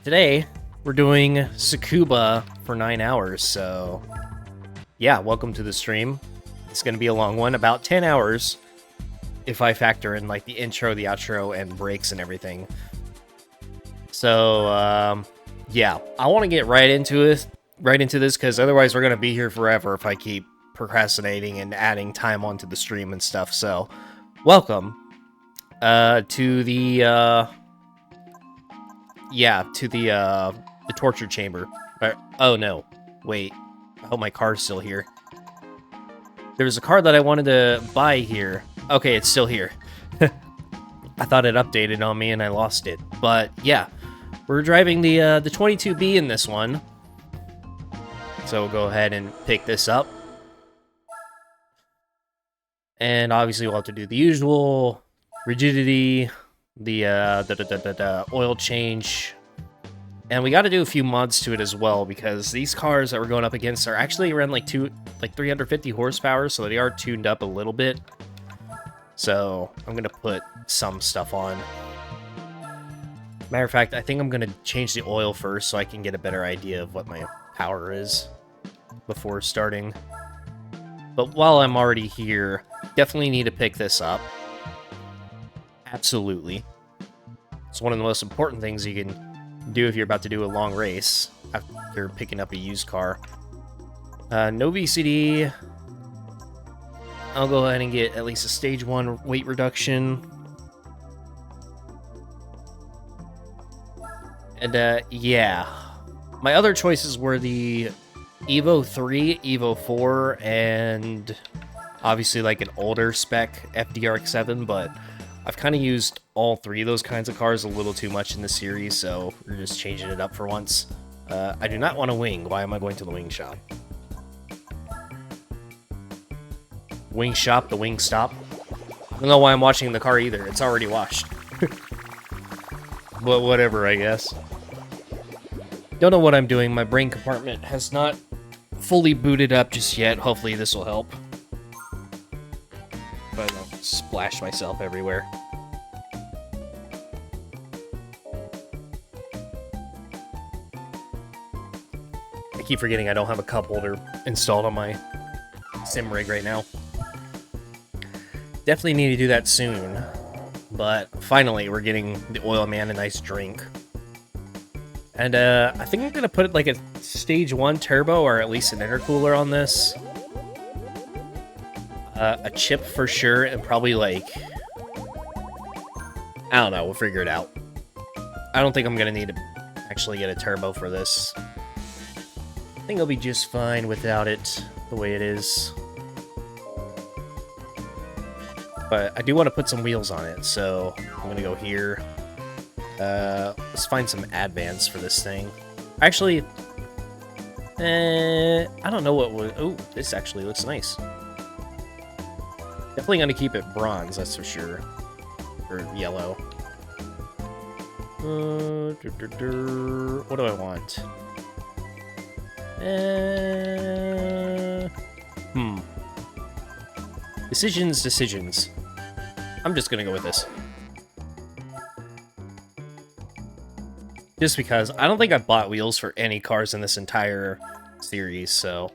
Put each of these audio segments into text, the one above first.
Today, we're doing Tsukuba for 9 hours, so yeah, welcome to the stream. It's going to be a long one, about 10 hours, if I factor in like the intro, the outro, and breaks and everything. So, yeah, I want to get right into this, because otherwise we're going to be here forever if I keep procrastinating and adding time onto the stream and stuff. So, welcome to the torture chamber. Oh no, wait. I hope my car's still here. There was a car that I wanted to buy here. Okay, it's still here. I thought it updated on me and I lost it. But yeah, we're driving the 22B in this one. So we'll go ahead and pick this up. And obviously we'll have to do the usual rigidity, the oil change. And we got to do a few mods to it as well, because these cars that we're going up against are actually around like 350 horsepower, so they are tuned up a little bit. So I'm gonna put some stuff on. Matter of fact, I think I'm gonna change the oil first so I can get a better idea of what my power is before starting. But while I'm already here, definitely need to pick this up. Absolutely. It's one of the most important things you can do if you're about to do a long race after picking up a used car. No VCD. I'll go ahead and get at least a stage 1 weight reduction. And yeah. My other choices were the Evo 3, Evo 4, and obviously like an older spec FDRX7, but I've kind of used all three of those kinds of cars a little too much in the series, so we're just changing it up for once. I do not want a wing. Why am I going to the wing shop? Wing shop, the wing stop. I don't know why I'm washing the car either. It's already washed. But whatever, I guess. Don't know what I'm doing. My brain compartment has not fully booted up just yet. Hopefully this will help. But I don't splash myself everywhere. I keep forgetting I don't have a cup holder installed on my sim rig right now. Definitely need to do that soon. But finally, we're getting the oil man a nice drink. And I think I'm gonna put like a stage 1 turbo, or at least an intercooler on this. A chip for sure, and probably like, I don't know, we'll figure it out. I don't think I'm gonna need to actually get a turbo for this. I think I'll be just fine without it the way it is. But I do want to put some wheels on it, so I'm gonna go here. Let's find some advance for this thing. Actually, I don't know what would. Oh, this actually looks nice. Definitely gonna keep it bronze, that's for sure. Or yellow. What do I want? Decisions. I'm just gonna go with this. Just because I don't think I bought wheels for any cars in this entire series, so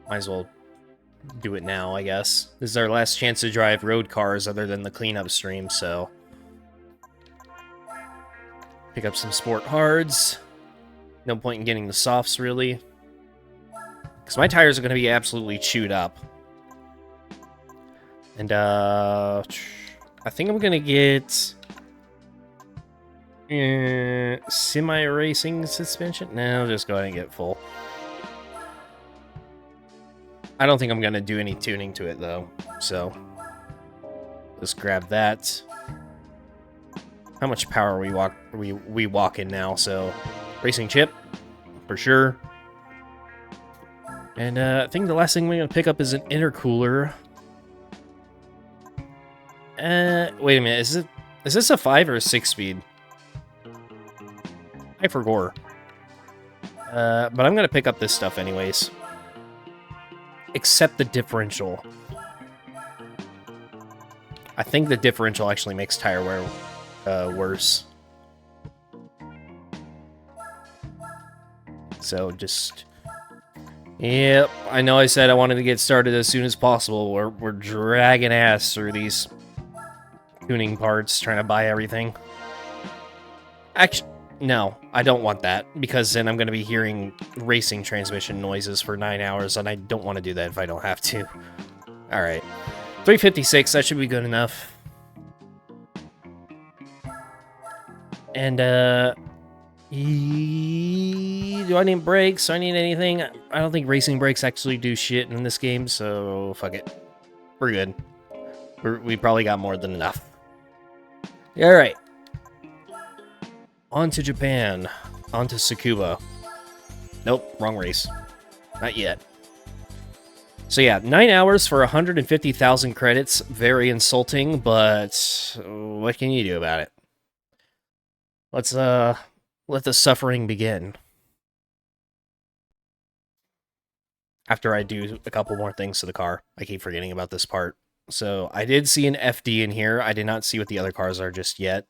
might as well do it now, I guess. This is our last chance to drive road cars other than the cleanup stream, so pick up some sport hards. No point in getting the softs, really, because my tires are going to be absolutely chewed up. And I think I'm gonna get semi-racing suspension. No, I'll just go ahead and get full. I don't think I'm gonna do any tuning to it though, so let's grab that. How much power are we walking now? So racing chip for sure. And I think the last thing we're gonna pick up is an intercooler. Wait a minute, is this a 5 or a 6-speed? I forgot. But I'm gonna pick up this stuff anyways. Except the differential. I think the differential actually makes tire wear worse. So just... Yep, I know I said I wanted to get started as soon as possible. We're dragging ass through these tuning parts, trying to buy everything. Actually, no, I don't want that, because then I'm going to be hearing racing transmission noises for 9 hours, and I don't want to do that if I don't have to. Alright. 356, that should be good enough. And, do I need brakes? Do I need anything? I don't think racing brakes actually do shit in this game, so fuck it. We're good. We probably got more than enough. Alright. On to Japan. On to Tsukuba. Nope, wrong race. Not yet. So yeah, 9 hours for 150,000 credits. Very insulting, but what can you do about it? Let's let the suffering begin. After I do a couple more things to the car. I keep forgetting about this part. So I did see an FD in here. I did not see what the other cars are just yet.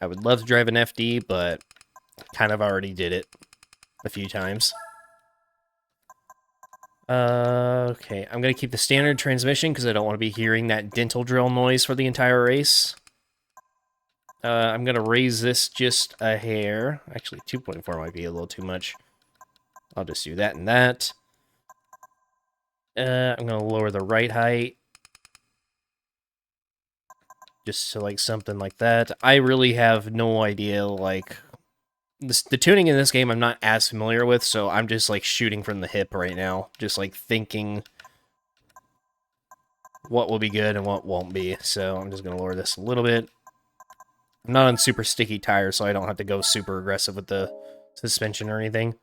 I would love to drive an FD, but kind of already did it a few times. Okay, I'm going to keep the standard transmission because I don't want to be hearing that dental drill noise for the entire race. I'm going to raise this just a hair. Actually, 2.4 might be a little too much. I'll just do that and that. I'm going to lower the right height. Just to, like, something like that. I really have no idea, like... The tuning in this game I'm not as familiar with, so I'm just, like, shooting from the hip right now. Just, like, thinking what will be good and what won't be. So I'm just going to lower this a little bit. I'm not on super sticky tires, so I don't have to go super aggressive with the suspension or anything.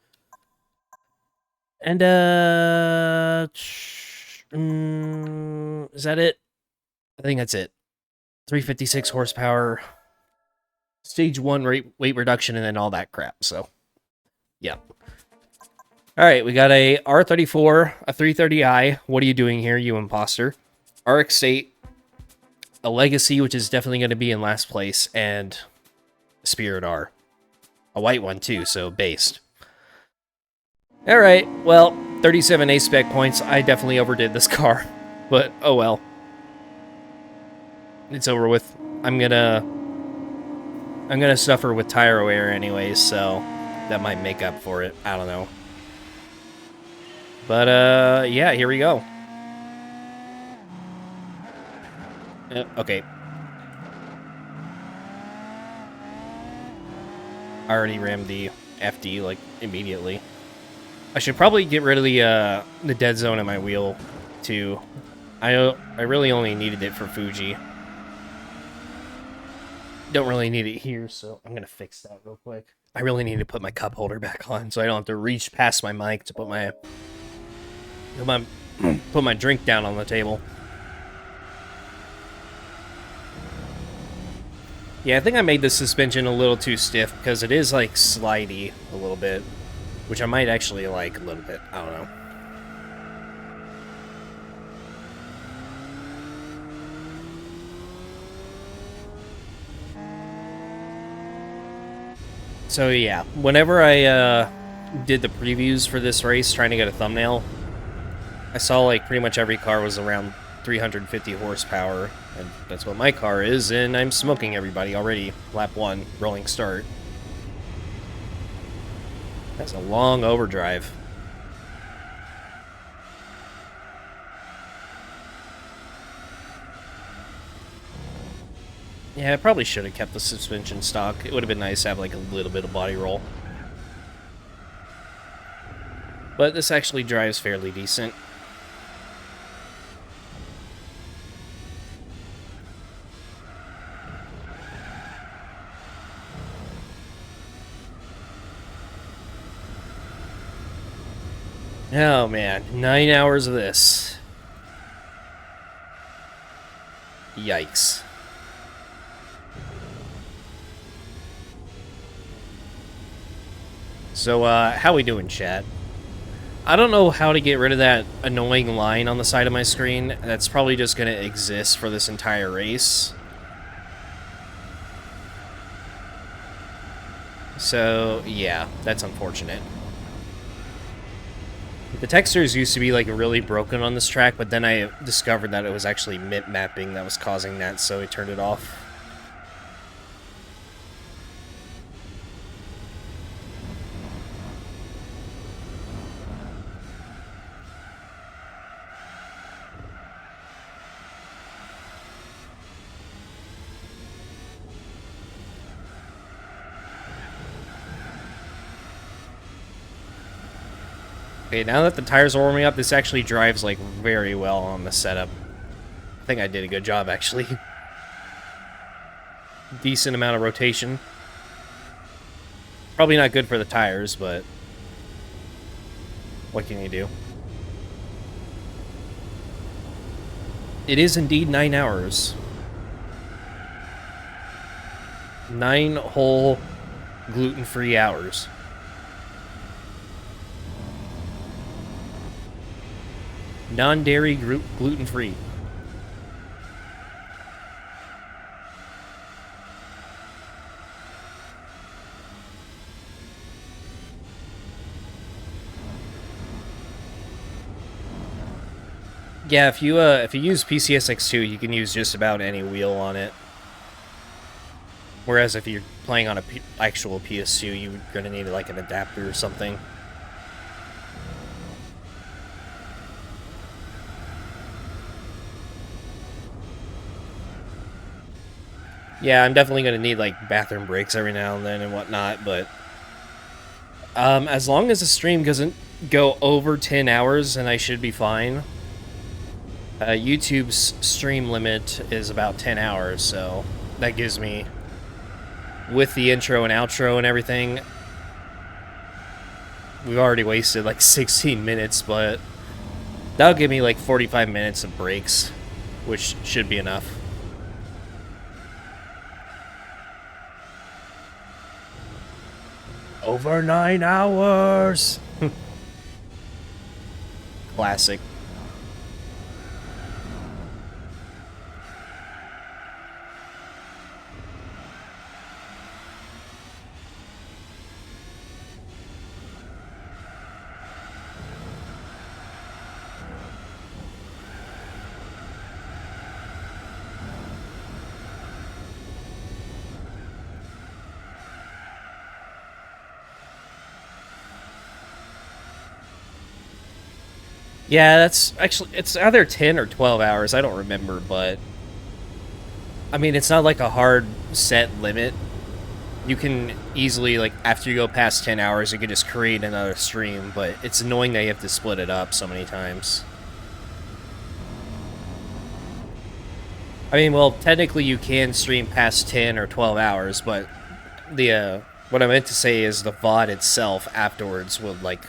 And, is that it? I think that's it. 356 horsepower, stage 1 weight reduction, and then all that crap, so, yeah. Alright, we got a R34, a 330i, what are you doing here, you imposter? RX-8, a Legacy, which is definitely going to be in last place, and Spirit R. A white one, too, so based. Alright, well, 37 A-spec points, I definitely overdid this car, but oh well. It's over with. I'm gonna suffer with tire wear anyways, so that might make up for it. I don't know. But yeah, here we go. Okay. I already rammed the FD like immediately. I should probably get rid of the dead zone in my wheel too. I really only needed it for Fuji. Don't really need it here, so I'm gonna fix that real quick. I really need to put my cup holder back on, so I don't have to reach past my mic to put my drink down on the table. Yeah, I think I made the suspension a little too stiff because it is like slidey a little bit, which I might actually like a little bit. I don't know. So yeah, whenever I did the previews for this race, trying to get a thumbnail, I saw like pretty much every car was around 350 horsepower, and that's what my car is, and I'm smoking everybody already. Lap 1, rolling start. That's a long overdrive. Yeah, I probably should have kept the suspension stock. It would have been nice to have like a little bit of body roll. But this actually drives fairly decent. Oh man, 9 hours of this. Yikes. So, how we doing, chat? I don't know how to get rid of that annoying line on the side of my screen. That's probably just going to exist for this entire race. So, yeah, that's unfortunate. The textures used to be, like, really broken on this track, but then I discovered that it was actually mip mapping that was causing that, so I turned it off. Okay, now that the tires are warming up, this actually drives, like, very well on the setup. I think I did a good job, actually. Decent amount of rotation. Probably not good for the tires, but what can you do? It is indeed 9 hours. 9 whole gluten-free hours. Non-dairy, gluten-free. Yeah, if you use PCSX2, you can use just about any wheel on it. Whereas if you're playing on a actual PS2, you're gonna need like an adapter or something. Yeah, I'm definitely gonna need like bathroom breaks every now and then and whatnot, but as long as the stream doesn't go over 10 hours, then I should be fine. YouTube's stream limit is about 10 hours, so that gives me, with the intro and outro and everything, we've already wasted like 16 minutes, but that'll give me like 45 minutes of breaks, which should be enough. Over 9 hours! Classic. Yeah, that's actually, it's either 10 or 12 hours, I don't remember, but I mean, it's not like a hard set limit. You can easily, like, after you go past 10 hours, you can just create another stream, but it's annoying that you have to split it up so many times. I mean, well, technically you can stream past 10 or 12 hours, but the, what I meant to say is the VOD itself afterwards will, like,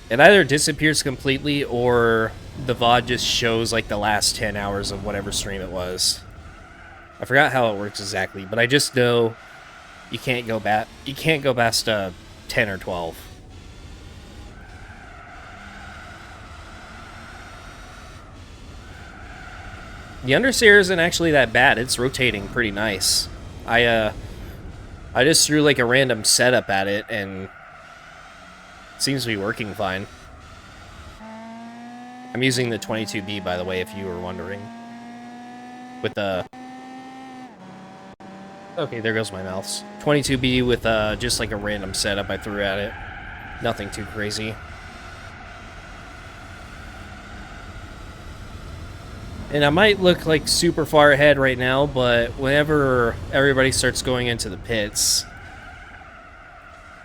it either disappears completely or the VOD just shows like the last 10 hours of whatever stream it was. I forgot how it works exactly, but I just know you can't go back. You can't go past 10 or 12. The understeer isn't actually that bad. It's rotating pretty nice. I just threw like a random setup at it and it seems to be working fine. I'm using the 22B, by the way, if you were wondering. With the... Okay, there goes my mouse. 22B with just like a random setup I threw at it. Nothing too crazy. And I might look like super far ahead right now, but whenever everybody starts going into the pits...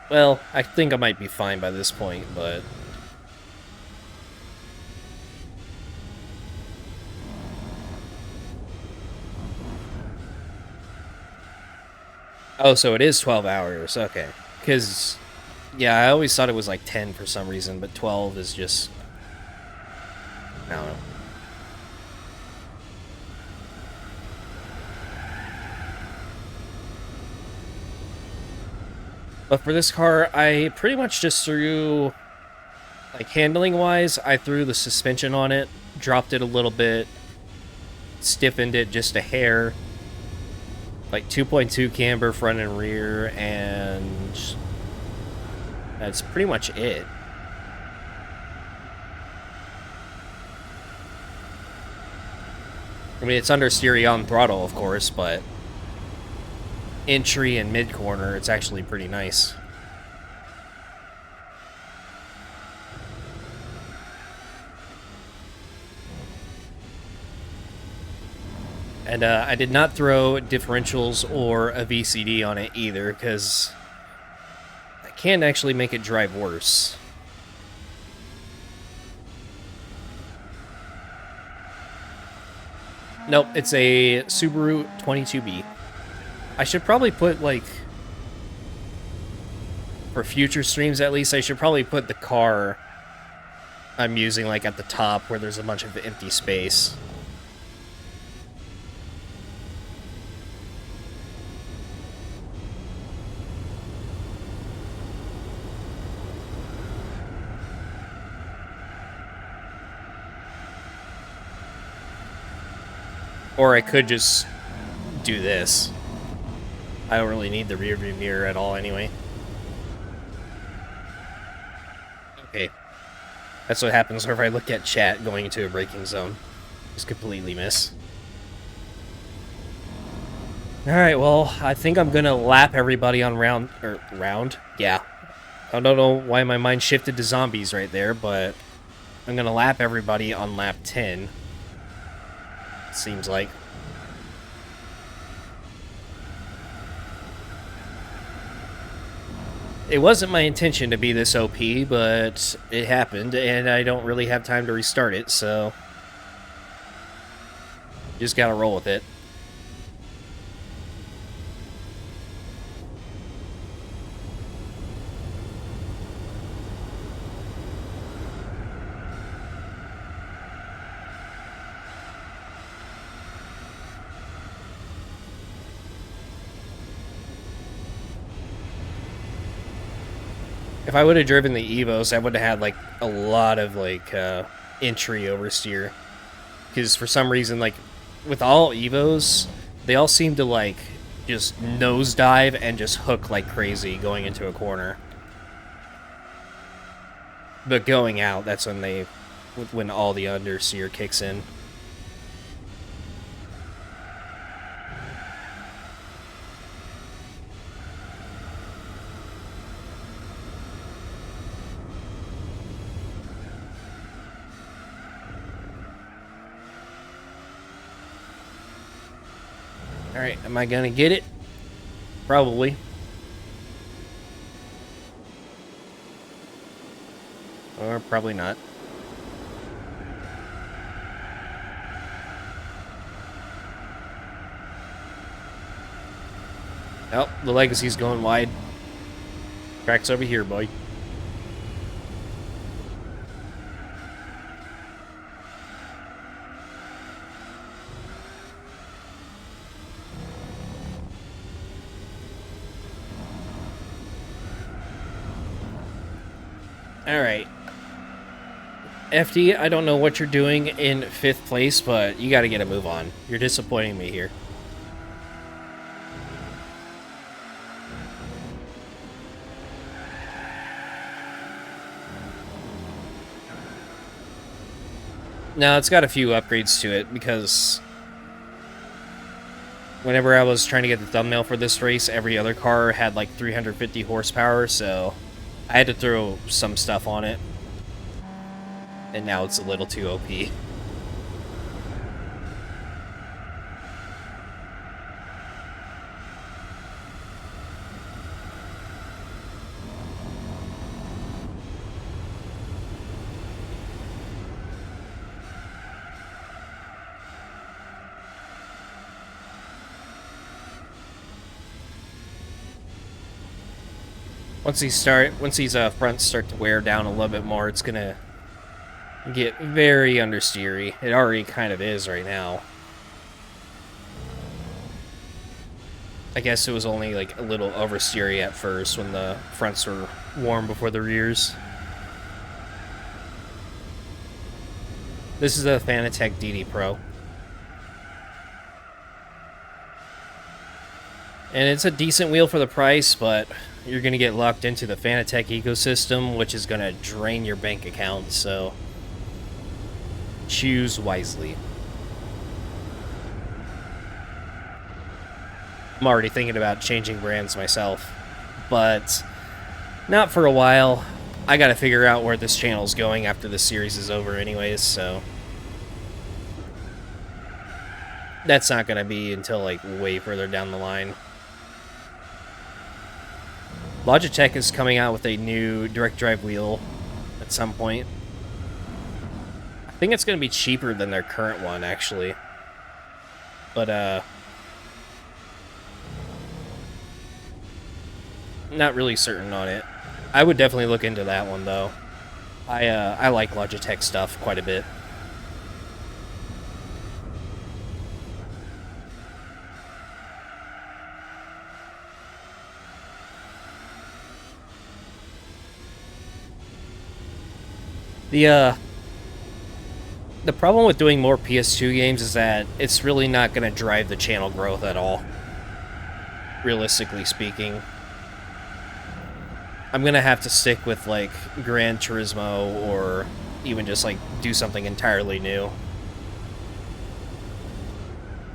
Well, I think I might be fine by this point, but... Oh, so it is 12 hours, okay. Because, yeah, I always thought it was like 10 for some reason, but 12 is just... I don't know. But for this car, I pretty much just threw, like, handling-wise, I threw the suspension on it, dropped it a little bit, stiffened it just a hair, Like 2.2 camber front and rear, and that's pretty much it. I mean, it's understeery on throttle, of course, but entry and mid-corner, it's actually pretty nice. And I did not throw differentials or a VCD on it either, because I can actually make it drive worse. Nope, it's a Subaru 22B. I should probably put, like, for future streams at least, I should probably put the car I'm using, like, at the top where there's a bunch of empty space. Or I could just do this. I don't really need the rear view mirror at all anyway. Okay. That's what happens whenever I look at chat going into a braking zone. Just completely miss. Alright, well, I think I'm gonna lap everybody on round? Yeah. I don't know why my mind shifted to zombies right there, but I'm gonna lap everybody on lap 10. Seems like. It wasn't my intention to be this OP, but it happened, and I don't really have time to restart it, so just gotta roll with it. If I would have driven the Evos, I would have had, like, a lot of, like, entry oversteer. Because for some reason, like, with all Evos, they all seem to, like, just nosedive and just hook like crazy going into a corner. But going out, that's when all the understeer kicks in. Alright, am I gonna get it? Probably. Or probably not. Oh, the Legacy's going wide. Track's over here, boy. Alright. FD, I don't know what you're doing in 5th place, but you gotta get a move on. You're disappointing me here. Now, it's got a few upgrades to it, because whenever I was trying to get the thumbnail for this race, every other car had like 350 horsepower, so I had to throw some stuff on it. And now it's a little too OP. Once these fronts start to wear down a little bit more, it's gonna get very understeery. It already kind of is right now. I guess it was only like a little oversteery at first when the fronts were warm before the rears. This is a Fanatec DD Pro. And it's a decent wheel for the price, but you're going to get locked into the Fanatec ecosystem, which is going to drain your bank account, so choose wisely. I'm already thinking about changing brands myself, but not for a while. I gotta figure out where this channel's going after this series is over anyways, so that's not gonna be until like way further down the line. Logitech is coming out with a new direct drive wheel at some point. I think it's gonna be cheaper than their current one, actually. But not really certain on it. I would definitely look into that one, though. I like Logitech stuff quite a bit. The problem with doing more PS2 games is that it's really not going to drive the channel growth at all, realistically speaking. I'm gonna have to stick with, like, Gran Turismo, or even just, like, do something entirely new.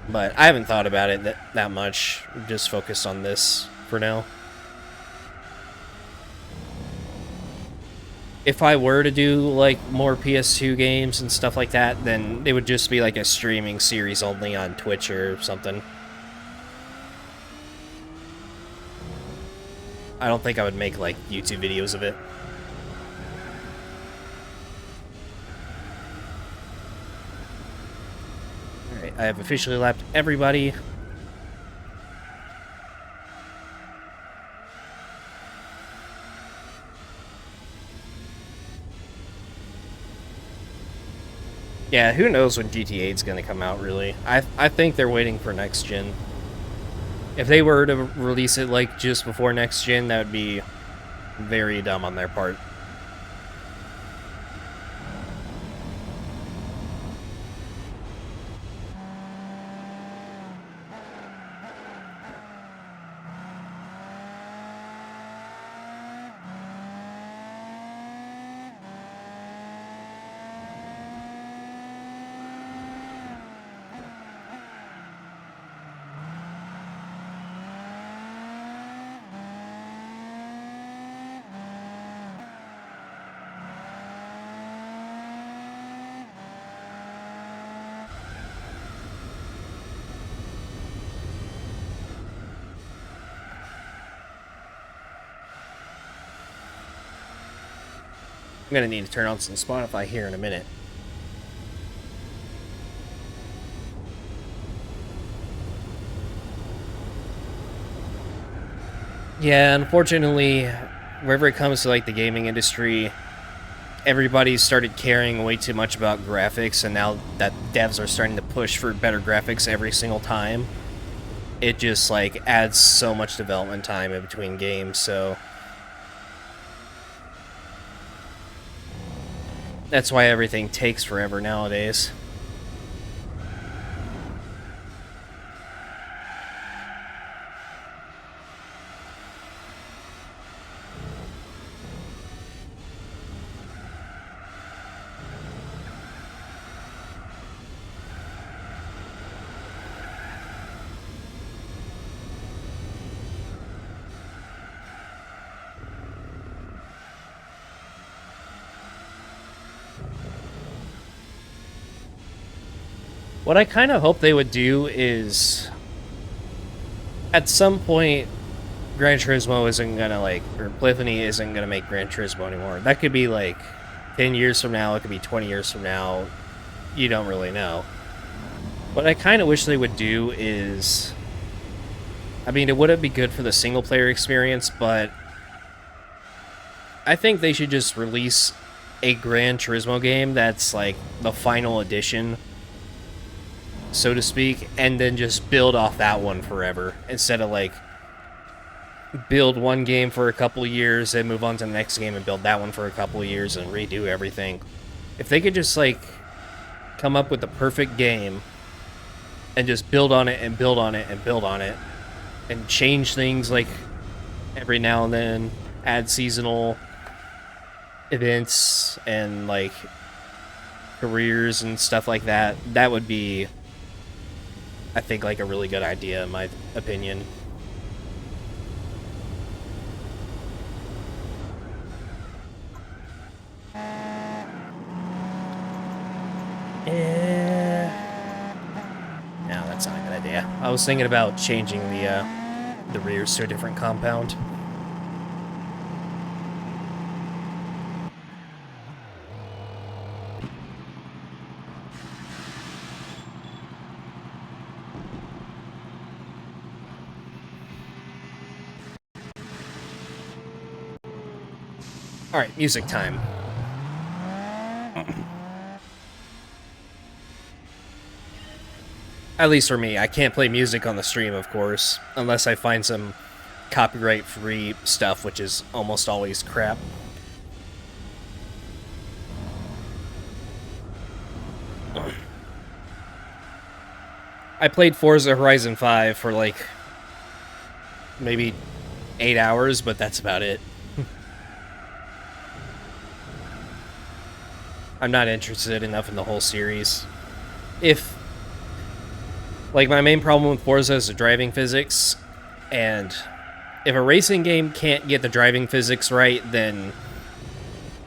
But I haven't thought about it that much. I'm just focused on this for now. If I were to do, like, more PS2 games and stuff like that, then it would just be, like, a streaming series only on Twitch or something. I don't think I would make, like, YouTube videos of it. Alright, I have officially lapped everybody. Yeah, who knows when GTA is going to come out, really. I think they're waiting for next gen. If they were to release it, like, just before next gen, that would be very dumb on their part. I'm gonna need to turn on some Spotify here in a minute. Yeah, unfortunately, wherever it comes to, like, the gaming industry, everybody's started caring way too much about graphics, and now that devs are starting to push for better graphics every single time, it just, like, adds so much development time in between games, so that's why everything takes forever nowadays. What I kind of hope they would do is, at some point, Gran Turismo isn't gonna, like, or Polyphony isn't gonna make Gran Turismo anymore. That could be, like, 10 years from now, it could be 20 years from now. You don't really know. What I kind of wish they would do is, I mean, it wouldn't be good for the single-player experience, but I think they should just release a Gran Turismo game that's, like, the final edition, so to speak, and then just build off that one forever, instead of, like, build one game for a couple years and move on to the next game and build that one for a couple years and redo everything. If they could just, like, come up with the perfect game and just build on it and build on it and build on it, and change things like every now and then, add seasonal events and like careers and stuff like that, that would be, I think, like a really good idea in my opinion. No, that's not a good idea. I was thinking about changing the rears to a different compound. All right, music time. At least for me, I can't play music on the stream, of course, unless I find some copyright-free stuff, which is almost always crap. I played Forza Horizon 5 for like maybe 8 hours, but that's about it. I'm not interested enough in the whole series. Like, my main problem with Forza is the driving physics, and if a racing game can't get the driving physics right, then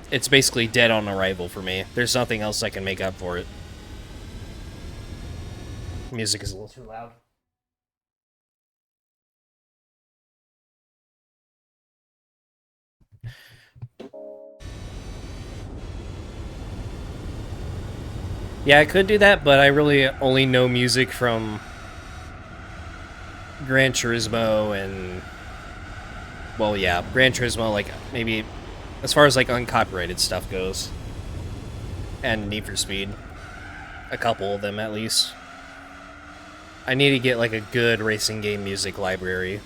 it's basically dead on arrival for me. There's nothing else I can make up for it. Music is a little too loud. Yeah, I could do that, but I really only know music from Gran Turismo and... Well, yeah, Gran Turismo, like, maybe as far as, like, uncopyrighted stuff goes. And Need for Speed. A couple of them, at least. I need to get, like, a good racing game music library.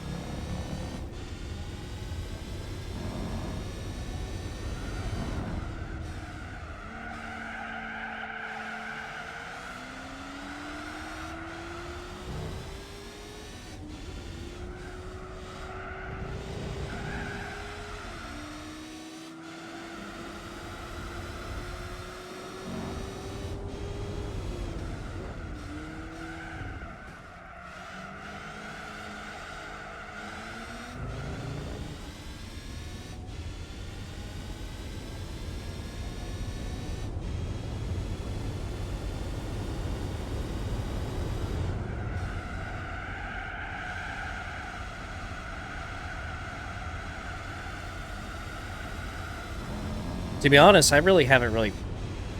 To be honest, I really haven't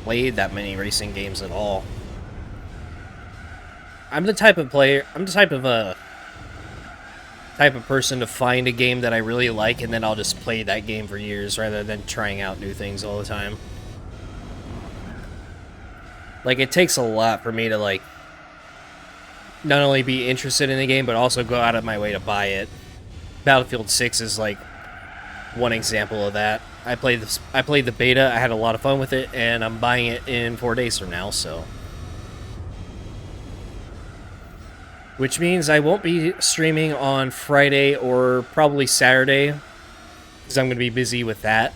played that many racing games at all. I'm the type of person to find a game that I really like, and then I'll just play that game for years rather than trying out new things all the time. Like, it takes a lot for me to, like, not only be interested in the game, but also go out of my way to buy it. Battlefield 6 is, like, one example of that. I played the beta, I had a lot of fun with it, and I'm buying it in 4 days from now, so... Which means I won't be streaming on Friday or probably Saturday, because I'm going to be busy with that.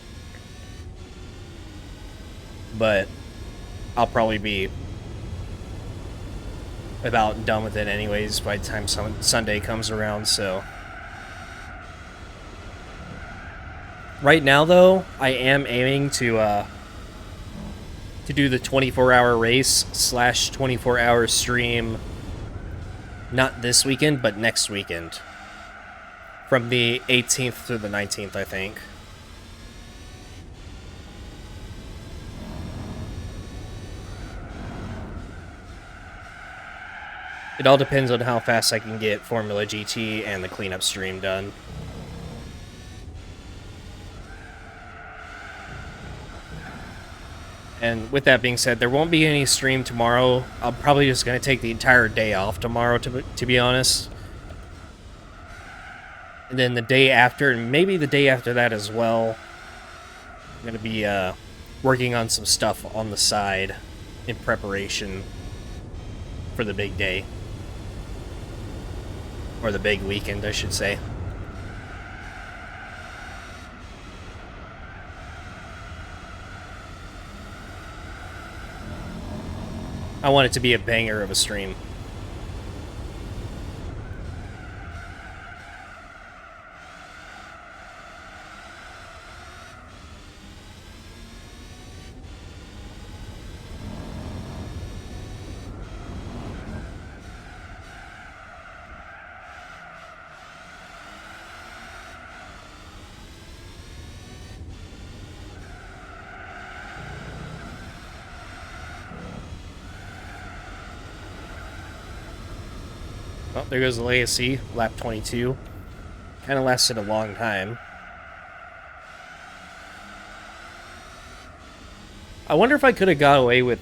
But I'll probably be about done with it anyways by the time Sunday comes around, so... Right now, though, I am aiming to do the 24-hour race / 24-hour stream, not this weekend, but next weekend. From the 18th to the 19th, I think. It all depends on how fast I can get Formula GT and the cleanup stream done. And with that being said, there won't be any stream tomorrow. I'm probably just going to take the entire day off tomorrow, to be honest. And then the day after, and maybe the day after that as well, I'm going to be working on some stuff on the side in preparation for the big day. Or the big weekend, I should say. I want it to be a banger of a stream. Oh, there goes the Legacy, lap 22. Kind of lasted a long time. I wonder if I could have got away with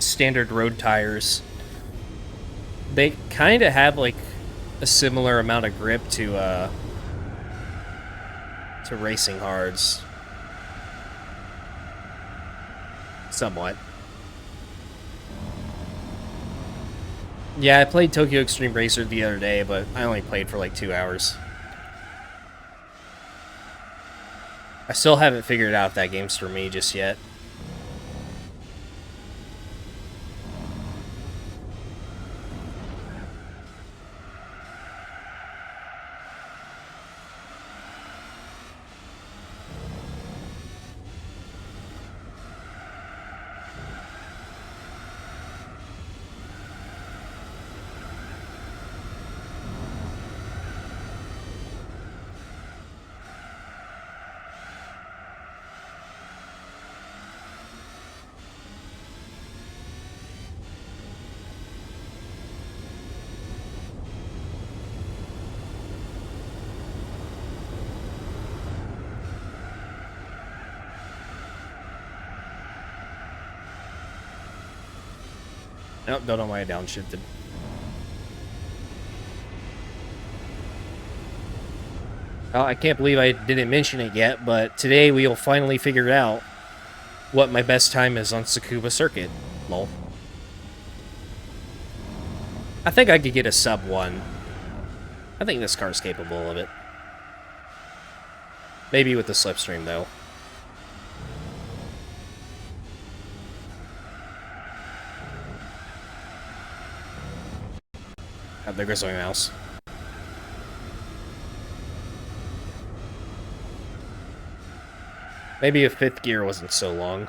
standard road tires. They kind of have like a similar amount of grip to racing hards. Somewhat. Yeah, I played Tokyo Extreme Racer the other day, but I only played for like 2 hours. I still haven't figured out if that game's for me just yet. Nope, don't know why I downshifted. Oh, I can't believe I didn't mention it yet, but today we'll finally figure out what my best time is on Tsukuba Circuit. Lol. I think I could get a sub 1. I think this car's capable of it. Maybe with the slipstream, though. Oh, there goes my mouse. Maybe if 5th gear wasn't so long.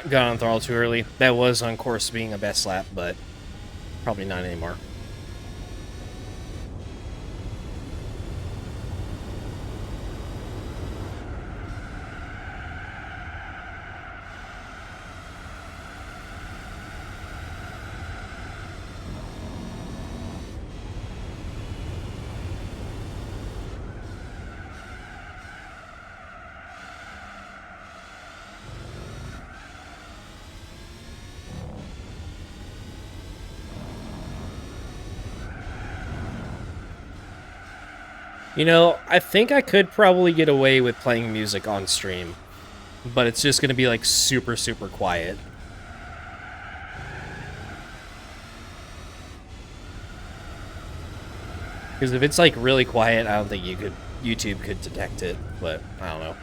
Got on throttle too early. That was on course being a best lap, but probably not anymore. You know, I think I could probably get away with playing music on stream, but it's just going to be like super, super quiet. Because if it's like really quiet, I don't think YouTube could detect it, but I don't know.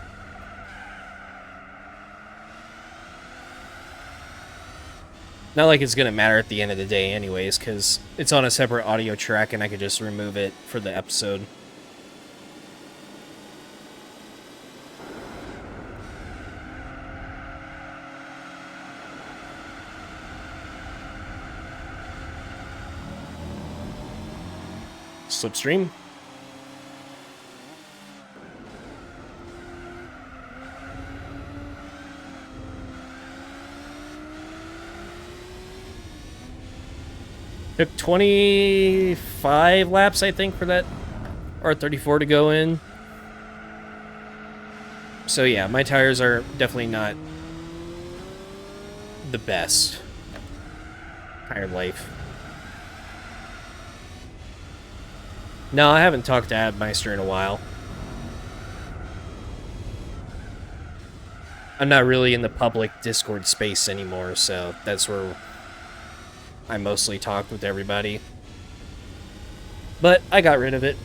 Not like it's gonna matter at the end of the day anyways, because it's on a separate audio track and I could just remove it for the episode. Slipstream. Took 25 laps, I think, for that R34 to go in. So yeah, my tires are definitely not the best tire life. No, I haven't talked to Admeister in a while. I'm not really in the public Discord space anymore, so that's where I mostly talk with everybody. But I got rid of it.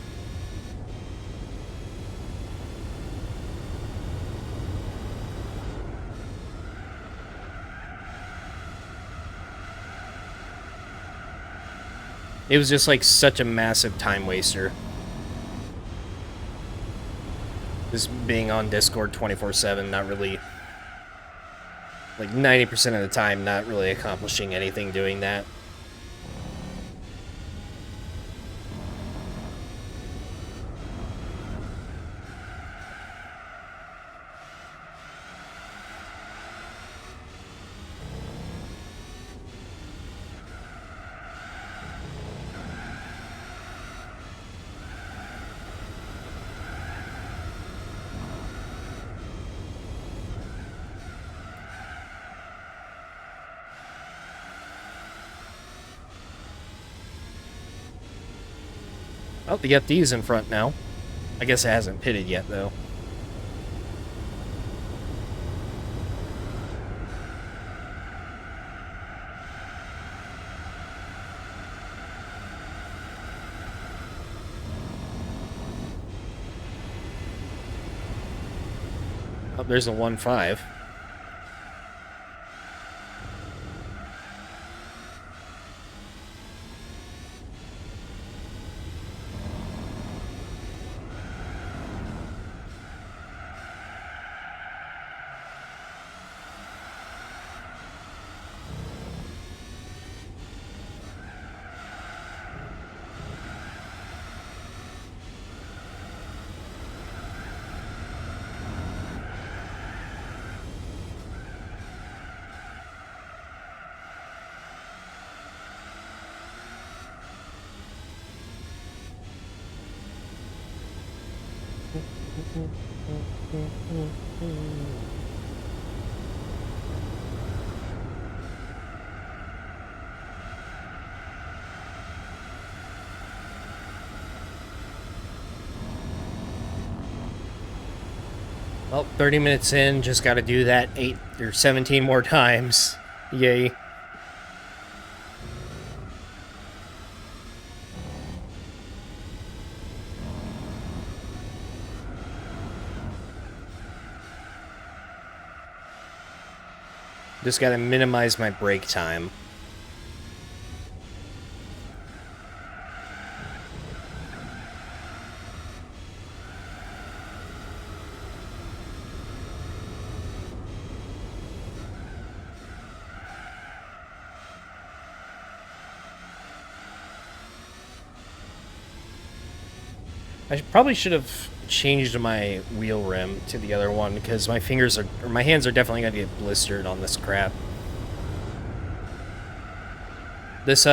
It was just like such a massive time waster. Just being on Discord 24/7, not really, like 90% of the time, not really accomplishing anything doing that. Oh, they got these in front now. I guess it hasn't pitted yet, though. Oh, there's a 1.5. Well, 30 minutes in, just got to do that 8 or 17 more times. Yay. Just got to minimize my brake time. I probably should have changed my wheel rim to the other one because my fingers are, or my hands are definitely gonna get blistered on this crap. This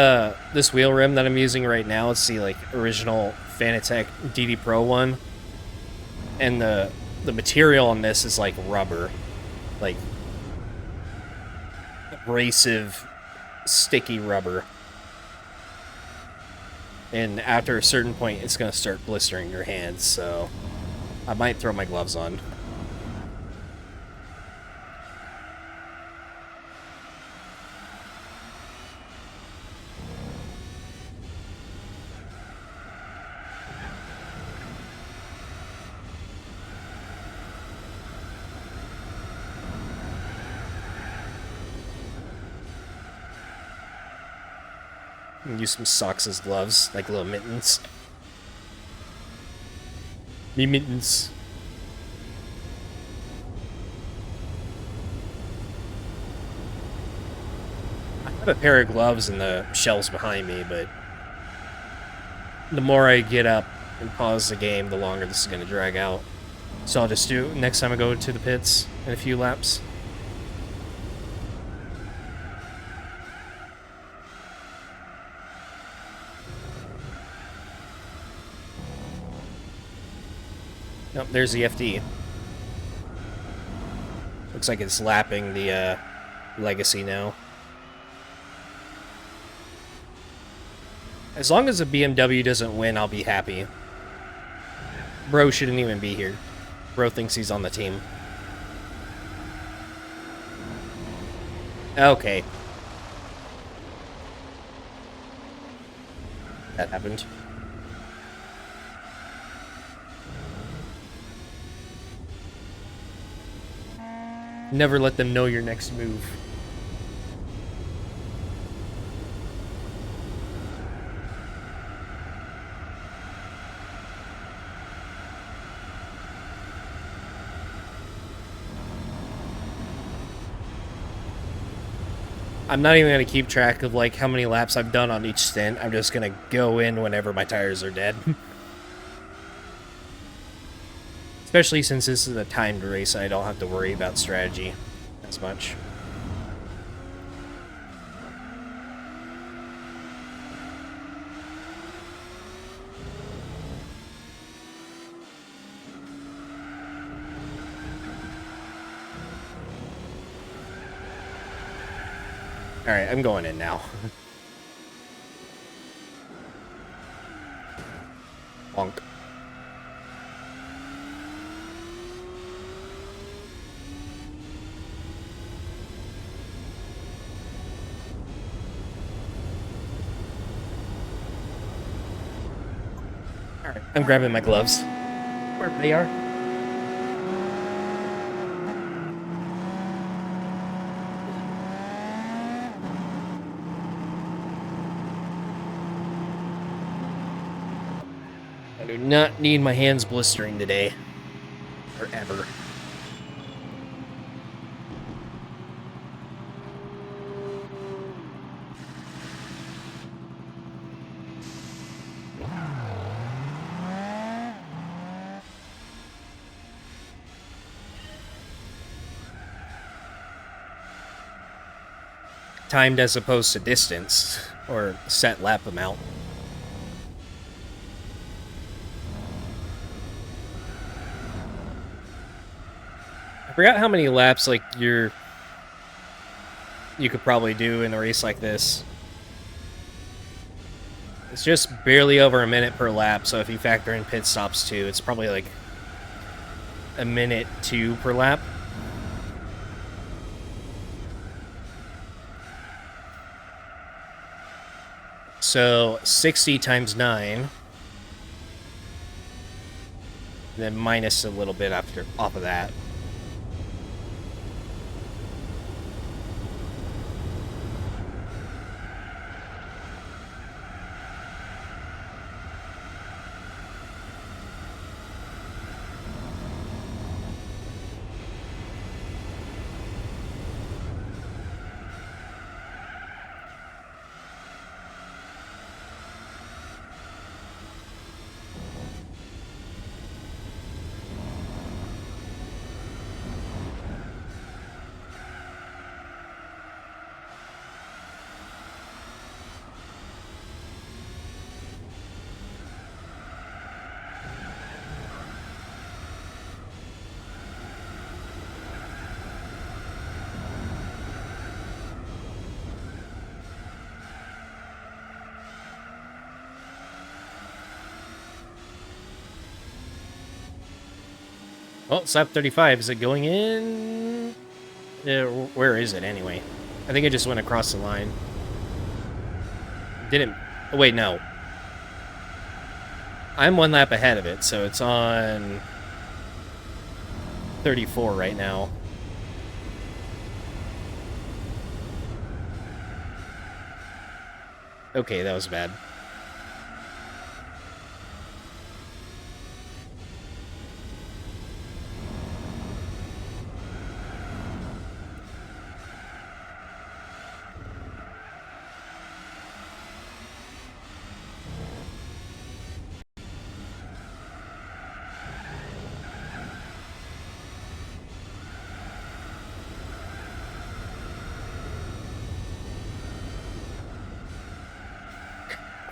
wheel rim that I'm using right now, it's the like original Fanatec DD Pro one, and the material on this is like rubber, like abrasive, sticky rubber. And after a certain point, it's going to start blistering your hands, so I might throw my gloves on. And use some socks as gloves, like little mittens. Me mittens. I have a pair of gloves in the shelves behind me, but the more I get up and pause the game, the longer this is going to drag out. So I'll just do next time I go to the pits in a few laps. Nope, there's the FD. Looks like it's lapping the Legacy now. As long as the BMW doesn't win, I'll be happy. Bro shouldn't even be here. Bro thinks he's on the team. Okay. That happened. Never let them know your next move. I'm not even going to keep track of like how many laps I've done on each stint. I'm just going to go in whenever my tires are dead. Especially since this is a timed race, I don't have to worry about strategy as much. Alright, I'm going in now. Bonk. Alright, I'm grabbing my gloves. Wherever they are. I do not need my hands blistering today. Or ever. Timed as opposed to distance, or set lap amount. I forgot how many laps like you could probably do in a race like this. It's just barely over a minute per lap, so if you factor in pit stops too, it's probably like a minute 2 per lap. So 60 times 9, then minus a little bit off of that. Well, it's lap 35. Is it going in? Where is it anyway? I think it just went across the line. Didn't... Oh, wait, no. I'm 1 lap ahead of it, so it's on 34 right now. Okay, that was bad.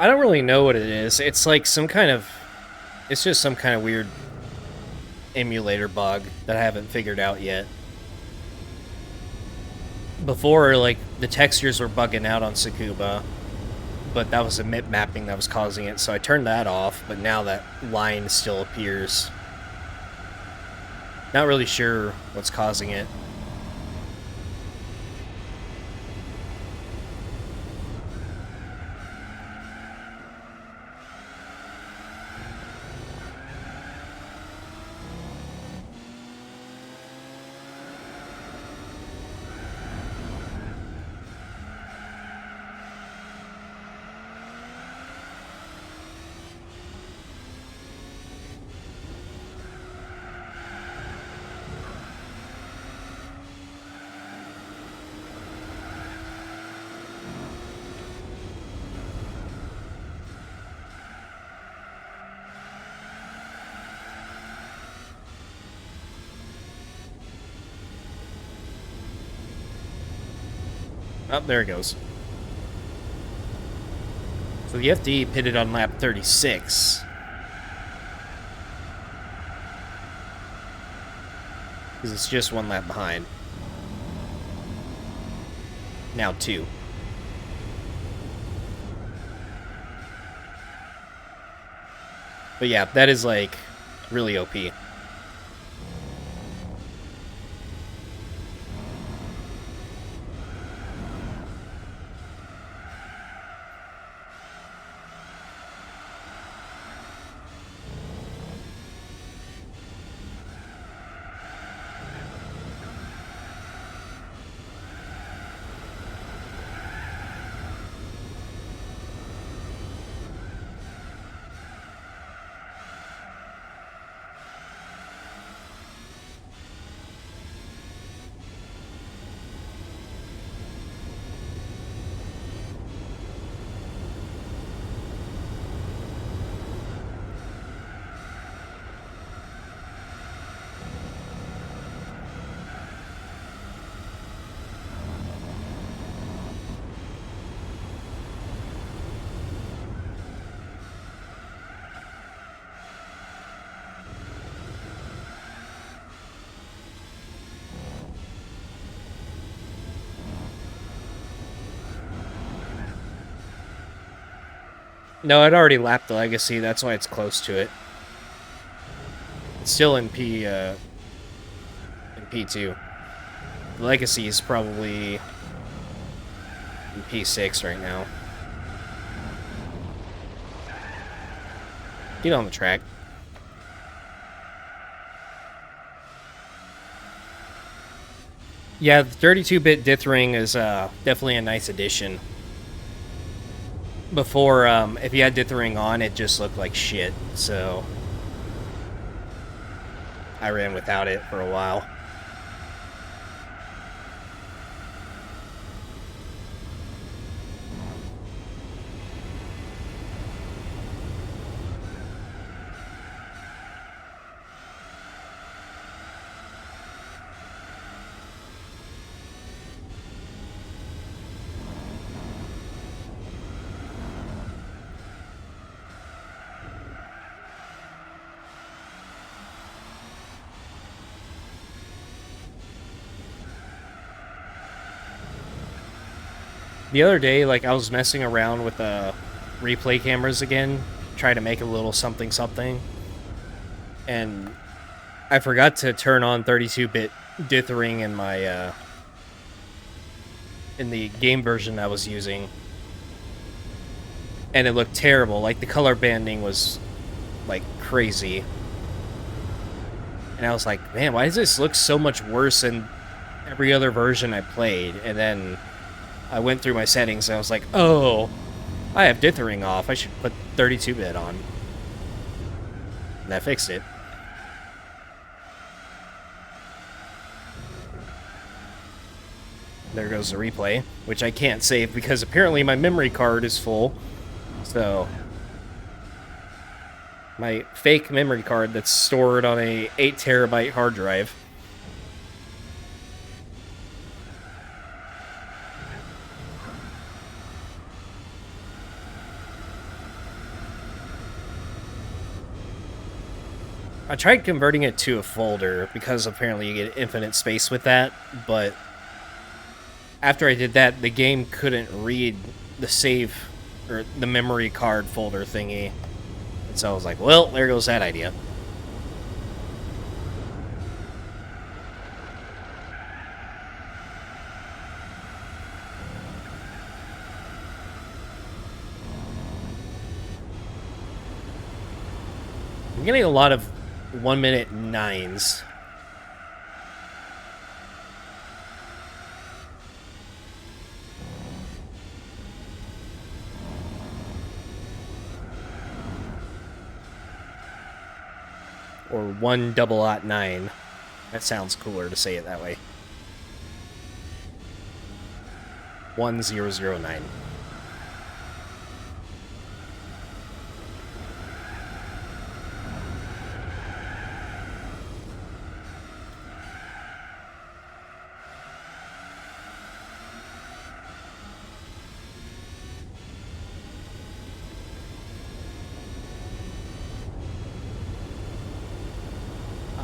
I don't really know what it is. It's like some kind of... It's just some kind of weird emulator bug that I haven't figured out yet. Before, like, the textures were bugging out on Tsukuba, but that was a MIP mapping that was causing it, so I turned that off, but now that line still appears. Not really sure what's causing it. Oh, there it goes. So the FD pitted on lap 36. Because it's just one lap behind. Now 2. But yeah, that is like really OP. No, I'd already lapped the Legacy, that's why it's close to it. It's still in P2. The Legacy is probably in P6 right now. Get on the track. Yeah, the 32-bit dithering is definitely a nice addition. Before, if you had dithering on, it just looked like shit, so I ran without it for a while. The other day, like, I was messing around with replay cameras again, trying to make a little something something, and I forgot to turn on 32-bit dithering in my in the game version I was using, and it looked terrible. Like, the color banding was like crazy, and I was like, man, why does this look so much worse than every other version I played? And then I went through my settings and I was like, oh, I have dithering off. I should put 32-bit on. And that fixed it. There goes the replay, which I can't save because apparently my memory card is full. So my fake memory card that's stored on a 8 TB hard drive. I tried converting it to a folder because apparently you get infinite space with that, but after I did that, the game couldn't read the save or the memory card folder thingy. And so I was like, well, there goes that idea. I'm getting a lot of 1-minute 9s. Or 1:09. That sounds cooler to say it that way. 1009.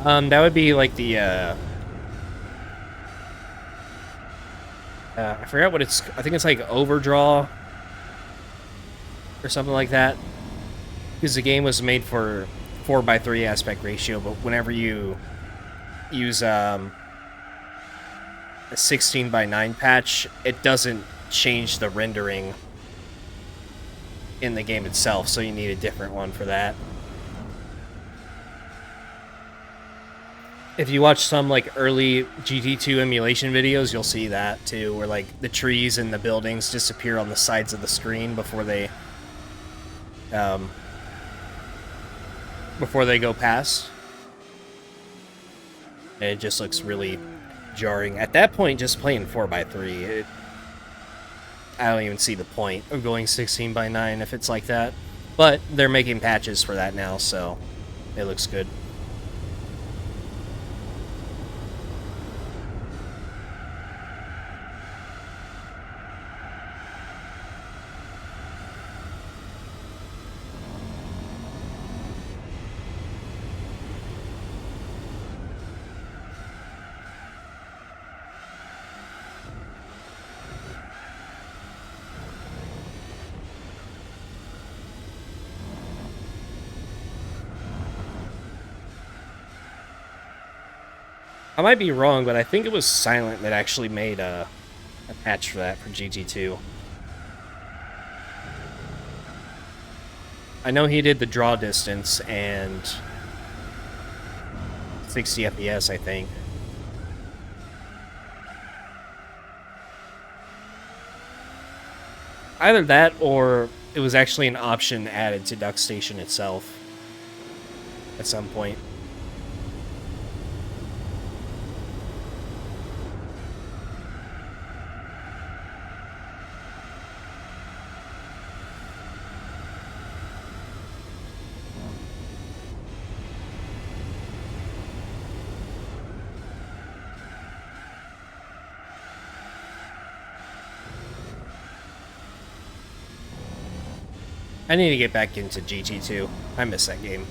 That would be like the, I forgot what it's, I think it's like overdraw or something like that. Because the game was made for 4:3 aspect ratio, but whenever you use, a 16:9 patch, it doesn't change the rendering in the game itself, so you need a different one for that. If you watch some, like, early GT2 emulation videos, you'll see that, too, where, like, the trees and the buildings disappear on the sides of the screen before they go past. And it just looks really jarring. At that point, just playing 4:3, I don't even see the point of going 16:9 if it's like that. But they're making patches for that now, so it looks good. I might be wrong, but I think it was Silent that actually made a patch for that for GT2. I know he did the draw distance and 60 FPS, I think. Either that or it was actually an option added to DuckStation itself at some point. I need to get back into GT2. I miss that game.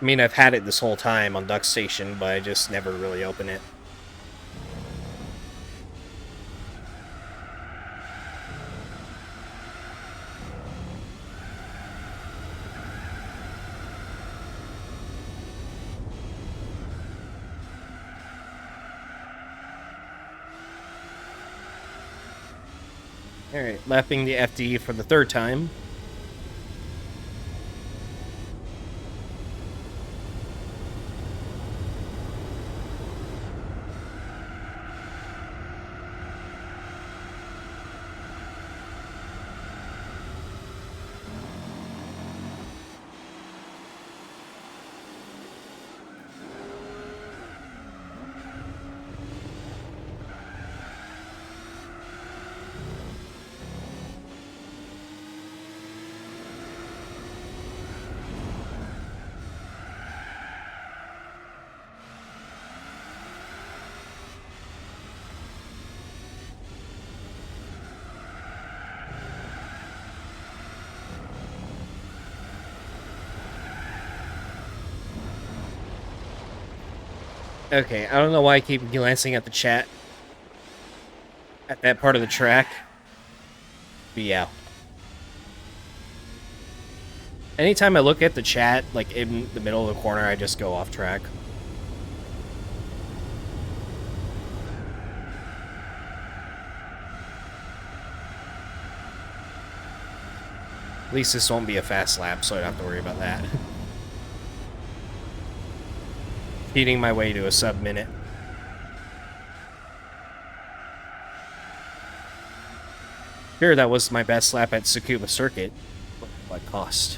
I mean, I've had it this whole time on DuckStation, but I just never really open it. Alright, lapping the FD for the third time. Okay, I don't know why I keep glancing at the chat at that part of the track. But yeah. Anytime I look at the chat, like in the middle of the corner, I just go off track. At least this won't be a fast lap, so I don't have to worry about that. Feeding my way to a sub-minute. Sure, that was my best lap at Tsukuba Circuit. What cost?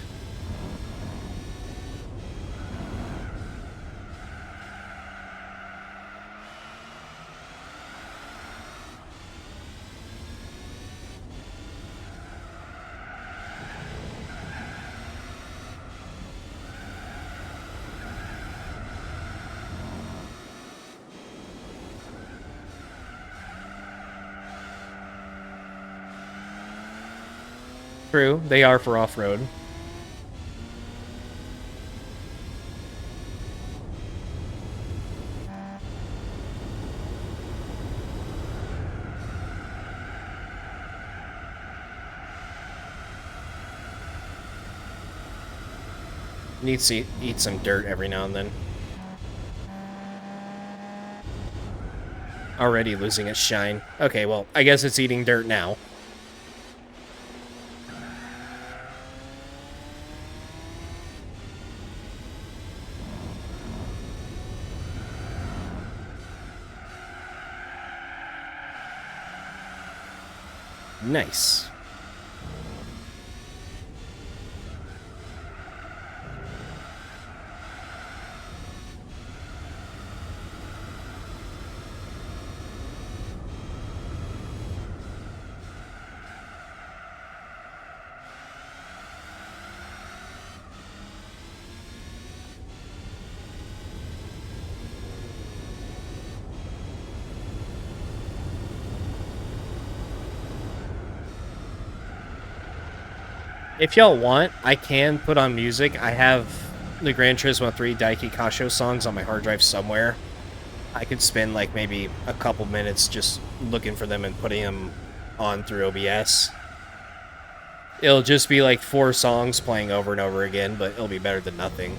True, they are for off-road. Needs to eat some dirt every now and then. Already losing its shine. Okay, well, I guess it's eating dirt now. Nice. If y'all want, I can put on music. I have the Gran Turismo 3 Daiki Kasho songs on my hard drive somewhere. I could spend like maybe a couple minutes just looking for them and putting them on through OBS. It'll just be like 4 songs playing over and over again, but it'll be better than nothing.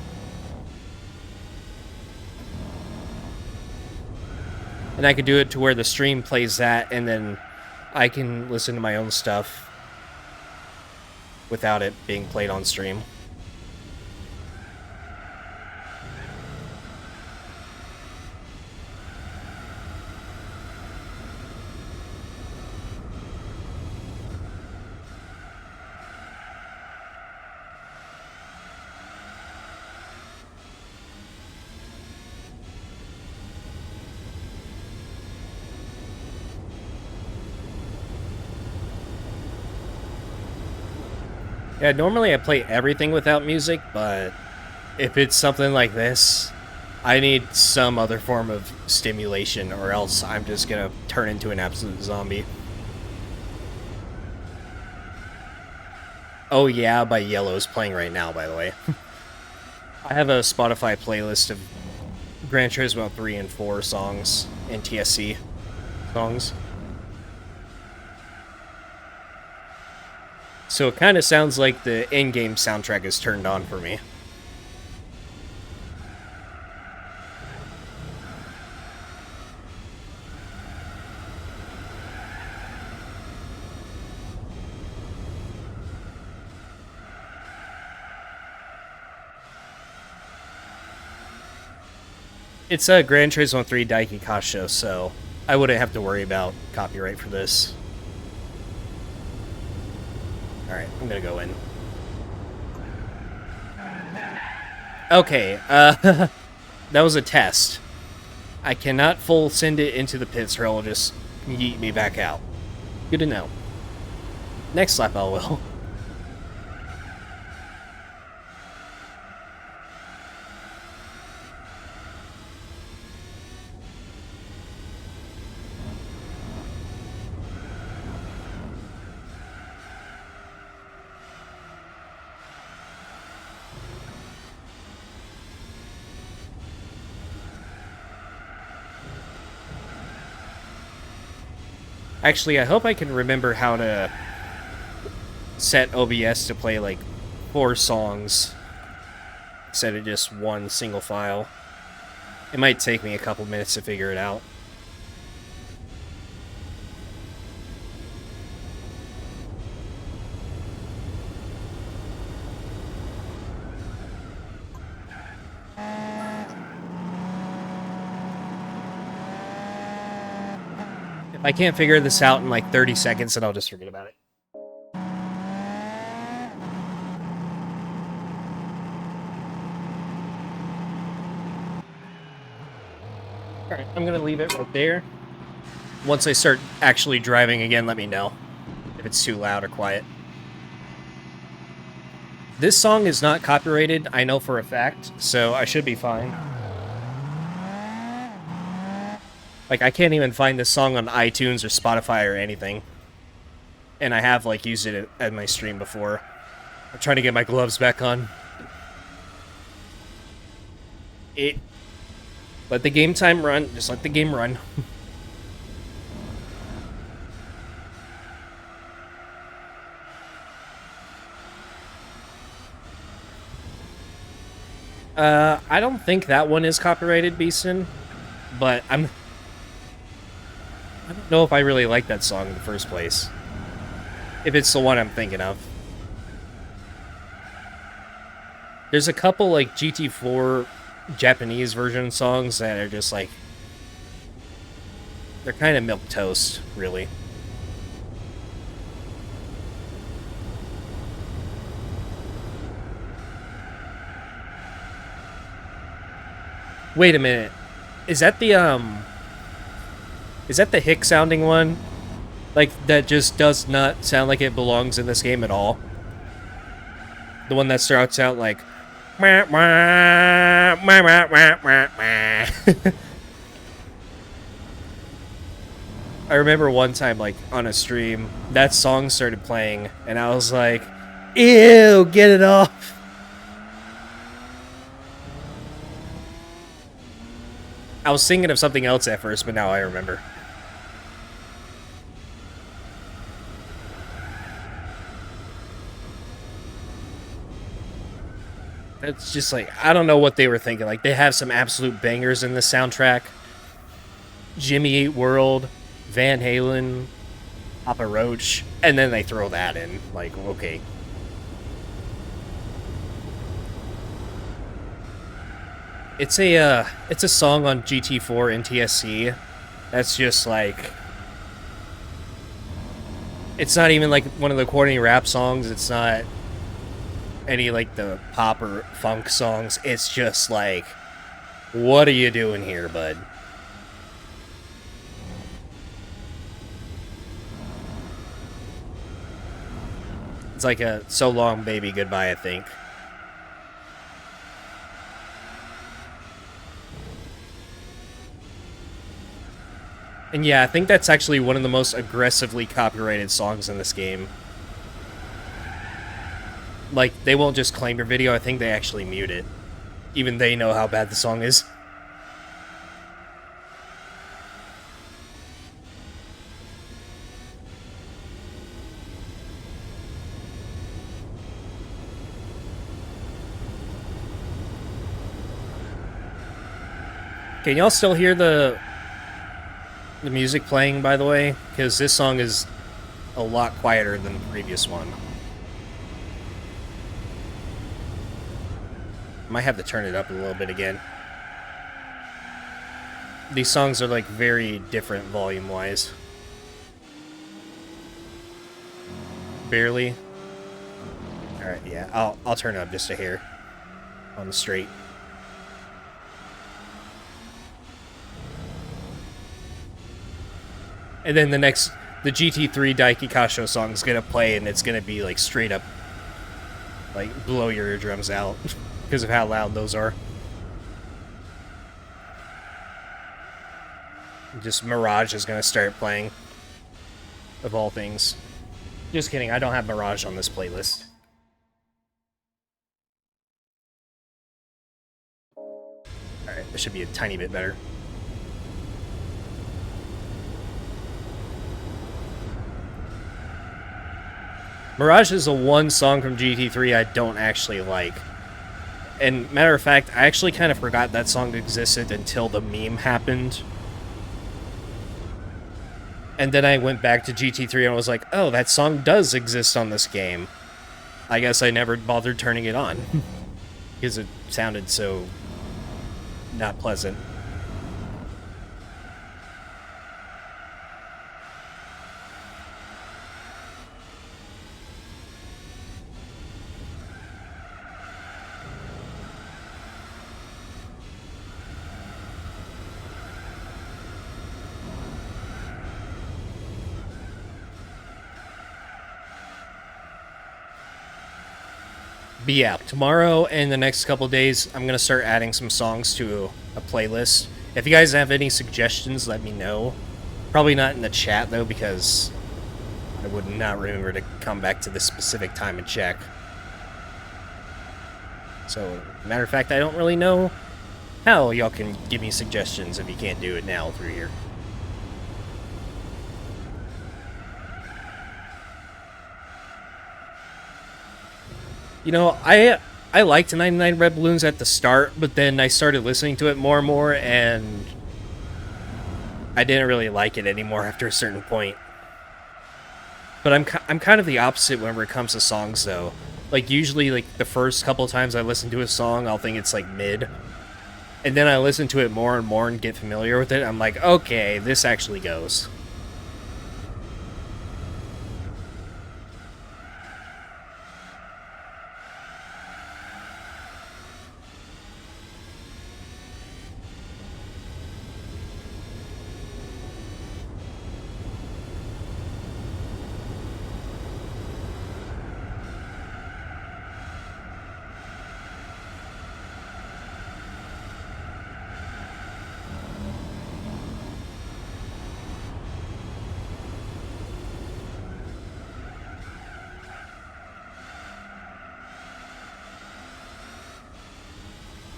And I could do it to where the stream plays that, and then I can listen to my own stuff without it being played on stream. Yeah, normally I play everything without music, but if it's something like this, I need some other form of stimulation, or else I'm just gonna turn into an absolute zombie. Oh Yeah by Yellow is playing right now, by the way. I have a Spotify playlist of Gran Turismo 3 and 4 songs and TSC songs. So it kind of sounds like the in-game soundtrack is turned on for me. It's a Gran Turismo 3 Daiki Kasho, so I wouldn't have to worry about copyright for this. Alright, I'm gonna go in. Okay, that was a test. I cannot full send it into the pits or it'll just yeet me back out. Good to know. Next lap I will. Actually, I hope I can remember how to set OBS to play like 4 songs instead of just one single file. It might take me a couple minutes to figure it out. If I can't figure this out in like 30 seconds, then I'll just forget about it. Alright, I'm gonna leave it right there. Once I start actually driving again, let me know if it's too loud or quiet. This song is not copyrighted, I know for a fact, so I should be fine. Like, I can't even find this song on iTunes or Spotify or anything. And I have, like, used it at my stream before. I'm trying to get my gloves back on. Let the game time run. Just let the game run. I don't think that one is copyrighted, Beeston. But I don't know if I really like that song in the first place. If it's the one I'm thinking of. There's a couple, like, GT4 Japanese version songs that are just, like... They're kind of milquetoast, really. Wait a minute. Is that the hick-sounding one? Like, that just does not sound like it belongs in this game at all? The one that starts out like... I remember one time, like, on a stream, that song started playing, and I was like, ew, get it off! I was thinking of something else at first, but now I remember. It's just like, I don't know what they were thinking. Like, they have some absolute bangers in the soundtrack. Jimmy Eat World, Van Halen, Papa Roach, and then they throw that in. Like, okay. It's a song on GT4 NTSC that's just like... It's not even like one of the corny rap songs. It's not any like the pop or funk songs. It's just like, what are you doing here, bud? It's like a So Long Baby Goodbye, I think. And yeah, I think that's actually one of the most aggressively copyrighted songs in this game. Like, they won't just claim your video, I think they actually mute it. Even they know how bad the song is. Can y'all still hear the music playing, by the way? Because this song is a lot quieter than the previous one. Might have to turn it up a little bit again. These songs are like very different volume-wise. Barely. Alright, yeah, I'll turn it up just a hair on the straight. And then the GT3 Daikikasho song is gonna play, and it's gonna be like straight up, like, blow your eardrums out because of how loud those are. Just Mirage is gonna start playing, of all things. Just kidding, I don't have Mirage on this playlist. Alright, this should be a tiny bit better. Mirage is the one song from GT3 I don't actually like. And matter of fact, I actually kind of forgot that song existed until the meme happened. And then I went back to GT3 and was like, oh, that song does exist on this game. I guess I never bothered turning it on. Because it sounded so not pleasant. But yeah, tomorrow and the next couple days, I'm going to start adding some songs to a playlist. If you guys have any suggestions, let me know. Probably not in the chat, though, because I would not remember to come back to this specific time and check. So, matter of fact, I don't really know how y'all can give me suggestions if you can't do it now through here. You know, I liked 99 Red Balloons at the start, but then I started listening to it more and more, and I didn't really like it anymore after a certain point. But I'm kind of the opposite whenever it comes to songs, though. Like, usually, like, the first couple times I listen to a song, I'll think it's, like, mid. And then I listen to it more and more and get familiar with it. I'm like, okay, this actually goes.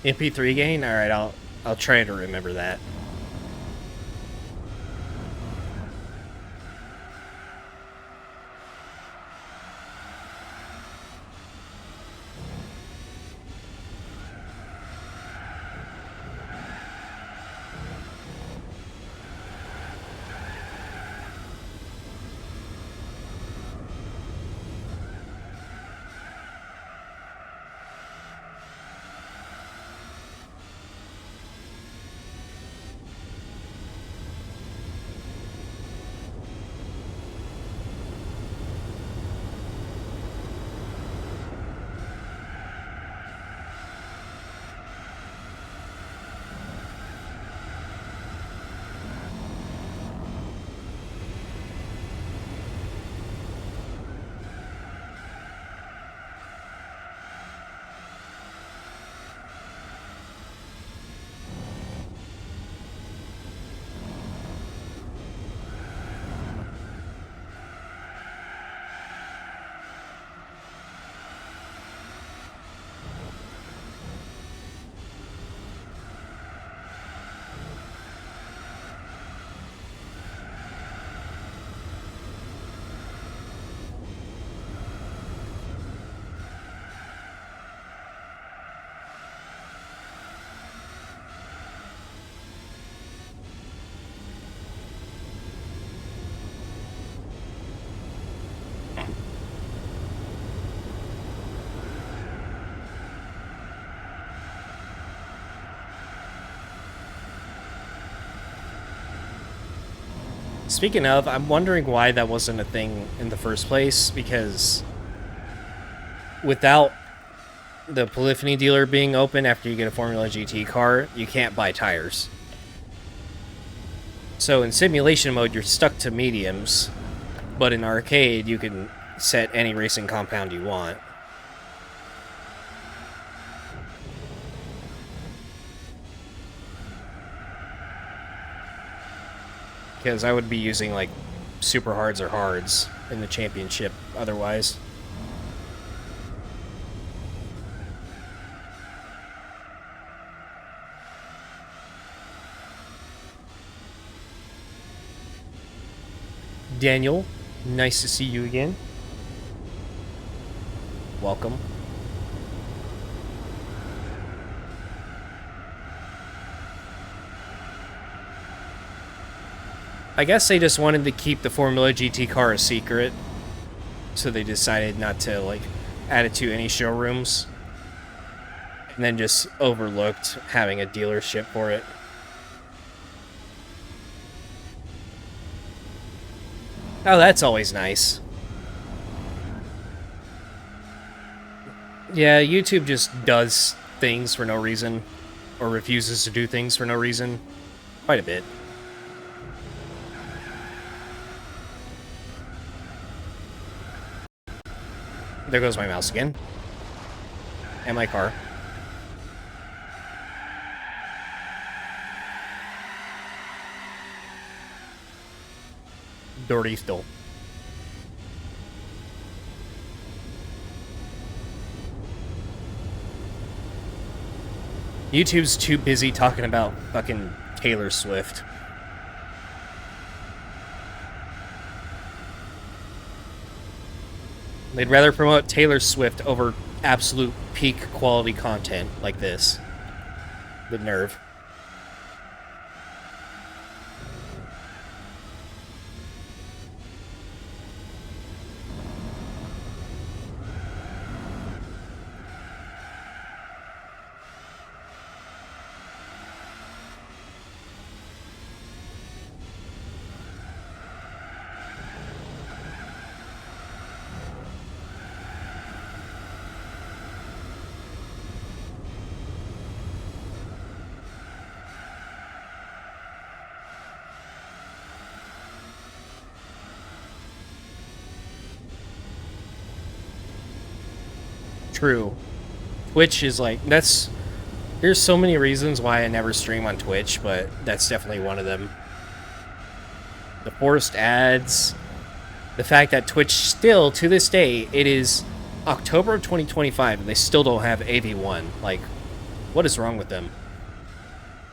MP3 gain? Alright, I'll try to remember that. Speaking of, I'm wondering why that wasn't a thing in the first place, because without the polyphony dealer being open after you get a Formula GT car, you can't buy tires. So in simulation mode, you're stuck to mediums, but in arcade, you can set any racing compound you want. Because I would be using, like, super hards or hards in the championship otherwise. Daniel, nice to see you again. welcome. I guess they just wanted to keep the Formula GT car a secret, so they decided not to, like, add it to any showrooms, and then just overlooked having a dealership for it. Oh, that's always nice. Yeah, YouTube just does things for no reason, or refuses to do things for no reason, quite a bit. There goes my mouse again. And my car. Dirty still. YouTube's too busy talking about fucking Taylor Swift. They'd rather promote Taylor Swift over absolute peak quality content like this. The nerve. True. Twitch is like, there's so many reasons why I never stream on Twitch, but that's definitely one of them. The forced ads, the fact that Twitch still, to this day, it is October of 2025, and they still don't have AV1. Like, what is wrong with them?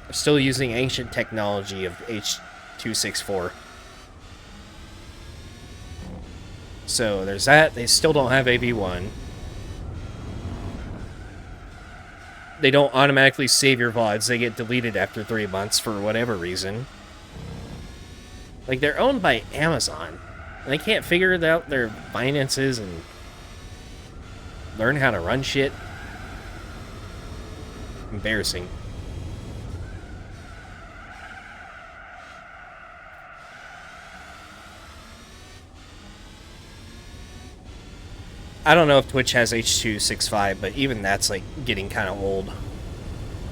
They're still using ancient technology of H.264. So there's that. They still don't have AV1. They don't automatically save your VODs. They get deleted after 3 months for whatever reason. Like, they're owned by Amazon. And they can't figure out their finances and learn how to run shit. Embarrassing. I don't know if Twitch has H.265, but even that's, like, getting kind of old.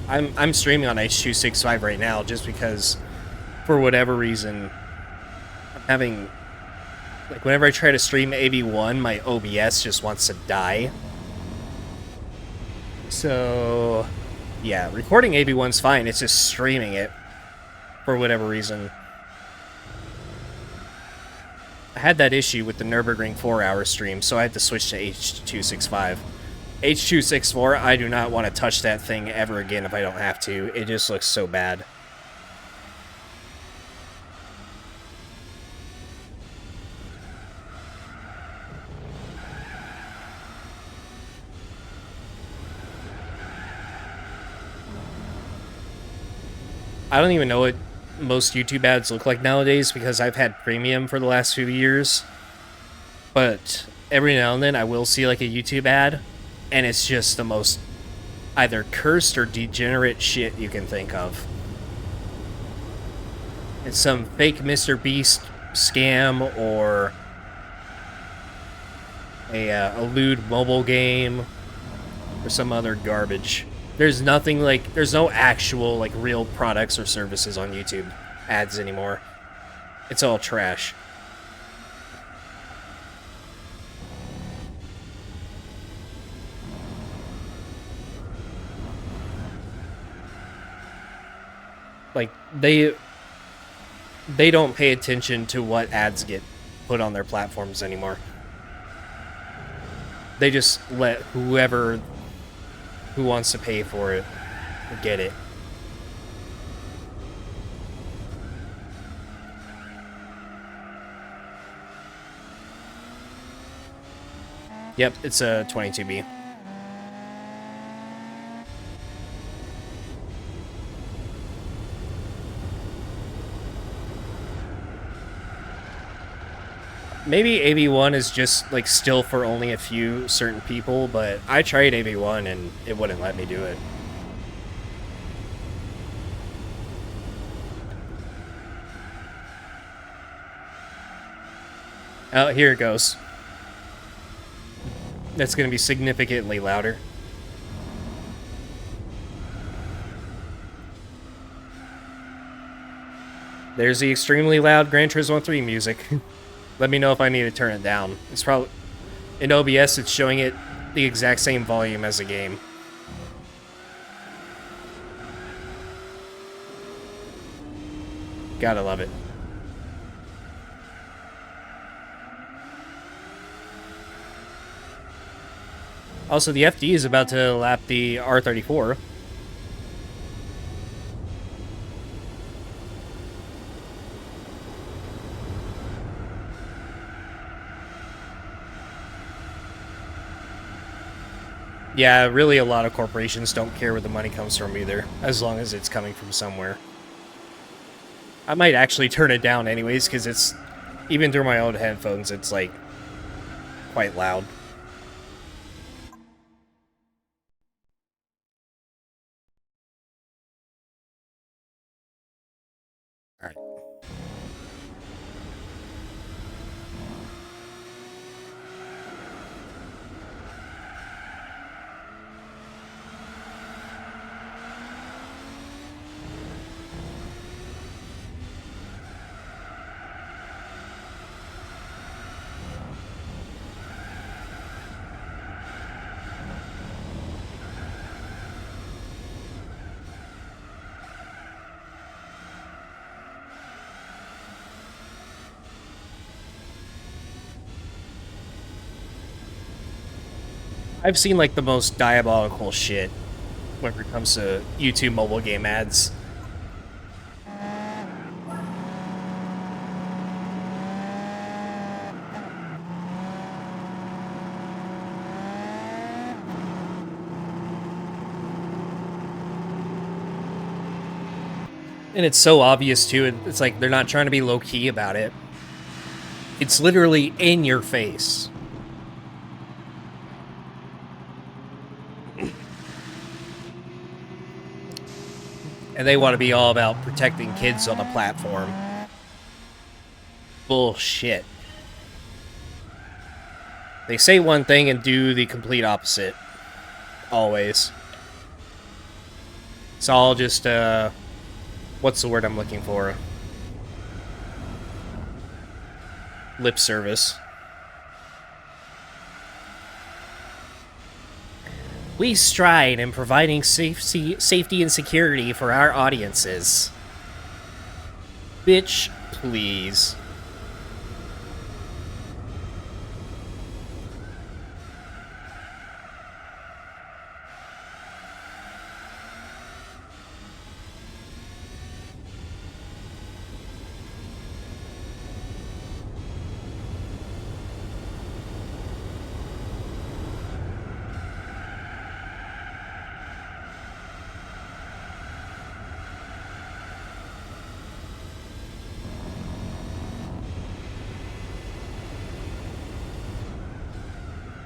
I'm streaming on H.265 right now just because, for whatever reason, I'm having... Like, whenever I try to stream AV1, my OBS just wants to die. So, yeah, recording AV1's fine. It's just streaming it, for whatever reason. I had that issue with the Nürburgring 4-hour stream, so I had to switch to H.265. H.264, I do not want to touch that thing ever again if I don't have to. It just looks so bad. I don't even know what most YouTube ads look like nowadays because I've had premium for the last few years. But every now and then I will see like a YouTube ad, and it's just the most either cursed or degenerate shit you can think of. It's some fake Mr. Beast scam or a lewd mobile game or some other garbage. There's nothing like, there's no actual like real products or services on YouTube ads anymore. It's all trash. Like, they don't pay attention to what ads get put on their platforms anymore. They just let who wants to pay for it get it. Yep, it's a 22B. Maybe AB1 is just, like, still for only a few certain people, but I tried AB1 and it wouldn't let me do it. Oh, here it goes. That's going to be significantly louder. There's the extremely loud Gran Turismo 3 music. Let me know if I need to turn it down. It's probably... In OBS, it's showing it the exact same volume as the game. Gotta love it. Also, the FD is about to lap the R34. Yeah, really a lot of corporations don't care where the money comes from either, as long as it's coming from somewhere. I might actually turn it down anyways, because it's, even through my own headphones, it's like, quite loud. Alright. I've seen, like, the most diabolical shit when it comes to YouTube mobile game ads. And it's so obvious, too. It's like they're not trying to be low-key about it. It's literally in your face. And they want to be all about protecting kids on the platform. Bullshit. They say one thing and do the complete opposite. Always. It's all just, what's the word I'm looking for? Lip service. We stride in providing safety and security for our audiences. Bitch, please.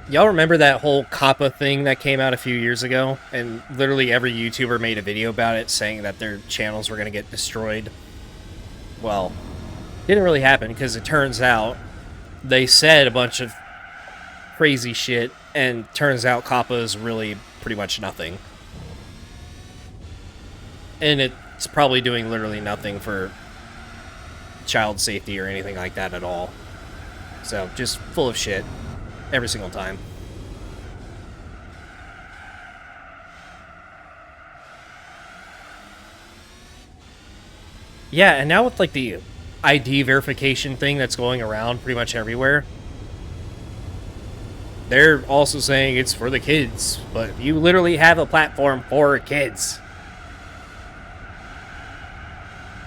Y'all remember that whole Kappa thing that came out a few years ago? And literally every YouTuber made a video about it saying that their channels were going to get destroyed. Well, didn't really happen because it turns out they said a bunch of crazy shit, and turns out Kappa is really pretty much nothing. And it's probably doing literally nothing for child safety or anything like that at all. So, just full of shit. Every single time. Yeah, and now with, like, the ID verification thing that's going around pretty much everywhere, they're also saying it's for the kids, but you literally have a platform for kids.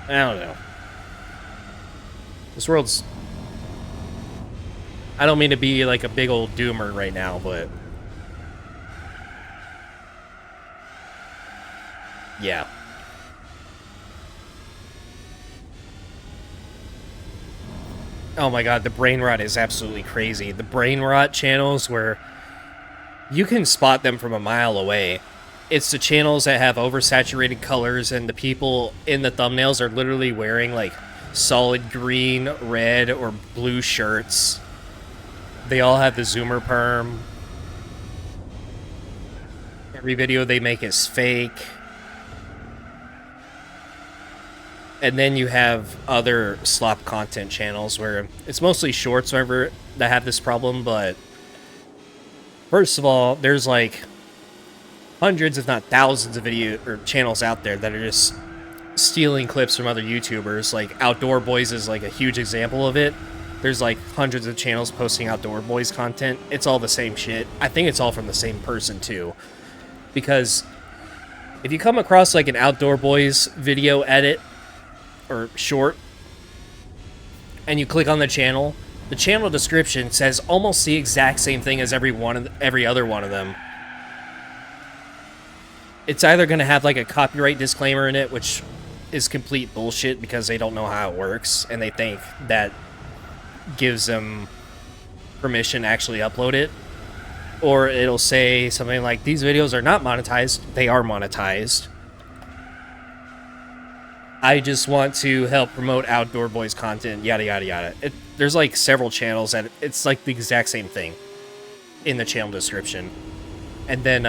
I don't know. This world's... I don't mean to be like a big old doomer right now, but yeah. Oh my god, the brain rot is absolutely crazy. The brain rot channels where you can spot them from a mile away. It's the channels that have oversaturated colors and the people in the thumbnails are literally wearing like solid green, red, or blue shirts. They all have the zoomer perm. Every video they make is fake. And then you have other slop content channels where it's mostly shorts whenever that have this problem, but first of all, there's like hundreds, if not thousands, of video or channels out there that are just stealing clips from other YouTubers. Like Outdoor Boys is like a huge example of it. There's like hundreds of channels posting Outdoor Boys content. It's all the same shit. I think it's all from the same person too. Because if you come across like an Outdoor Boys video edit or short and you click on the channel description says almost the exact same thing as every other one of them. It's either going to have like a copyright disclaimer in it, which is complete bullshit because they don't know how it works and they think that gives them permission to actually upload it, or it'll say something like, these videos are not monetized. They are monetized. I just want to help promote Outdoor Boys content, yada yada yada. There's like several channels that it's like the exact same thing in the channel description. And then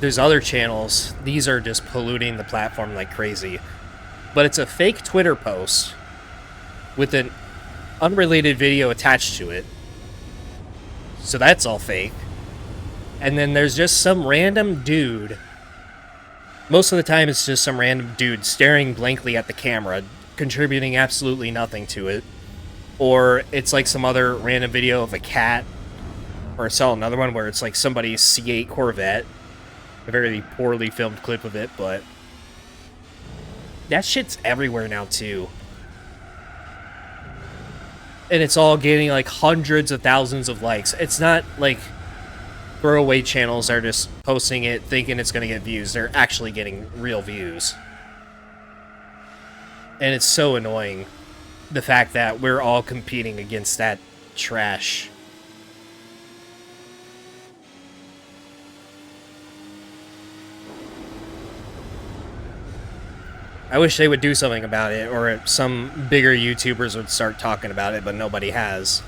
there's other channels. These are just polluting the platform like crazy. But it's a fake Twitter post with an unrelated video attached to it. So that's all fake. And then there's just some random dude. Most of the time it's just some random dude staring blankly at the camera, contributing absolutely nothing to it. Or it's like some other random video of a cat. Or I saw another one where it's like somebody's C8 Corvette. A very poorly filmed clip of it, but that shit's everywhere now too. And it's all getting like hundreds of thousands of likes. It's not like throwaway channels are just posting it thinking it's going to get views. They're actually getting real views. And it's so annoying, the fact that we're all competing against that trash. I wish they would do something about it, or some bigger YouTubers would start talking about it, but nobody has.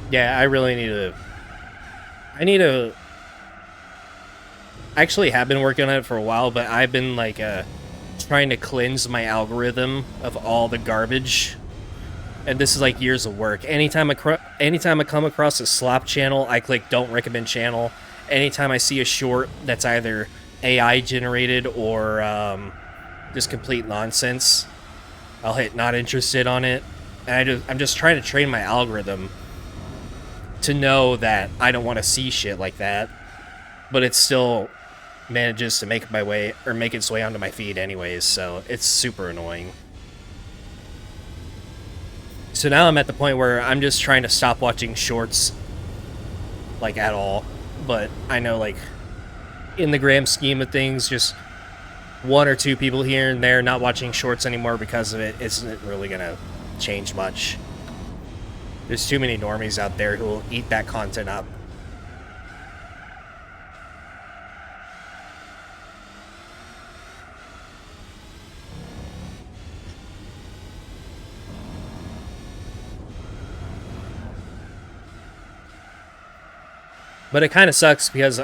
Yeah, I really need to... I actually have been working on it for a while, but I've been, like, trying to cleanse my algorithm of all the garbage. And this is, like, years of work. Anytime I come across a slop channel, I click Don't Recommend Channel. Anytime I see a short that's either AI generated or just complete nonsense, I'll hit Not Interested on it. And I'm just trying to train my algorithm to know that I don't want to see shit like that, but it still manages to make its way onto my feed anyways, so it's super annoying. So now I'm at the point where I'm just trying to stop watching shorts, like, at all. But I know, like, in the grand scheme of things, just one or two people here and there not watching shorts anymore because of it isn't really gonna change much. There's too many normies out there who will eat that content up. But it kind of sucks because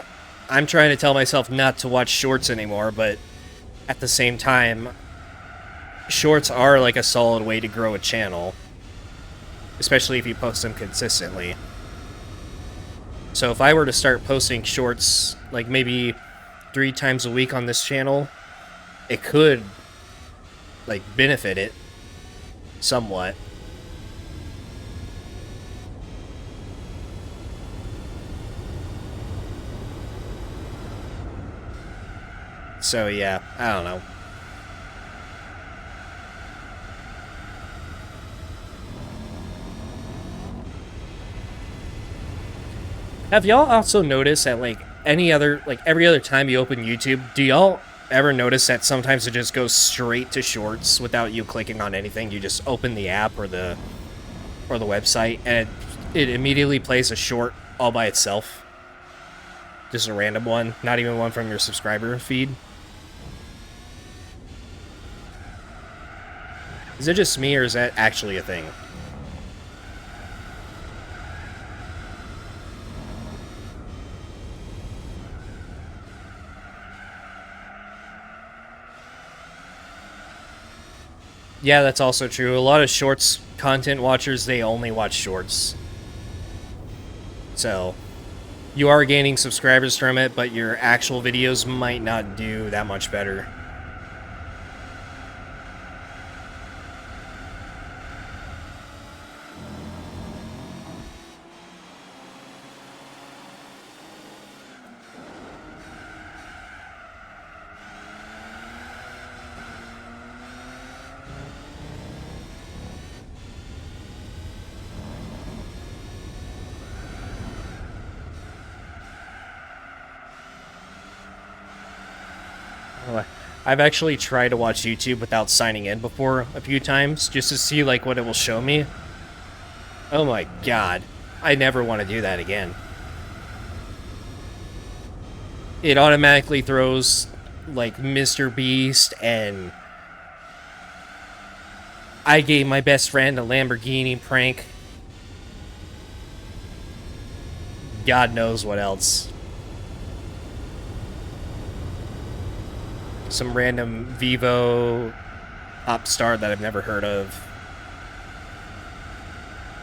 I'm trying to tell myself not to watch shorts anymore, but at the same time, shorts are like a solid way to grow a channel, especially if you post them consistently. So if I were to start posting shorts like maybe 3 times a week on this channel, it could like benefit it somewhat. So yeah, I don't know. Have y'all also noticed that, like, every other time you open YouTube, do y'all ever notice that sometimes it just goes straight to shorts without you clicking on anything? You just open the app or the website, and it immediately plays a short all by itself. Just a random one, not even one from your subscriber feed. Is it just me, or is that actually a thing? Yeah, that's also true. A lot of shorts content watchers, they only watch shorts. So, you are gaining subscribers from it, but your actual videos might not do that much better. I've actually tried to watch YouTube without signing in before a few times, just to see, like, what it will show me. Oh my god. I never want to do that again. It automatically throws, like, Mr. Beast, and I gave my best friend a Lamborghini prank. God knows what else. Some random Vivo pop star that I've never heard of.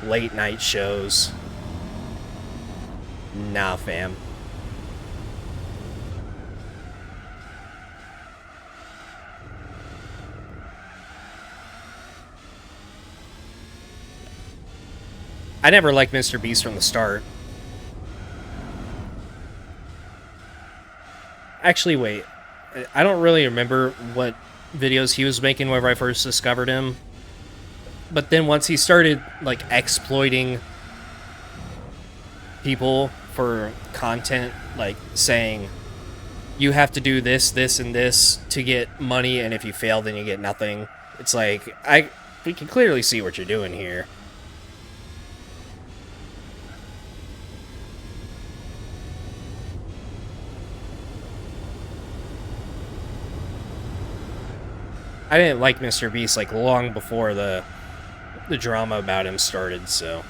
Late night shows. Nah, fam. I never liked Mr. Beast from the start. Actually, wait. I don't really remember what videos he was making whenever I first discovered him. But then once he started, like, exploiting people for content, like, saying, you have to do this, this, and this to get money, and if you fail, then you get nothing. It's like, we can clearly see what you're doing here. I didn't like Mr. Beast, like, long before the drama about him started, so.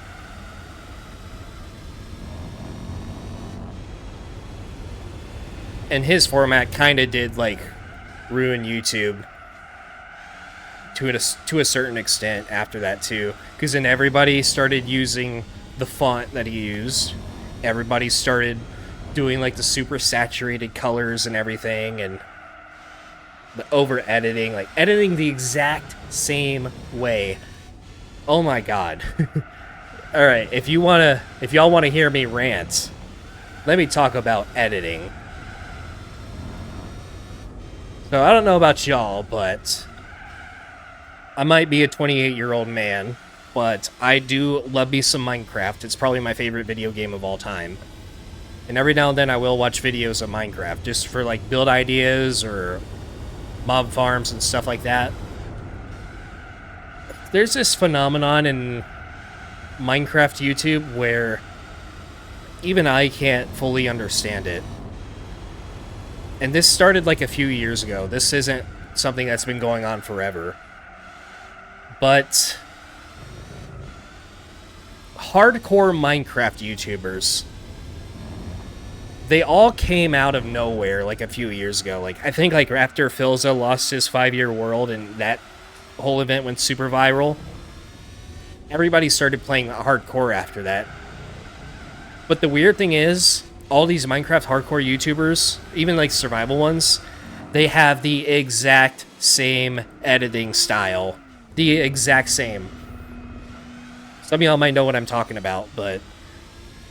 And his format kind of did, like, ruin YouTube to a certain extent after that, too. Because then everybody started using the font that he used. Everybody started doing, like, the super saturated colors and everything, and the over-editing, like, editing the exact same way. Oh my god. Alright, if y'all wanna hear me rant, let me talk about editing. So, I don't know about y'all, but I might be a 28-year-old man, but I do love me some Minecraft. It's probably my favorite video game of all time. And every now and then I will watch videos of Minecraft, just for, like, build ideas or mob farms and stuff like that. There's this phenomenon in Minecraft YouTube where even I can't fully understand it. And this started like a few years ago. This isn't something that's been going on forever. But hardcore Minecraft YouTubers, they all came out of nowhere like a few years ago. Like, I think, like, after Philza lost his 5-year world and that whole event went super viral, everybody started playing hardcore after that. But the weird thing is, all these Minecraft hardcore YouTubers, even, like, survival ones, they have the exact same editing style. The exact same. Some of y'all might know what I'm talking about, but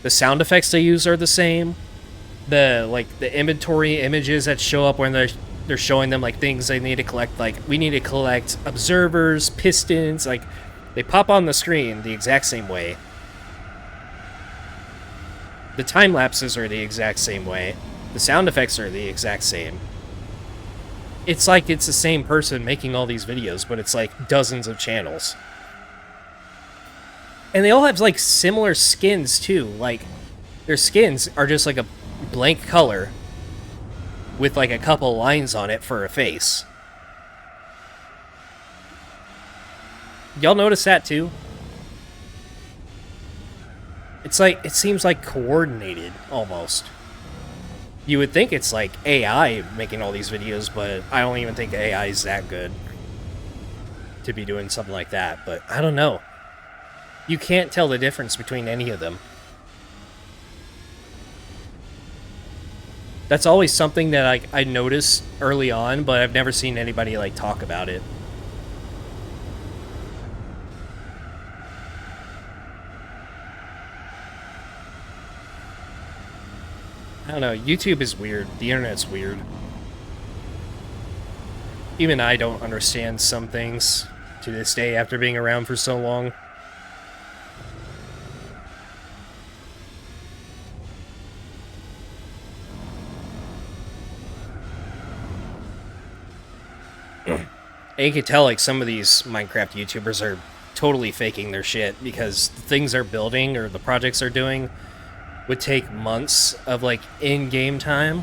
the sound effects they use are the same. The inventory images that show up when they're showing them, like, things they need to collect, like, we need to collect observers, pistons, like, they pop on the screen the exact same way. The time lapses are the exact same way. The sound effects are the exact same. It's like it's the same person making all these videos, but it's like dozens of channels. And they all have like similar skins too. Like their skins are just like a blank color with like a couple lines on it for a face. Y'all notice that too? It's like, it seems like coordinated almost. You would think it's like AI making all these videos, but I don't even think AI is that good to be doing something like that. But I don't know. You can't tell the difference between any of them. That's always something that I noticed early on, but I've never seen anybody like talk about it. I don't know, YouTube is weird. The internet's weird. Even I don't understand some things to this day after being around for so long. And you can tell, like, some of these Minecraft YouTubers are totally faking their shit because the things they're building or the projects they're doing would take months of, like, in-game time,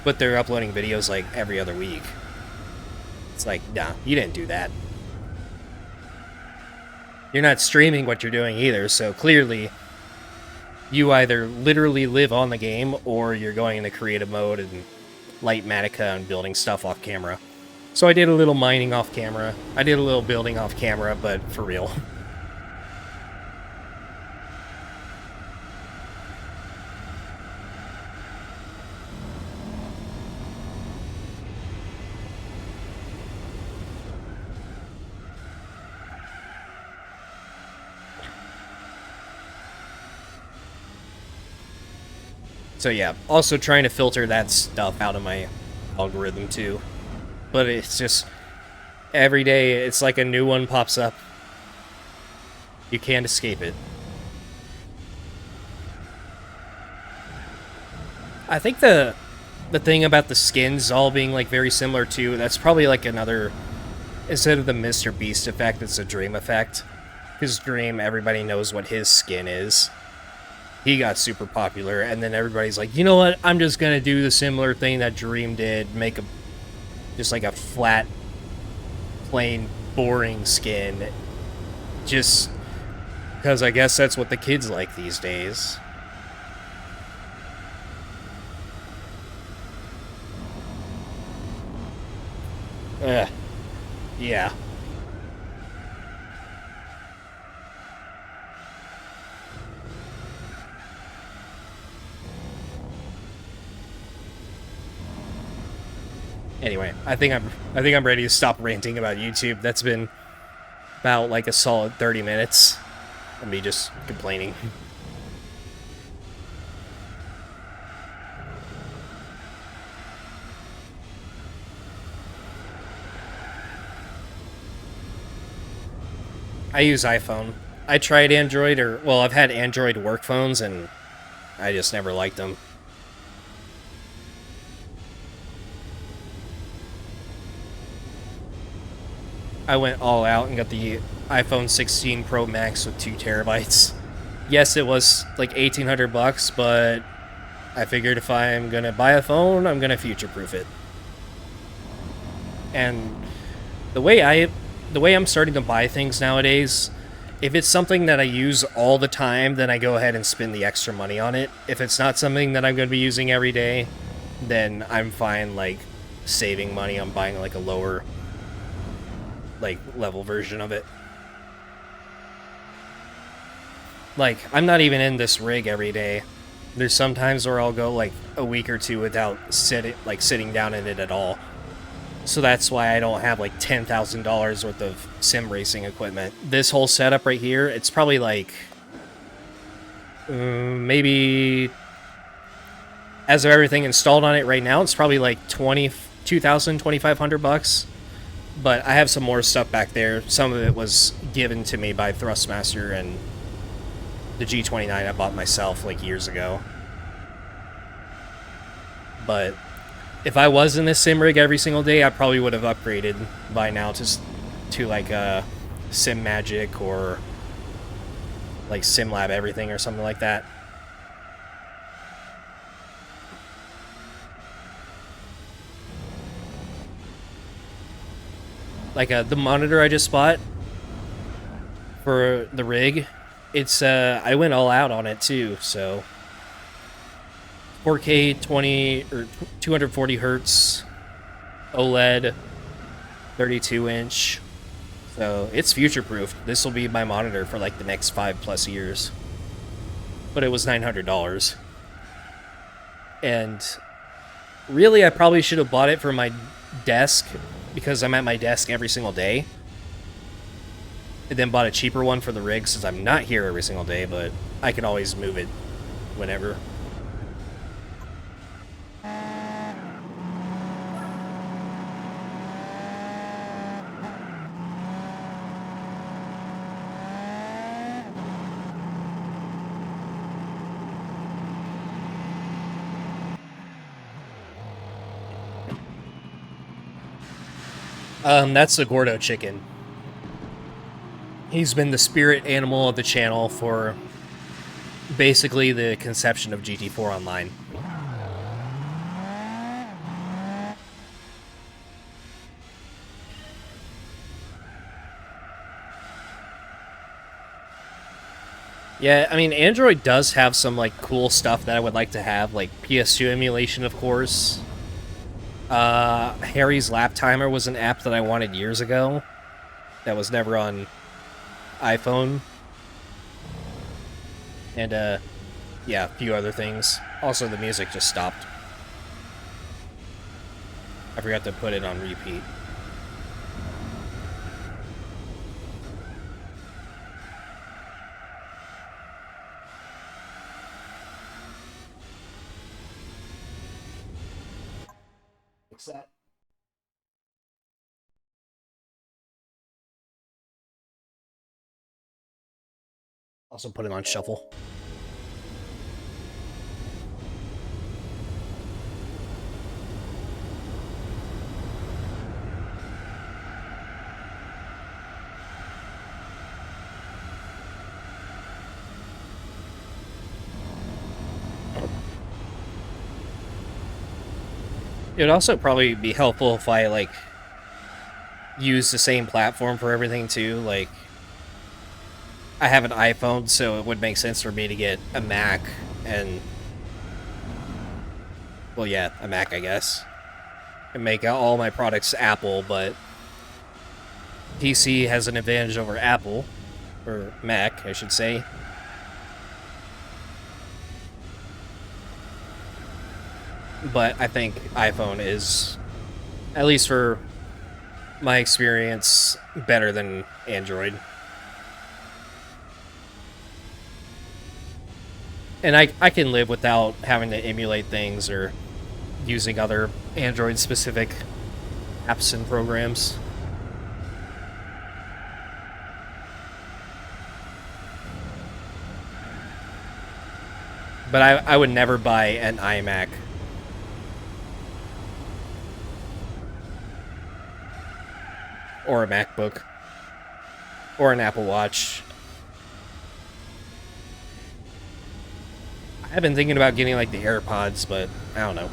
but they're uploading videos, like, every other week. It's like, nah, you didn't do that. You're not streaming what you're doing either, so clearly you either literally live on the game or you're going into creative mode and light Matica and building stuff off camera. So I did a little mining off camera. I did a little building off camera, but for real. So yeah, also trying to filter that stuff out of my algorithm too. But it's just, every day, it's like a new one pops up. You can't escape it. I think the thing about the skins all being like very similar too, that's probably like another, instead of the Mr. Beast effect, it's a Dream effect. Because Dream, everybody knows what his skin is. He got super popular, and then everybody's like, you know what, I'm just gonna do the similar thing that Dream did, make a just like a flat, plain, boring skin. Just because I guess that's what the kids like these days. Yeah. Anyway, I think I'm ready to stop ranting about YouTube. That's been about like a solid 30 minutes of me just complaining. I use iPhone. I tried Android, well, I've had Android work phones and I just never liked them. I went all out and got the iPhone 16 Pro Max with 2 terabytes. Yes, it was like $1,800, but I figured if I'm gonna buy a phone, I'm gonna future-proof it. And the way I'm starting to buy things nowadays, if it's something that I use all the time, then I go ahead and spend the extra money on it. If it's not something that I'm gonna be using every day, then I'm fine, like, saving money on buying like a lower like level version of it. Like, I'm not even in this rig every day. There's some times where I'll go like a week or two without sitting down in it at all. So that's why I don't have like $10,000 worth of sim racing equipment. This whole setup right here, it's probably like maybe, as of everything installed on it right now, it's probably like $2,500. But I have some more stuff back there. Some of it was given to me by Thrustmaster, and the G29 I bought myself like years ago. But if I was in this sim rig every single day, I probably would have upgraded by now to like a Sim Magic or like SimLab everything or something like that. Like the monitor I just bought for the rig, it's I went all out on it too. So 4K 20 or 240 hertz OLED 32-inch. So it's future-proof. This will be my monitor for like the next 5+ years. But it was $900. And really, I probably should have bought it for my desk because I'm at my desk every single day. And then bought a cheaper one for the rig since I'm not here every single day, but I can always move it whenever. That's the Gordo chicken. He's been the spirit animal of the channel for basically the conception of GT4 Online. Yeah, I mean, Android does have some, like, cool stuff that I would like to have, like PS2 emulation, of course. Harry's Lap Timer was an app that I wanted years ago that was never on iPhone. And, yeah, a few other things. Also, the music just stopped. I forgot to put it on repeat. What's that? Also put it on shuffle. It would also probably be helpful if I, like, use the same platform for everything, too. Like, I have an iPhone, so it would make sense for me to get a Mac and... well, yeah, a Mac, I guess. And make all my products Apple, but... PC has an advantage over Apple. Or Mac, I should say. But I think iPhone is, at least for my experience, better than Android. And I can live without having to emulate things or using other Android-specific apps and programs. But I would never buy an iMac. Or a MacBook. Or an Apple Watch. I've been thinking about getting, like, the AirPods, but I don't know.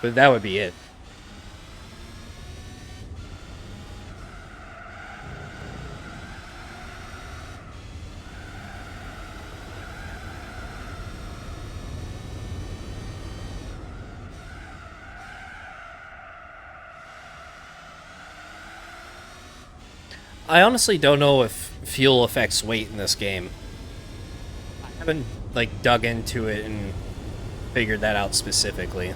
But that would be it. I honestly don't know if fuel affects weight in this game. I haven't, like, dug into it and figured that out specifically.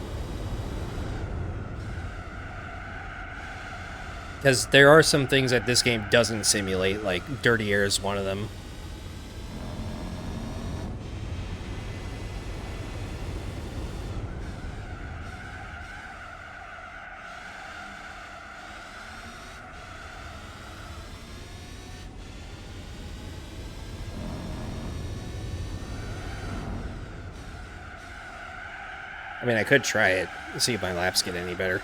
Because there are some things that this game doesn't simulate, like dirty air is one of them. I mean, I could try it, see if my laps get any better.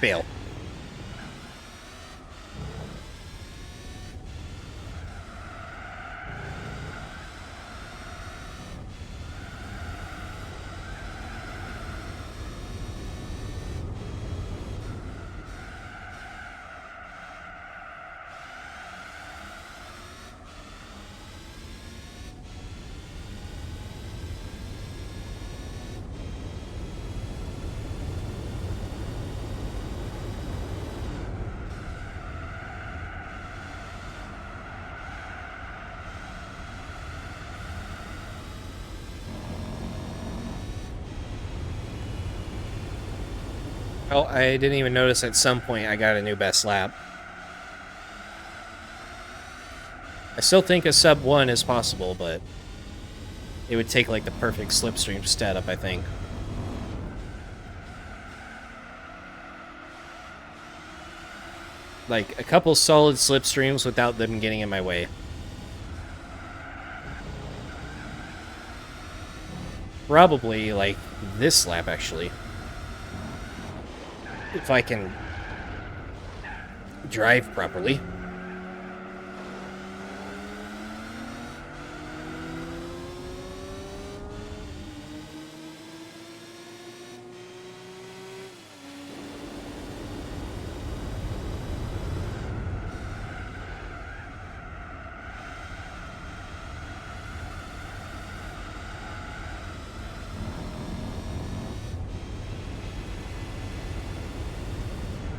Fail. Oh, I didn't even notice at some point I got a new best lap. I still think a sub 1 is possible, but it would take like the perfect slipstream stat up, I think. Like a couple solid slipstreams without them getting in my way. Probably like this lap, actually. If I can drive properly.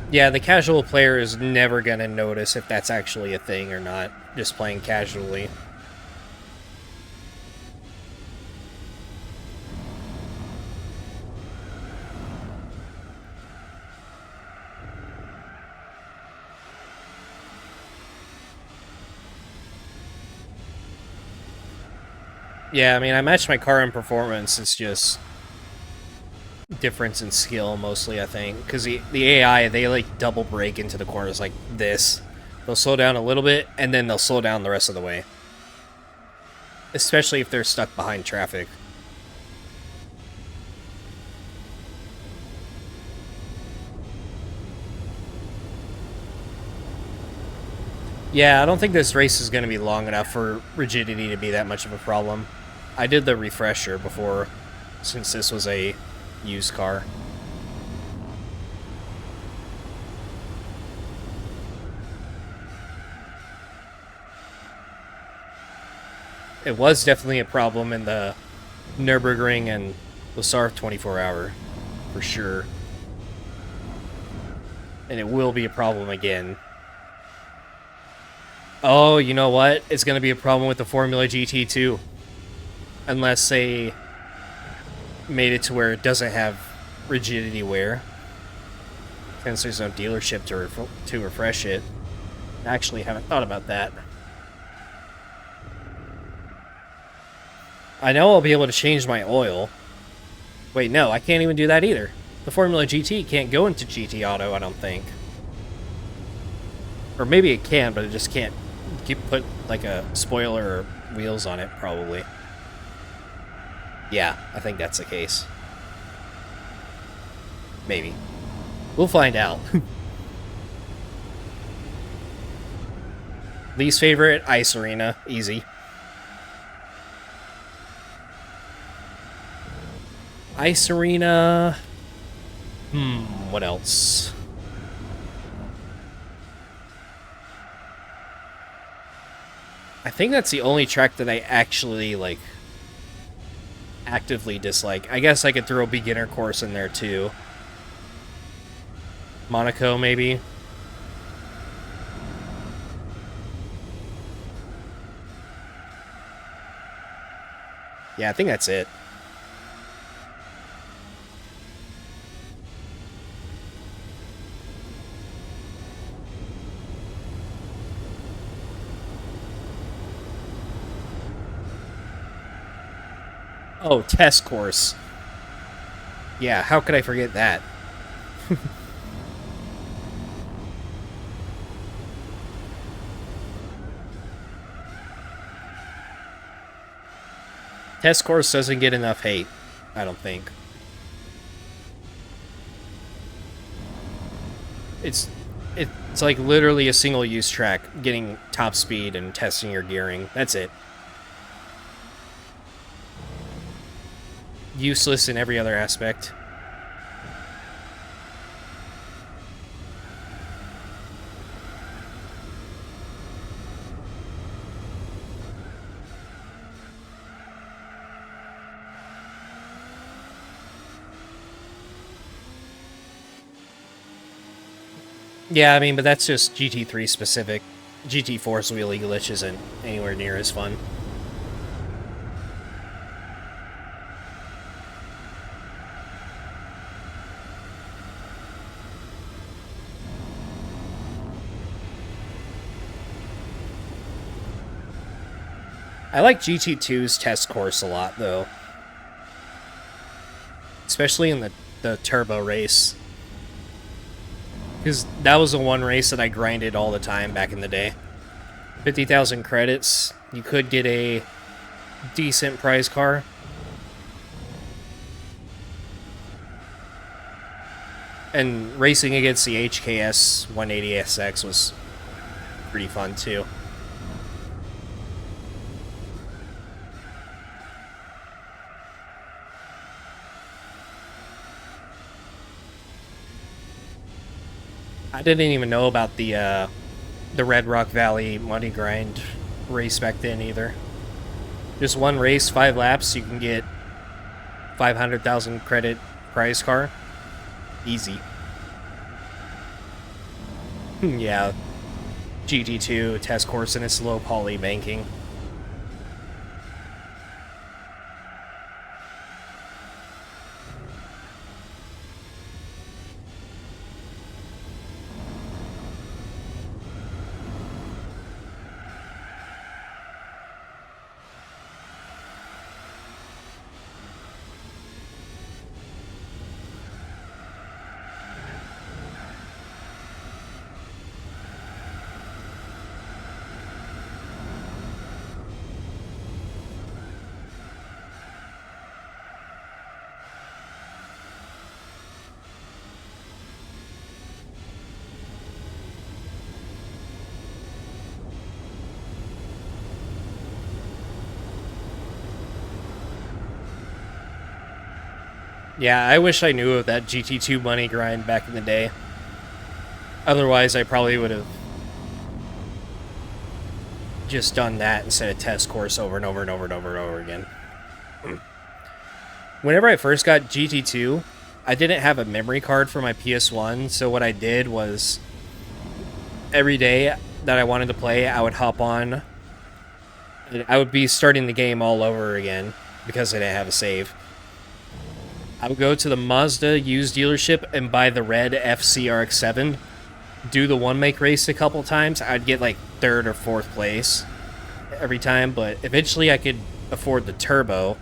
Yeah, the casual player is never going to notice if that's actually a thing or not, just playing casually. Yeah, I mean, I matched my car in performance, it's just difference in skill mostly, I think, because the AI, they like double brake into the corners like this. They'll slow down a little bit and then they'll slow down the rest of the way, especially if they're stuck behind traffic. Yeah, I don't think this race is going to be long enough for rigidity to be that much of a problem. I did the refresher before, since this was a used car. It was definitely a problem in the Nürburgring and Lassar 24-hour, for sure. And it will be a problem again. Oh, you know what? It's going to be a problem with the Formula GT too. Unless they made it to where it doesn't have rigidity wear. Since there's no dealership to refresh it. I actually haven't thought about that. I know I'll be able to change my oil. Wait, no, I can't even do that either. The Formula GT can't go into GT Auto, I don't think. Or maybe it can, but it just can't put like a spoiler or wheels on it, probably. Yeah, I think that's the case. Maybe. We'll find out. Least favorite, Ice Arena. Easy. Ice Arena. What else? I think that's the only track that I actually, like, actively dislike. I guess I could throw a beginner course in there, too. Monaco, maybe? Yeah, I think that's it. Oh, test course. Yeah, how could I forget that? Test course doesn't get enough hate, I don't think. It's like literally a single-use track, getting top speed and testing your gearing. That's it. Useless in every other aspect. Yeah, I mean, but that's just GT3 specific. GT4's wheelie glitch isn't anywhere near as fun. I like GT2's test course a lot, though. Especially in the turbo race. Because that was the one race that I grinded all the time back in the day. 50,000 credits. You could get a decent prize car. And racing against the HKS 180SX was pretty fun, too. I didn't even know about the Red Rock Valley money grind race back then either. Just one race, 5 laps, you can get 500,000 credit prize car. Easy. Yeah. GT2 test course and its low poly banking. Yeah, I wish I knew of that GT2 money grind back in the day. Otherwise, I probably would have just done that instead of test course over and over and over and over and over again. Whenever I first got GT2, I didn't have a memory card for my PS1, so what I did was every day that I wanted to play, I would hop on. I would be starting the game all over again because I didn't have a save. I would go to the Mazda used dealership and buy the red FCRX7, do the one-make race a couple times. I'd get like 3rd or 4th place every time, but eventually I could afford the turbo.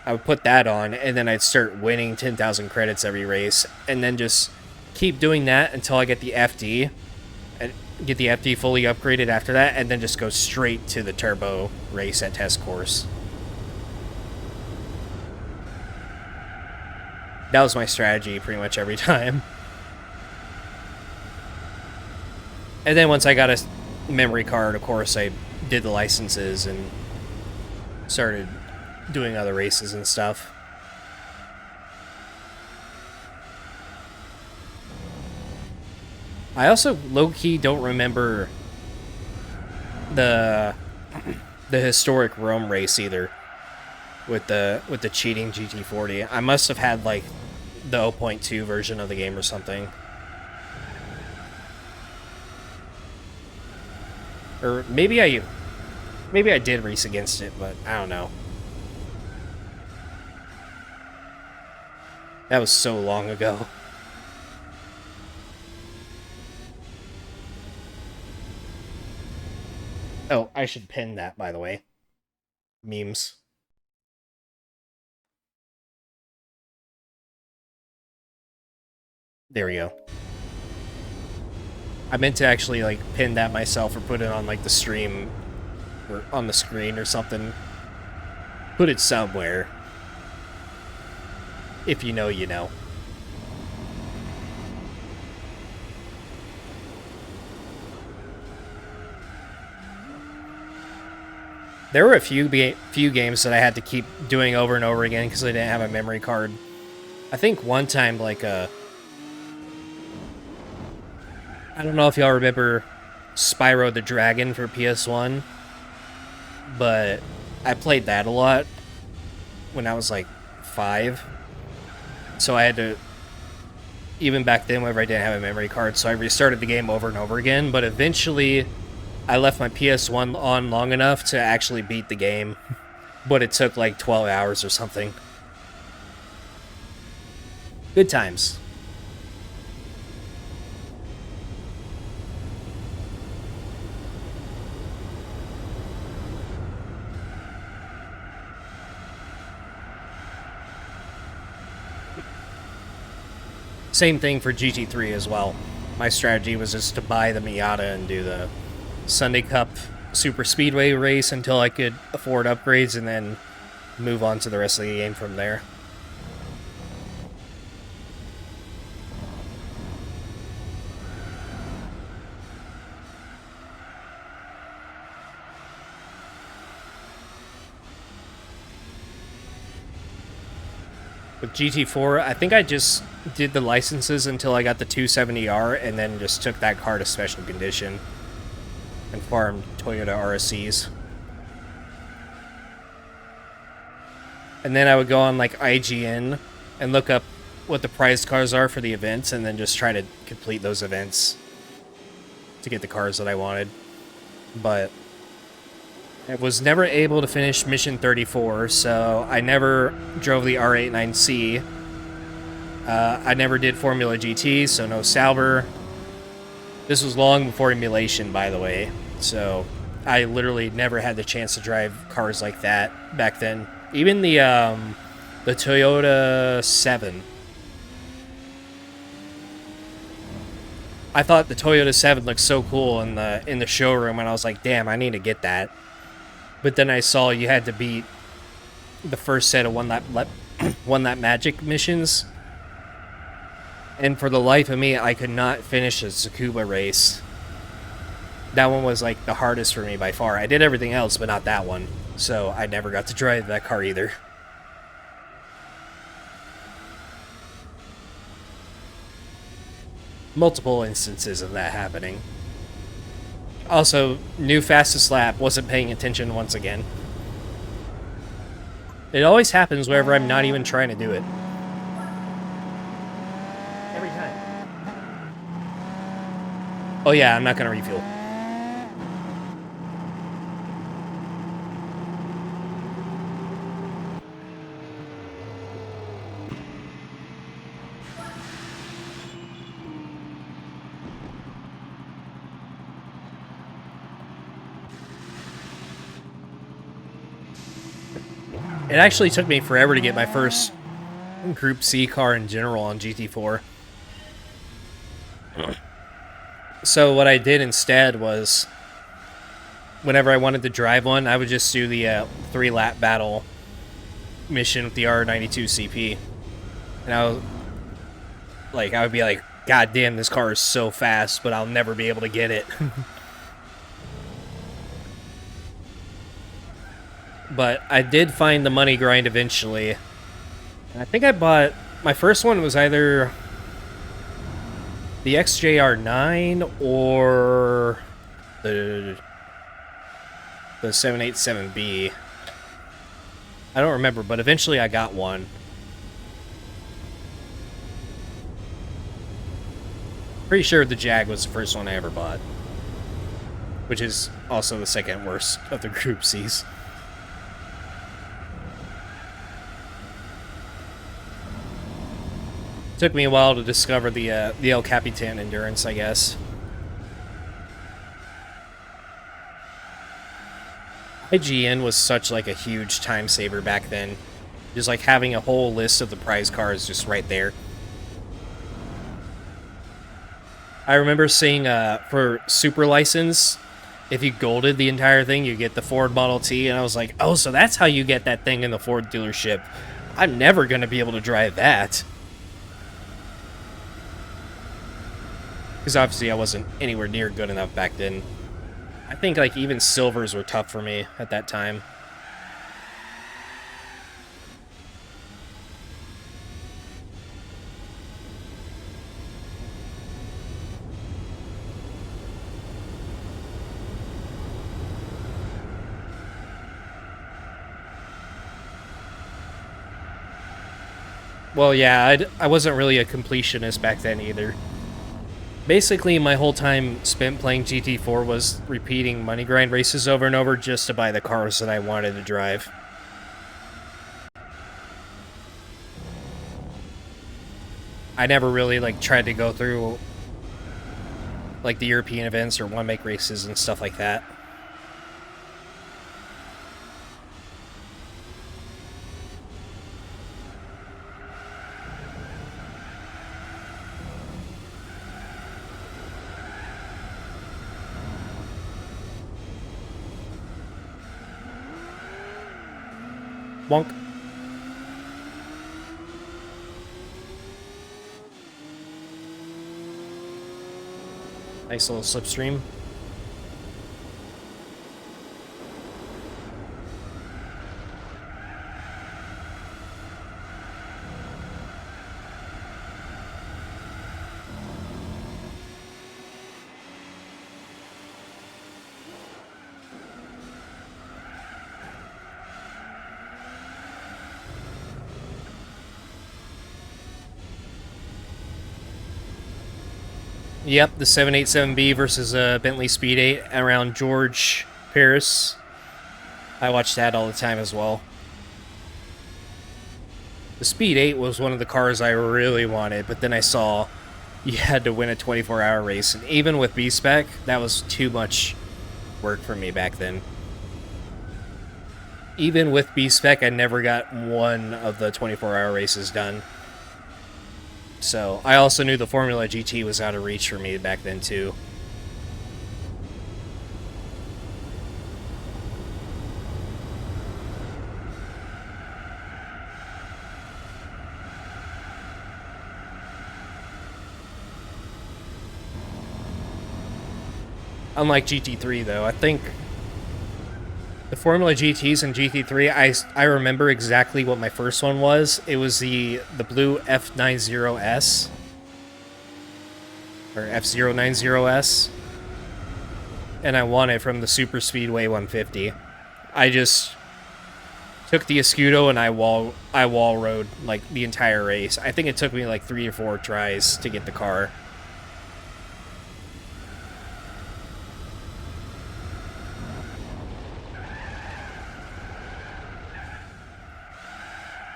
I would put that on, and then I'd start winning 10,000 credits every race, and then just keep doing that until I get the FD, and get the FD fully upgraded after that, and then just go straight to the turbo race at test course. That was my strategy pretty much every time. And then once I got a memory card, of course, I did the licenses and started doing other races and stuff. I also low-key don't remember the historic Rome race either with the cheating GT40. I must have had like the 0.2 version of the game or something. Or maybe I did race against it, but I don't know. That was so long ago. Oh, I should pin that, by the way. Memes. There we go. I meant to actually, like, pin that myself or put it on, like, the stream or on the screen or something. Put it somewhere. If you know, you know. There were a few games that I had to keep doing over and over again because I didn't have a memory card. I think one time, like, I don't know if y'all remember Spyro the Dragon for PS1, but I played that a lot when I was, like, 5. So I had to, even back then, whenever I didn't have a memory card, so I restarted the game over and over again, but eventually I left my PS1 on long enough to actually beat the game, but it took like 12 hours or something. Good times. Same thing for GT3 as well. My strategy was just to buy the Miata and do the Sunday Cup Super Speedway race until I could afford upgrades and then move on to the rest of the game from there. With GT4, I think I just did the licenses until I got the 270R and then just took that car to special condition and farmed Toyota RSCs. And then I would go on like IGN and look up what the prize cars are for the events and then just try to complete those events to get the cars that I wanted. But I was never able to finish Mission 34, so I never drove the R89C. I never did Formula GT, so no Sauber. This was long before emulation, by the way, so I literally never had the chance to drive cars like that back then. Even the Toyota 7. I thought the Toyota 7 looked so cool in the showroom, and I was like, damn, I need to get that. But then I saw you had to beat the first set of one lap magic missions. And for the life of me, I could not finish the Tsukuba race. That one was like the hardest for me by far. I did everything else, but not that one. So I never got to drive that car either. Multiple instances of that happening. Also, new fastest lap, wasn't paying attention once again. It always happens wherever I'm not even trying to do it. Every time. Oh yeah, I'm not gonna refuel. It actually took me forever to get my first Group C car in general on GT4. So what I did instead was, whenever I wanted to drive one, I would just do the 3-lap battle mission with the R92 CP. And I would be like, God damn, this car is so fast, but I'll never be able to get it. But I did find the money grind eventually. And I think I bought... My first one was either... The XJR9 or the 787B. I don't remember, but eventually I got one. Pretty sure the Jag was the first one I ever bought, which is also the second worst of the Group Cs. Took me a while to discover the El Capitan endurance, I guess. IGN was such like a huge time saver back then. Just like having a whole list of the prize cars just right there. I remember seeing for Super License, if you golded the entire thing, you get the Ford Model T, and I was like, oh, so that's how you get that thing in the Ford dealership. I'm never going to be able to drive that. Because obviously I wasn't anywhere near good enough back then. I think like even silvers were tough for me at that time. Well, yeah, I wasn't really a completionist back then either. Basically, my whole time spent playing GT4 was repeating money grind races over and over just to buy the cars that I wanted to drive. I never really like tried to go through like the European events or one-make races and stuff like that. Wonk. Nice little slipstream. Yep, the 787B versus Bentley Speed 8 around George Paris. I watched that all the time as well. The Speed 8 was one of the cars I really wanted, but then I saw you had to win a 24-hour race, and even with B-Spec, that was too much work for me back then. Even with B-Spec, I never got one of the 24-hour races done. So, I also knew the Formula GT was out of reach for me back then, too. Unlike GT3, though, I think the Formula GTs and GT3, I remember exactly what my first one was. It was the blue F90S. Or F090S. And I won it from the Super Speedway 150. I just took the Escudo and I wall rode like the entire race. I think it took me like 3 or 4 tries to get the car.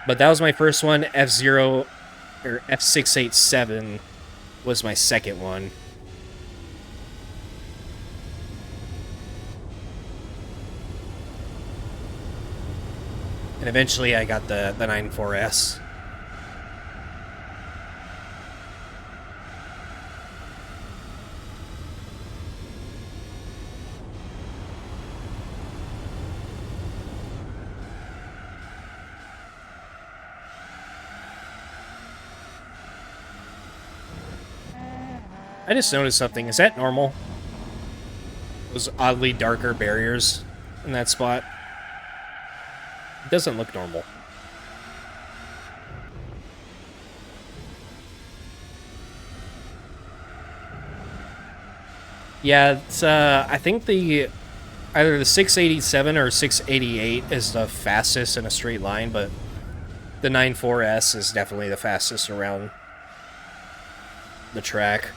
But that was my first one. F0 or F687 was my second one. And eventually I got the 94S. I just noticed something. Is that normal? Those oddly darker barriers in that spot. It doesn't look normal. Yeah, it's I think the either the 687 or 688 is the fastest in a straight line, but the 94S is definitely the fastest around the track.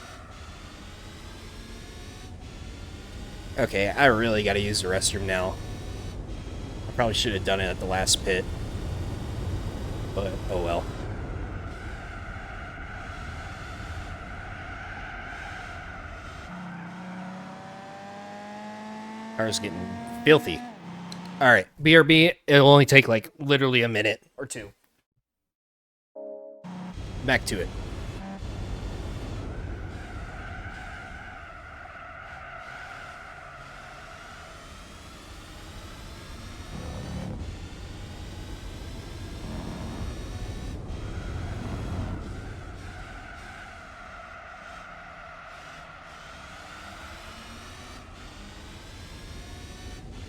Okay, I really gotta use the restroom now. I probably should have done it at the last pit, but oh well. Car's getting filthy. Alright, BRB, it'll only take like literally a minute or two. Back to it.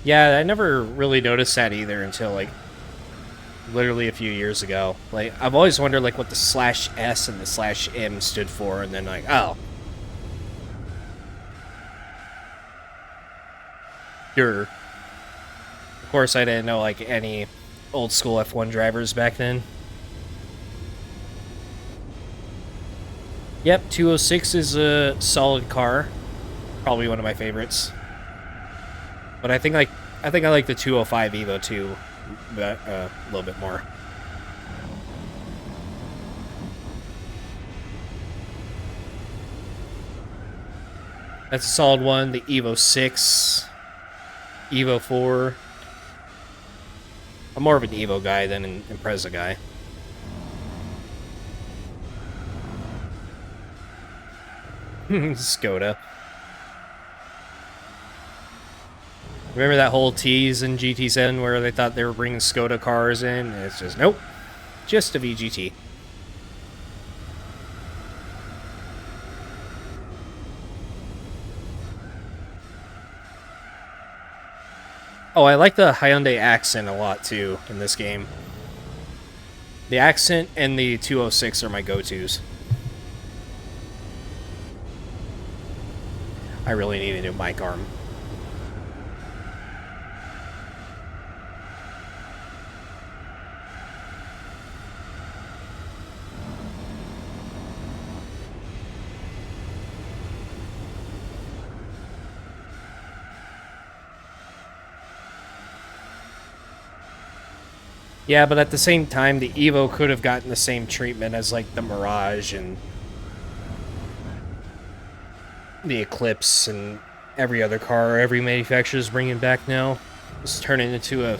Yeah, I never really noticed that either until like literally a few years ago. Like I've always wondered like what the /S and the /M stood for, and then like, oh. Sure. Of course I didn't know like any old school F1 drivers back then. Yep, 206 is a solid car. Probably one of my favorites. But I think I like the 205 Evo too, but a little bit more. That's a solid one. The Evo 6, Evo 4. I'm more of an Evo guy than an Impreza guy. Skoda. Remember that whole tease in GT7 where they thought they were bringing Skoda cars in? And it's just, nope. Just a VGT. Oh, I like the Hyundai Accent a lot too in this game. The Accent and the 206 are my go-tos. I really need a new mic arm. Yeah, but at the same time, the Evo could have gotten the same treatment as, like, the Mirage and the Eclipse and every other car every manufacturer is bringing back now. Just turn it into a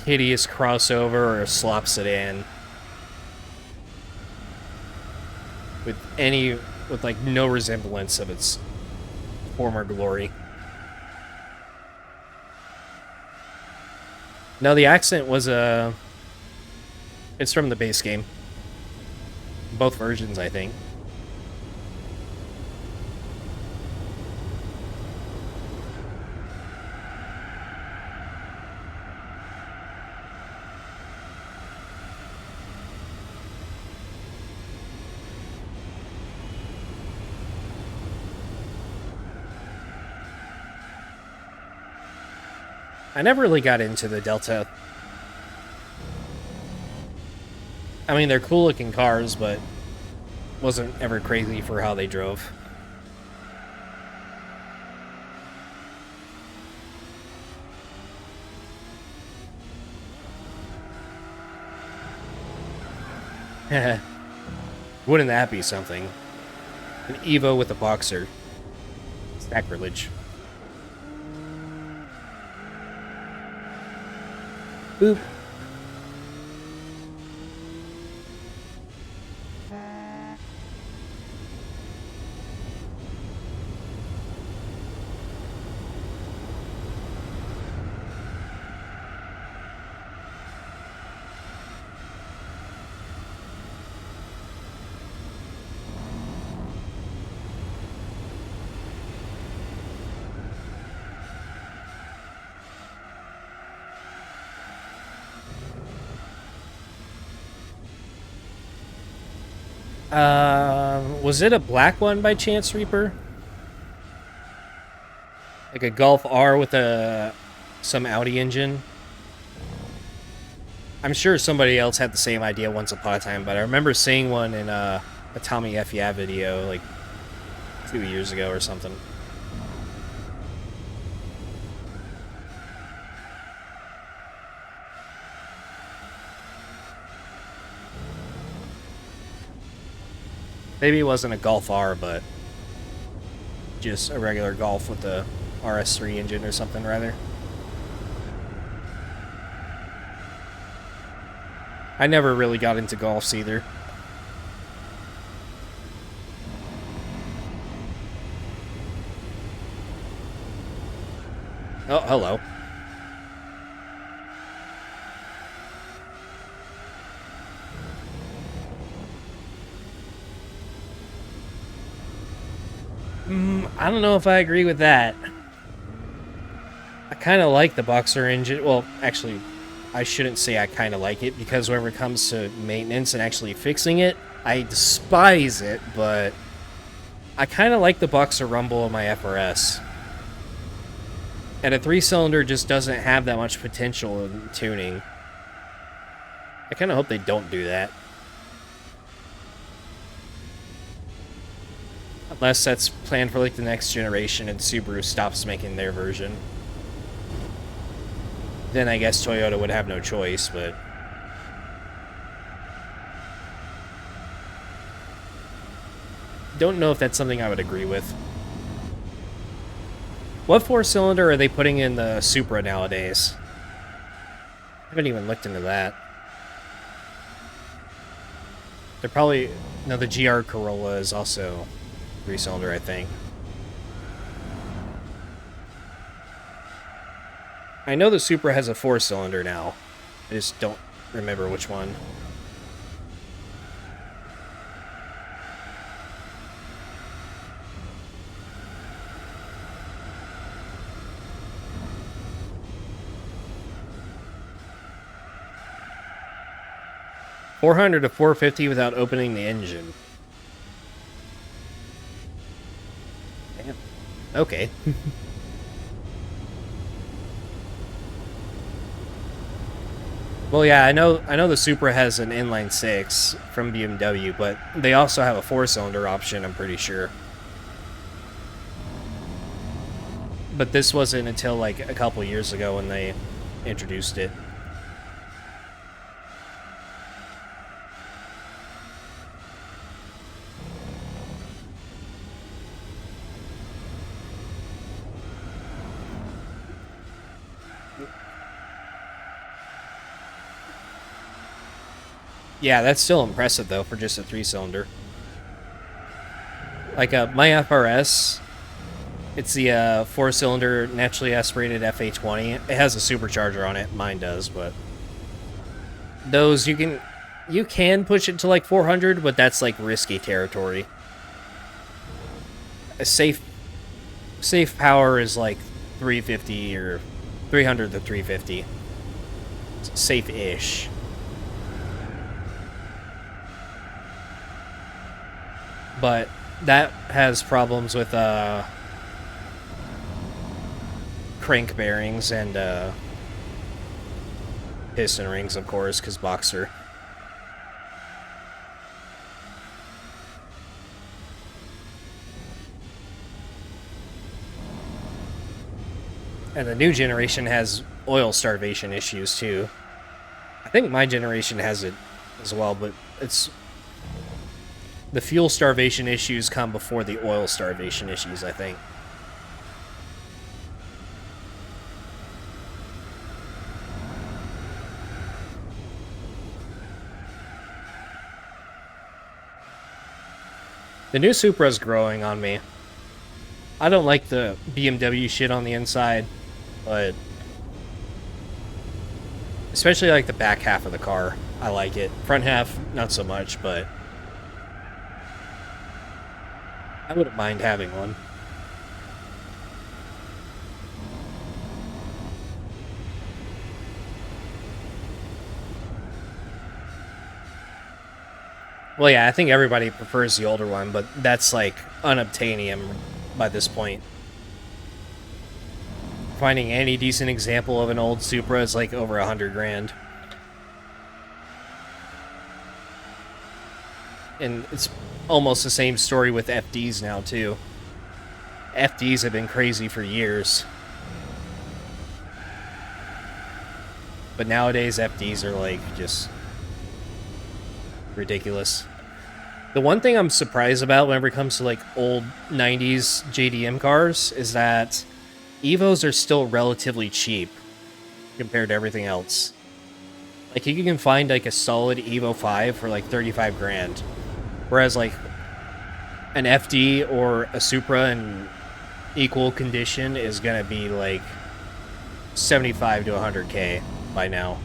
hideous crossover or a slop sedan. With, like, no resemblance of its former glory. No, the Accent was it's from the base game. Both versions, I think. I never really got into the Delta. I mean, they're cool looking cars, but wasn't ever crazy for how they drove. Wouldn't that be something? An Evo with a Boxer. Sacrilege. Boop. Was it a black one by chance, Reaper? Like a Golf R with some Audi engine. I'm sure somebody else had the same idea once upon a time, but I remember seeing one in a Tommy F. Yeah video like 2 years ago or something. Maybe it wasn't a Golf R, but just a regular Golf with the RS3 engine or something, rather. I never really got into Golfs either. Oh, hello. I don't know if I agree with that. I kind of like the Boxer engine. Well, actually, I shouldn't say I kind of like it, because whenever it comes to maintenance and actually fixing it, I despise it, but I kind of like the Boxer Rumble in my FRS. And a 3-cylinder just doesn't have that much potential in tuning. I kind of hope they don't do that. Unless that's planned for like the next generation and Subaru stops making their version. Then I guess Toyota would have no choice, but... don't know if that's something I would agree with. What 4-cylinder are they putting in the Supra nowadays? I haven't even looked into that. They're probably... no, the GR Corolla is also 3-cylinder, I think. I know the Supra has a 4-cylinder now. I just don't remember which one. $400 to $450 without opening the engine. Damn. Okay. Well, yeah, I know the Supra has an inline 6 from BMW, but they also have a 4-cylinder option, I'm pretty sure. But this wasn't until like a couple years ago when they introduced it. Yeah, that's still impressive, though, for just a 3-cylinder. Like, my FRS, it's the 4-cylinder naturally aspirated FA20. It has a supercharger on it. Mine does, but... those, you can push it to, like, 400, but that's, like, risky territory. A safe power is, like, 350 or 300 to 350. It's safe-ish. But that has problems with crank bearings and piston rings, of course, because Boxer. And the new generation has oil starvation issues, too. I think my generation has it as well, but it's... the fuel starvation issues come before the oil starvation issues, I think. The new Supra's growing on me. I don't like the BMW shit on the inside, but... especially like the back half of the car. I like it. Front half, not so much, but... I wouldn't mind having one. Well, yeah, I think everybody prefers the older one, but that's, like, unobtainium by this point. finding any decent example of an old Supra is like over 100 grand. And it's almost the same story with FDs now, too. FDs have been crazy for years. But nowadays, FDs are, like, just ridiculous. The one thing I'm surprised about whenever it comes to, like, old 90s JDM cars is that Evos are still relatively cheap compared to everything else. Like, you can find, like, a solid Evo 5 for, like, 35 grand. Whereas, like, an FD or a Supra in equal condition is gonna be, like, 75 to 100K by now.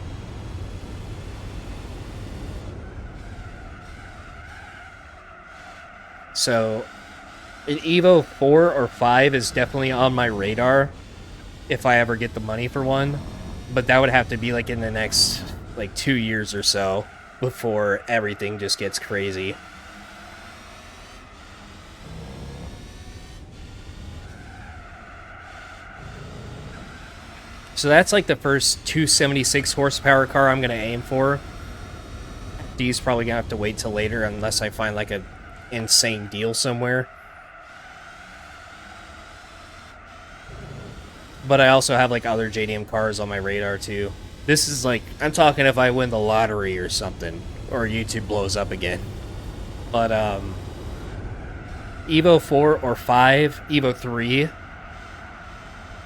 So, an Evo 4 or 5 is definitely on my radar if I ever get the money for one. But that would have to be, like, in the next, like, 2 years or so before everything just gets crazy. So that's like the first 276 horsepower car I'm going to aim for. D's probably going to have to wait till later unless I find like an insane deal somewhere. But I also have like other JDM cars on my radar too. This is like, I'm talking if I win the lottery or something, or YouTube blows up again. But Evo 4 or 5, Evo 3.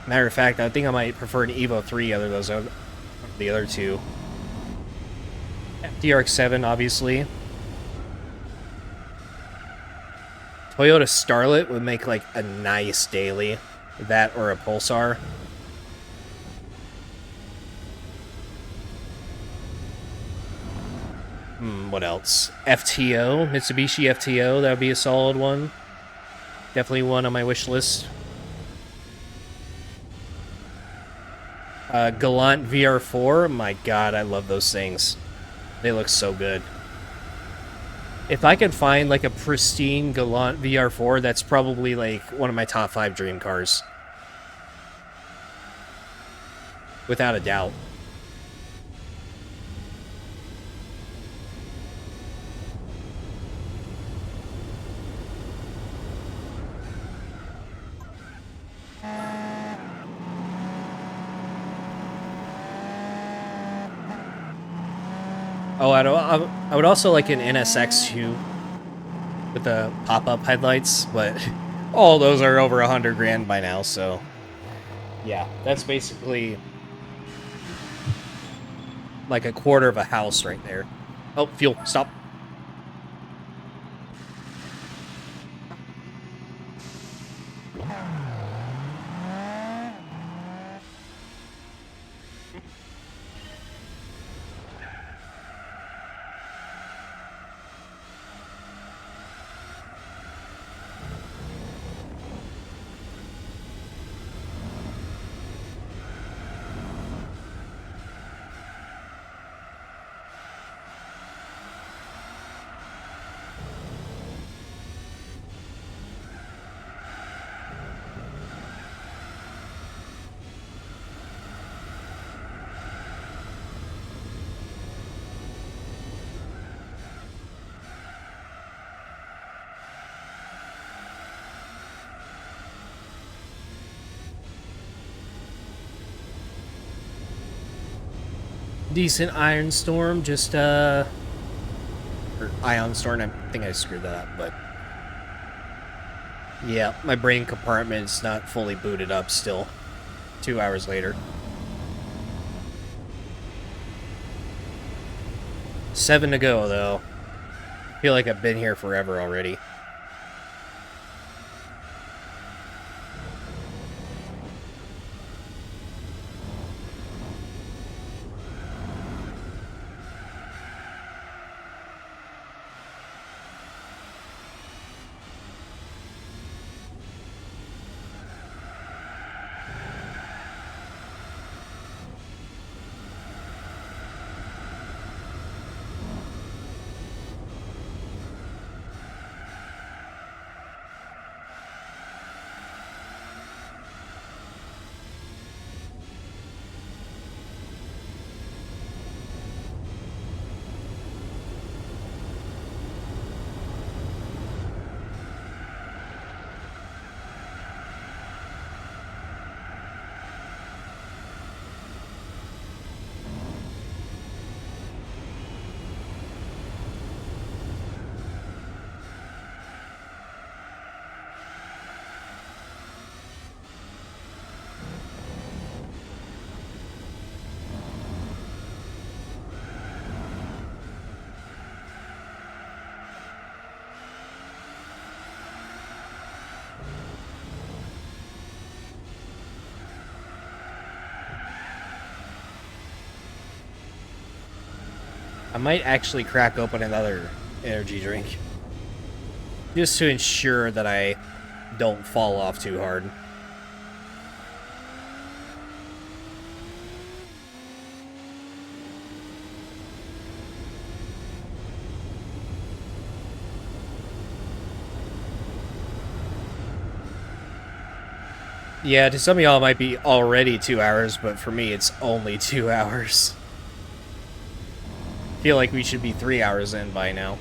Matter of fact, I think I might prefer an Evo 3 other than the other two. DRX7, obviously. Toyota Starlet would make like a nice daily. That or a Pulsar. What else? FTO, Mitsubishi FTO, that would be a solid one. Definitely one on my wish list. Galant VR4, my god, I love those things. They look so good. If I could find like a pristine Galant VR4, that's probably like one of my top 5 dream cars. Without a doubt. Oh, I would also like an NSX2 with the pop-up headlights, but all those are over 100 grand by now, so yeah, that's basically like a quarter of a house right there. Oh, fuel, stop. Decent Iron Storm, just, or Ion Storm, I think I screwed that up, but yeah, my brain compartment is not fully booted up still, 2 hours later. 7 to go, though. I feel like I've been here forever already. I might actually crack open another energy drink. Just to ensure that I don't fall off too hard. Yeah, to some of y'all it might be already 2 hours, but for me it's only 2 hours. I feel like we should be 3 hours in by now.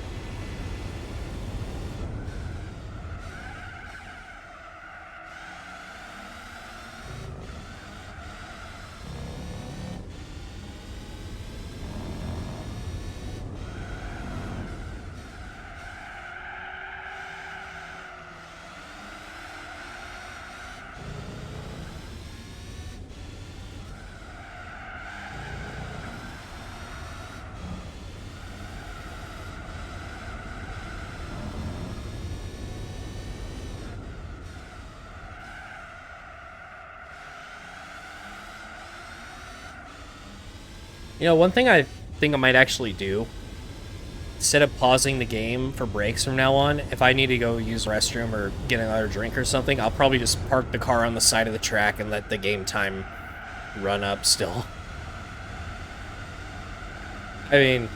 You know, one thing I think I might actually do, instead of pausing the game for breaks from now on, if I need to go use the restroom or get another drink or something, I'll probably just park the car on the side of the track and let the game time run up still. I mean,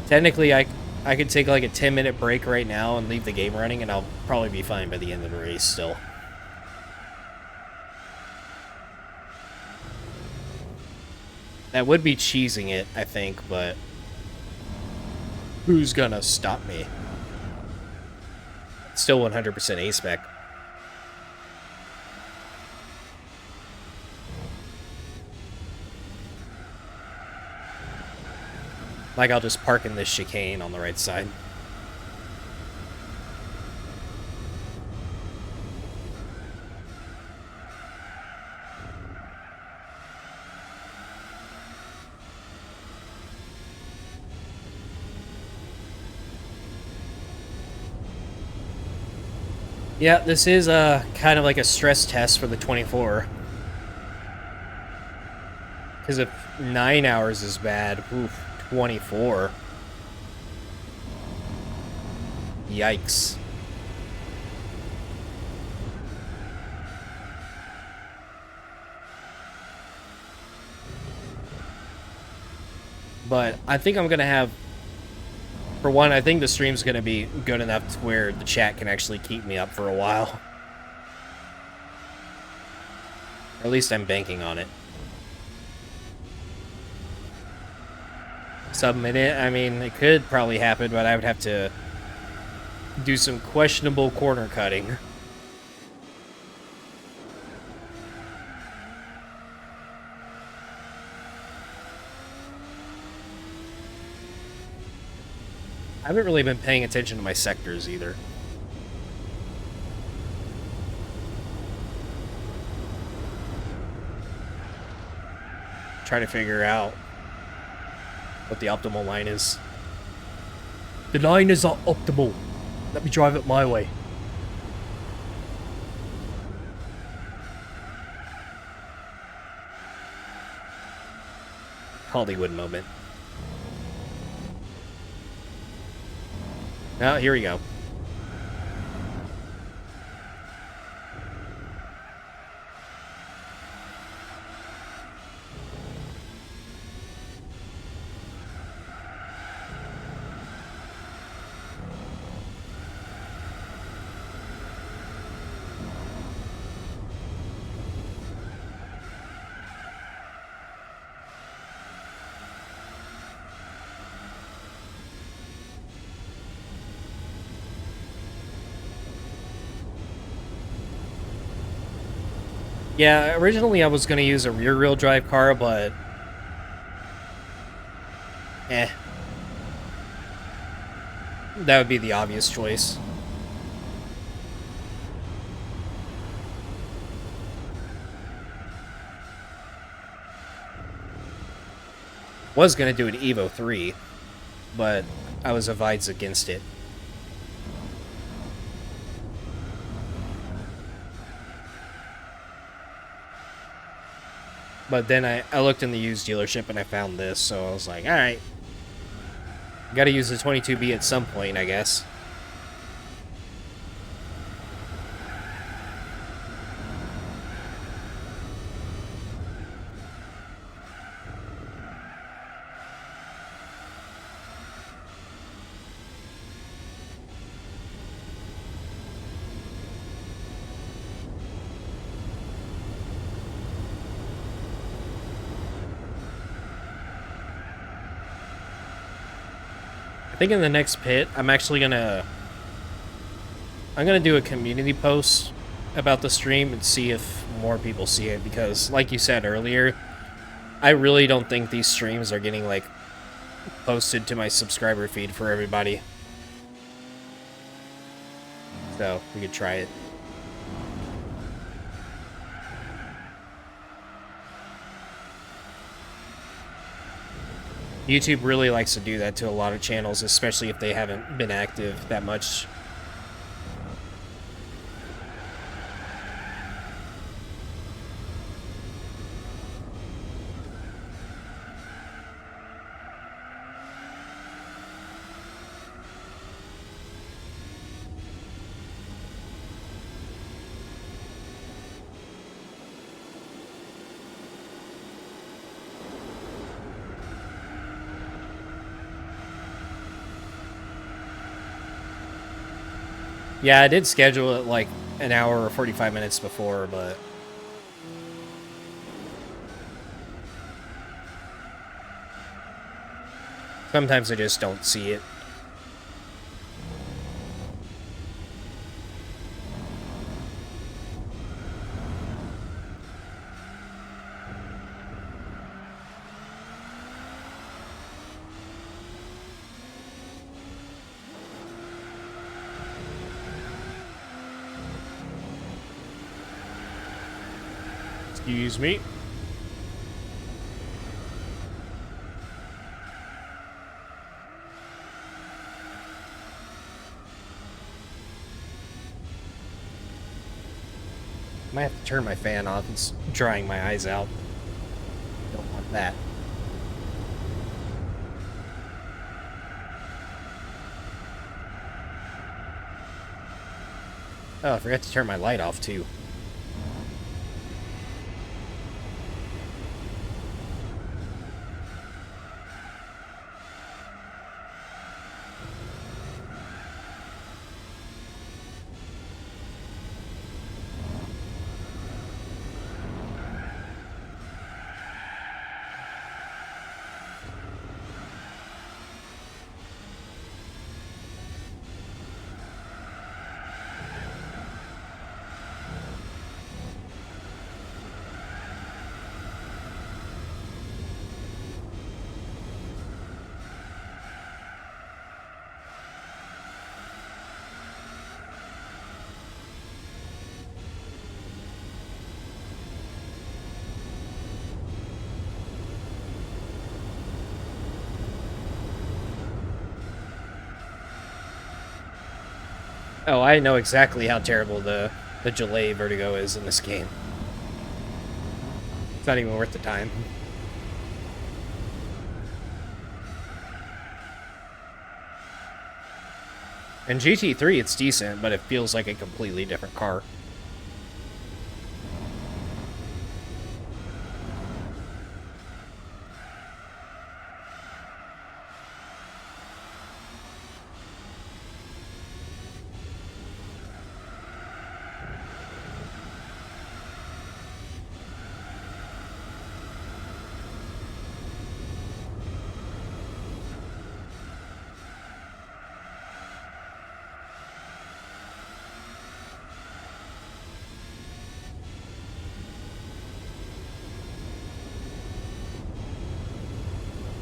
technically I could take like a 10-minute break right now and leave the game running, and I'll probably be fine by the end of the race still. That would be cheesing it, I think, but who's gonna stop me? Still 100% A-spec. Like, I'll just park in this chicane on the right side. Yeah, this is kind of like a stress test for the 24. Because if 9 hours is bad, oof, 24. Yikes. But I think I'm going to have... For one, I think the stream's going to be good enough to where the chat can actually keep me up for a while. Or at least I'm banking on it. Sub-minute, I mean, it could probably happen, but I would have to do some questionable corner cutting. I haven't really been paying attention to my sectors either. Trying to figure out what the optimal line is. The line is not optimal. Let me drive it my way. Hollywood moment. Oh, here we go. Yeah, originally I was going to use a rear-wheel drive car, but... That would be the obvious choice. Was going to do an Evo 3, but I was advised against it. But then I looked in the used dealership and I found this, so I was like, alright. Gotta use the 22B at some point, I guess. I think in the next pit, I'm gonna do a community post about the stream and see if more people see it, because like you said earlier, I really don't think these streams are getting like posted to my subscriber feed for everybody. So we could try it. YouTube really likes to do that to a lot of channels, especially if they haven't been active that much. Yeah, I did schedule it like an hour or 45 minutes before, but sometimes I just don't see it. Excuse me. Might have to turn my fan off. It's drying my eyes out. Don't want that. Oh, I forgot to turn my light off too. Oh, I know exactly how terrible the delay vertigo is in this game. It's not even worth the time. In GT3, it's decent, but it feels like a completely different car.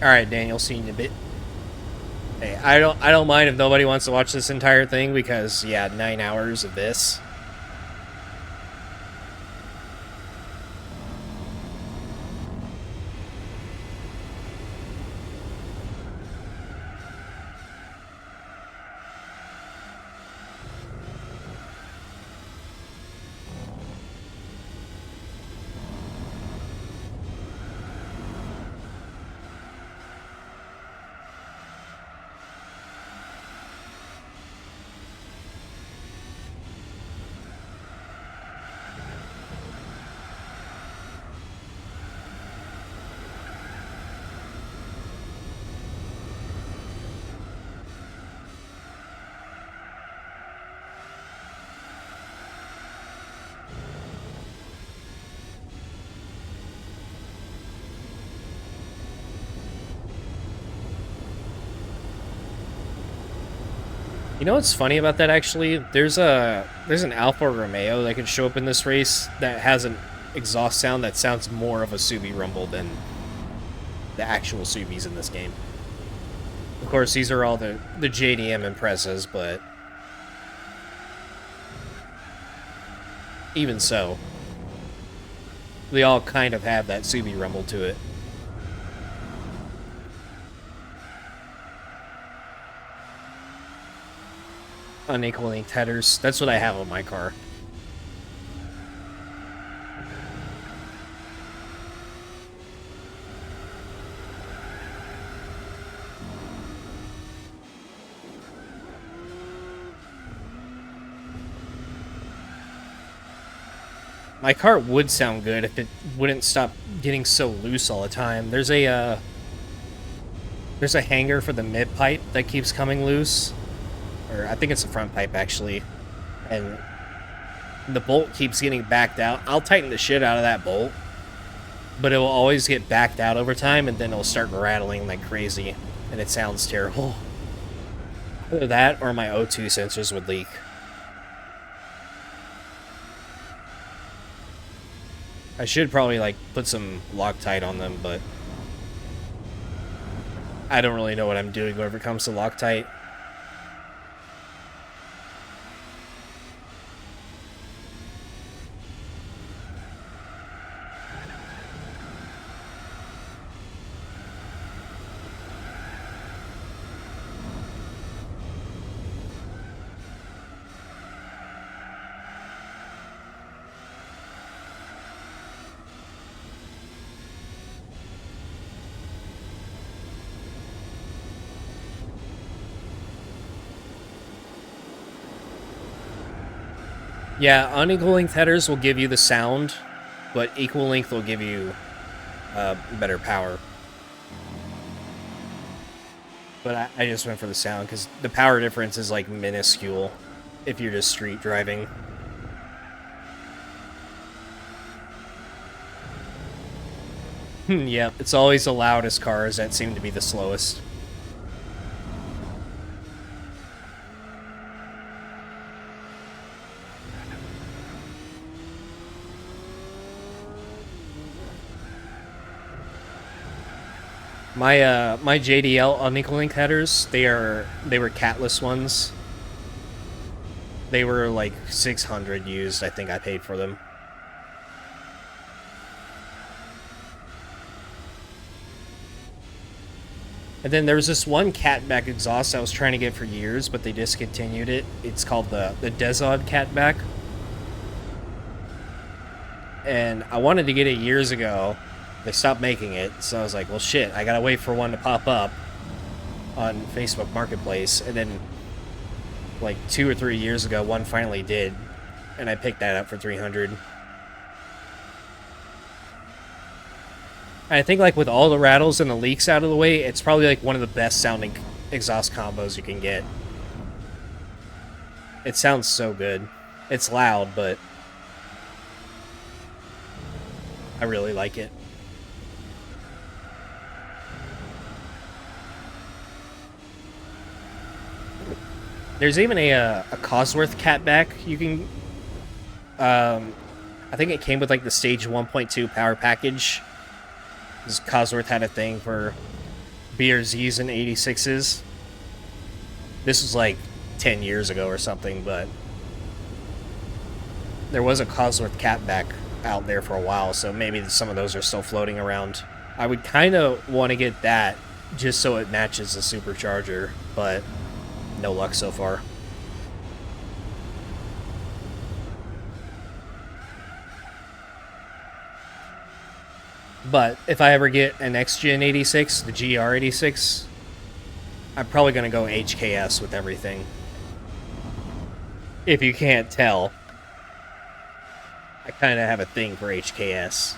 All right, Daniel, see you in a bit. Hey, I don't mind if nobody wants to watch this entire thing, because yeah, 9 hours of this. You know what's funny about that actually? There's an Alfa Romeo that can show up in this race that has an exhaust sound that sounds more of a Subi rumble than the actual Subis in this game. Of course, these are all the JDM Imprezas, but even so, they all kind of have that Subi rumble to it. Unequal linked headers. That's what I have on my car. My car would sound good if it wouldn't stop getting so loose all the time. There's a hanger for the mid pipe that keeps coming loose. Or I think it's the front pipe actually. And the bolt keeps getting backed out. I'll tighten the shit out of that bolt, but it will always get backed out over time, and then it'll start rattling like crazy, and it sounds terrible. Either that or my O2 sensors would leak. I should probably like put some Loctite on them, but I don't really know what I'm doing whenever it comes to Loctite. Yeah, unequal length headers will give you the sound, but equal length will give you better power. But I just went for the sound because the power difference is like minuscule if you're just street driving. Yeah, it's always the loudest cars that seem to be the slowest. My JDL unequal link headers, they were catless ones. They were like 600 used, I think I paid for them. And then there was this one catback exhaust I was trying to get for years, but they discontinued it. It's called the Desod catback. And I wanted to get it years ago. They stopped making it, so I was like, well, shit, I gotta wait for one to pop up on Facebook Marketplace. And then, like, 2 or 3 years ago, one finally did, and I picked that up for $300. I think, like, with all the rattles and the leaks out of the way, it's probably, like, one of the best sounding exhaust combos you can get. It sounds so good. It's loud, but I really like it. There's even a Cosworth catback you can... I think it came with, like, the Stage 1.2 power package. Because Cosworth had a thing for BRZs and 86s. This was, like, 10 years ago or something, but... there was a Cosworth catback out there for a while, so maybe some of those are still floating around. I would kind of want to get that just so it matches the supercharger, but... no luck so far. But if I ever get an X-Gen 86, the GR86, I'm probably going to go HKS with everything. If you can't tell, I kind of have a thing for HKS.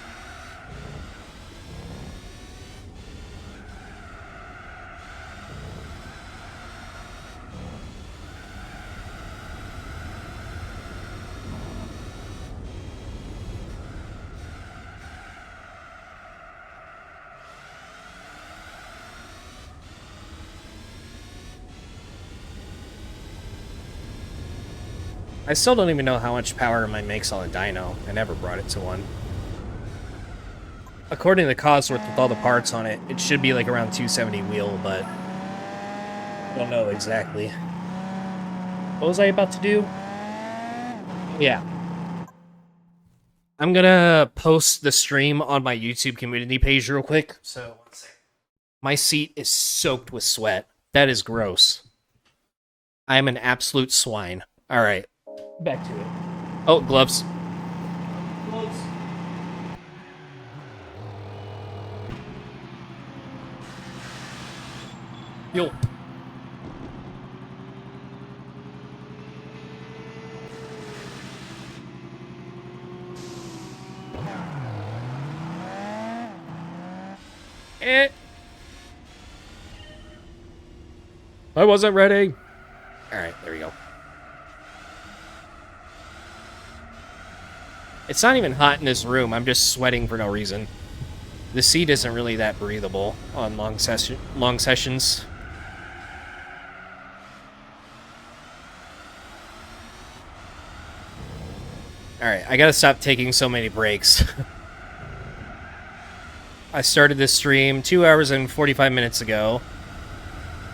I still don't even know how much power mine makes on a dyno. I never brought it to one. According to the Cosworth with all the parts on it, it should be like around 270 wheel, but I don't know exactly. What was I about to do? Yeah. I'm gonna post the stream on my YouTube community page real quick. So, 1 second. My seat is soaked with sweat. That is gross. I am an absolute swine. All right, back to it. Oh, gloves. Gloves. Fuel. I wasn't ready. All right, there we go. It's not even hot in this room. I'm just sweating for no reason. The seat isn't really that breathable on long sessions. All right, I gotta stop taking so many breaks. I started this stream 2 hours and 45 minutes ago.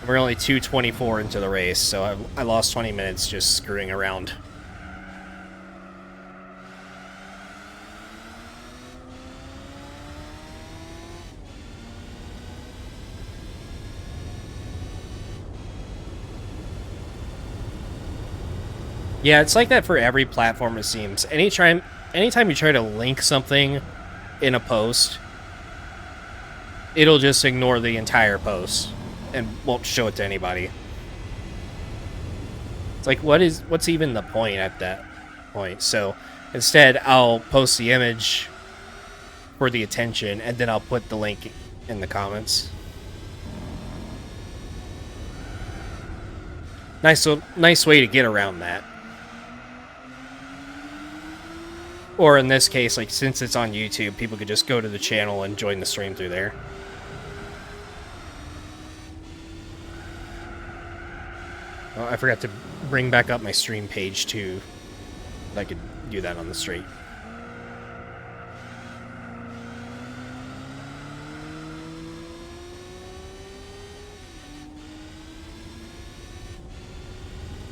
We're only 2:24 into the race, so I lost 20 minutes just screwing around. Yeah, it's like that for every platform, it seems. Anytime you try to link something in a post, it'll just ignore the entire post and won't show it to anybody. It's like, what's even the point at that point? So instead, I'll post the image for the attention, and then I'll put the link in the comments. Nice way to get around that. Or in this case, like, since it's on YouTube, people could just go to the channel and join the stream through there. Oh, I forgot to bring back up my stream page, too. I could do that on the street.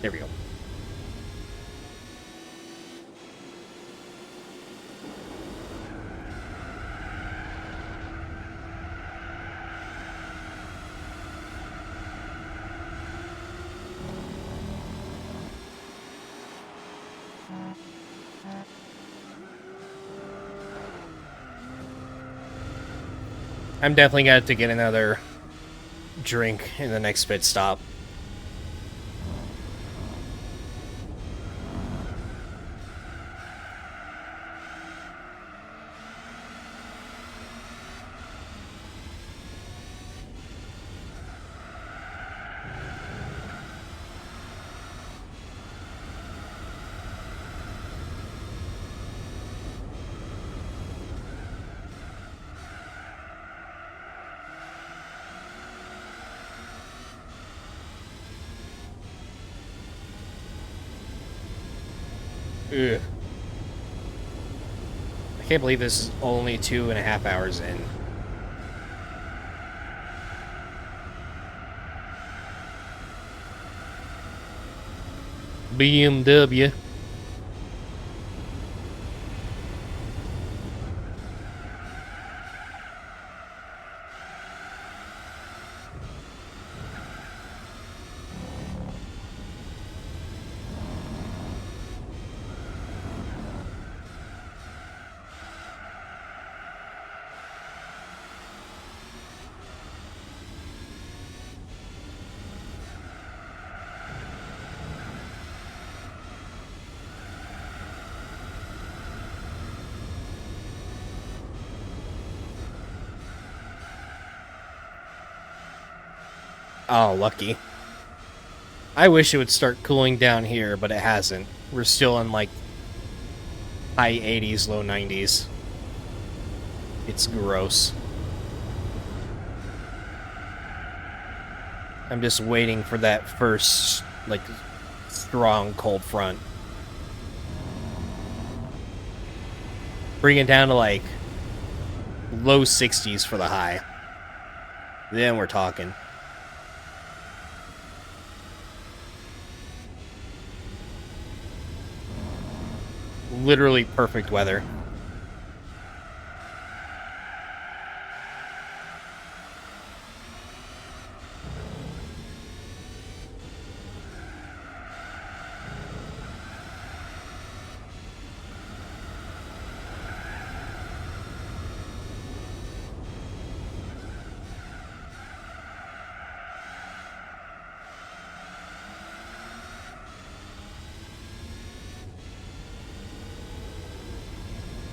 There we go. I'm definitely going to have to get another drink in the next pit stop. Ugh. I can't believe this is only 2.5 hours in. BMW. Oh, lucky. I wish it would start cooling down here, but it hasn't. We're still in, like, high 80s, low 90s. It's gross. I'm just waiting for that first, like, strong cold front. Bring it down to like low 60s for the high. Then we're talking. Literally perfect weather.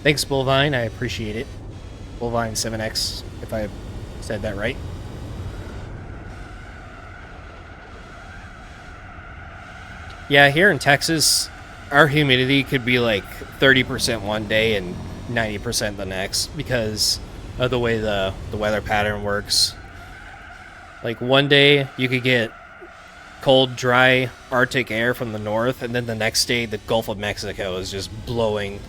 Thanks, Bullvine. I appreciate it. Bullvine 7X, if I said that right. Yeah, here in Texas, our humidity could be like 30% one day and 90% the next because of the way the weather pattern works. Like one day you could get cold, dry Arctic air from the north, and then the next day the Gulf of Mexico is just blowing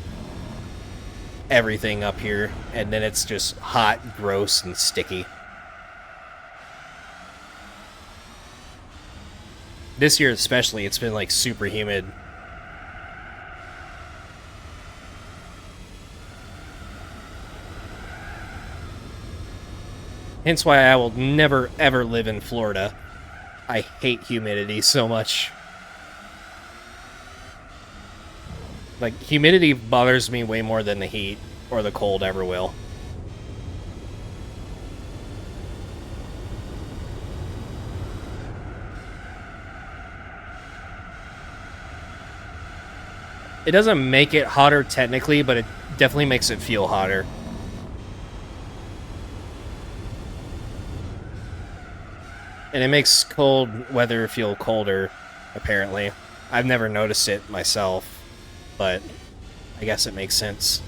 everything up here, and then it's just hot, gross, and sticky. This year especially, it's been like super humid. Hence why I will never ever live in Florida. I hate humidity so much. Like, humidity bothers me way more than the heat or the cold ever will. It doesn't make it hotter technically, but it definitely makes it feel hotter. And it makes cold weather feel colder, apparently. I've never noticed it myself, but I guess it makes sense.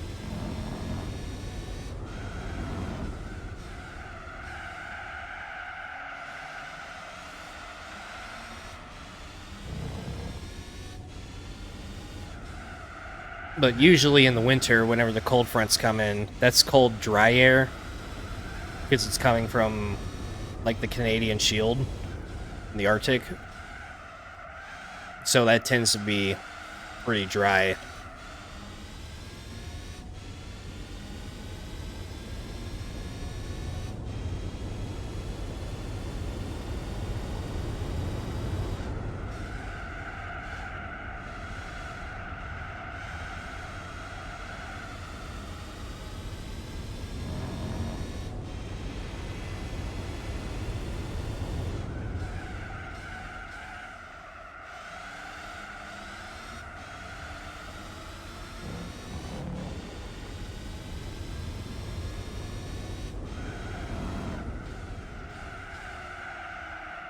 But usually in the winter, whenever the cold fronts come in, that's cold, dry air. Because it's coming from, like, the Canadian Shield in the Arctic. So that tends to be pretty dry.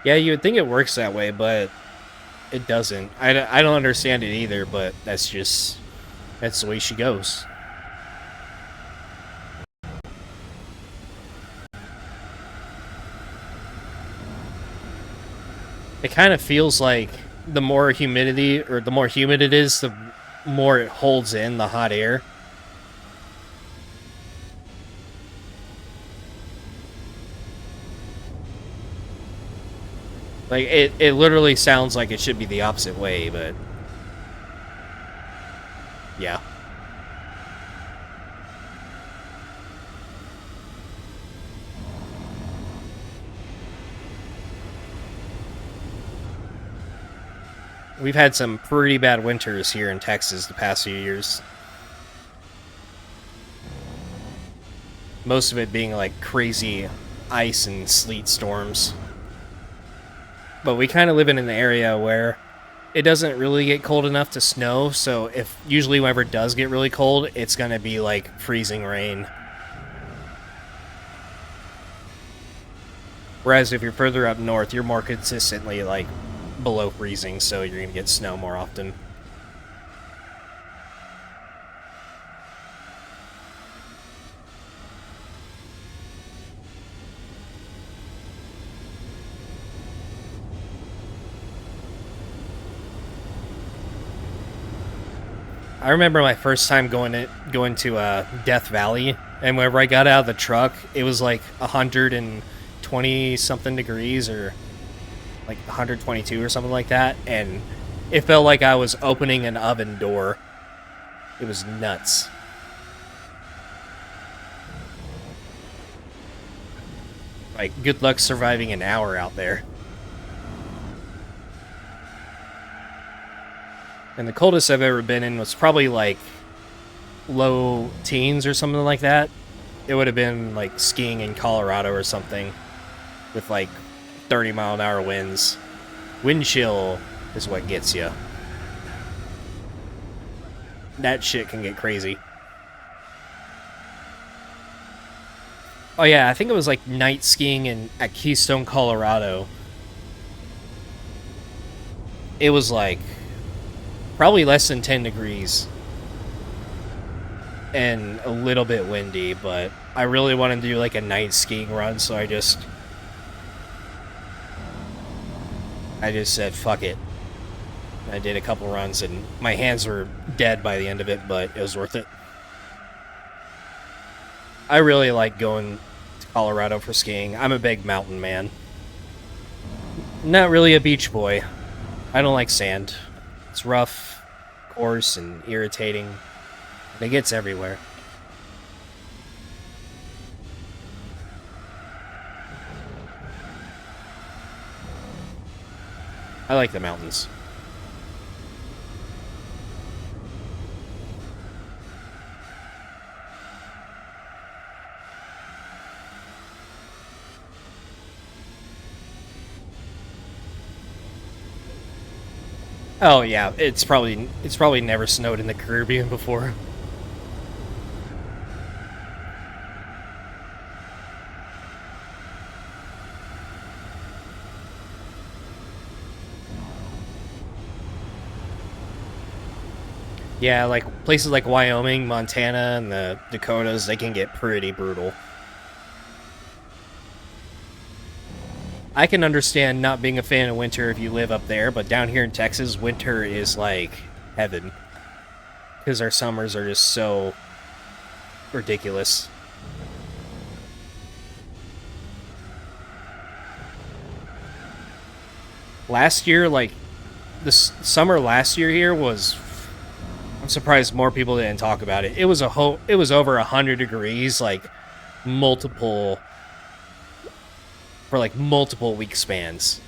Yeah, you would think it works that way, but it doesn't. I don't understand it either, but that's the way she goes. It kind of feels like the more humidity, or the more humid it is, the more it holds in the hot air. Like, it literally sounds like it should be the opposite way, but yeah. We've had some pretty bad winters here in Texas the past few years. Most of it being like crazy ice and sleet storms. But we kind of live in an area where it doesn't really get cold enough to snow, so if usually whenever it does get really cold, it's gonna be like freezing rain. Whereas if you're further up north, you're more consistently like below freezing, so you're gonna get snow more often. I remember my first time going to Death Valley, and whenever I got out of the truck, it was like 120 something degrees, or like 122 or something like that, and it felt like I was opening an oven door. It was nuts. Like, good luck surviving an hour out there. And the coldest I've ever been in was probably like low teens or something like that. It would have been like skiing in Colorado or something with like 30-mile-an-hour winds. Wind chill is what gets you. That shit can get crazy. Oh yeah, I think it was like night skiing at Keystone, Colorado. It was like probably less than 10 degrees and a little bit windy, but I really wanted to do like a night skiing run, so I just said fuck it. I did a couple runs and my hands were dead by the end of it, but it was worth it. I really like going to Colorado for skiing. I'm a big mountain man. Not really a beach boy. I don't like sand. It's rough, coarse, and irritating. It gets everywhere. I like the mountains. Oh yeah, it's probably never snowed in the Caribbean before. Yeah, like places like Wyoming, Montana, and the Dakotas, they can get pretty brutal. I can understand not being a fan of winter if you live up there, but down here in Texas, winter is like heaven. Because our summers are just so ridiculous. Last year, like, summer last year here was... I'm surprised more people didn't talk about it. It was it was over 100 degrees, like, for like multiple week spans.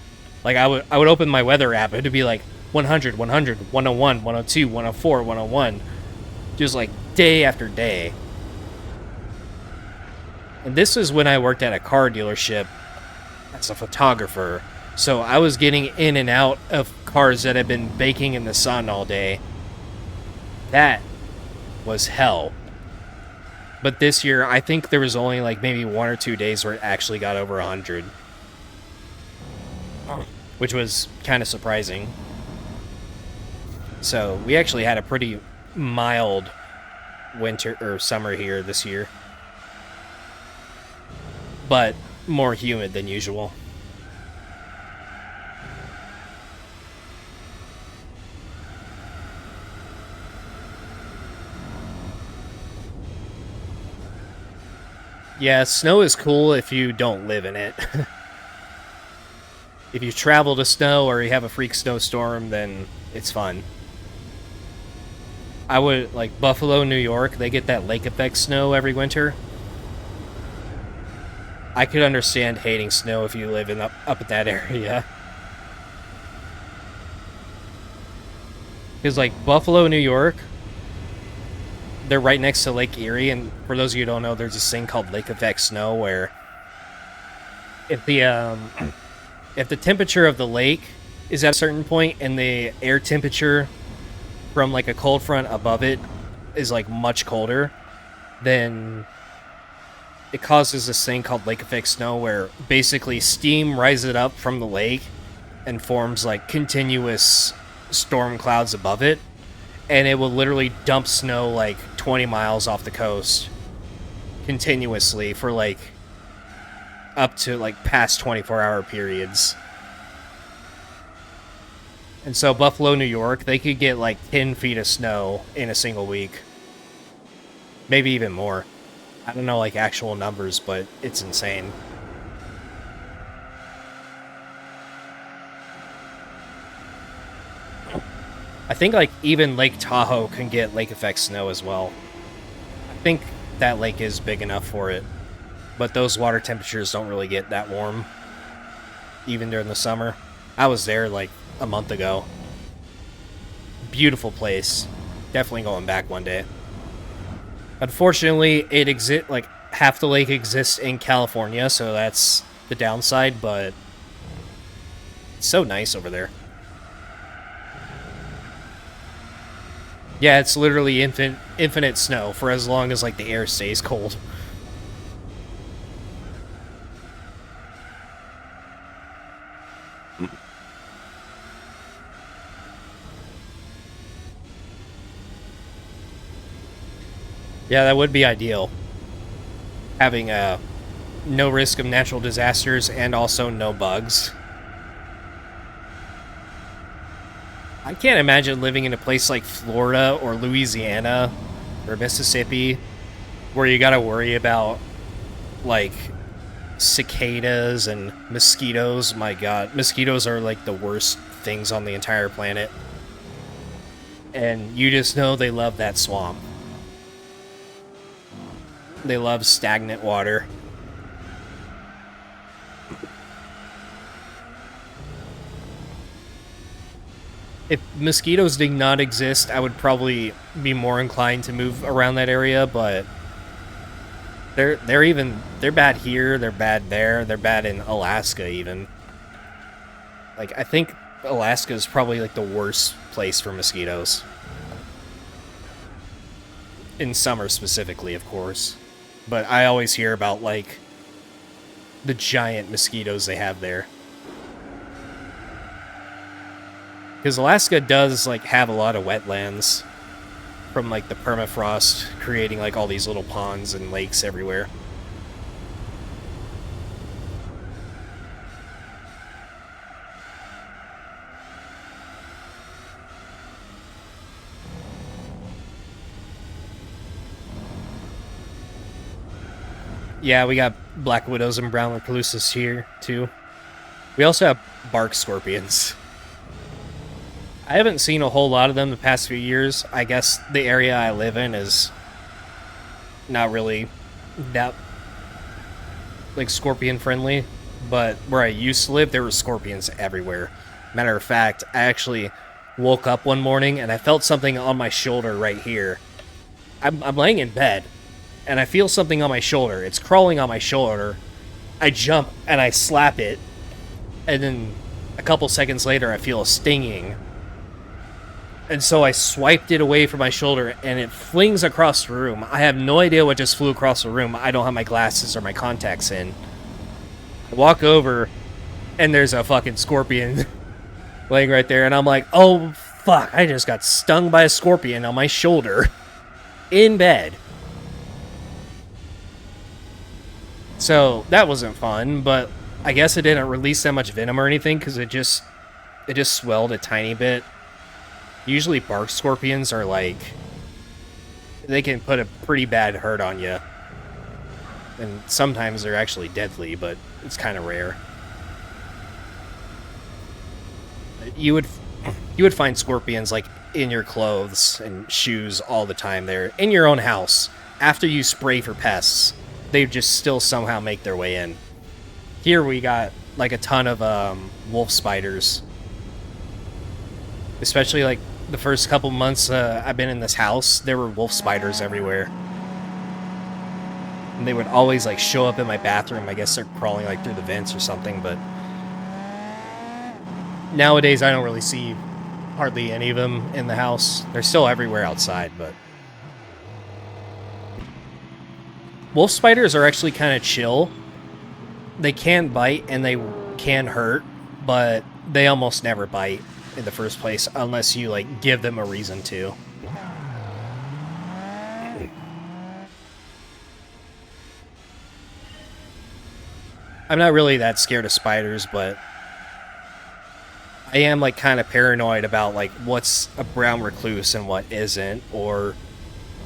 Like I would open my weather app, it'd be like 100, 100, 101, 102, 104, 101, just like day after day. And this is when I worked at a car dealership as a photographer, so I was getting in and out of cars that had been baking in the sun all day. That was hell. But this year, I think there was only like maybe 1 or 2 days where it actually got over 100. Which was kind of surprising. So we actually had a pretty mild winter or summer here this year. But more humid than usual. Yeah, snow is cool if you don't live in it. If you travel to snow or you have a freak snowstorm, then it's fun. I would, like, Buffalo, New York, they get that lake effect snow every winter. I could understand hating snow if you live up in that area. Because, like, Buffalo, New York, they're right next to Lake Erie, and for those of you who don't know, there's this thing called lake effect snow where if the temperature of the lake is at a certain point and the air temperature from like a cold front above it is like much colder, then it causes this thing called lake effect snow where basically steam rises up from the lake and forms like continuous storm clouds above it. And it will literally dump snow like 20 miles off the coast continuously for like up to like past 24-hour periods. And so Buffalo, New York, they could get like 10 feet of snow in a single week. Maybe even more. I don't know like actual numbers, but it's insane. I think like even Lake Tahoe can get lake effect snow as well. I think that lake is big enough for it. But those water temperatures don't really get that warm, even during the summer. I was there like a month ago. Beautiful place. Definitely going back one day. Unfortunately, like half the lake exists in California, so that's the downside, but it's so nice over there. Yeah, it's literally infinite snow for as long as like the air stays cold. Yeah, that would be ideal. Having no risk of natural disasters and also no bugs. I can't imagine living in a place like Florida or Louisiana or Mississippi where you gotta worry about like cicadas and mosquitoes. My god, mosquitoes are like the worst things on the entire planet. And you just know they love that swamp. They love stagnant water. If mosquitoes did not exist, I would probably be more inclined to move around that area, but they're bad here, they're bad there, they're bad in Alaska even. Like I think Alaska is probably like the worst place for mosquitoes. In summer specifically, of course. But I always hear about like the giant mosquitoes they have there. Because Alaska does like have a lot of wetlands from like the permafrost creating like all these little ponds and lakes everywhere. Yeah, we got black widows and brown recluses here too. We also have bark scorpions. I haven't seen a whole lot of them the past few years. I guess the area I live in is not really that like scorpion friendly, but where I used to live, there were scorpions everywhere. Matter of fact, I actually woke up one morning and I felt something on my shoulder right here. I'm laying in bed and I feel something on my shoulder. It's crawling on my shoulder. I jump and I slap it, and then a couple seconds later I feel a stinging. And so I swiped it away from my shoulder, and it flings across the room. I have no idea what just flew across the room. I don't have my glasses or my contacts in. I walk over, and there's a fucking scorpion laying right there, and I'm like, oh, fuck, I just got stung by a scorpion on my shoulder in bed. So that wasn't fun, but I guess it didn't release that much venom or anything, because it just swelled a tiny bit. Usually bark scorpions are like, they can put a pretty bad hurt on you. And sometimes they're actually deadly, but it's kind of rare. You would find scorpions like in your clothes and shoes all the time there, in your own house. After you spray for pests, they just still somehow make their way in. Here we got like a ton of wolf spiders. Especially like the first couple months I've been in this house, there were wolf spiders everywhere. And they would always like show up in my bathroom. I guess they're crawling like through the vents or something, but nowadays I don't really see hardly any of them in the house. They're still everywhere outside, but wolf spiders are actually kind of chill. They can bite and they can hurt, but they almost never bite in the first place unless you like give them a reason to. I'm not really that scared of spiders, but I am like kind of paranoid about like what's a brown recluse and what isn't, or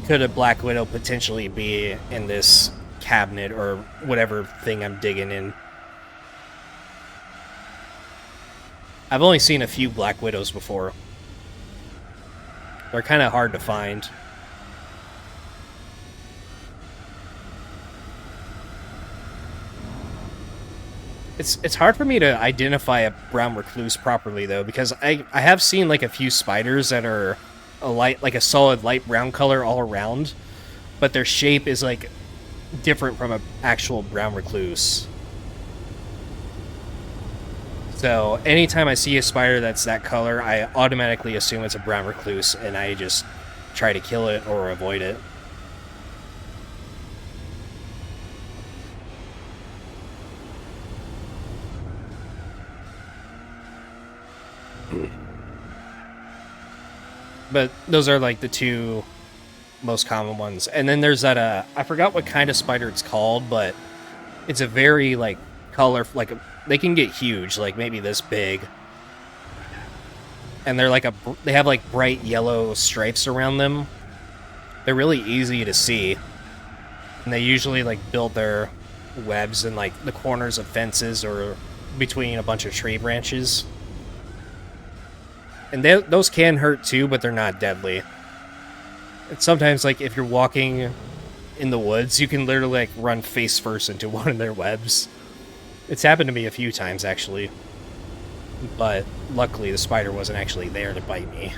could a black widow potentially be in this cabinet or whatever thing I'm digging in. I've only seen a few black widows before. They're kind of hard to find. It's hard for me to identify a brown recluse properly though, because I have seen like a few spiders that are a solid light brown color all around, but their shape is like different from an actual brown recluse. So anytime I see a spider that's that color, I automatically assume it's a brown recluse, and I just try to kill it or avoid it. But those are like the two most common ones. And then there's that I forgot what kind of spider it's called, but it's a very like color, like they can get huge, like maybe this big. And they're like they have like bright yellow stripes around them. They're really easy to see. And they usually like build their webs in like the corners of fences or between a bunch of tree branches. And those can hurt too, but they're not deadly. And sometimes, like, if you're walking in the woods, you can literally, like, run face first into one of their webs. It's happened to me a few times, actually. But luckily, the spider wasn't actually there to bite me.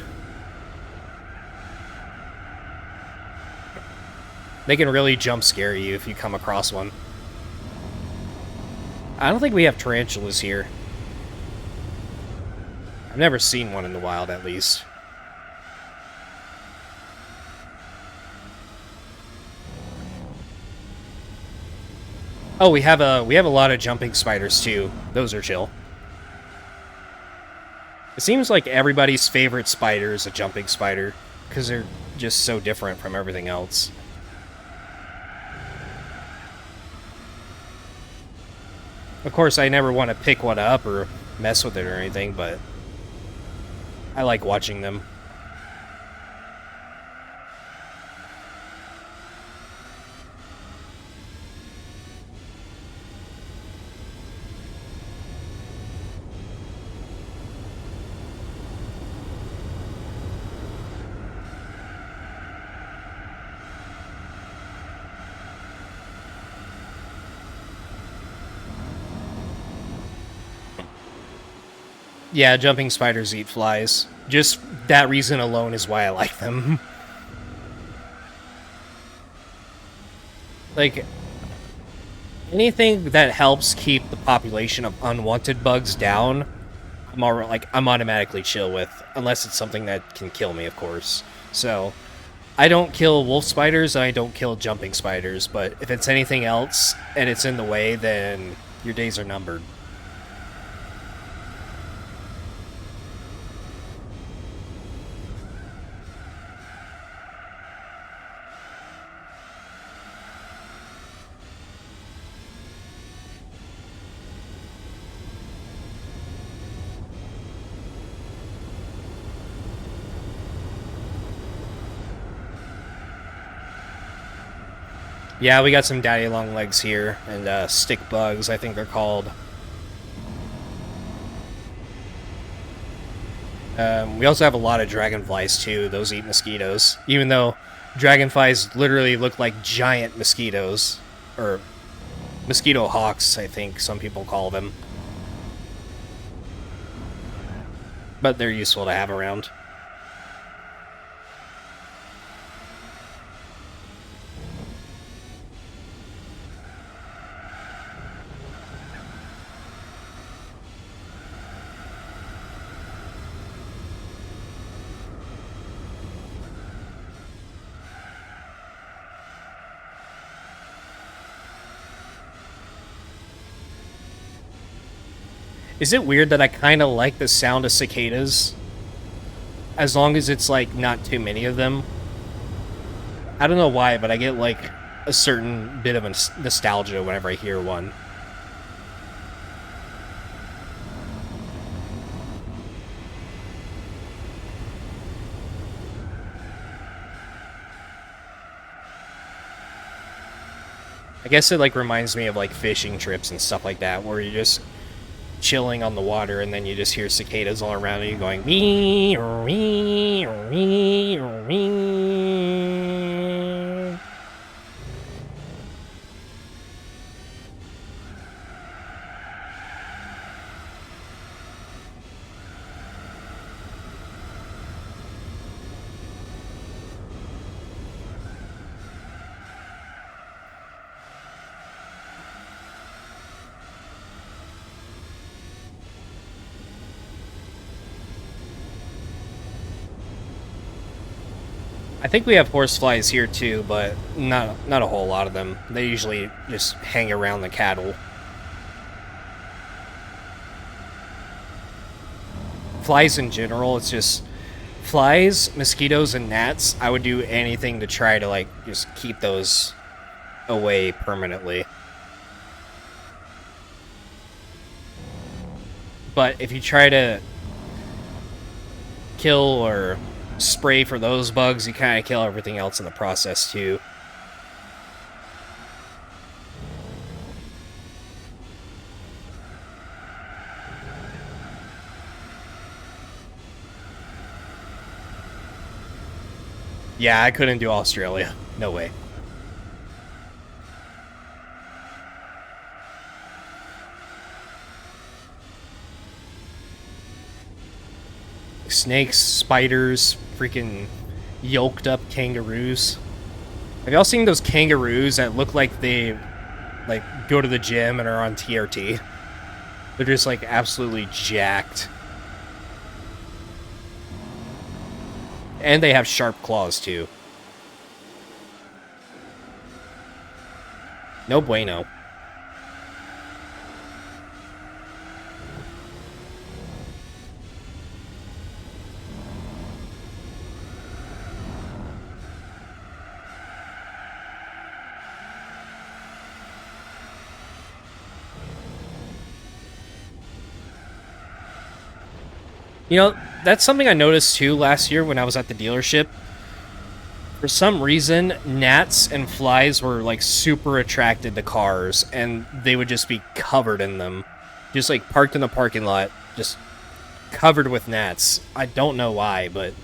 They can really jump scare you if you come across one. I don't think we have tarantulas here. I've never seen one in the wild, at least. Oh, we have a lot of jumping spiders too. Those are chill. It seems like everybody's favorite spider is a jumping spider because they're just so different from everything else. Of course, I never want to pick one up or mess with it or anything, but I like watching them. Yeah, jumping spiders eat flies. Just that reason alone is why I like them. Like, anything that helps keep the population of unwanted bugs down, I'm automatically chill with, unless it's something that can kill me, of course. So, I don't kill wolf spiders, and I don't kill jumping spiders, but if it's anything else, and it's in the way, then your days are numbered. Yeah, we got some daddy long legs here, and stick bugs, I think they're called. We also have a lot of dragonflies too. Those eat mosquitoes, even though dragonflies literally look like giant mosquitoes, or mosquito hawks, I think some people call them. But they're useful to have around. Is it weird that I kind of like the sound of cicadas? As long as it's, like, not too many of them. I don't know why, but I get, like, a certain bit of a nostalgia whenever I hear one. I guess it like reminds me of like fishing trips and stuff like that, where you're just chilling on the water and then you just hear cicadas all around you going wee wee wee wee. I think we have horseflies here too, but not a whole lot of them. They usually just hang around the cattle. Flies in general, it's just flies, mosquitoes, and gnats. I would do anything to try to like just keep those away permanently. But if you try to kill or spray for those bugs, you kind of kill everything else in the process too. Yeah, I couldn't do Australia. No way. Snakes, spiders, freaking yoked up kangaroos. Have y'all seen those kangaroos that look like they like go to the gym and are on TRT? They're just like absolutely jacked. And they have sharp claws too. No bueno. You know, that's something I noticed too last year when I was at the dealership. For some reason, gnats and flies were like super attracted to cars, and they would just be covered in them. Just like parked in the parking lot, just covered with gnats. I don't know why, but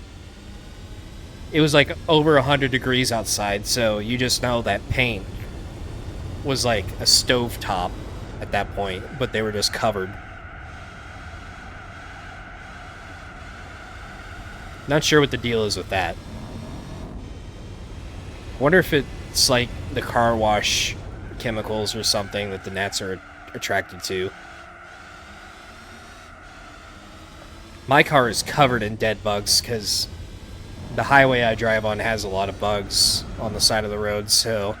it was like over 100 degrees outside, so you just know that paint was like a stovetop at that point, but they were just covered. Not sure what the deal is with that. Wonder if it's like the car wash chemicals or something that the gnats are attracted to. My car is covered in dead bugs because the highway I drive on has a lot of bugs on the side of the road, so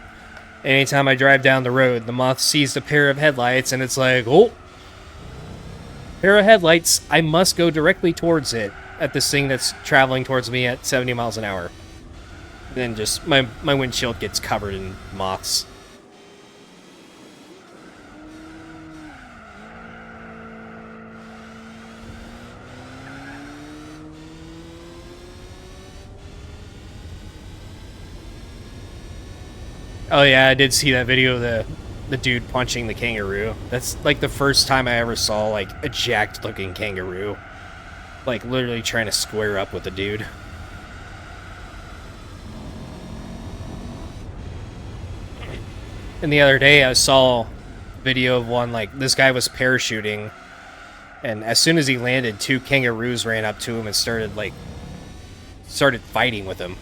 anytime I drive down the road, the moth sees a pair of headlights and it's like, oh, pair of headlights, I must go directly towards it at this thing that's traveling towards me at 70 miles an hour. Then just my windshield gets covered in moths. Oh yeah, I did see that video of the dude punching the kangaroo. That's like the first time I ever saw like a jacked looking kangaroo. Like literally trying to square up with the dude. And the other day I saw a video of one, like this guy was parachuting, and as soon as he landed, two kangaroos ran up to him and started fighting with him.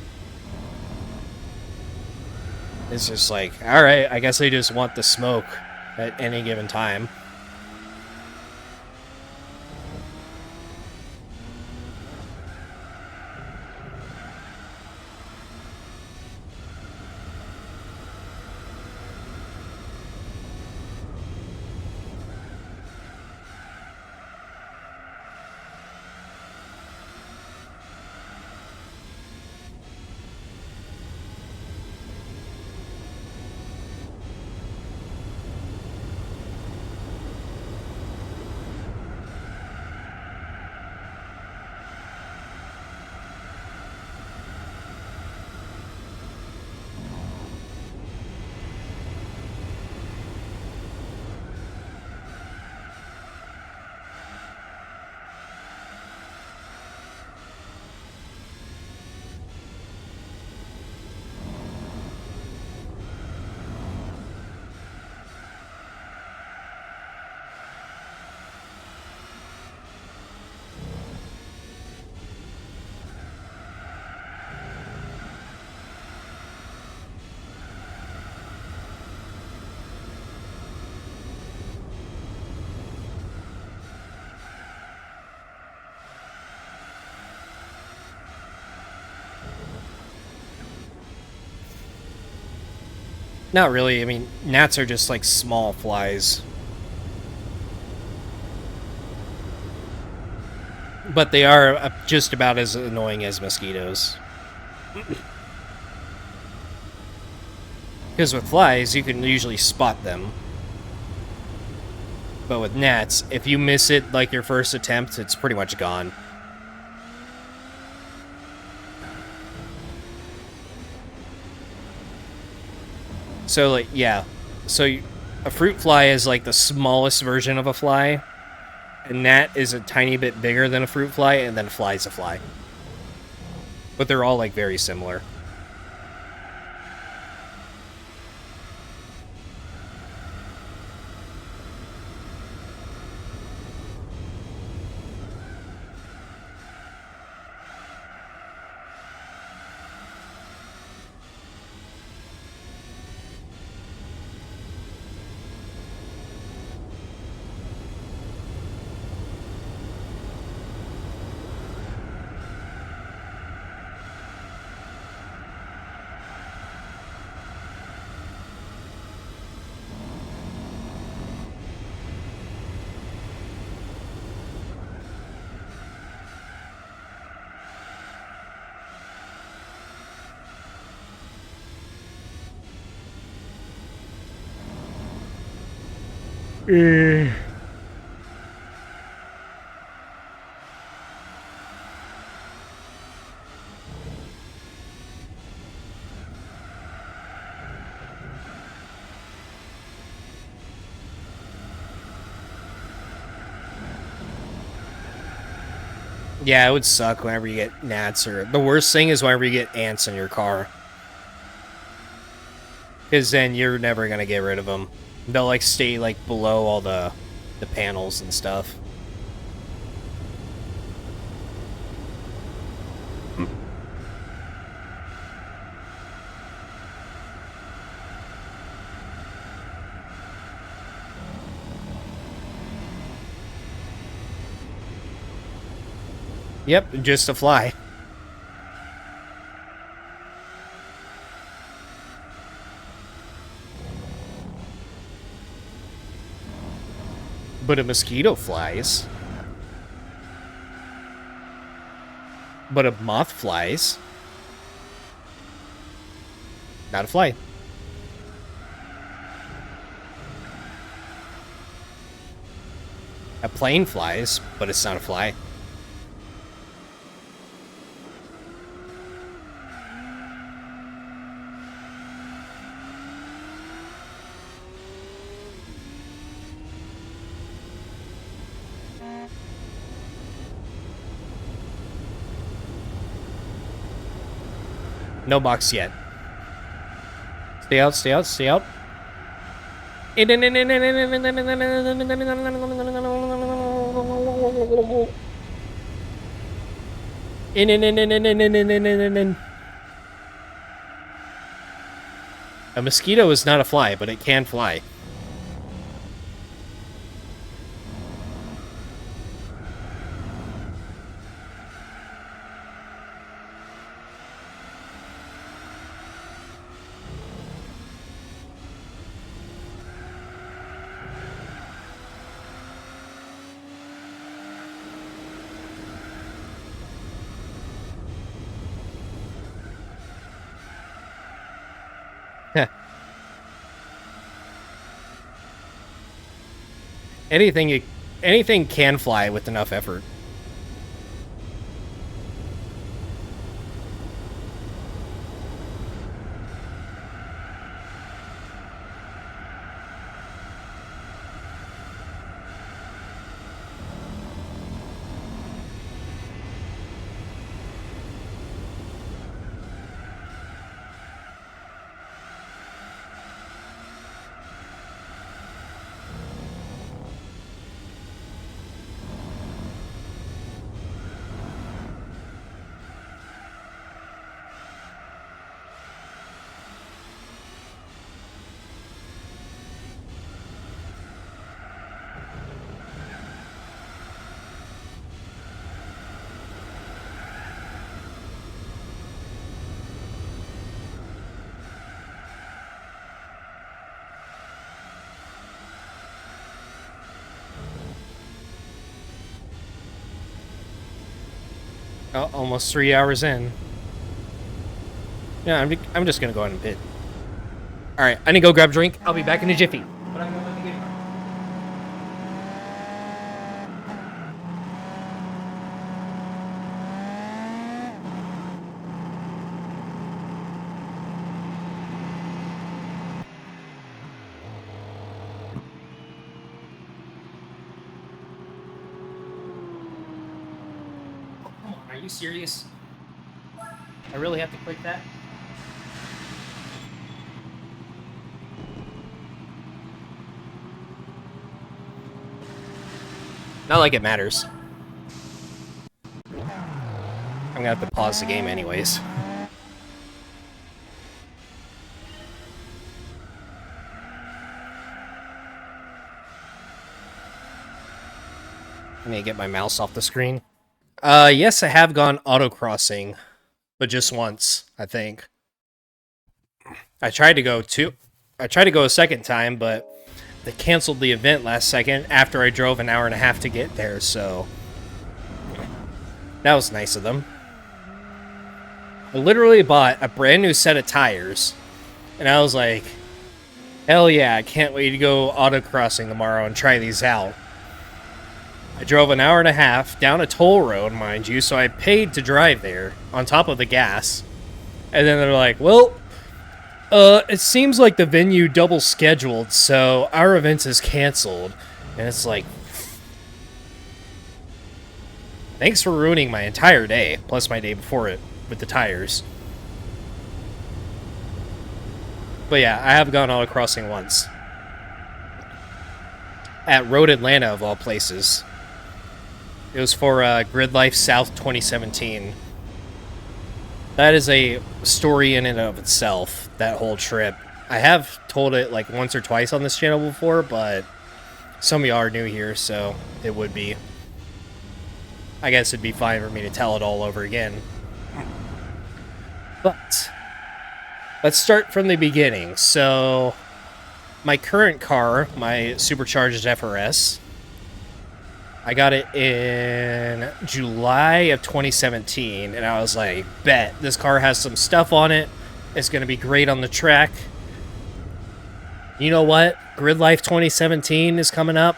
It's just like, alright, I guess they just want the smoke at any given time. Not really. I mean, gnats are just like small flies. But they are just about as annoying as mosquitoes. Because with flies, you can usually spot them. But with gnats, if you miss it like your first attempt, it's pretty much gone. So, like, yeah. So, a fruit fly is like the smallest version of a fly. A gnat is a tiny bit bigger than a fruit fly, and then a fly is a fly. But they're all, like, very similar. Yeah, it would suck whenever you get gnats, or the worst thing is whenever you get ants in your car. Because then you're never going to get rid of them. They'll, like, stay, like, below all the panels and stuff. Yep, just a fly. But a mosquito flies. But a moth flies. Not a fly. A plane flies, but it's not a fly. No box yet. Stay out, stay out, stay out. In. A mosquito is not a fly, but it can fly. Anything can fly with enough effort. Oh, almost 3 hours in. Yeah, I'm just gonna go ahead and pit. All right, I need to go grab a drink. I'll be back in a jiffy. But I'm gonna let you get. Come on, are you serious? I really have to click that? Not like it matters. I'm gonna have to pause the game anyways. I need to get my mouse off the screen. Yes, I have gone autocrossing, but just once, I think. I tried to go a second time, but they canceled the event last second after I drove an hour and a half to get there, so that was nice of them. I literally bought a brand new set of tires, and I was like, hell yeah, I can't wait to go autocrossing tomorrow and try these out. I drove an hour and a half down a toll road, mind you, so I paid to drive there on top of the gas. And then they're like, well, it seems like the venue double scheduled, so our event is canceled. And it's like, thanks for ruining my entire day, plus my day before it with the tires. But yeah, I have gone autocrossing once. At Road Atlanta, of all places. It was for Grid Life South 2017. That is a story in and of itself, that whole trip. I have told it like once or twice on this channel before, but some of y'all are new here, so it would be. I guess it'd be fine for me to tell it all over again. But let's start from the beginning. So my current car, my supercharged FRS, I got it in July of 2017, and I was like, bet, this car has some stuff on it. It's going to be great on the track. You know what? Grid Life 2017 is coming up.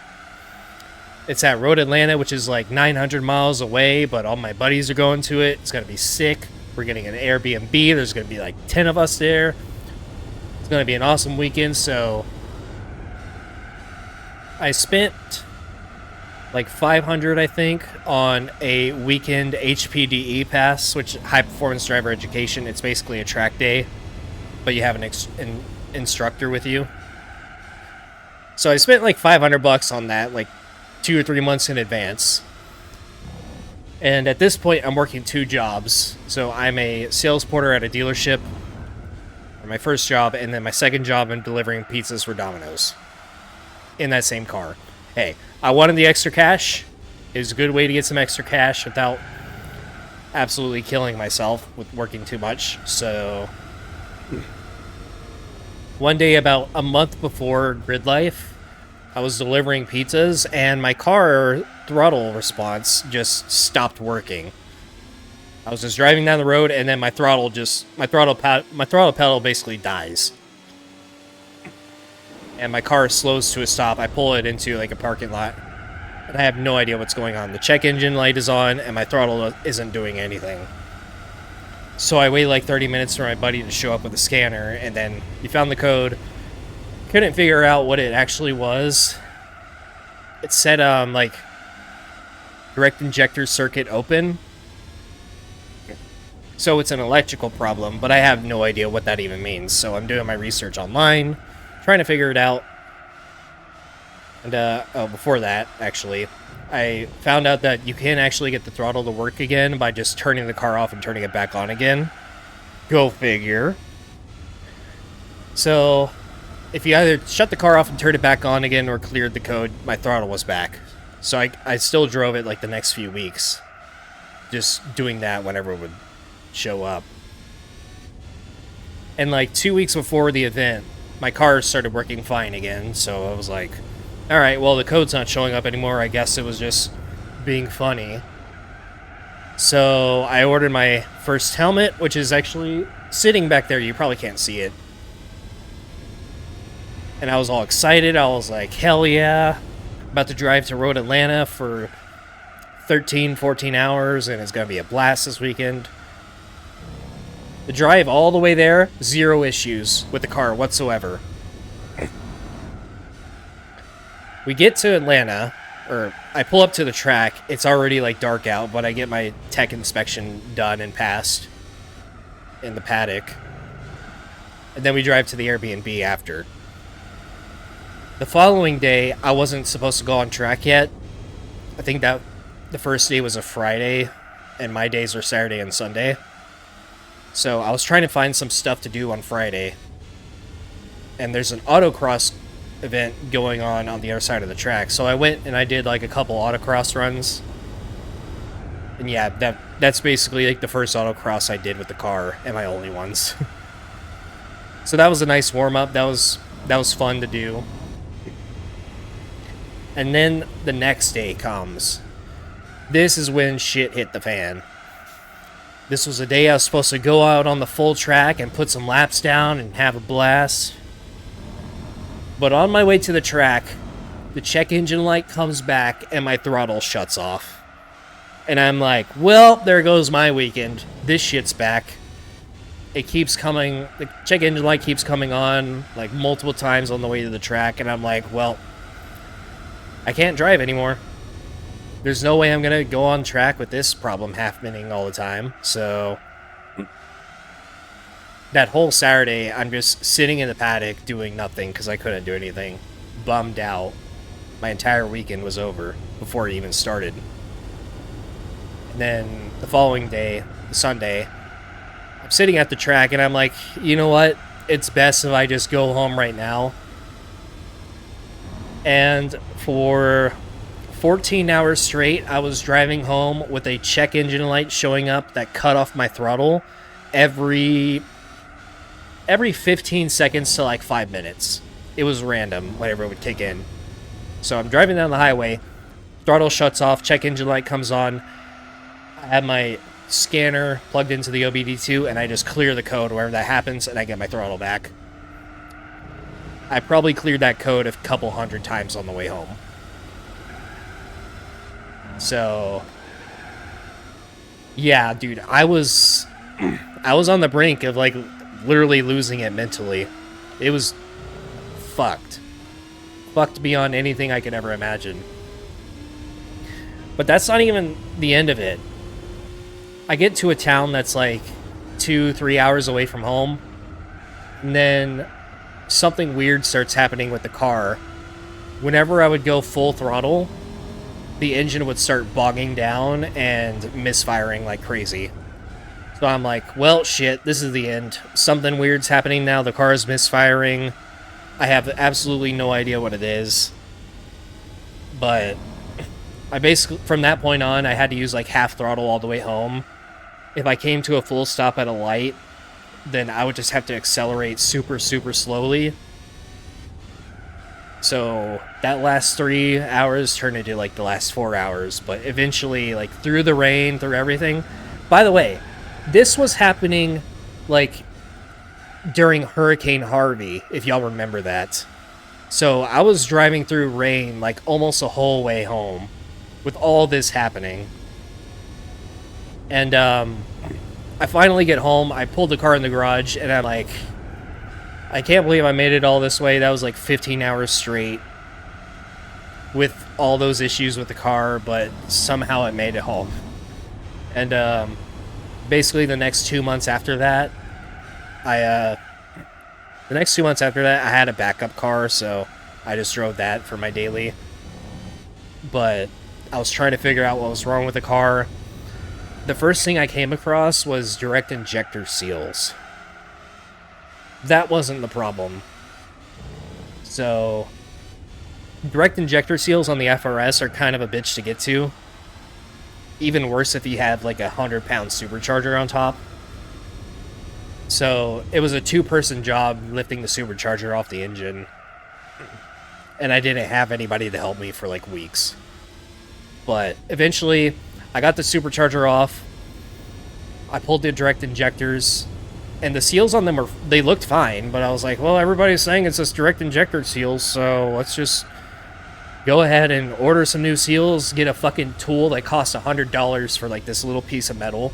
It's at Road Atlanta, which is like 900 miles away, but all my buddies are going to it. It's going to be sick. We're getting an Airbnb. There's going to be like 10 of us there. It's going to be an awesome weekend, so I spent like $500, I think, on a weekend HPDE pass, which high performance driver education. It's basically a track day, but you have an instructor with you. So I spent like $500 on that, like 2 or 3 months in advance. And at this point, I'm working 2 jobs. So I'm a sales porter at a dealership, or my first job, and then my second job, I'm delivering pizzas for Domino's in that same car. Hey, I wanted the extra cash. It was a good way to get some extra cash without absolutely killing myself with working too much. So one day, about a month before Grid Life, I was delivering pizzas, and my car throttle response just stopped working. I was just driving down the road, and then my throttle pedal basically dies. And my car slows to a stop. I pull it into like a parking lot, and I have no idea what's going on. The check engine light is on, and my throttle isn't doing anything. So I wait like 30 minutes for my buddy to show up with a scanner, and then he found the code. Couldn't figure out what it actually was. It said like direct injector circuit open. So it's an electrical problem, but I have no idea what that even means. So I'm doing my research online, trying to figure it out. And before that, actually, I found out that you can actually get the throttle to work again by just turning the car off and turning it back on again. Go figure. So if you either shut the car off and turned it back on again or cleared the code, my throttle was back. So I still drove it like the next few weeks, just doing that whenever it would show up. And like 2 weeks before the event, my car started working fine again, so I was like, alright, well, the code's not showing up anymore. I guess it was just being funny. So I ordered my first helmet, which is actually sitting back there. You probably can't see it. And I was all excited. I was like, hell yeah. About to drive to Road Atlanta for 13, 14 hours, and it's going to be a blast this weekend. The drive all the way there, zero issues with the car whatsoever. We get to Atlanta, or I pull up to the track. It's already like dark out, but I get my tech inspection done and passed in the paddock. And then we drive to the Airbnb after. The following day, I wasn't supposed to go on track yet. I think that the first day was a Friday, and my days are Saturday and Sunday. So I was trying to find some stuff to do on Friday. And there's an autocross event going on the other side of the track. So I went and I did like a couple autocross runs. And yeah, that's basically like the first autocross I did with the car, and my only ones. So that was a nice warm-up. That was fun to do. And then the next day comes. This is when shit hit the fan. This was a day I was supposed to go out on the full track and put some laps down and have a blast. But on my way to the track, the check engine light comes back and my throttle shuts off. And I'm like, well, there goes my weekend. This shit's back. It keeps coming, the check engine light keeps coming on like multiple times on the way to the track, and I'm like, well, I can't drive anymore. There's no way I'm going to go on track with this problem happening all the time. So that whole Saturday, I'm just sitting in the paddock doing nothing because I couldn't do anything. Bummed out. My entire weekend was over before it even started. And then the following day, Sunday, I'm sitting at the track and I'm like, you know what? It's best if I just go home right now. And for 14 hours straight, I was driving home with a check engine light showing up that cut off my throttle every 15 seconds to like 5 minutes. It was random whenever it would kick in. So I'm driving down the highway, throttle shuts off, check engine light comes on. I have my scanner plugged into the OBD2, and I just clear the code wherever that happens, and I get my throttle back. I probably cleared that code a couple hundred times on the way home. So, yeah, dude, I was on the brink of, like, literally losing it mentally. It was fucked. Fucked beyond anything I could ever imagine. But that's not even the end of it. I get to a town that's, like, 2-3 hours away from home, and then something weird starts happening with the car. Whenever I would go full throttle, the engine would start bogging down and misfiring like crazy. So I'm like, well, shit, this is the end. Something weird's happening now. The car is misfiring. I have absolutely no idea what it is. But I basically, from that point on, I had to use like half throttle all the way home. If I came to a full stop at a light, then I would just have to accelerate super, super slowly. So that last 3 hours turned into like the last 4 hours, but eventually, like through the rain, through everything. By the way, this was happening like during Hurricane Harvey, if y'all remember that. So I was driving through rain like almost the whole way home with all this happening. And I finally get home, I pulled the car in the garage, and I'm like, I can't believe I made it all this way. That was like 15 hours straight with all those issues with the car, but somehow I made it home. And basically the next 2 months after that, I had a backup car, so I just drove that for my daily. But I was trying to figure out what was wrong with the car. The first thing I came across was direct injector seals. That wasn't the problem. So, direct injector seals on the FRS are kind of a bitch to get to. Even worse if you have like a 100-pound supercharger on top. So, it was a 2-person job lifting the supercharger off the engine. And I didn't have anybody to help me for like weeks. But eventually, I got the supercharger off. I pulled the direct injectors, and the seals on them they looked fine, but I was like, well, everybody's saying it's just direct injector seals, so let's just go ahead and order some new seals, get a fucking tool that costs $100 for like this little piece of metal.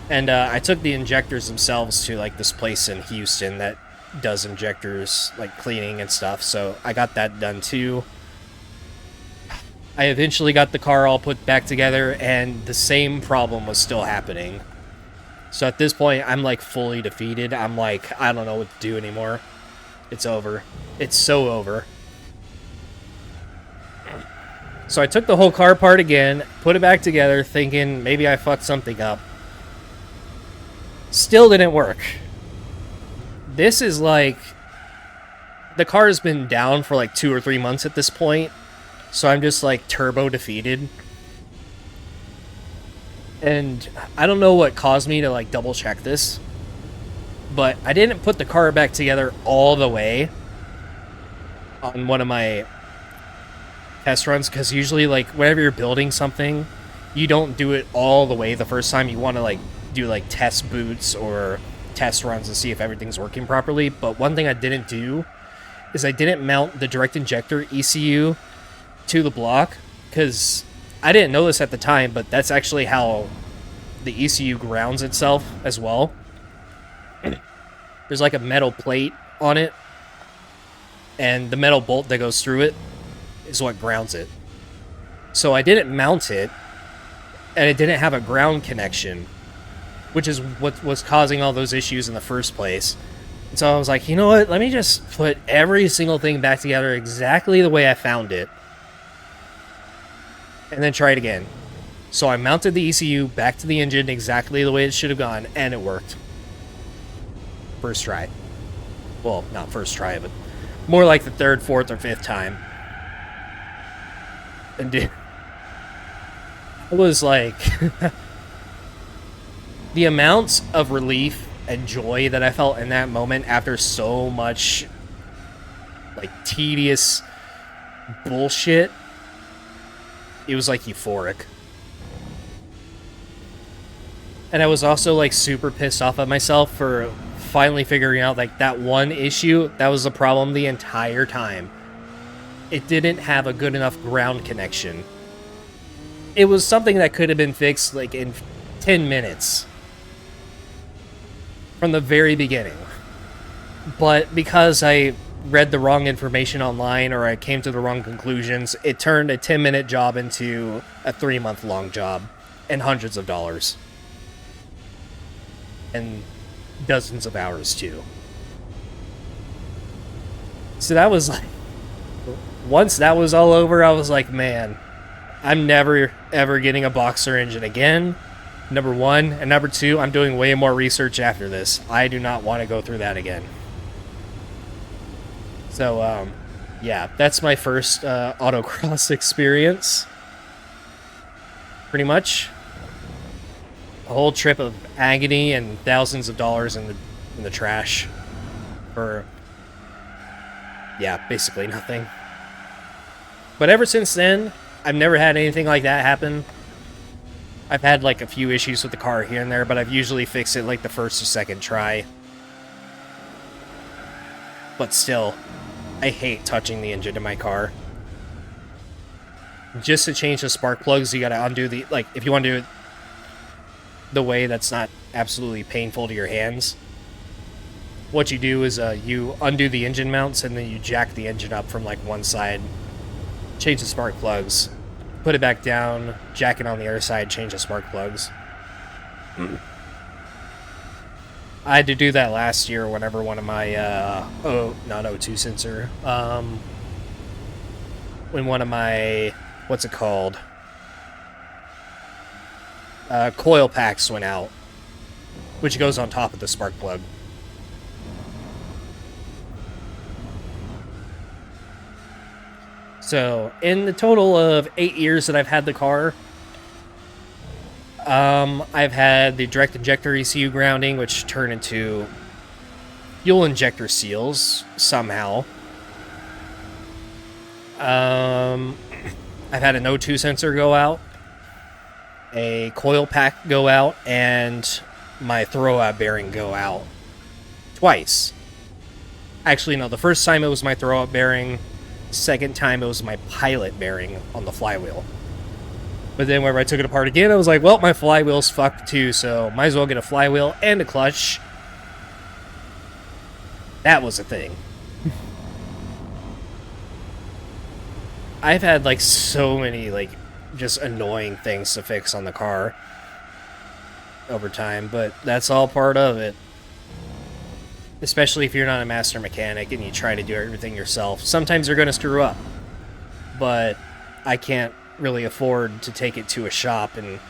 And I took the injectors themselves to like this place in Houston that does injectors, like cleaning and stuff, so I got that done too. I eventually got the car all put back together, and the same problem was still happening. So at this point, I'm like fully defeated. I'm like, I don't know what to do anymore. It's over. It's so over. So I took the whole car apart again, put it back together, thinking maybe I fucked something up. Still didn't work. This is like... The car has been down for like 2 or 3 months at this point. So I'm just like turbo defeated. And I don't know what caused me to like double check this. But I didn't put the car back together all the way on one of my test runs. Because usually like whenever you're building something, you don't do it all the way the first time. You want to like do like test boots or test runs to see if everything's working properly. But one thing I didn't do is I didn't mount the direct injector ECU to the block, because I didn't know this at the time, but that's actually how the ECU grounds itself as well. There's like a metal plate on it, and the metal bolt that goes through it is what grounds it. So I didn't mount it, and it didn't have a ground connection, which is what was causing all those issues in the first place. And so I was like, you know what, let me just put every single thing back together exactly the way I found it, and then try it again. So I mounted the ECU back to the engine exactly the way it should have gone, and it worked. First try. Well, not first try, but more like the third, fourth, or fifth time. And dude, it was like... the amounts of relief and joy that I felt in that moment after so much like tedious bullshit, it was like euphoric. And I was also like super pissed off at myself for finally figuring out like that one issue that was the problem the entire time. It didn't have a good enough ground connection. It was something that could have been fixed like in 10 minutes from the very beginning. But because I read the wrong information online, or I came to the wrong conclusions, it turned a 10-minute job into a 3-month-long job, and hundreds of dollars. And dozens of hours, too. So that was like... Once that was all over, I was like, man, I'm never, ever getting a Boxer engine again. Number one. And number two, I'm doing way more research after this. I do not want to go through that again. So, yeah, that's my first autocross experience. Pretty much. A whole trip of agony and thousands of dollars in the trash. For, yeah, basically nothing. But ever since then, I've never had anything like that happen. I've had like a few issues with the car here and there, but I've usually fixed it like the first or second try. But still, I hate touching the engine in my car. Just to change the spark plugs, you gotta undo the... Like, if you want to do it the way that's not absolutely painful to your hands, what you do is you undo the engine mounts, and then you jack the engine up from like one side, change the spark plugs, put it back down, jack it on the other side, change the spark plugs. I had to do that last year whenever one of my, not O2 sensor, when one of my, what's it called? Coil packs went out, which goes on top of the spark plug. So, in the total of 8 years that I've had the car, I've had the direct injector ECU grounding, which turned into fuel injector seals somehow. I've had an O2 sensor go out, a coil pack go out, and my throwout bearing go out twice. Actually, no, the first time it was my throwout bearing, second time it was my pilot bearing on the flywheel. But then whenever I took it apart again, I was like, well, my flywheel's fucked too, so might as well get a flywheel and a clutch. That was a thing. I've had, like, so many, like, just annoying things to fix on the car over time, but that's all part of it. Especially if you're not a master mechanic and you try to do everything yourself. Sometimes you're going to screw up, but I can't really afford to take it to a shop and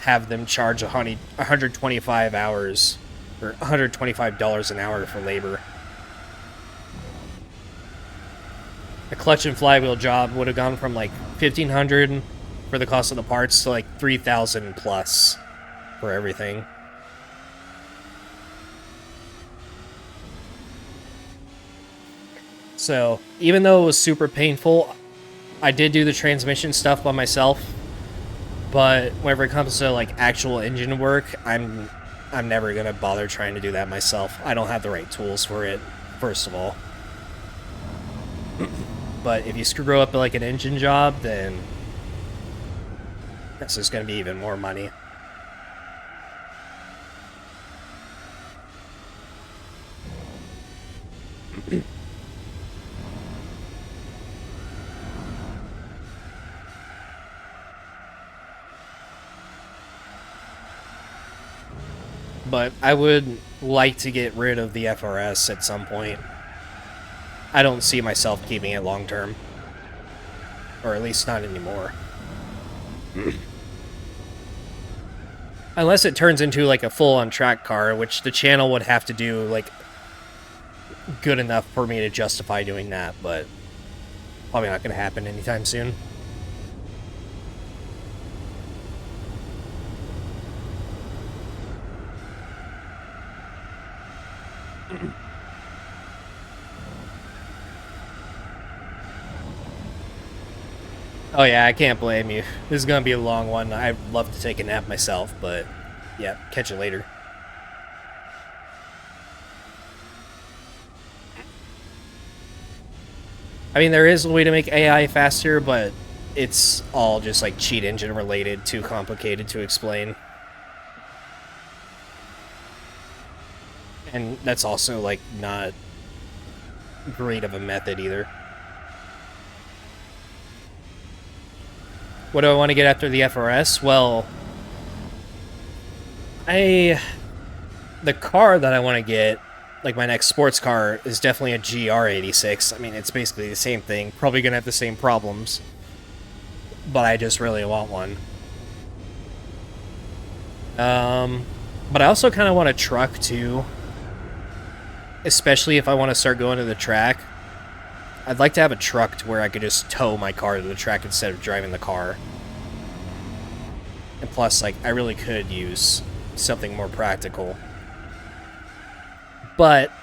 have them charge 125 hours or $125 an hour for labor. A clutch and flywheel job would have gone from like $1,500 for the cost of the parts to like $3,000 plus for everything. So even though it was super painful, I did do the transmission stuff by myself. But whenever it comes to like actual engine work, I'm never gonna bother trying to do that myself. I don't have the right tools for it, first of all. But if you screw up like an engine job, then that's just going to be even more money. But I would like to get rid of the FRS at some point. I don't see myself keeping it long term. Or at least not anymore. Unless it turns into like a full-on track car, which the channel would have to do like good enough for me to justify doing that, but probably not going to happen anytime soon. Oh yeah, I can't blame you. This is going to be a long one. I'd love to take a nap myself, but yeah, catch you later. I mean, there is a way to make AI faster, but it's all just like cheat engine related, too complicated to explain. And that's also like not great of a method either. What do I want to get after the FRS? Well, the car that I want to get, like my next sports car, is definitely a GR86. I mean, it's basically the same thing. Probably going to have the same problems. But I just really want one. But I also kind of want a truck, too. Especially if I want to start going to the track. I'd like to have a truck to where I could just tow my car to the track instead of driving the car. And plus, like, I really could use something more practical. But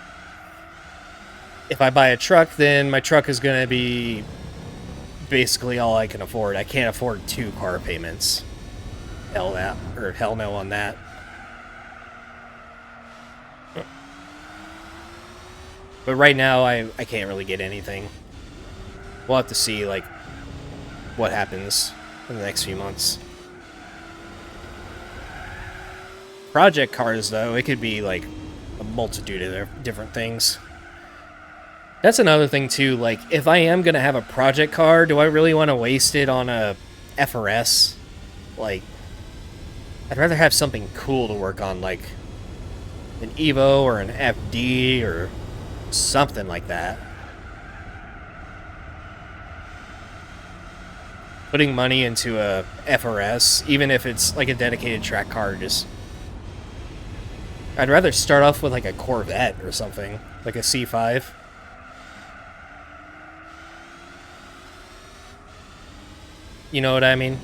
if I buy a truck, then my truck is going to be basically all I can afford. I can't afford 2 car payments. Hell no on that. But right now, I can't really get anything. We'll have to see, like, what happens in the next few months. Project cars, though, it could be, like, a multitude of different things. That's another thing, too. Like, if I am going to have a project car, do I really want to waste it on a FRS? Like, I'd rather have something cool to work on, like an Evo or an FD or something like that. Putting money into a FRS, even if it's like a dedicated track car, just... I'd rather start off with like a Corvette or something, like a C5. You know what I mean?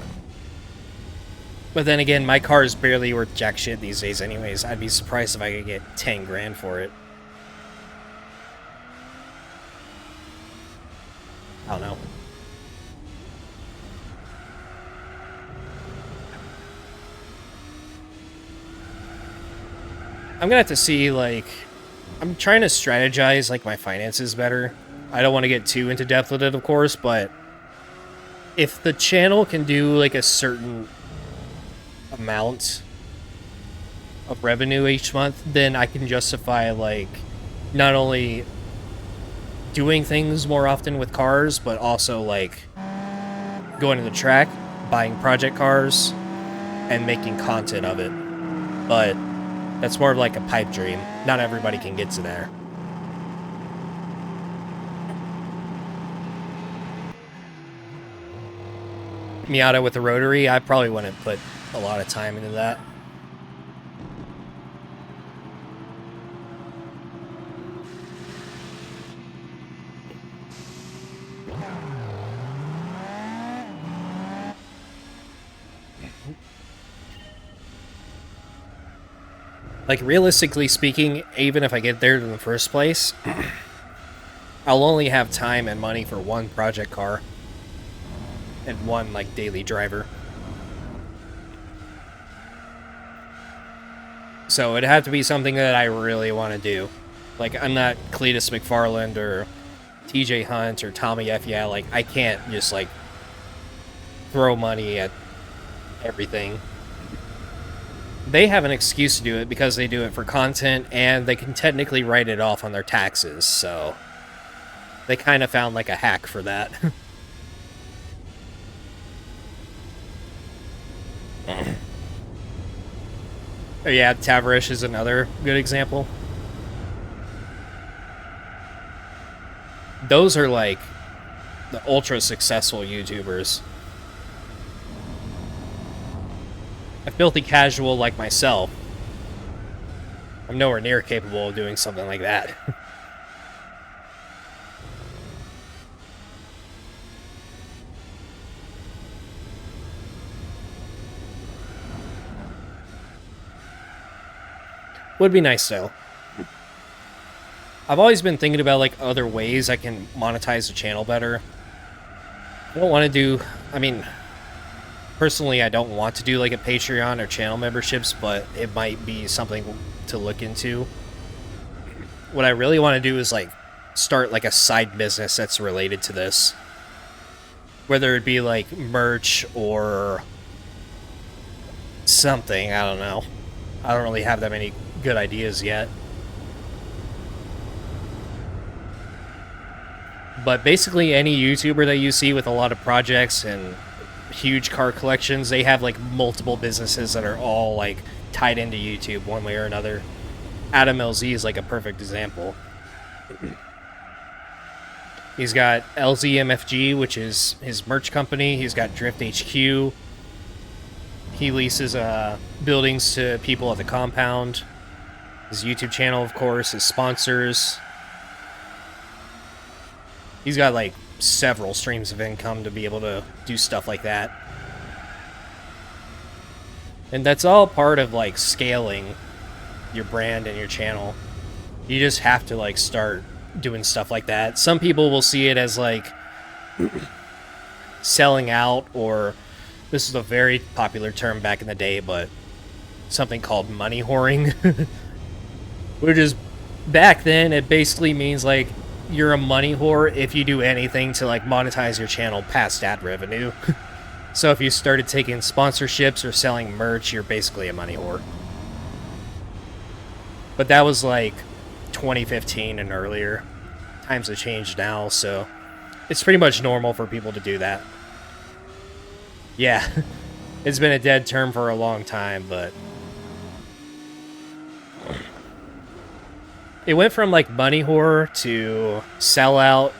But then again, my car is barely worth jack shit these days anyways. I'd be surprised if I could get 10 grand for it. I don't know. I'm gonna have to see, like, I'm trying to strategize, like, my finances better. I don't want to get too into depth with it, of course, but if the channel can do, like, a certain amount of revenue each month, then I can justify, like, not only doing things more often with cars, but also, like, going to the track, buying project cars, and making content of it. But that's more of like a pipe dream. Not everybody can get to there. Miata with the rotary, I probably wouldn't put a lot of time into that. Like, realistically speaking, even if I get there in the first place, I'll only have time and money for one project car and one, like, daily driver. So it'd have to be something that I really want to do. Like, I'm not Cletus McFarland or TJ Hunt or Tommy F. Yeah, like, I can't just, like, throw money at everything. They have an excuse to do it because they do it for content, and they can technically write it off on their taxes, so they kind of found, like, a hack for that. Oh, yeah, Tavarish is another good example. Those are, like, the ultra-successful YouTubers. A filthy casual like myself, I'm nowhere near capable of doing something like that. Would be nice, though. I've always been thinking about, like, other ways I can monetize the channel better. I don't want to do... I mean... Personally, I don't want to do, like, a Patreon or channel memberships, but it might be something to look into. What I really want to do is, like, start, like, a side business that's related to this. Whether it be, like, merch or something, I don't know. I don't really have that many good ideas yet. But basically, any YouTuber that you see with a lot of projects and huge car collections, they have, like, multiple businesses that are all, like, tied into YouTube one way or another. Adam LZ is, like, a perfect example. He's got LZMFG, which is his merch company. He's got Drift HQ. He leases buildings to people at the compound. His YouTube channel, of course, his sponsors. He's got, like, several streams of income to be able to do stuff like that. And that's all part of, like, scaling your brand and your channel. You just have to, like, start doing stuff like that. Some people will see it as, like, selling out, or this is a very popular term back in the day, but something called money whoring. Which is, back then, it basically means, like, you're a money whore if you do anything to, like, monetize your channel past ad revenue. So if you started taking sponsorships or selling merch, you're basically a money whore. But that was, like, 2015 and earlier. Times have changed now, so it's pretty much normal for people to do that. Yeah, it's been a dead term for a long time, but it went from, like, money whore to sellout.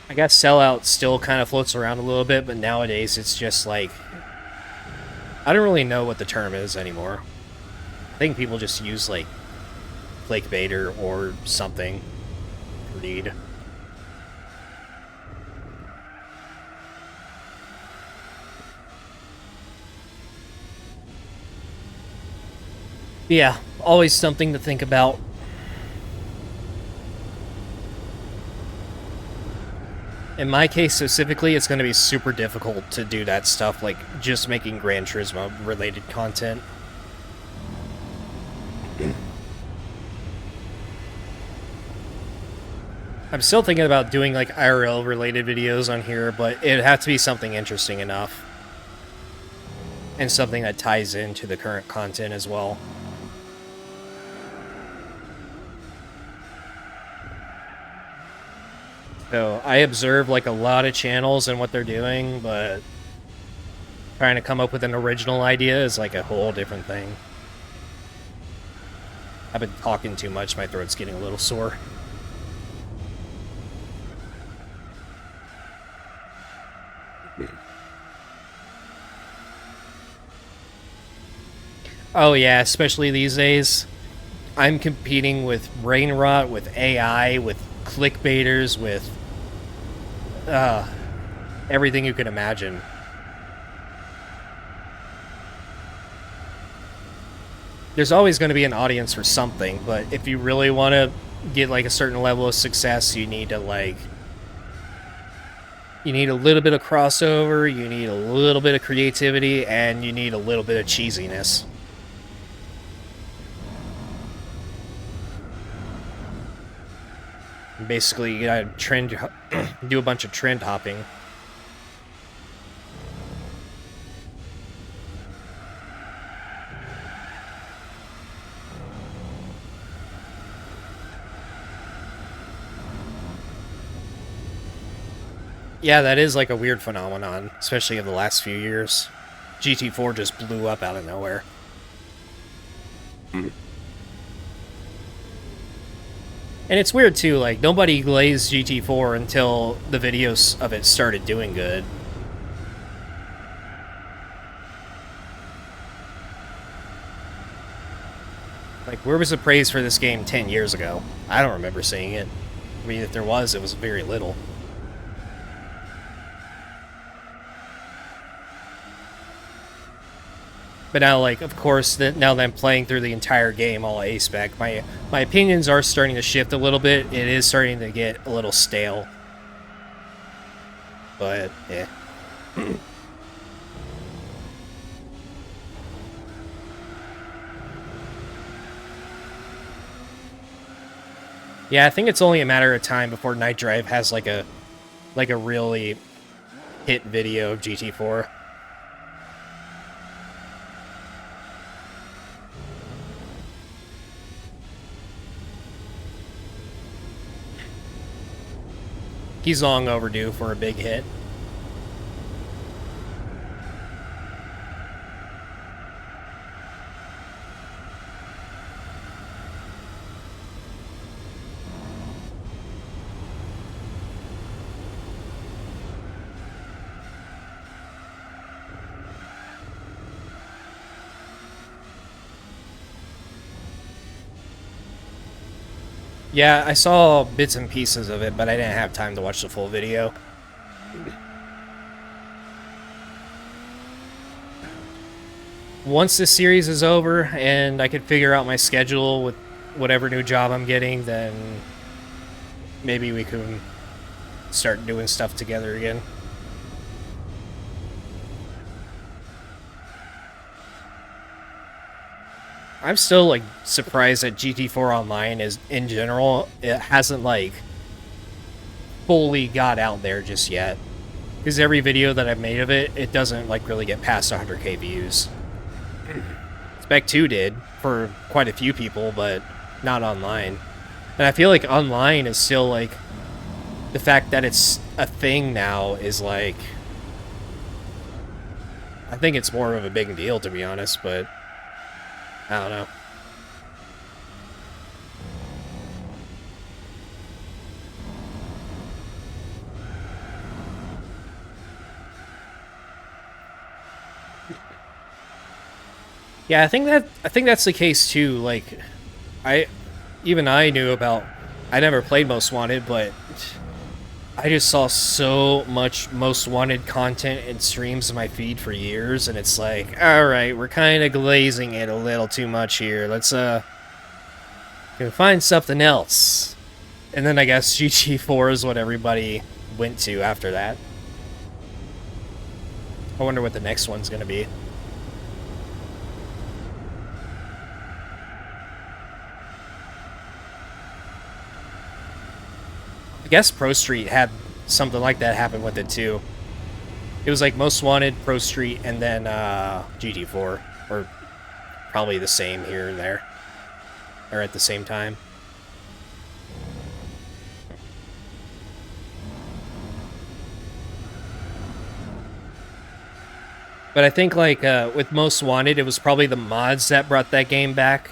I guess sellout still kind of floats around a little bit, but nowadays it's just, like, I don't really know what the term is anymore. I think people just use, like, clickbaiter or something. Indeed. Yeah, always something to think about. In my case specifically, it's going to be super difficult to do that stuff, like just making Gran Turismo related content. I'm still thinking about doing like IRL related videos on here, but it'd have to be something interesting enough. And something that ties into the current content as well. So I observe like a lot of channels and what they're doing, but trying to come up with an original idea is like a whole different thing. I've been talking too much, my throat's getting a little sore. Oh yeah, especially these days. I'm competing with brain rot, with AI, with clickbaiters, with everything you can imagine. There's always going to be an audience for something, but if you really want to get like a certain level of success, you need to like... You need a little bit of crossover, you need a little bit of creativity, and you need a little bit of cheesiness. Basically, you gotta do a bunch of trend hopping. Yeah, that is like a weird phenomenon, especially of the last few years. GT4 just blew up out of nowhere. And it's weird too, like, nobody glazed GT4 until the videos of it started doing good. Like, where was the praise for this game 10 years ago? I don't remember seeing it. I mean, if there was, it was very little. But now, like, of course, now that I'm playing through the entire game all A-spec, my opinions are starting to shift a little bit. It is starting to get a little stale. But, yeah. Yeah, I think it's only a matter of time before Night Drive has, like a really hit video of GT4. He's long overdue for a big hit. Yeah, I saw bits and pieces of it, but I didn't have time to watch the full video. Once this series is over and I can figure out my schedule with whatever new job I'm getting, then maybe we can start doing stuff together again. I'm still, like, surprised that GT4 Online is, in general, it hasn't, like, fully got out there just yet. Because every video that I've made of it, it doesn't, like, really get past 100k views. Spec 2 did, for quite a few people, but not online. And I feel like online is still, like, the fact that it's a thing now is, like... I think it's more of a big deal, to be honest, but... I don't know. Yeah, I think that's the case too. Like, even I knew about. I never played Most Wanted, but I just saw so much Most Wanted content and streams in my feed for years, and it's like, all right, we're kind of glazing it a little too much here. Let's find something else. And then I guess GT4 is what everybody went to after that. I wonder what the next one's gonna be. guess Pro Street had something like that happen with it too. It was like Most Wanted, Pro Street, and then GT4, or probably the same here and there, or at the same time. But I think like with Most Wanted, it was probably the mods that brought that game back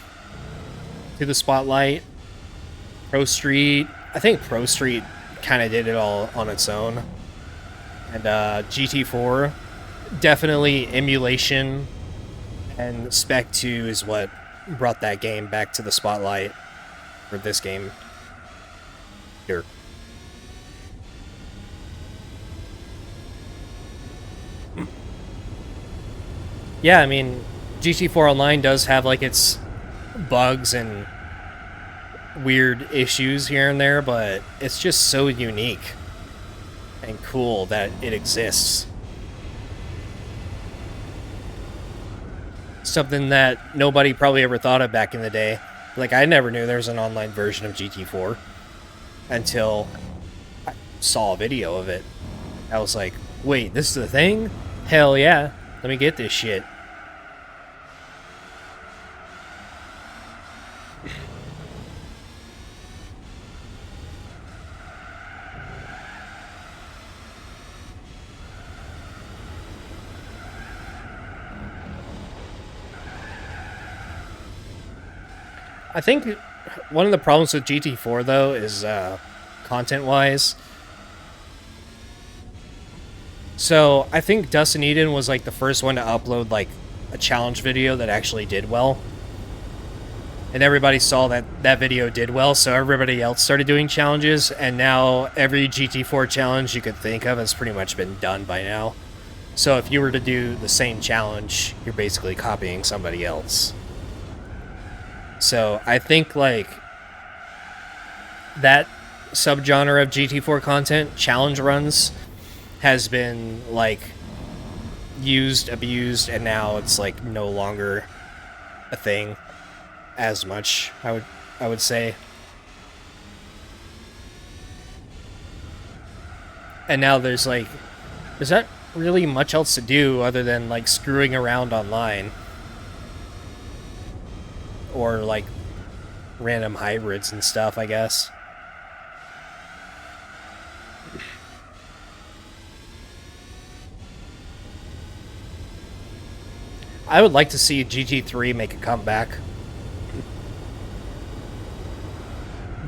to the spotlight. Pro Street, I think Pro Street kind of did it all on its own. And GT4, definitely emulation and Spec 2 is what brought that game back to the spotlight for this game here. Yeah, I mean, GT4 Online does have like its bugs and weird issues here and there, but it's just so unique and cool that it exists. Something that nobody probably ever thought of back in the day. Like, I never knew there was an online version of GT4 until I saw a video of it. I was like, wait, this is a thing? Hell yeah, let me get this shit. I think one of the problems with GT4 though is content-wise. So I think Dustin Eden was like the first one to upload like a challenge video that actually did well. And everybody saw that that video did well, so everybody else started doing challenges, and now every GT4 challenge you could think of has pretty much been done by now. So if you were to do the same challenge, you're basically copying somebody else. So I think like that subgenre of GT4 content, challenge runs, has been like used, abused, and now it's like no longer a thing as much, I would say. And now there's not really much else to do other than like screwing around online. Or like random hybrids and stuff, I guess. I would like to see GT3 make a comeback.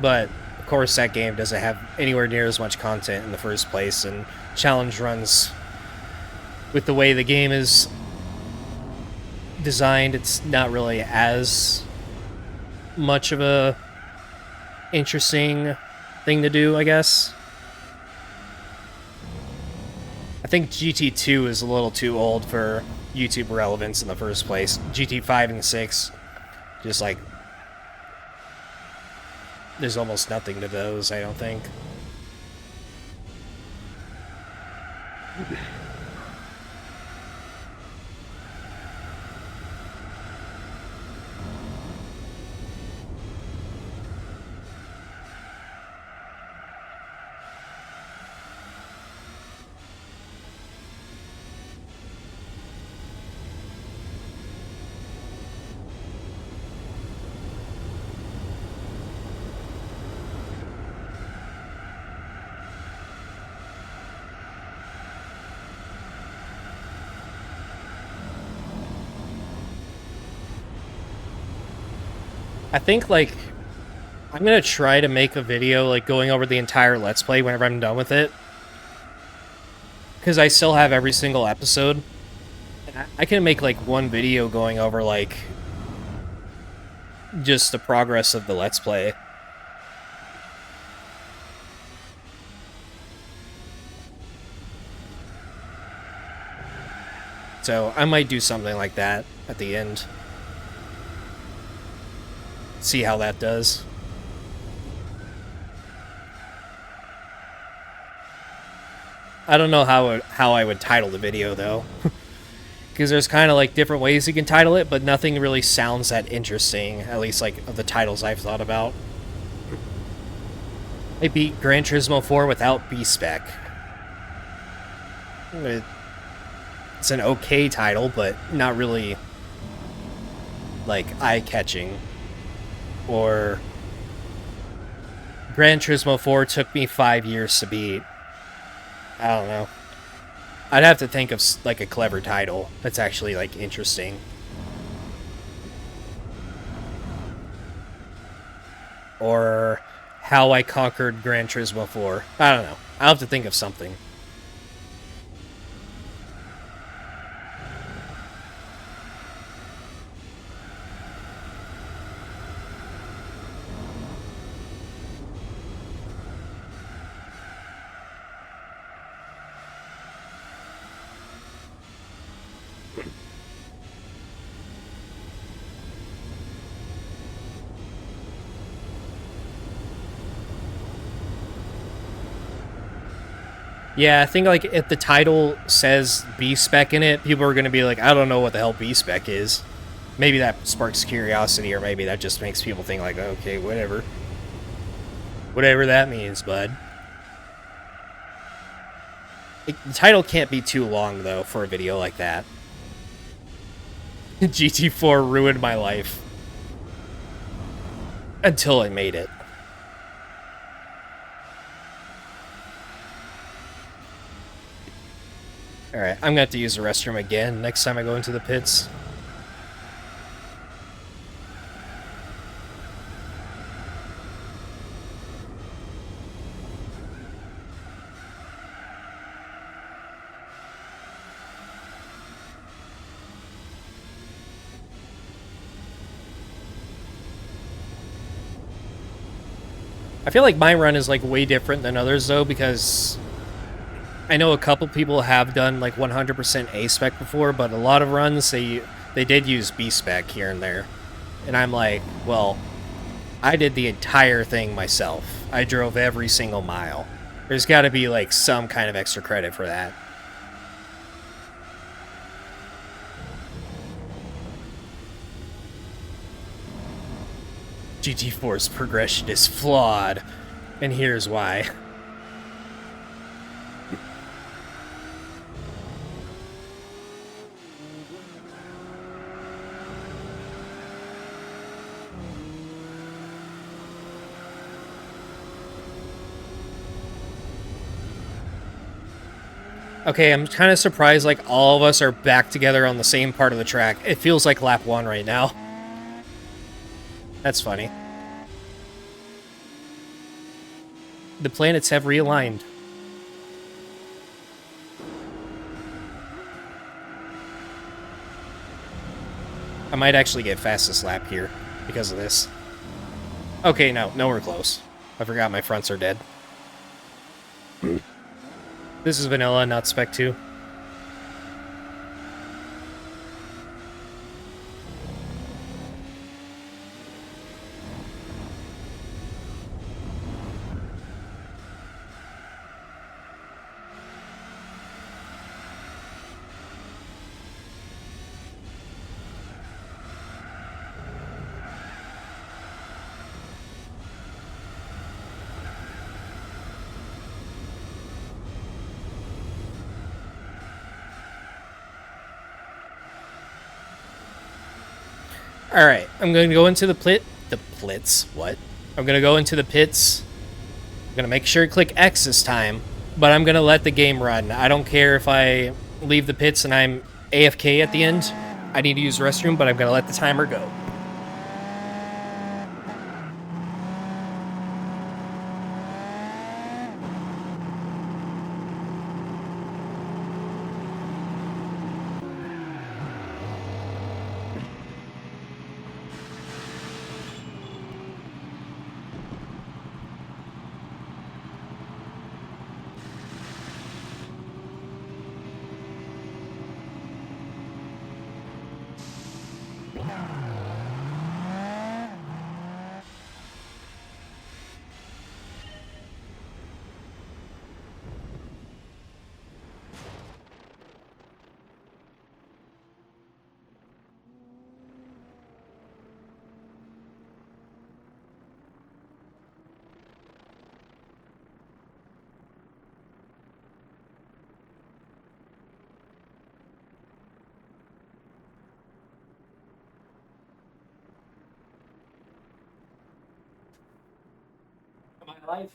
But, of course, that game doesn't have anywhere near as much content in the first place, and challenge runs, with the way the game is designed, it's not really as much of a interesting thing to do, I guess. I think GT2 is a little too old for YouTube relevance in the first place. GT5 and 6, just like, there's almost nothing to those, I don't think. I think, like, I'm gonna try to make a video, like, going over the entire Let's Play whenever I'm done with it. Because I still have every single episode. And I can make, like, one video going over, like, just the progress of the Let's Play. So, I might do something like that at the end. See how that does. I don't know how I would title the video, though. Because there's kind of, like, different ways you can title it, but nothing really sounds that interesting, at least, like, of the titles I've thought about. I beat Gran Turismo 4 without B-Spec. It's an okay title, but not really, like, eye-catching. Or Gran Turismo 4 took me 5 years to beat. I don't know. I'd have to think of, like, a clever title that's actually, like, interesting. Or How I Conquered Gran Turismo 4. I don't know. I'll have to think of something. Yeah, I think, like, if the title says B-Spec in it, people are going to be like, I don't know what the hell B-Spec is. Maybe that sparks curiosity, or maybe that just makes people think, like, okay, whatever. Whatever that means, bud. The title can't be too long, though, for a video like that. GT4 ruined my life. Until I made it. Alright, I'm going to have to use the restroom again next time I go into the pits. I feel like my run is, like, way different than others, though, because I know a couple people have done, like, 100% A-Spec before, but a lot of runs, they did use B-Spec here and there. And I'm like, well, I did the entire thing myself. I drove every single mile. There's got to be, like, some kind of extra credit for that. GT4's progression is flawed, and here's why. Okay, I'm kind of surprised, like, all of us are back together on the same part of the track. It feels like lap 1 right now. That's funny. The planets have realigned. I might actually get fastest lap here because of this. Okay, no, nowhere close. I forgot my fronts are dead. This is vanilla, not Spec 2. Alright, I'm going to go into the plits, what? I'm going to go into the pits. I'm going to make sure to click X this time, but I'm going to let the game run. I don't care if I leave the pits and I'm AFK at the end. I need to use the restroom, but I'm going to let the timer go. my life.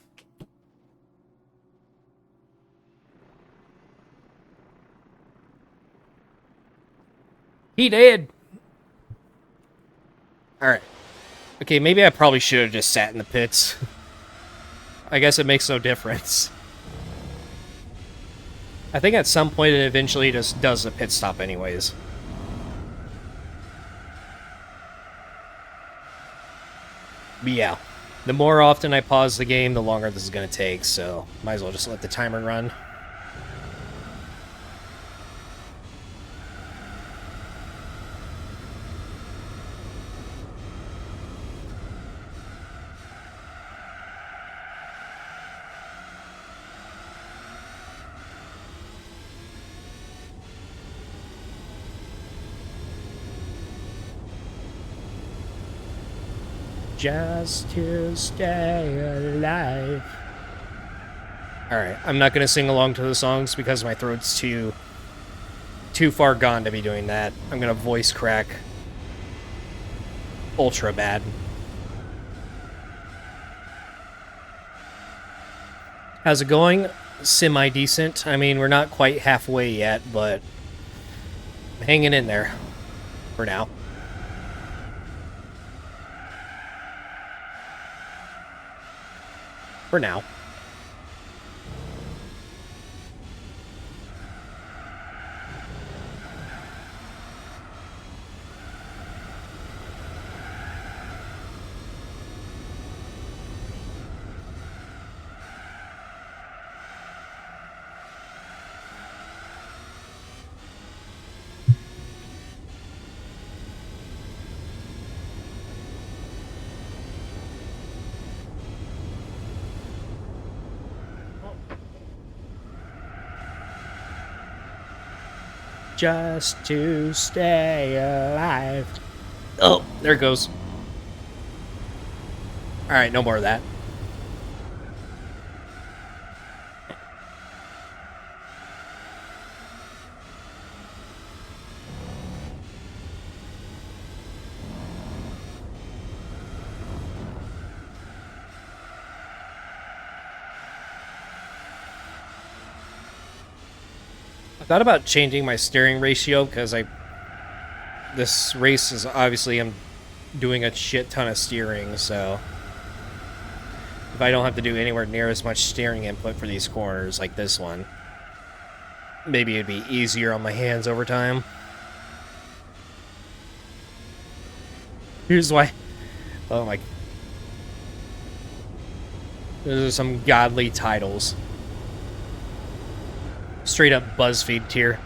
He did. Alright. Okay, maybe I probably should have just sat in the pits. I guess it makes no difference. I think at some point it eventually just does a pit stop anyways. But yeah, the more often I pause the game, the longer this is going to take, so might as well just let the timer run. Just to stay alive. Alright, I'm not going to sing along to the songs because my throat's too far gone to be doing that. I'm going to voice crack ultra bad. How's it going? Semi-decent. I mean, we're not quite halfway yet, but I'm hanging in there for now. For now. Just to stay alive. Oh, there it goes. Alright, no more of that. I thought about changing my steering ratio because this race is obviously I'm doing a shit ton of steering, so if I don't have to do anywhere near as much steering input for these corners like this one, maybe it'd be easier on my hands over time. Here's why. Oh my. Those are some godly titles. Straight up BuzzFeed tier.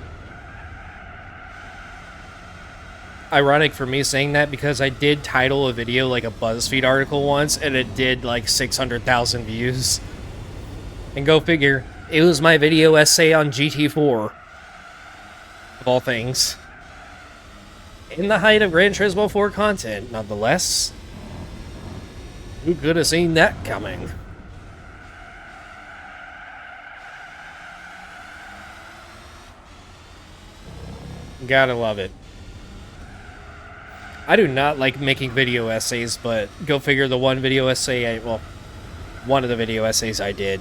Ironic for me saying that because I did title a video like a BuzzFeed article once and it did like 600,000 views. And go figure, it was my video essay on GT4. Of all things. In the height of Gran Turismo 4 content, nonetheless. Who could have seen that coming? Gotta love it. I do not like making video essays, but go figure the one video essay one of the video essays I did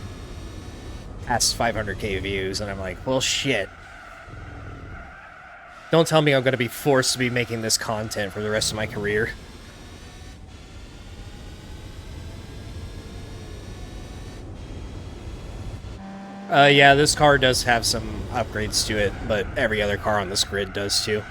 passed 500k views, and I'm like, well, shit. Don't tell me I'm going to be forced to be making this content for the rest of my career. Yeah, this car does have some upgrades to it, but every other car on this grid does too.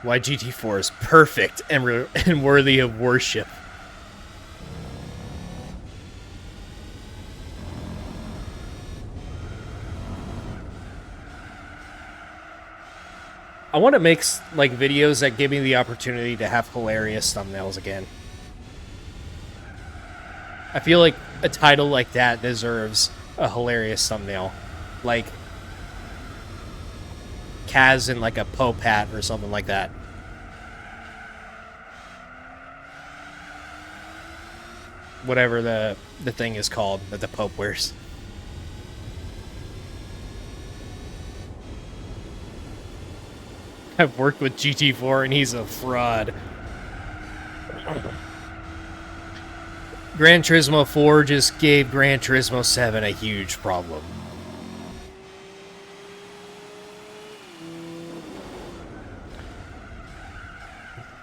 Why GT4 is perfect and worthy of worship. I want to make like videos that give me the opportunity to have hilarious thumbnails again. I feel like a title like that deserves a hilarious thumbnail. Like Kaz in like a Pope hat or something like that. Whatever the thing is called that the Pope wears. I've worked with GT4 and he's a fraud. Gran Turismo 4 just gave Gran Turismo 7 a huge problem.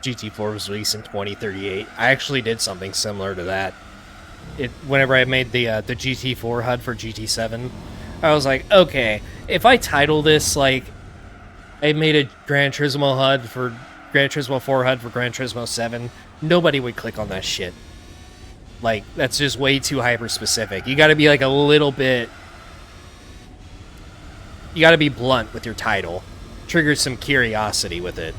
GT4 was released in 2038. I actually did something similar to that. Whenever I made the GT4 HUD for GT7, I was like, okay, if I title this like I made a Gran Turismo HUD for Gran Turismo 4 HUD for Gran Turismo 7, nobody would click on that shit. Like, that's just way too hyper-specific. You gotta be like a little bit... You gotta be blunt with your title. Trigger some curiosity with it.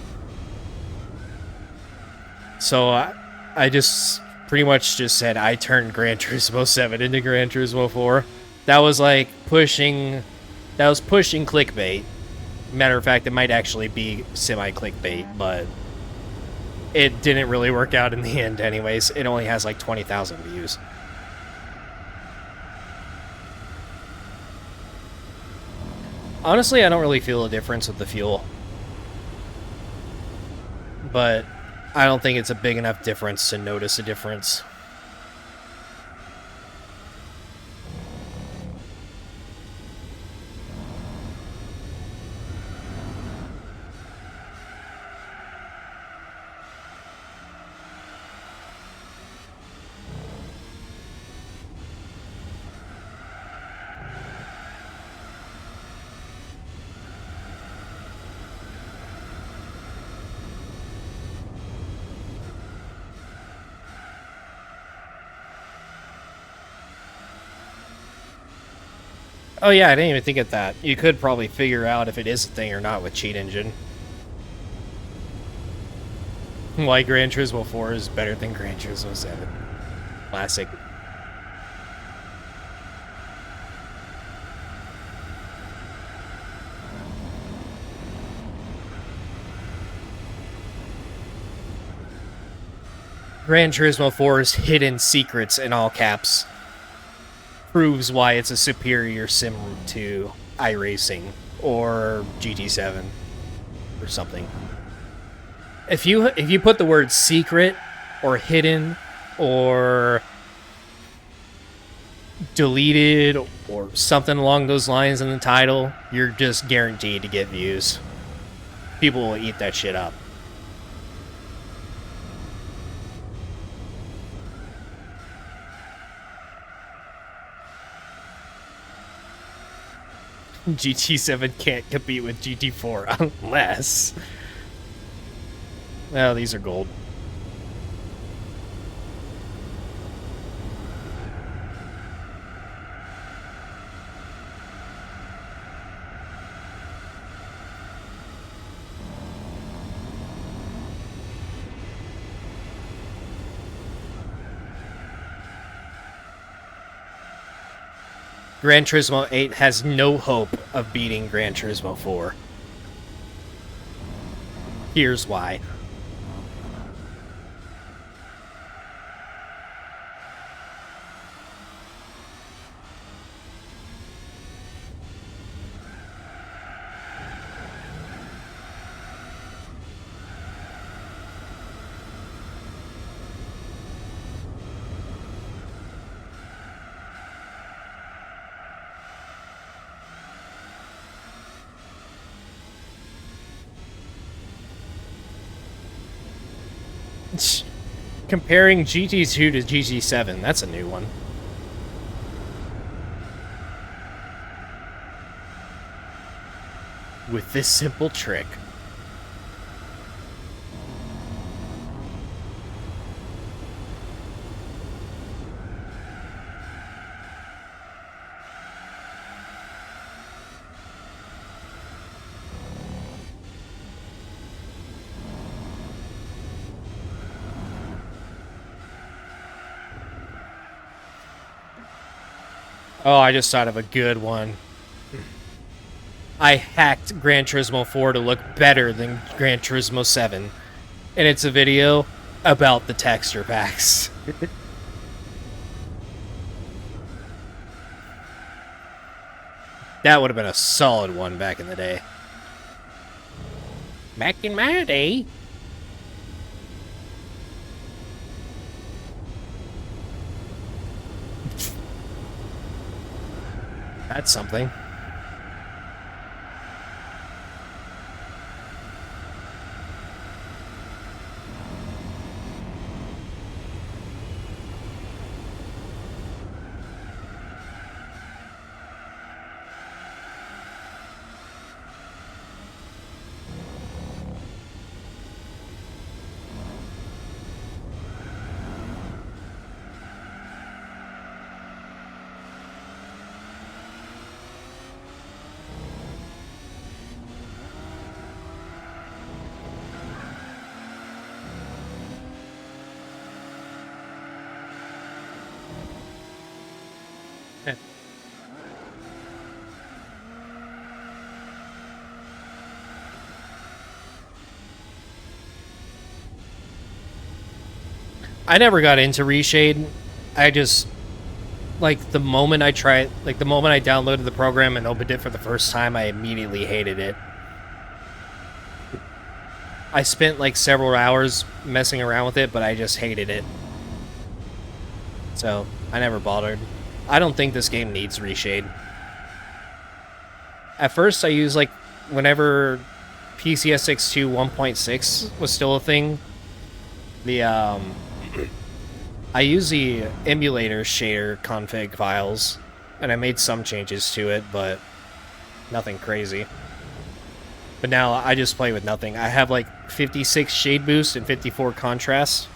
So, I just pretty much just said I turned Gran Turismo 7 into Gran Turismo 4. That was like pushing... That was pushing clickbait. Matter of fact, it might actually be semi-clickbait, but... It didn't really work out in the end anyways. It only has like 20,000 views. Honestly, I don't really feel a difference with the fuel. But I don't think it's a big enough difference to notice a difference. Oh yeah, I didn't even think of that. You could probably figure out if it is a thing or not with Cheat Engine. Why Gran Turismo 4 is better than Gran Turismo 7. Classic. Gran Turismo 4's hidden secrets in all caps proves why it's a superior sim to iRacing or GT7 or something. If you put the word secret or hidden or deleted or something along those lines in the title, you're just guaranteed to get views. People will eat that shit up. GT7 can't compete with GT4 unless... Well, these are gold. Gran Turismo 8 has no hope of beating Gran Turismo 4. Here's why. Comparing GT2 to GT7, that's a new one. With this simple trick. Oh, I just thought of a good one. I hacked Gran Turismo 4 to look better than Gran Turismo 7. And it's a video about the texture packs. That would have been a solid one back in the day. Back in my day. That's something. I never got into Reshade. I just, like, the moment I downloaded the program and opened it for the first time, I immediately hated it. I spent, like, several hours messing around with it, but I just hated it. So, I never bothered. I don't think this game needs Reshade. At first, I used, like, whenever PCSX2 1.6 was still a thing, I use the emulator shader config files, and I made some changes to it, but nothing crazy. But now I just play with nothing. I have like 56 shade boost and 54 contrast,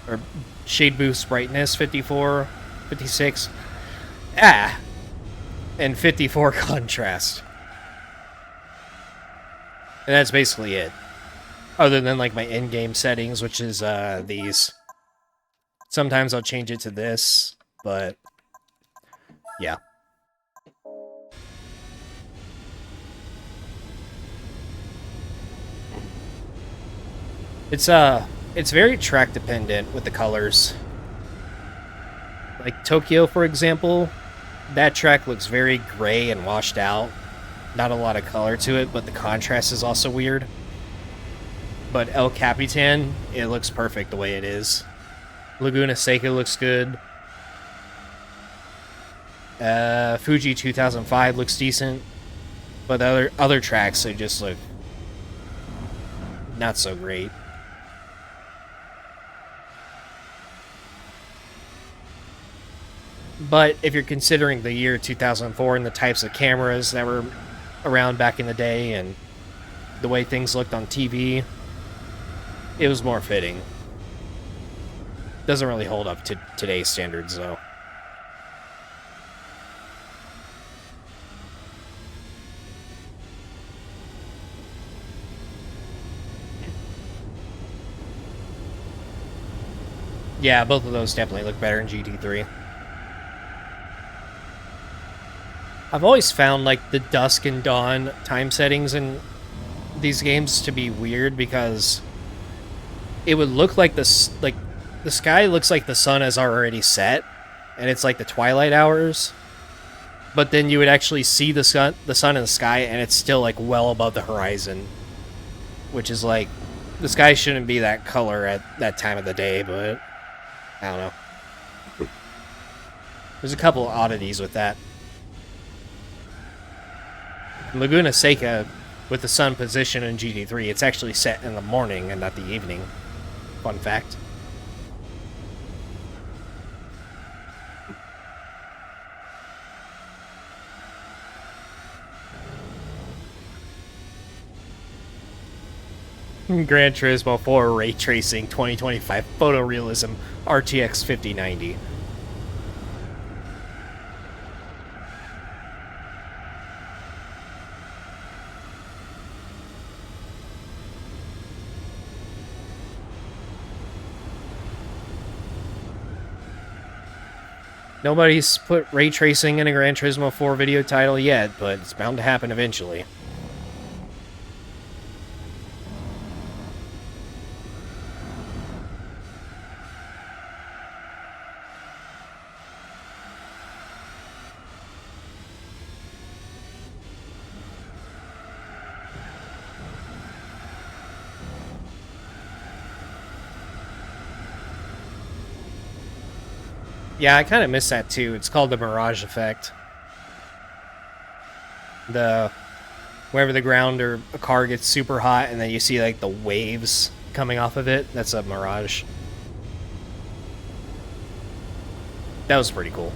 or shade boost brightness 54, 56, and 54 contrast. And that's basically it. Other than like my in-game settings, which is these. Sometimes I'll change it to this, but yeah. It's very track dependent with the colors. Like Tokyo, for example, that track looks very gray and washed out. Not a lot of color to it, but the contrast is also weird. But El Capitan, it looks perfect the way it is. Laguna Seca looks good. Fuji 2005 looks decent. But the other tracks, they just look not so great. But if you're considering the year 2004 and the types of cameras that were around back in the day and the way things looked on TV, it was more fitting. Doesn't really hold up to today's standards, though. Yeah, both of those definitely look better in GT3. I've always found, like, the dusk and dawn time settings in these games to be weird because it would look like the sky looks like the sun has already set, and it's like the twilight hours. But then you would actually see the sun in the sky, and it's still like well above the horizon, which is like the sky shouldn't be that color at that time of the day. But I don't know. There's a couple of oddities with that. Laguna Seca, with the sun position in GT3, it's actually set in the morning and not the evening. Fun fact. Gran Turismo 4 Ray Tracing 2025 Photorealism RTX 5090. Nobody's put ray tracing in a Gran Turismo 4 video title yet, but it's bound to happen eventually. Yeah, I kind of miss that too. It's called the mirage effect. Wherever the ground or a car gets super hot and then you see like the waves coming off of it, that's a mirage. That was pretty cool.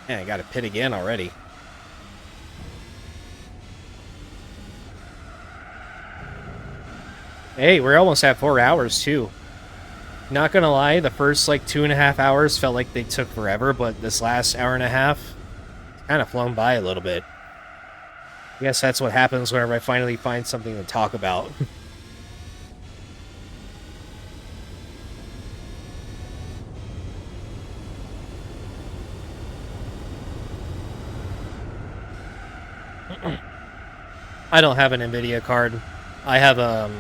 Yeah, I got to pit again already. Hey, we're almost at 4 hours too. Not gonna lie, the first like 2.5 hours felt like they took forever, but this last hour and a half kind of flown by a little bit. I guess that's what happens whenever I finally find something to talk about. I don't have an NVIDIA card. I have a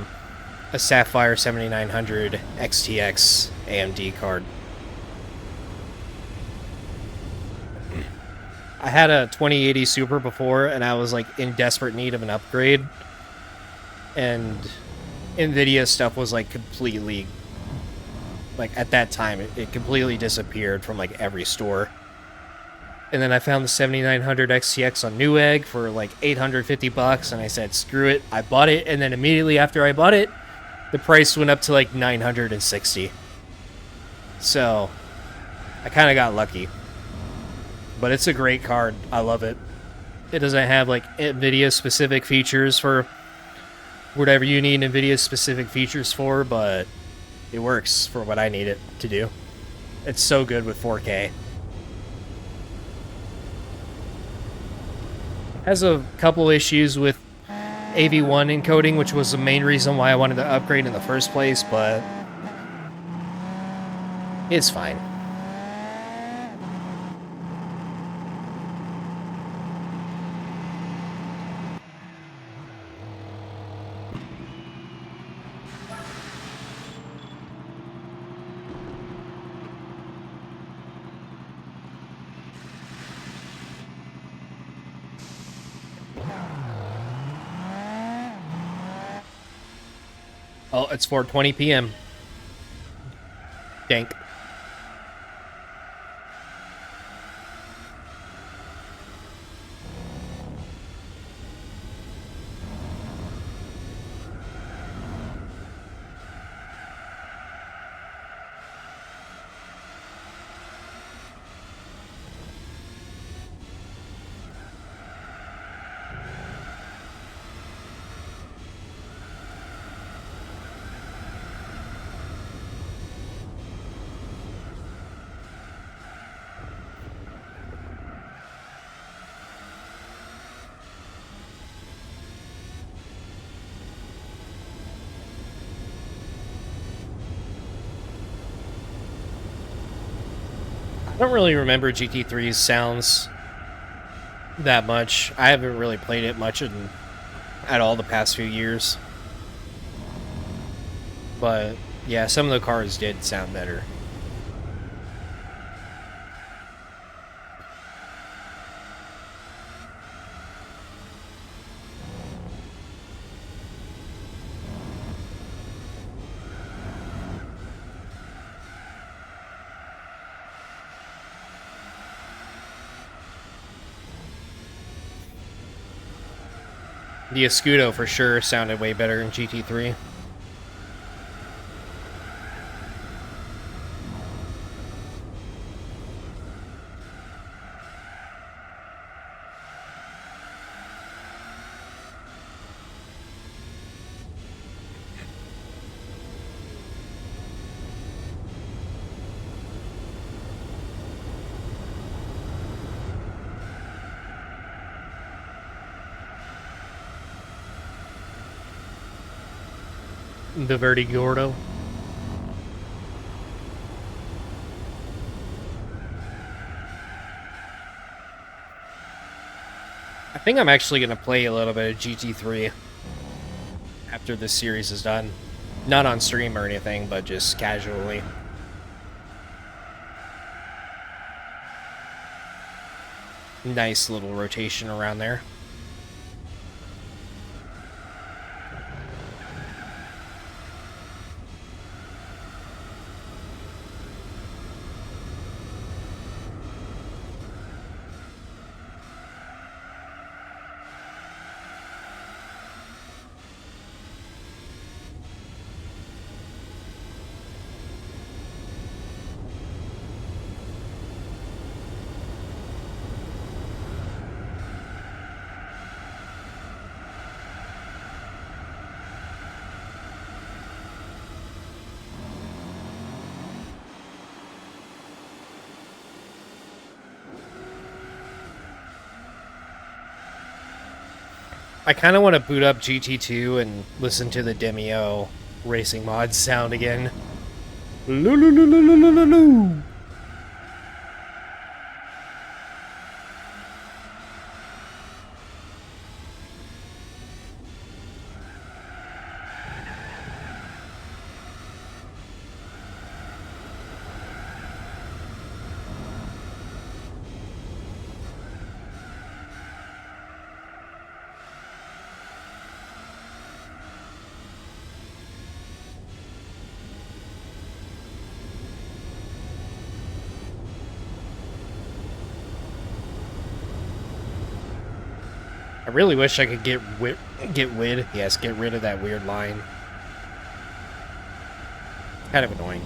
Sapphire 7900 XTX AMD card. I had a 2080 Super before, and I was like in desperate need of an upgrade. And NVIDIA stuff was like completely, like at that time, it completely disappeared from like every store. And then I found the 7900 XTX on Newegg for like 850 bucks, and I said, screw it. I bought it, and then immediately after I bought it, the price went up to like 960. So, I kind of got lucky. But it's a great card. I love it. It doesn't have like NVIDIA specific features for whatever you need NVIDIA specific features for, but it works for what I need it to do. It's so good with 4K. Has a couple issues with AV1 encoding, which was the main reason why I wanted to upgrade in the first place, but it's fine. Oh, it's 4:20 p.m. Dank. I don't really remember GT3's sounds that much. I haven't really played it much at all the past few years. But yeah, some of the cars did sound better. The Escudo for sure sounded way better in GT3. The Vertigordo. think I'm actually going to play a little bit of GT3 after this series is done. Not on stream or anything, but just casually. Nice little rotation around there. I kind of want to boot up GT2 and listen to the Demio racing mods sound again. I really wish I could get rid of that weird line. Kind of annoying.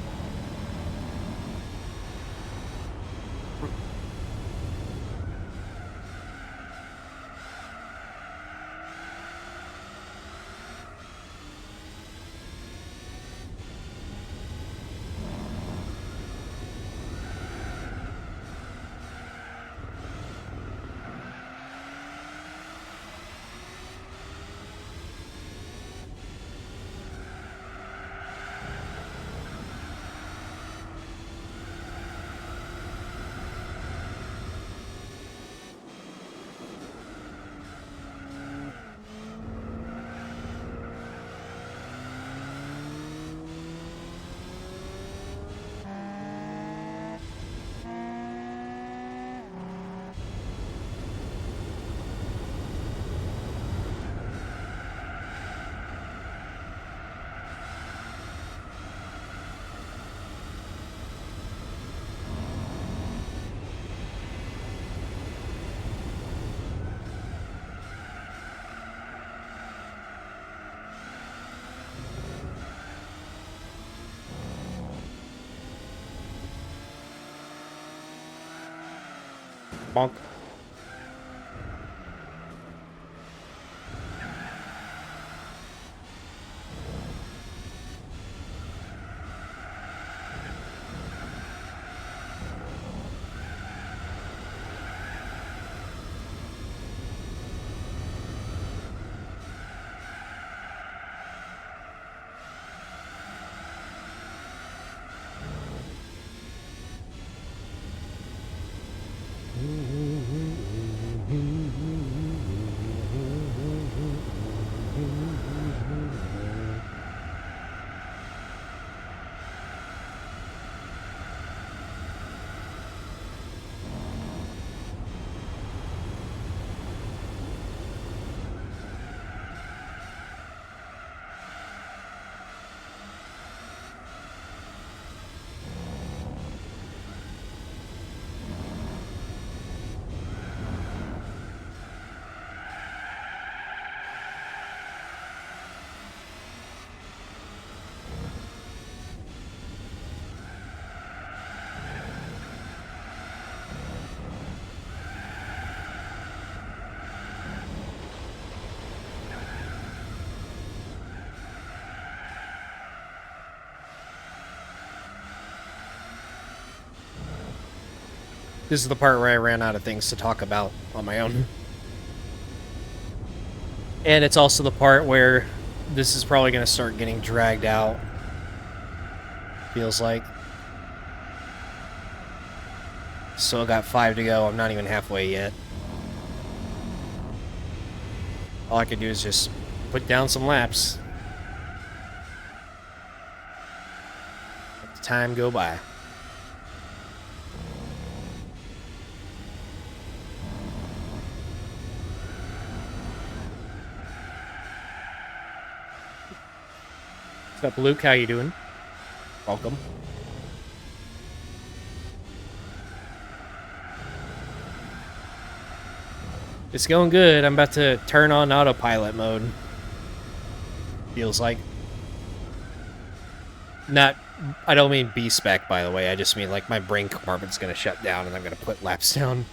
Bonk. This is the part where I ran out of things to talk about on my own. And it's also the part where this is probably going to start getting dragged out. Feels like. So I got 5 to go. I'm not even halfway yet. All I can do is just put down some laps. Let the time go by. What's up, Luke? How you doing? Welcome. It's going good. I'm about to turn on autopilot mode. Feels like. Not, I don't mean B-spec, by the way. I just mean, like, my brain compartment's gonna shut down and I'm gonna put laps down.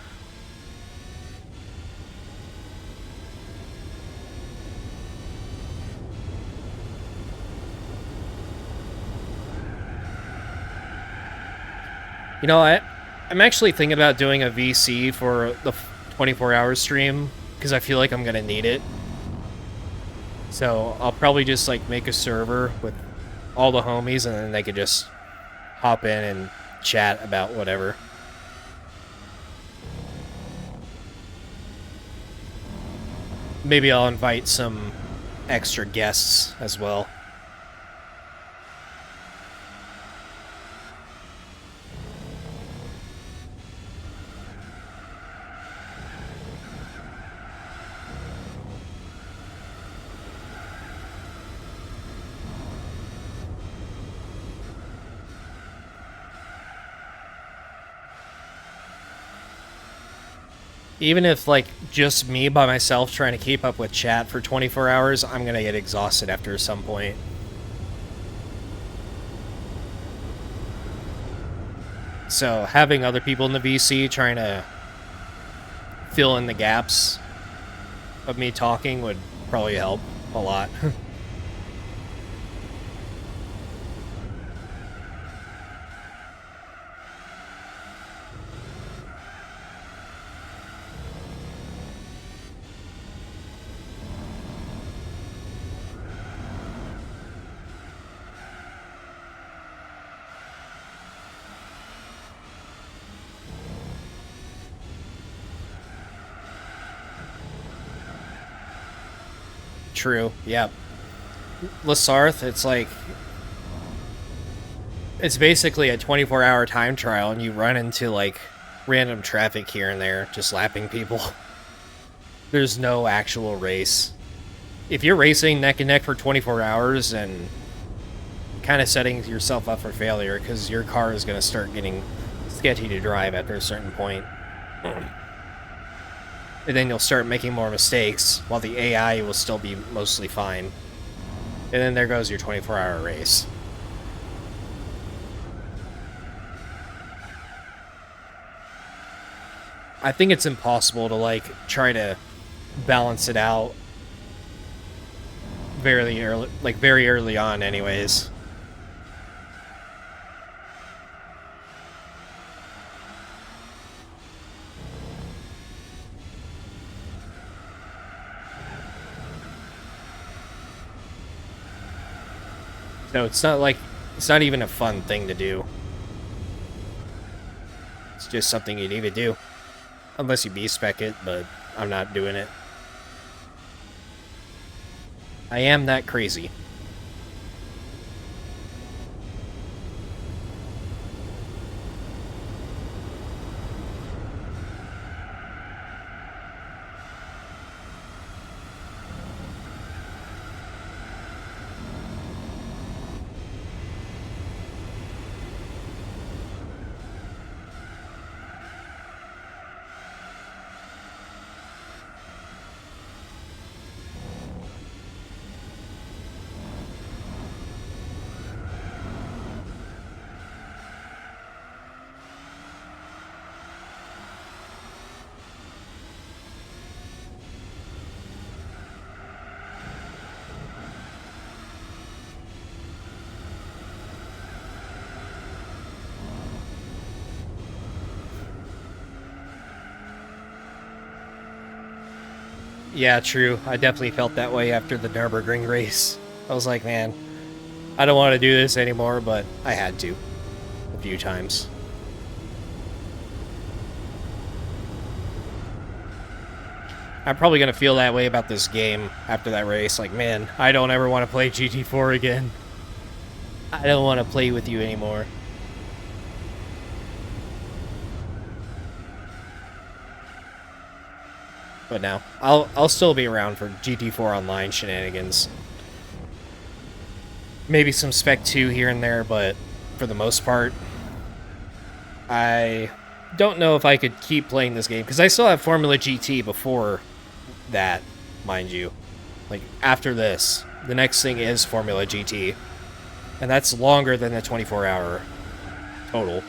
You know, I'm actually thinking about doing a VC for the 24-hour stream, because I feel like I'm gonna need it. So I'll probably just, like, make a server with all the homies, and then they could just hop in and chat about whatever. Maybe I'll invite some extra guests as well. Even if, like, just me by myself trying to keep up with chat for 24 hours, I'm gonna get exhausted after some point. So having other people in the VC trying to fill in the gaps of me talking would probably help a lot. True, yeah. Lasarth, it's like... It's basically a 24-hour time trial, and you run into, like, random traffic here and there, just lapping people. There's no actual race. If you're racing neck and neck for 24 hours, and kind of setting yourself up for failure, because your car is going to start getting sketchy to drive after a certain point. And then you'll start making more mistakes, while the AI will still be mostly fine. And then there goes your 24-hour race. I think it's impossible to, like, try to balance it out very early on anyways. So it's not even a fun thing to do. It's just something you need to do. Unless you B-spec it, but I'm not doing it. I am that crazy. Yeah, true. I definitely felt that way after the Nürburgring race. I was like, man, I don't want to do this anymore, but I had to. A few times. I'm probably going to feel that way about this game after that race. Like, man, I don't ever want to play GT4 again. I don't want to play with you anymore. But no, I'll still be around for GT4 Online shenanigans. Maybe some Spec 2 here and there, but for the most part, I don't know if I could keep playing this game, because I still have Formula GT before that, mind you. Like, after this, the next thing is Formula GT, and that's longer than the 24-hour total.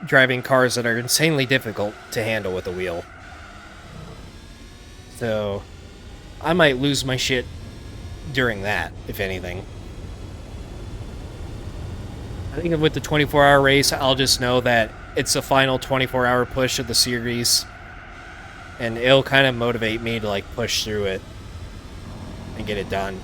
Driving cars that are insanely difficult to handle with a wheel. So, I might lose my shit during that, if anything. I think with the 24-hour race, I'll just know that it's the final 24-hour push of the series, and it'll kind of motivate me to, like, push through it and get it done.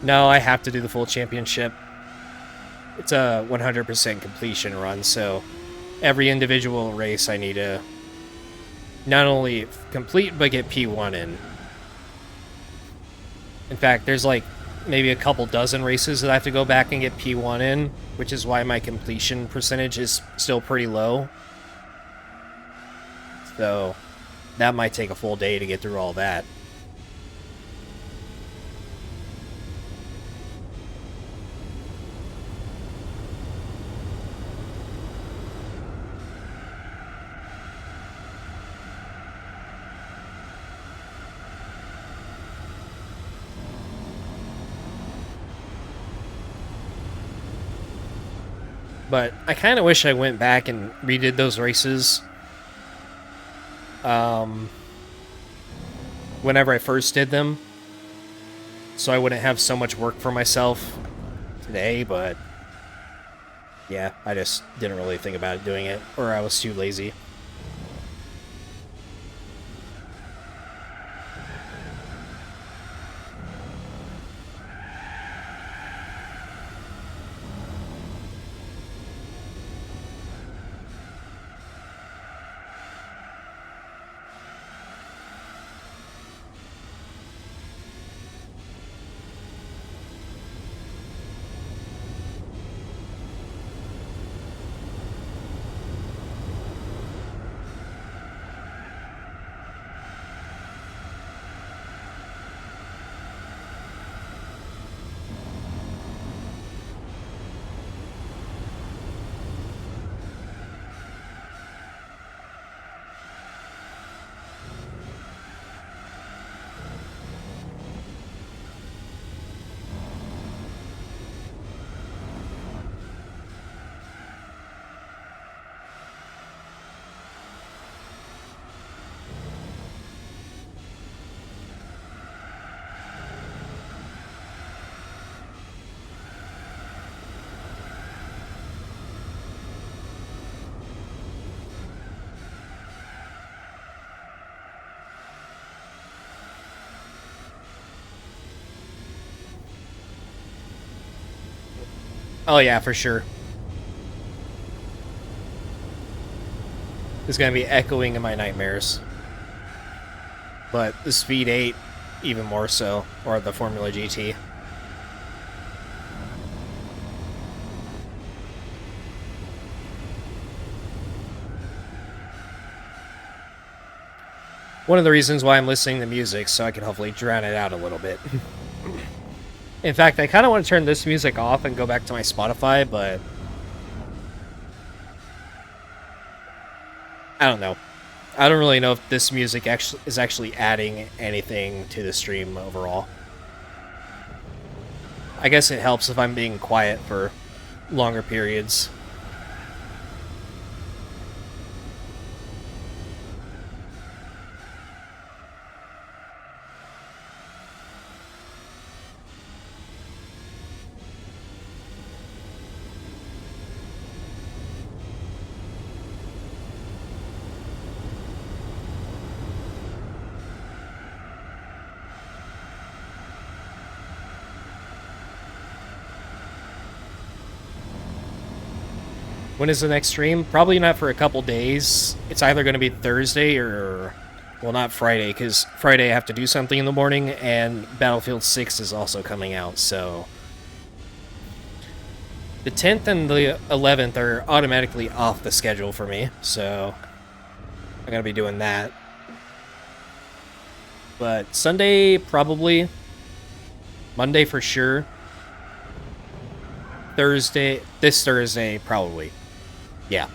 No, I have to do the full championship. It's a 100% completion run, so every individual race I need to not only complete, but get P1 in. In fact, there's like maybe a couple dozen races that I have to go back and get P1 in, which is why my completion percentage is still pretty low. So that might take a full day to get through all that. But I kind of wish I went back and redid those races whenever I first did them, so I wouldn't have so much work for myself today. But yeah, I just didn't really think about doing it, or I was too lazy. Oh yeah, for sure. It's gonna be echoing in my nightmares. But the Speed 8, even more so, or the Formula GT. One of the reasons why I'm listening to music, so I can hopefully drown it out a little bit. In fact, I kind of want to turn this music off and go back to my Spotify, but I don't know. I don't really know if this music is actually adding anything to the stream overall. I guess it helps if I'm being quiet for longer periods. When is the next stream? Probably not for a couple days. It's either going to be Thursday or, well, not Friday, because Friday I have to do something in the morning, and Battlefield 6 is also coming out, so... The 10th and the 11th are automatically off the schedule for me, so I'm going to be doing that. But Sunday, probably. Monday for sure. This Thursday, probably. Yeah.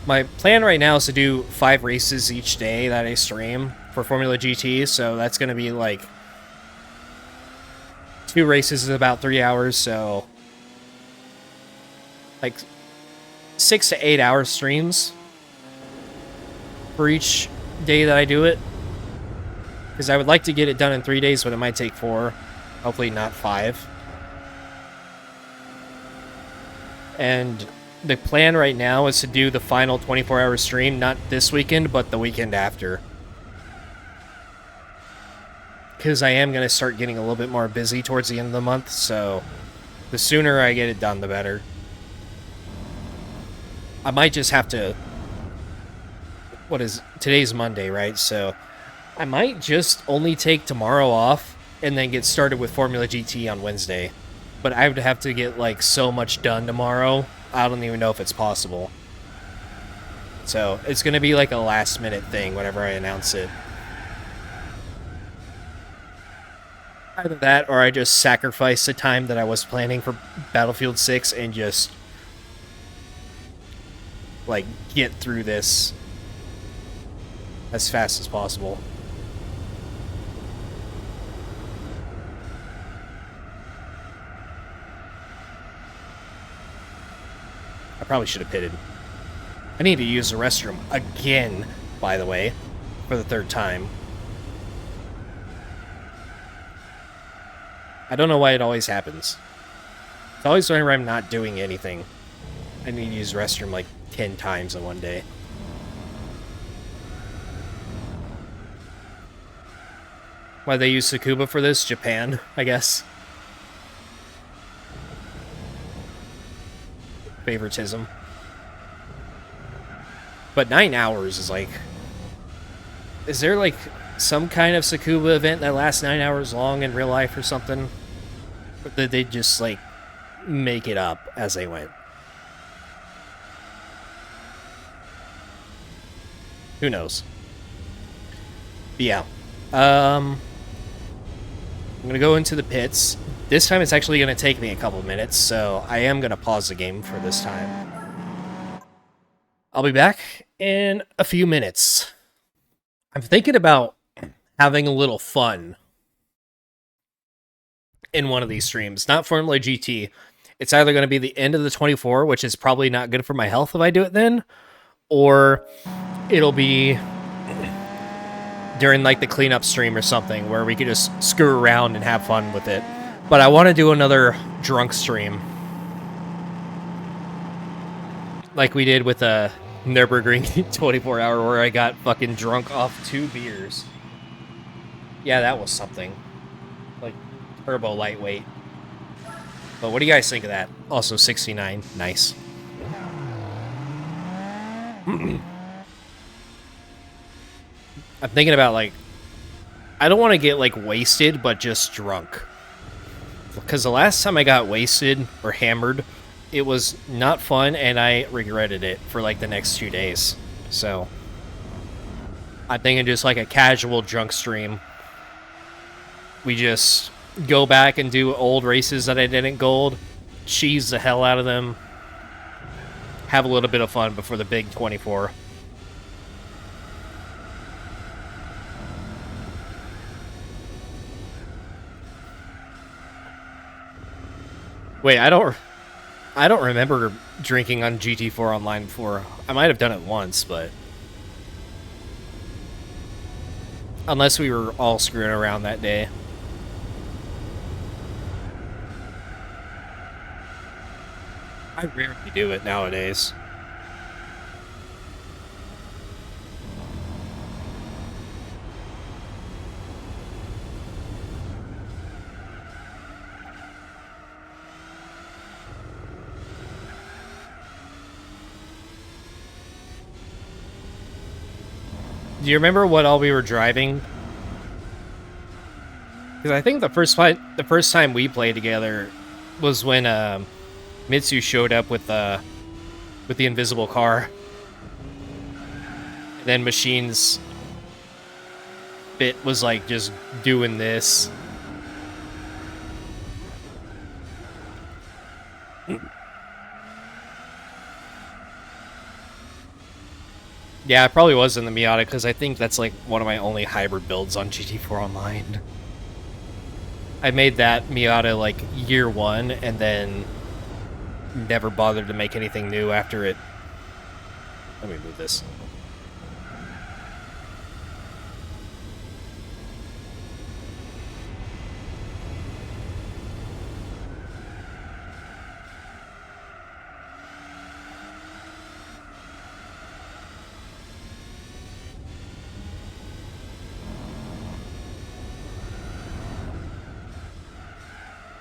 My plan right now is to do 5 races each day that I stream for Formula GT, so that's going to be like 2 races in about 3 hours, so like 6 to 8 hour streams for each day that I do it. Because I would like to get it done in 3 days, but it might take 4. Hopefully not 5. And the plan right now is to do the final 24-hour stream, not this weekend, but the weekend after. Because I am going to start getting a little bit more busy towards the end of the month, so the sooner I get it done, the better. I might just have to... Today's Monday, right? So I might just only take tomorrow off and then get started with Formula GT on Wednesday. But I would have to get, like, so much done tomorrow, I don't even know if it's possible. So it's going to be like a last-minute thing whenever I announce it. Either that, or I just sacrifice the time that I was planning for Battlefield 6 and just, like, get through this as fast as possible. I probably should have pitted. I need to use the restroom again, by the way, for the 3rd time. I don't know why it always happens. It's always whenever I'm not doing anything. I need to use the restroom like 10 times in one day. Why they use Tsukuba for this? Japan, I guess. Favoritism. But 9 hours is like... Is there like some kind of Tsukuba event that lasts 9 hours long in real life or something? Or did they just like make it up as they went? Who knows? But yeah. I'm going to go into the pits. This time it's actually going to take me a couple minutes, so I am going to pause the game for this time. I'll be back in a few minutes. I'm thinking about having a little fun in one of these streams. Not Formula GT. It's either going to be the end of the 24, which is probably not good for my health if I do it then, or it'll be during like the cleanup stream or something where we could just screw around and have fun with it. But I want to do another drunk stream like we did with a Nürburgring 24-hour where I got fucking drunk off 2 beers. Yeah, that was something. Like, turbo lightweight. But what do you guys think of that? Also 69. Nice. I'm thinking about, like... I don't want to get, like, wasted, but just drunk. Because the last time I got wasted or hammered, it was not fun, and I regretted it for, like, the next 2 days. So, I'm thinking just, like, a casual drunk stream. We just go back and do old races that I didn't gold, cheese the hell out of them, have a little bit of fun before the big 24. Wait, I don't remember drinking on GT4 Online before. I might have done it once, but... Unless we were all screwing around that day. I rarely do it nowadays. Do you remember what all we were driving? Because I think the first time we played together was when Mitsu showed up with the invisible car. And then Machine's bit was like just doing this. Yeah, it probably was in the Miata, because I think that's like one of my only hybrid builds on GT4 Online. I made that Miata like year one, and then never bothered to make anything new after it. Let me move this.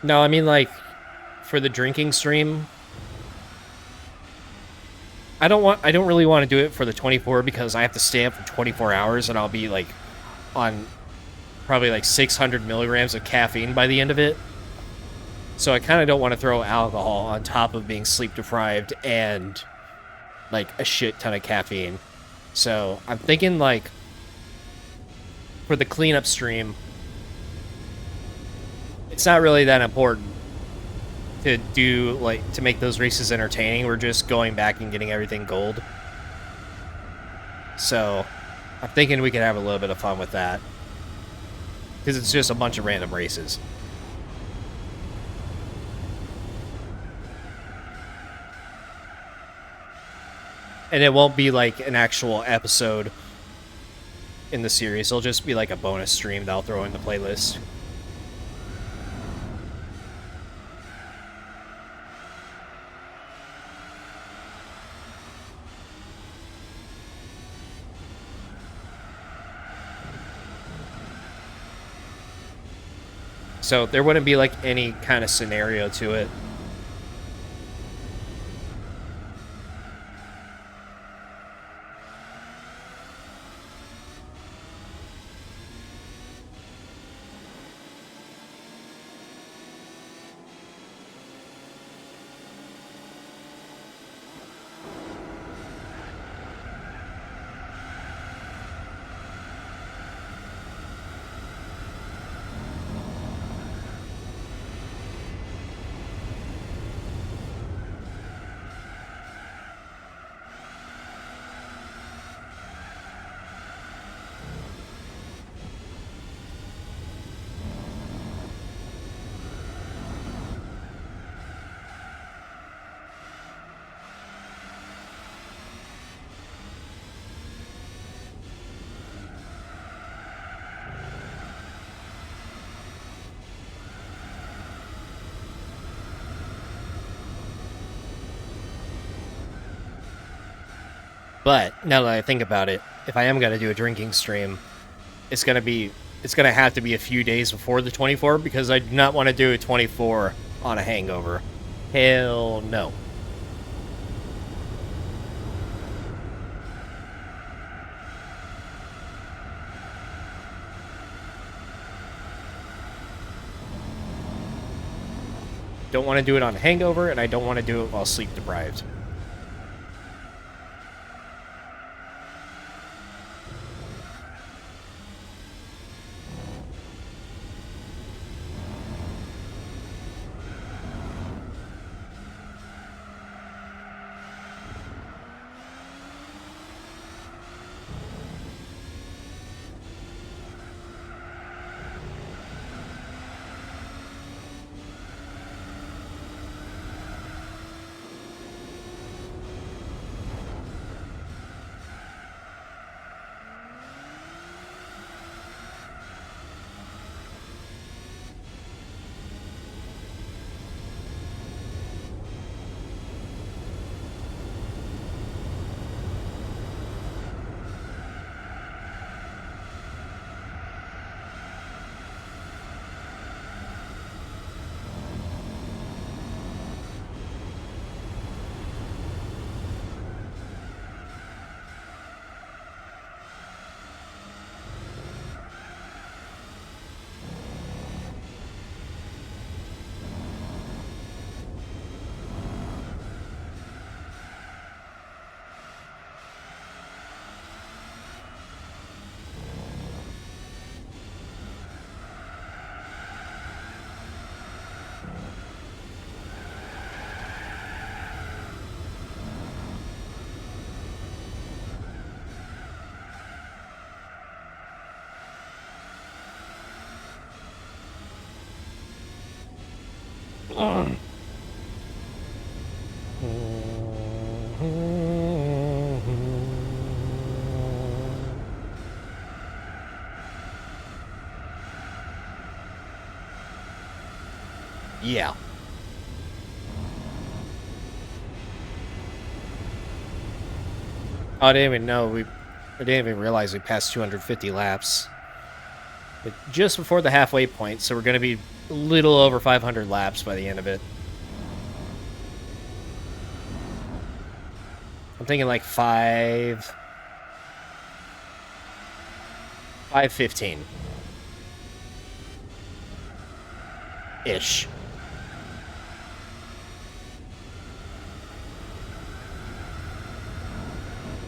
No, I mean, like, for the drinking stream, I don't really want to do it for the 24, because I have to stay up for 24 hours, and I'll be like on probably like 600 milligrams of caffeine by the end of it. So I kind of don't want to throw alcohol on top of being sleep deprived and like a shit ton of caffeine. So I'm thinking, like, for the cleanup stream, it's not really that important to do, like, to make those races entertaining. We're just going back and getting everything gold. So I'm thinking we could have a little bit of fun with that, because it's just a bunch of random races. And it won't be like an actual episode in the series. It'll just be like a bonus stream that I'll throw in the playlist. So there wouldn't be like any kind of scenario to it. But now that I think about it, if I am going to do a drinking stream, it's going to have to be a few days before the 24, because I do not want to do a 24 on a hangover. Hell no. Don't want to do it on a hangover, and I don't want to do it while sleep deprived. Yeah. Oh, I didn't even know I didn't even realize we passed 250 laps. But just before the halfway point, so we're going to be a little over 500 laps by the end of it. I'm thinking like 5:15 ish.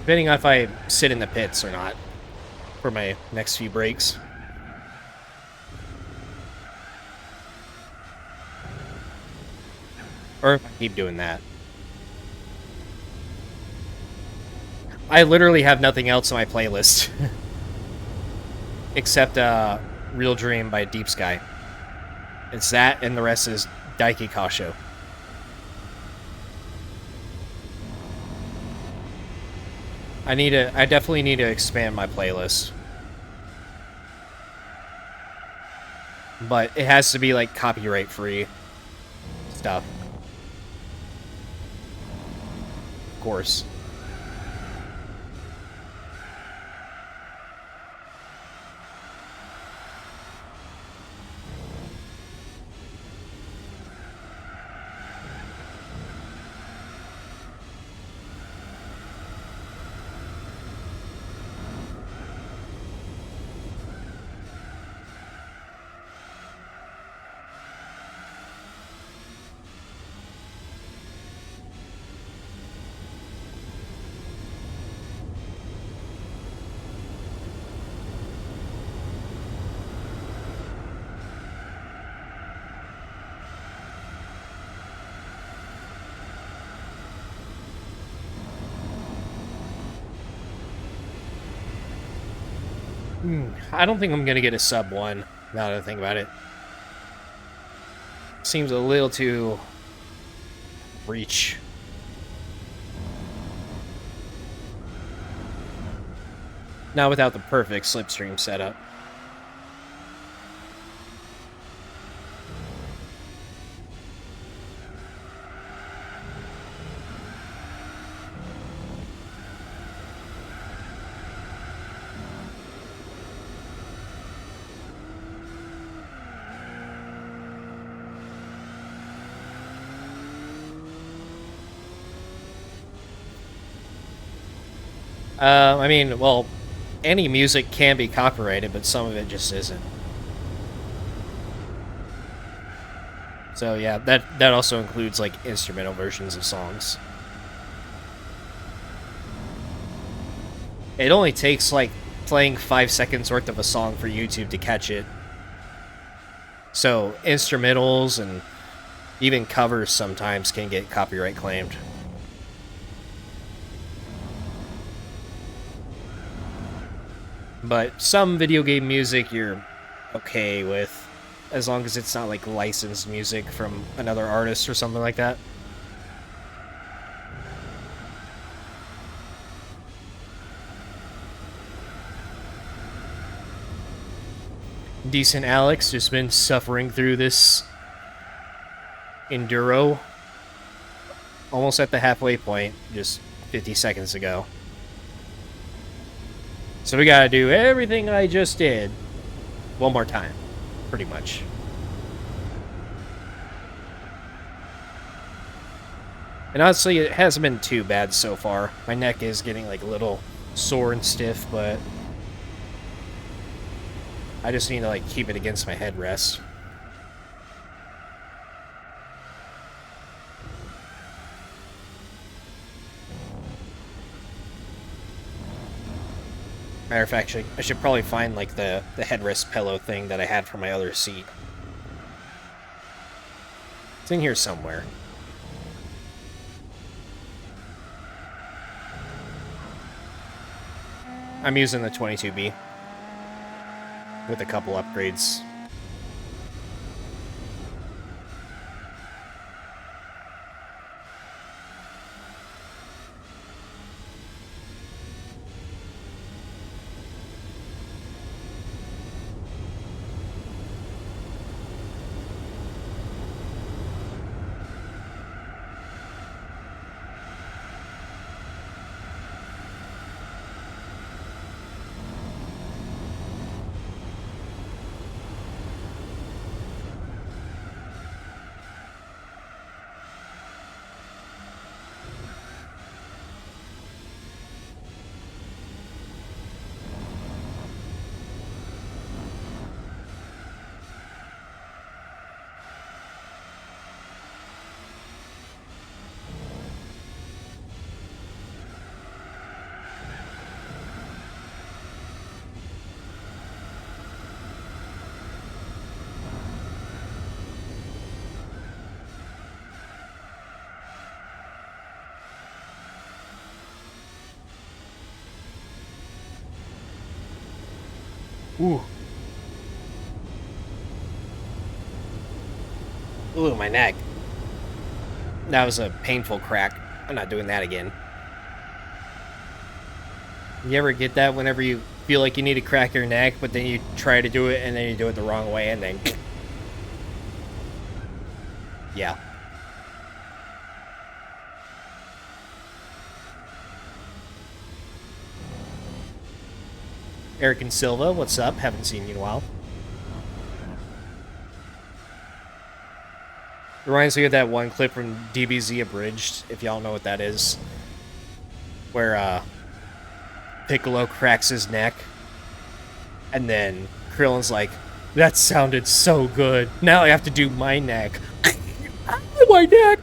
Depending on if I sit in the pits or not for my next few breaks. Or if I keep doing that. I literally have nothing else on my playlist. Except Real Dream by Deep Sky. It's that, and the rest is Daiki Kasho. I definitely need to expand my playlist. But it has to be like copyright free stuff. Of course. I don't think I'm going to get a sub 1, now that I think about it. Seems a little too reach. Not without the perfect slipstream setup. I mean, well, any music can be copyrighted, but some of it just isn't. So yeah, that also includes like instrumental versions of songs. It only takes like playing 5 seconds worth of a song for YouTube to catch it. So instrumentals and even covers sometimes can get copyright claimed. But some video game music you're okay with, as long as it's not like licensed music from another artist or something like that. Decent Alex just been suffering through this enduro almost at the halfway point just 50 seconds ago. So we gotta do everything I just did one more time, pretty much. And honestly, it hasn't been too bad so far. My neck is getting like a little sore and stiff, but I just need to like keep it against my headrest. Matter of fact, I should probably find like the headrest pillow thing that I had for my other seat. It's in here somewhere. I'm using the 22B with a couple upgrades. Ooh. Ooh, my neck. That was a painful crack. I'm not doing that again. You ever get that whenever you feel like you need to crack your neck, but then you try to do it and then you do it the wrong way and then... Yeah. Eric and Silva, what's up? Haven't seen you in a while. Reminds me of that one clip from DBZ Abridged, if y'all know what that is. Where, Piccolo cracks his neck. And then Krillin's like, that sounded so good. Now I have to do my neck. Oh, my neck!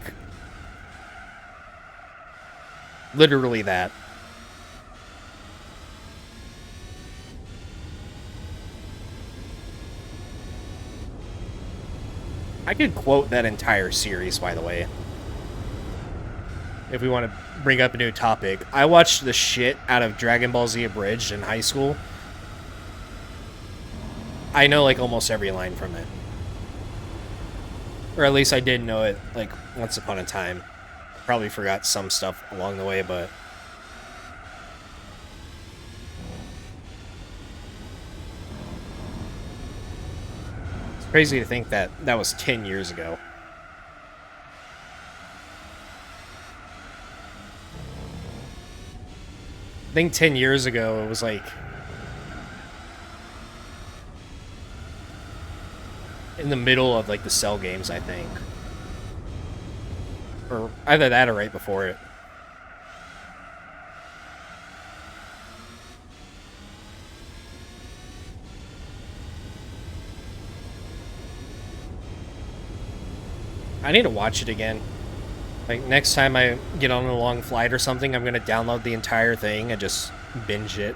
Literally that. I could quote that entire series, by the way. If we want to bring up a new topic. I watched the shit out of Dragon Ball Z Abridged in high school. I know, like, almost every line from it. Or at least I did know it, like, once upon a time. Probably forgot some stuff along the way, but... It's crazy to think that that was 10 years ago. I think 10 years ago, it was like... in the middle of, like, the Cell games, I think. Or either that or right before it. I need to watch it again. Like, next time I get on a long flight or something, I'm gonna download the entire thing and just binge it.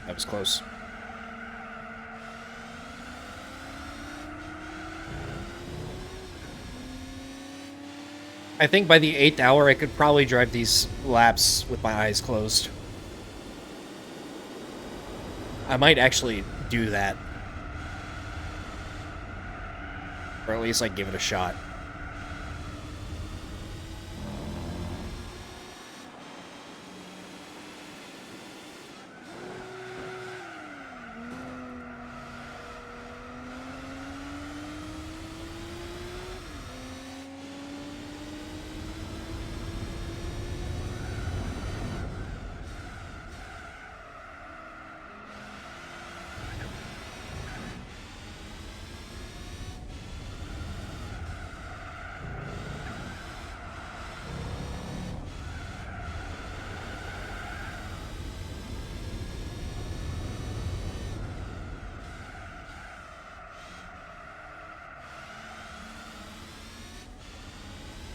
That was close. I think by the 8th hour, I could probably drive these laps with my eyes closed. I might actually do that. Or at least, like, give it a shot.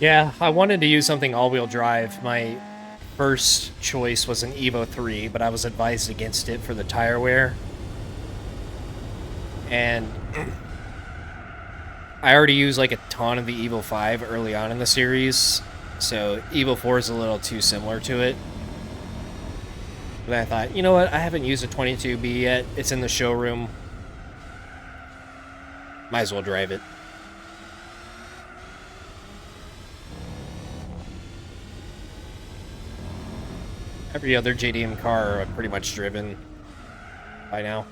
Yeah, I wanted to use something all-wheel drive. My first choice was an Evo 3, but I was advised against it for the tire wear. And I already used like a ton of the Evo 5 early on in the series, so Evo 4 is a little too similar to it. But I thought, you know what, I haven't used a 22B yet. It's in the showroom. Might as well drive it. Every other JDM car I've pretty much driven by now.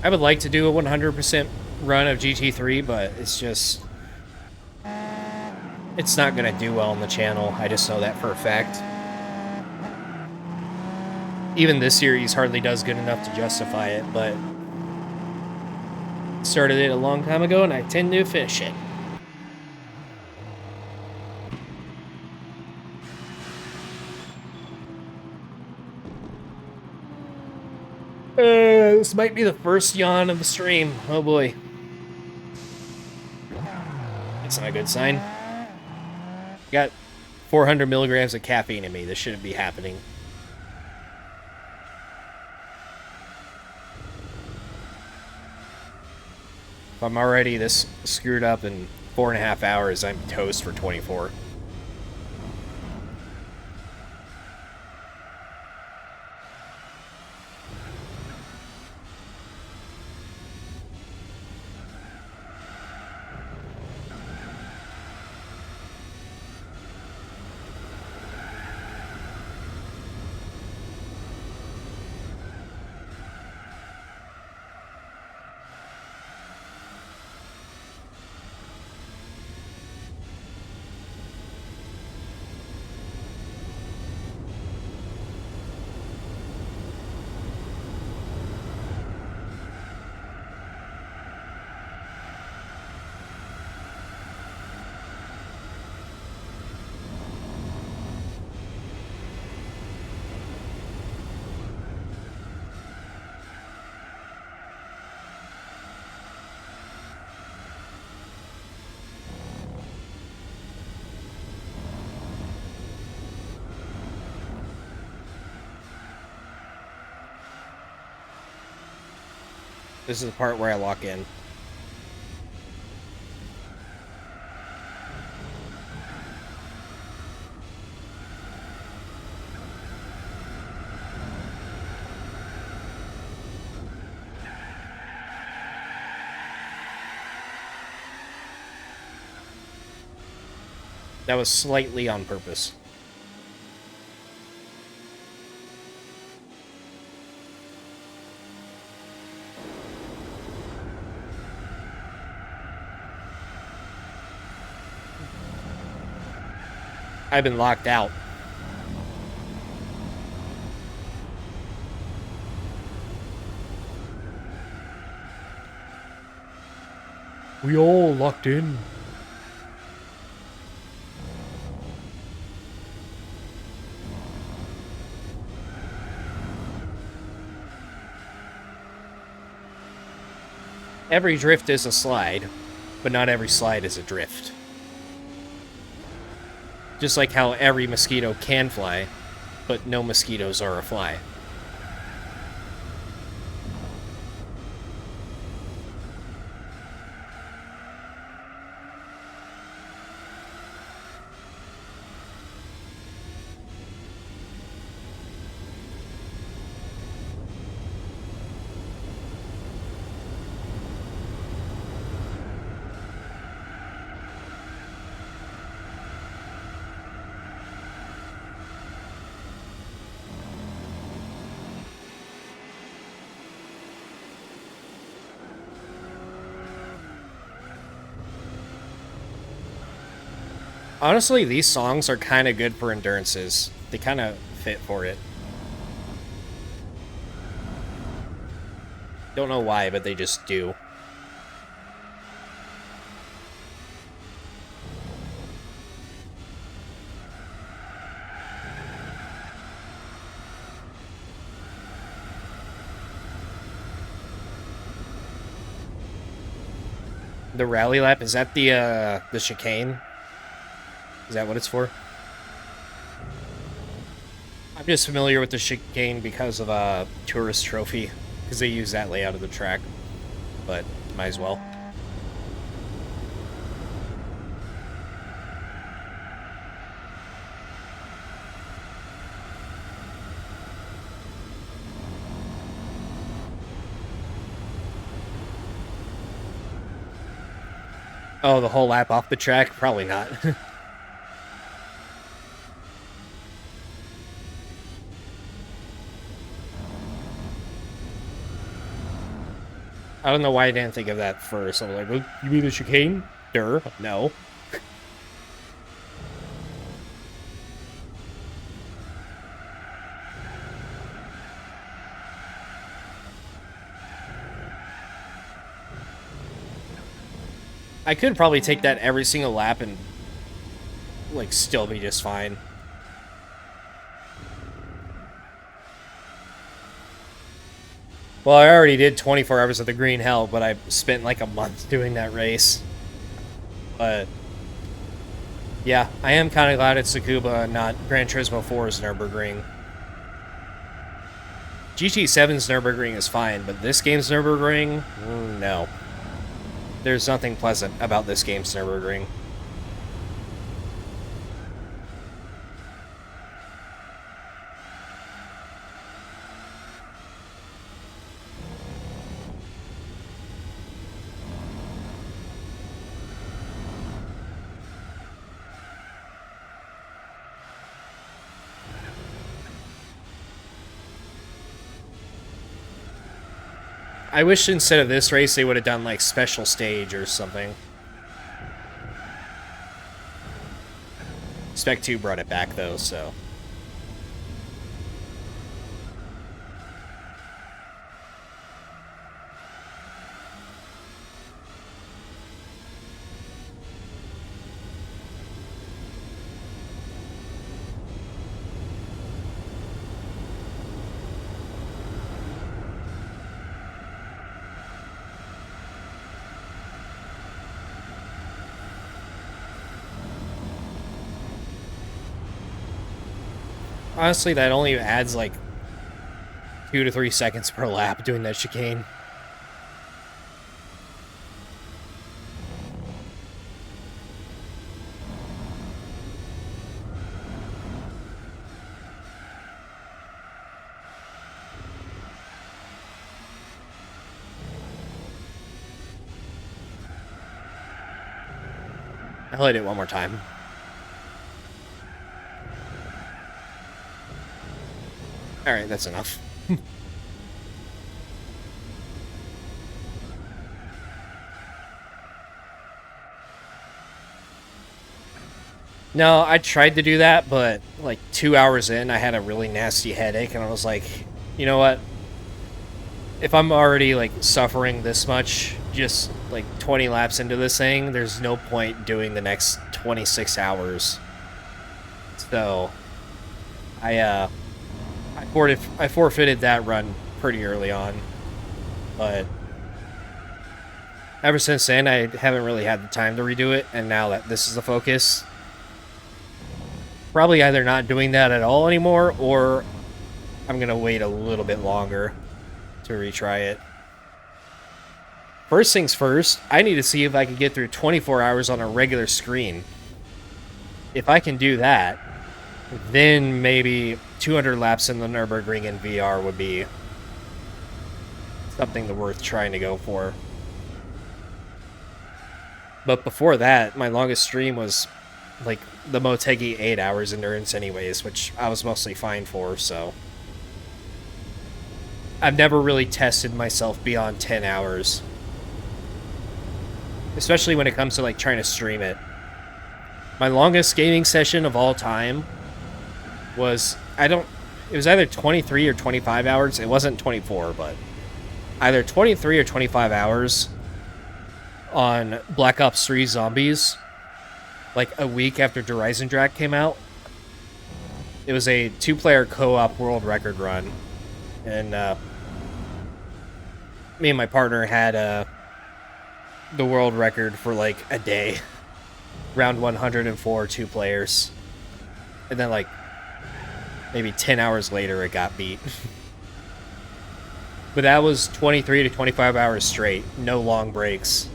I would like to do a 100% run of GT3, but it's just... it's not going to do well on the channel. I just know that for a fact. Even this series hardly does good enough to justify it, but... started it a long time ago, and I tend to finish it. This might be the first yawn of the stream. Oh boy. That's not a good sign. Got 400 milligrams of caffeine in me. This shouldn't be happening. If I'm already this screwed up in 4.5 hours, I'm toast for 24. This is the part where I lock in. That was slightly on purpose. I've been locked out. We all locked in. Every drift is a slide, but not every slide is a drift. Just like how every mosquito can fly, but no mosquitoes are a fly. Honestly, these songs are kind of good for endurances. They kind of fit for it. Don't know why, but they just do. The rally lap, is that the chicane? Is that what it's for? I'm just familiar with the chicane because of a tourist trophy, because they use that layout of the track, but might as well. Oh, the whole lap off the track? Probably not. I don't know why I didn't think of that first. I'm like, oh, you mean the chicane? No. I could probably take that every single lap and, like, still be just fine. Well, I already did 24 hours of the Green Hell, but I spent like a month doing that race. But yeah, I am kind of glad it's Tsukuba and not Gran Turismo 4's Nürburgring. GT7's Nürburgring is fine, but this game's Nürburgring, no. There's nothing pleasant about this game's Nürburgring. I wish instead of this race they would have done like special stage or something. Spec 2 brought it back though, so. Honestly, that only adds like 2 to 3 seconds per lap doing that chicane. I'll hit it one more time. Alright, that's enough. No, I tried to do that, but like 2 hours in, I had a really nasty headache, and I was like, you know what? If I'm already like suffering this much, just like 20 laps into this thing, there's no point doing the next 26 hours. So, I forfeited that run pretty early on, but ever since then, I haven't really had the time to redo it, and now that this is the focus, probably either not doing that at all anymore, or I'm going to wait a little bit longer to retry it. First things first, I need to see if I can get through 24 hours on a regular screen. If I can do that, then maybe 200 laps in the Nürburgring in VR would be something worth trying to go for. But before that, my longest stream was like the Motegi 8 hours endurance anyways, which I was mostly fine for, so. I've never really tested myself beyond 10 hours. Especially when it comes to like trying to stream it. My longest gaming session of all time was, it was either 23 or 25 hours. It wasn't 24, but either 23 or 25 hours on Black Ops 3 Zombies, like a week after Horizon Drac came out. It was a 2-player co-op world record run, and me and my partner had the world record for like a day. Round 104, 2 players. And then like maybe 10 hours later it got beat. But that was 23 to 25 hours straight, no long breaks.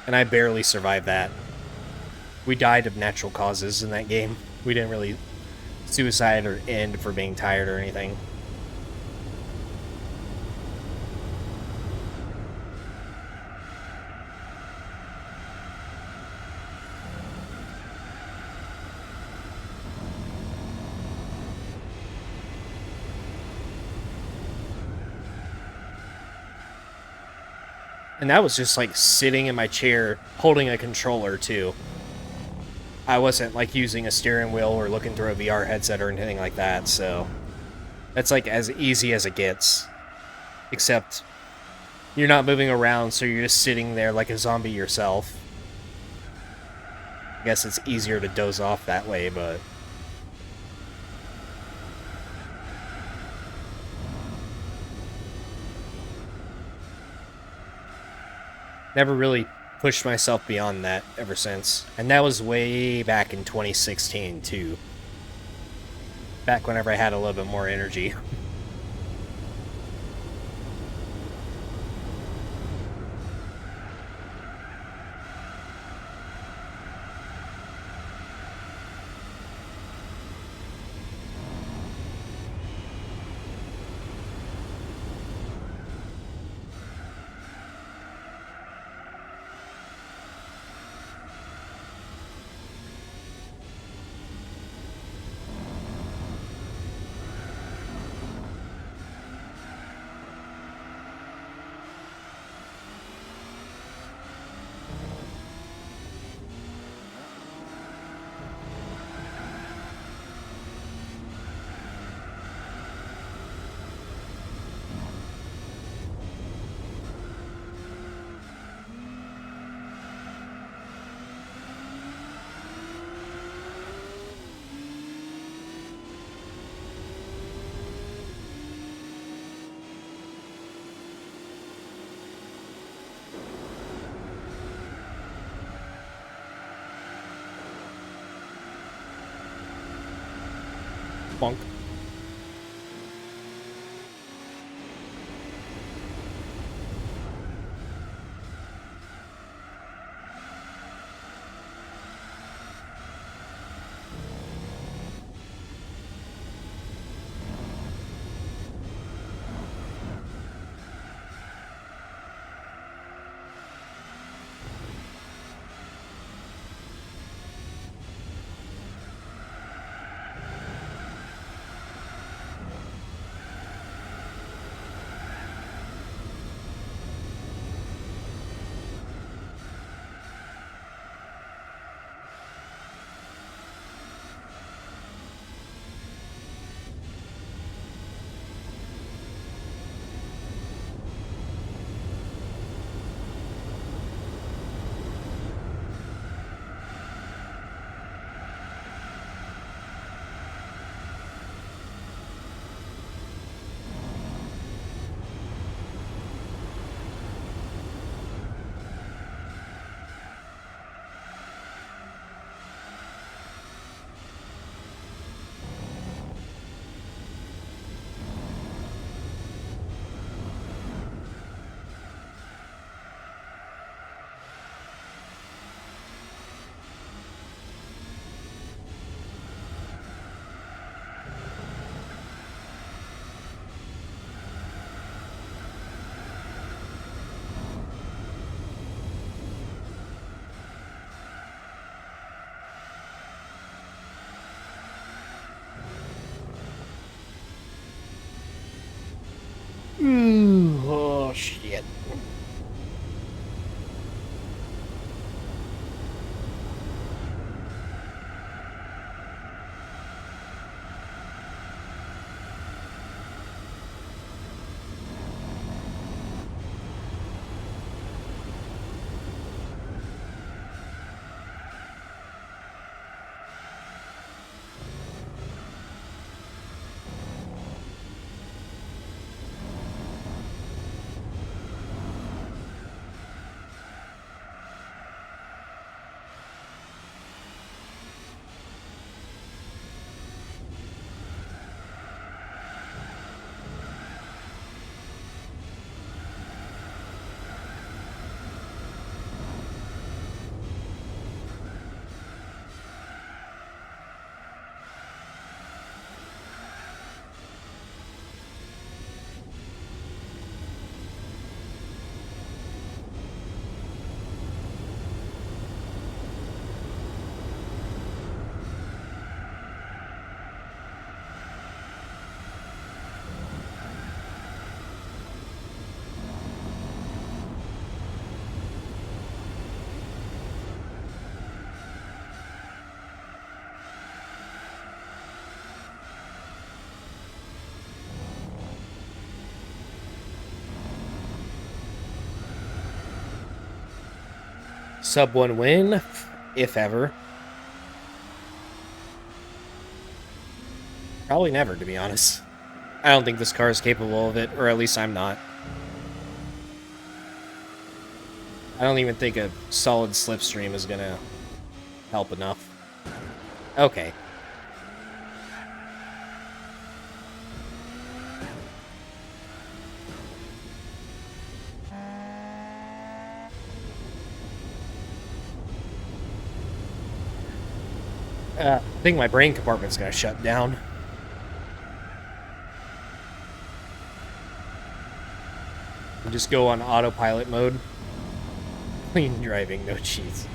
And I barely survived that. We died of natural causes in that game. We didn't really suicide or end for being tired or anything. And that was just like sitting in my chair holding a controller too. I wasn't like using a steering wheel or looking through a VR headset or anything like that, so that's like as easy as it gets. Except you're not moving around, so you're just sitting there like a zombie yourself. I guess it's easier to doze off that way, but never really pushed myself beyond that ever since. And that was way back in 2016 too. Back whenever I had a little bit more energy. Bonk. Ooh, oh shit. Sub 1 win, if ever. Probably never, to be honest. I don't think this car is capable of it, or at least I'm not. I don't even think a solid slipstream is gonna help enough. Okay. I think my brain compartment's gonna shut down. And just go on autopilot mode. Clean driving, no cheats.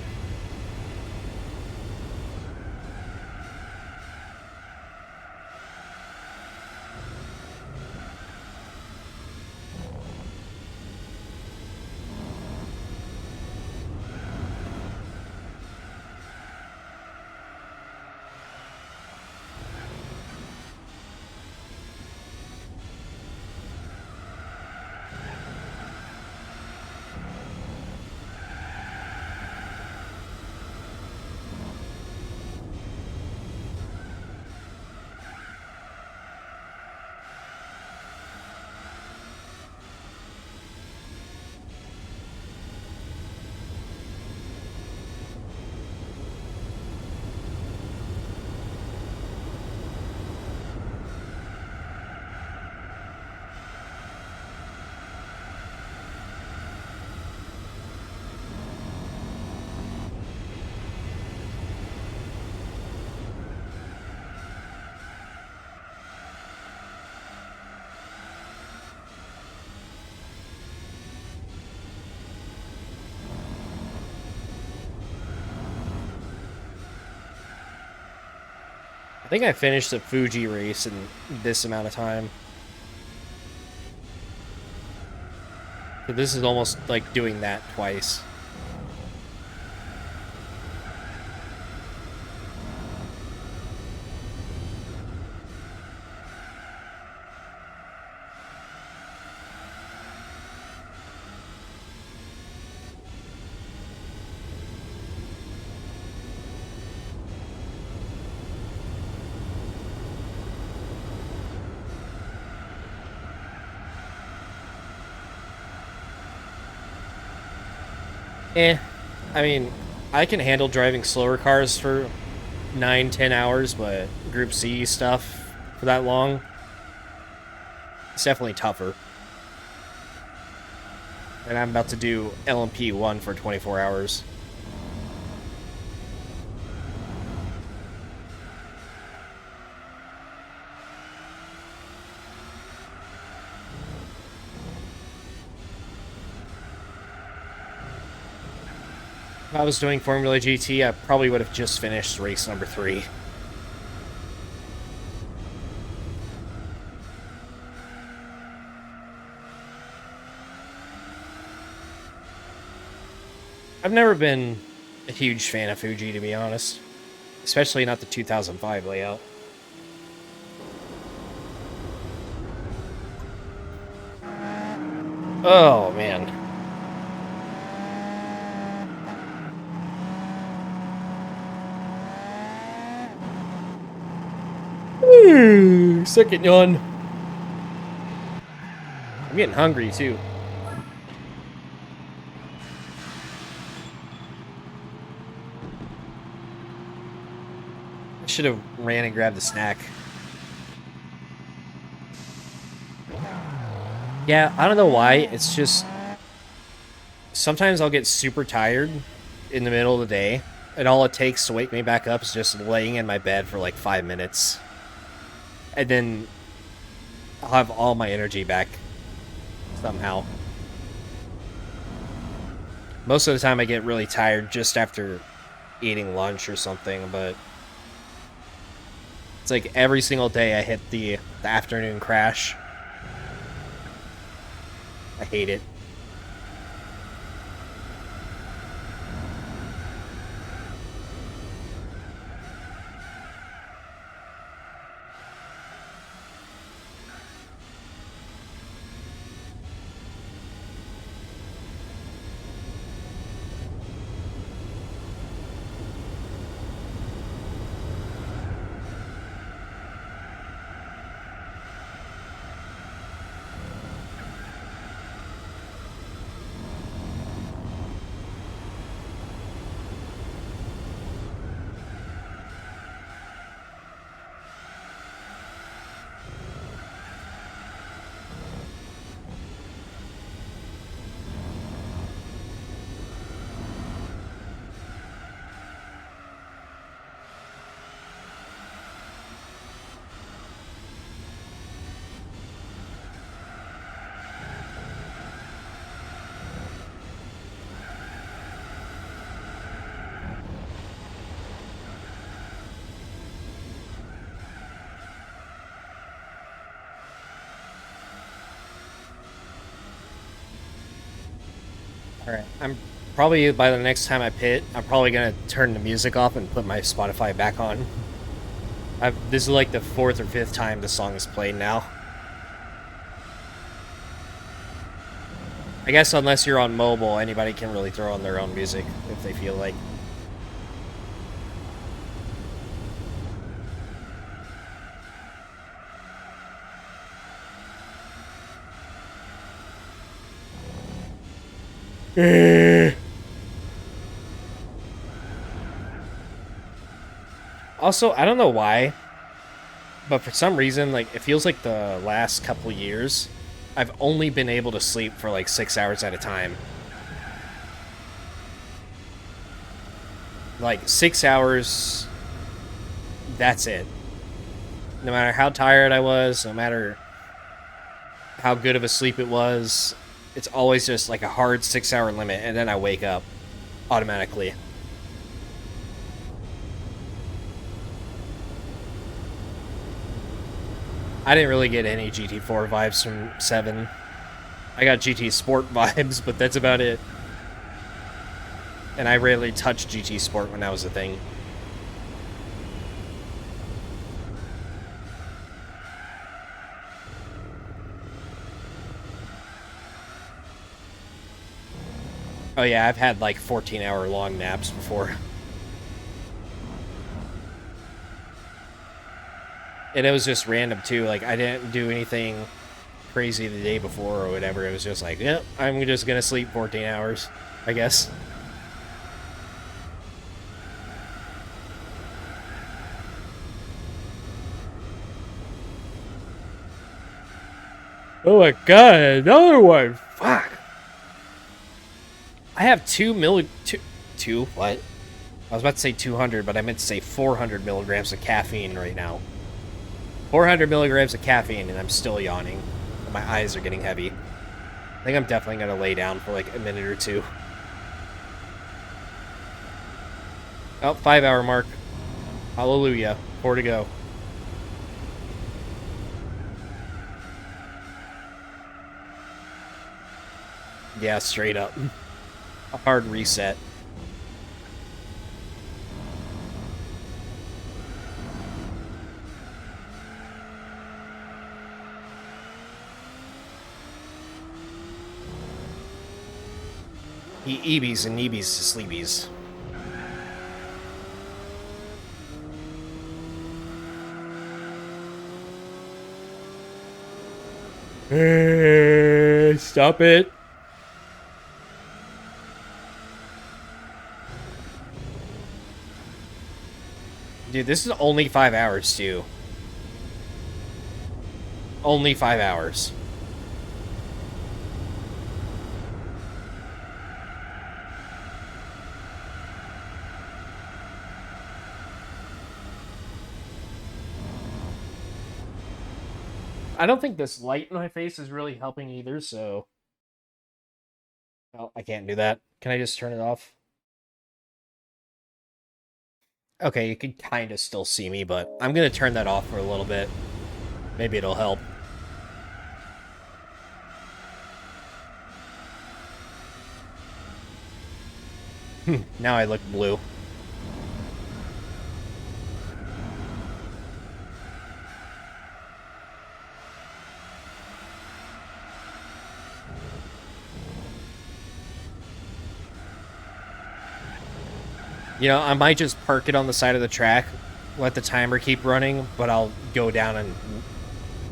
I think I finished a Fuji race in this amount of time. So this is almost like doing that twice. I mean, I can handle driving slower cars for 9-10 hours, but Group C stuff for that long, it's definitely tougher. And I'm about to do LMP 1 for 24 hours. If I was doing Formula GT, I probably would have just finished race number 3. I've never been a huge fan of Fuji, to be honest. Especially not the 2005 layout. Oh, man. Second yawn. I'm getting hungry, too. I should have ran and grabbed a snack. Yeah, I don't know why. It's just... Sometimes I'll get super tired in the middle of the day, and all it takes to wake me back up is just laying in my bed for like 5 minutes. And then I'll have all my energy back somehow. Most of the time I get really tired just after eating lunch or something, but it's like every single day I hit the afternoon crash. I hate it. Alright, I'm probably, by the next time I pit, I'm probably gonna turn the music off and put my Spotify back on. This is like the 4th or 5th time the song is played now. I guess unless you're on mobile, anybody can really throw on their own music if they feel like. Also, I don't know why, but for some reason, like, it feels like the last couple years, I've only been able to sleep for like 6 hours at a time. Like, 6 hours, that's it. No matter how tired I was, no matter how good of a sleep it was, it's always just like a hard 6 hour limit, and then I wake up automatically. I didn't really get any GT4 vibes from 7. I got GT Sport vibes, but that's about it. And I rarely touched GT Sport when that was a thing. Oh yeah, I've had like 14-hour long naps before. And it was just random too, like I didn't do anything crazy the day before or whatever. It was just like, yep, I'm just gonna sleep 14 hours, I guess. Oh my god, another one! Fuck! I have 2 what? I was about to say 200, but I meant to say 400 milligrams of caffeine right now. 400 milligrams of caffeine, and I'm still yawning. And my eyes are getting heavy. I think I'm definitely going to lay down for like a minute or two. Oh, 5-hour mark. Hallelujah. 4 to go. Yeah, straight up. A hard reset. EBs and EBs to sleebies. Stop it. Dude, this is only 5 hours, too. Only 5 hours. I don't think this light in my face is really helping either, so... Oh, I can't do that. Can I just turn it off? Okay, you can kind of still see me, but I'm going to turn that off for a little bit. Maybe it'll help. Now I look blue. You know, I might just park it on the side of the track, let the timer keep running, but I'll go down and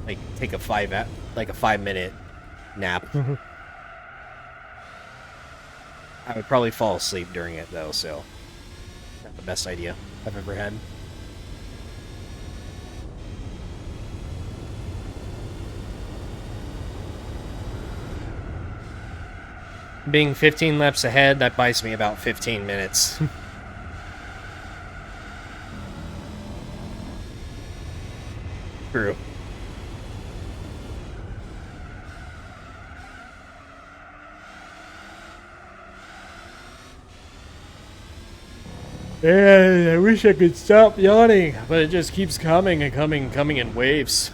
like take a 5-minute nap. I would probably fall asleep during it though, so not the best idea I've ever had. Being 15 laps ahead, that buys me about 15 minutes. True. Yeah, I wish I could stop yawning, but it just keeps coming and coming and coming in waves.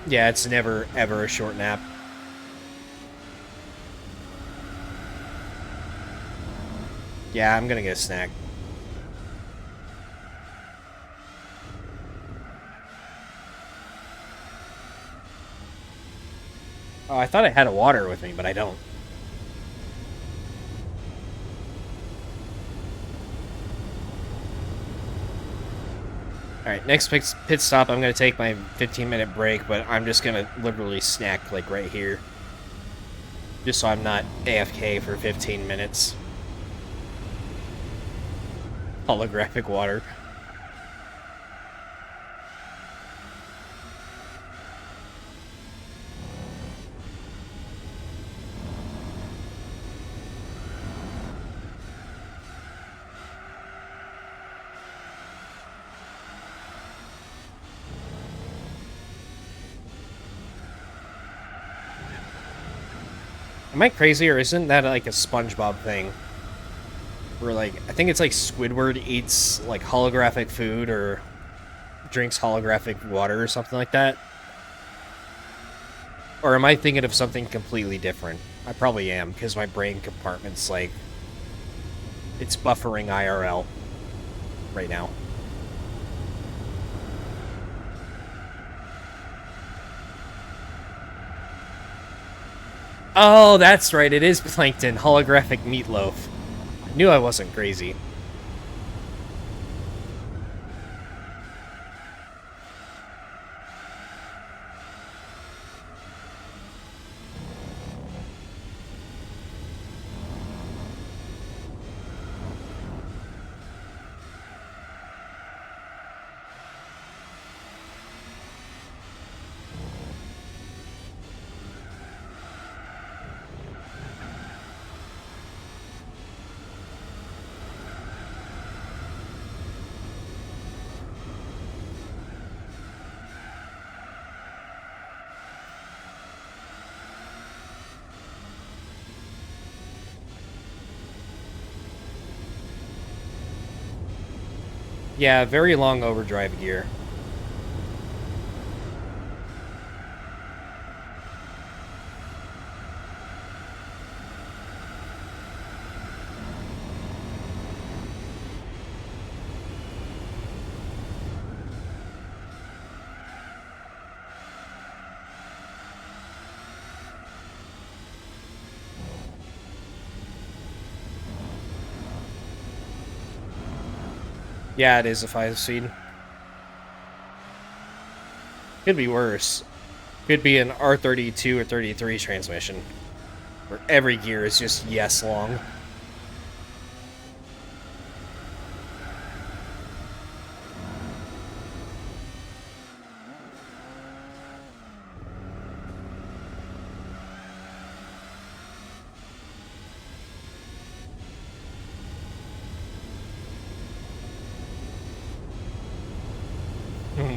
Yeah, it's never, ever a short nap. Yeah, I'm gonna get a snack. Oh, I thought I had a water with me, but I don't. Alright, next pit stop, I'm gonna take my 15-minute break, but I'm just gonna literally snack, like, right here. Just so I'm not AFK for 15 minutes. Holographic water. Am I crazy, or isn't that like a SpongeBob thing? Where, like, I think it's like Squidward eats, like, holographic food or drinks holographic water or something like that? Or am I thinking of something completely different? I probably am, because my brain compartment's, like, it's buffering IRL right now. Oh, that's right, it is Plankton, holographic meatloaf. I knew I wasn't crazy. Yeah, very long overdrive gear. Yeah, it is a 5-speed. Could be worse. Could be an R32 or 33 transmission, where every gear is just yes long.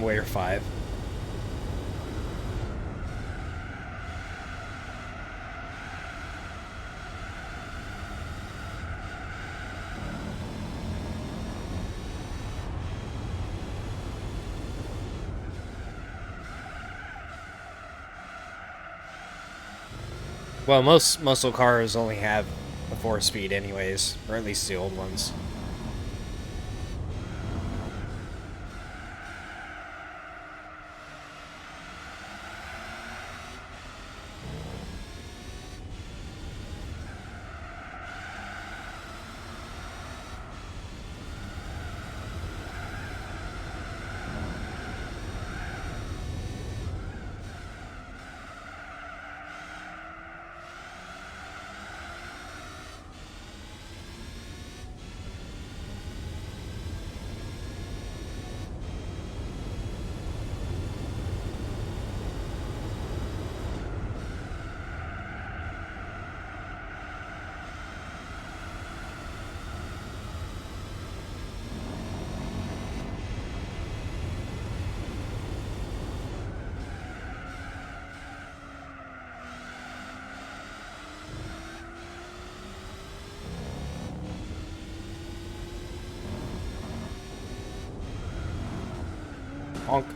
Where 5. Well, most muscle cars only have a 4-speed anyways, or at least the old ones. Honk.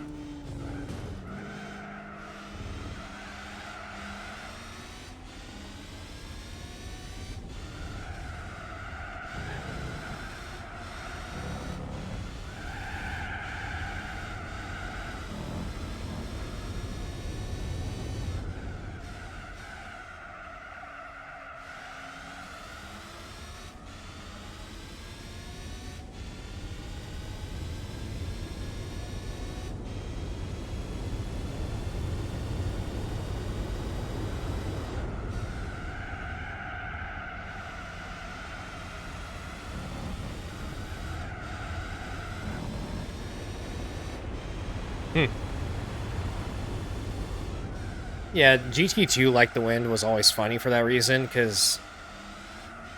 Yeah, GT2 Like the Wind was always funny for that reason, because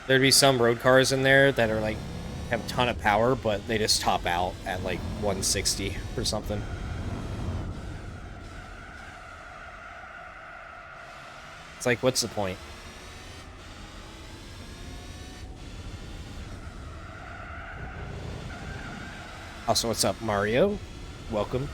there'd be some road cars in there that are like have a ton of power, but they just top out at like 160 or something. It's like, what's the point? Also, what's up, Mario? Welcome.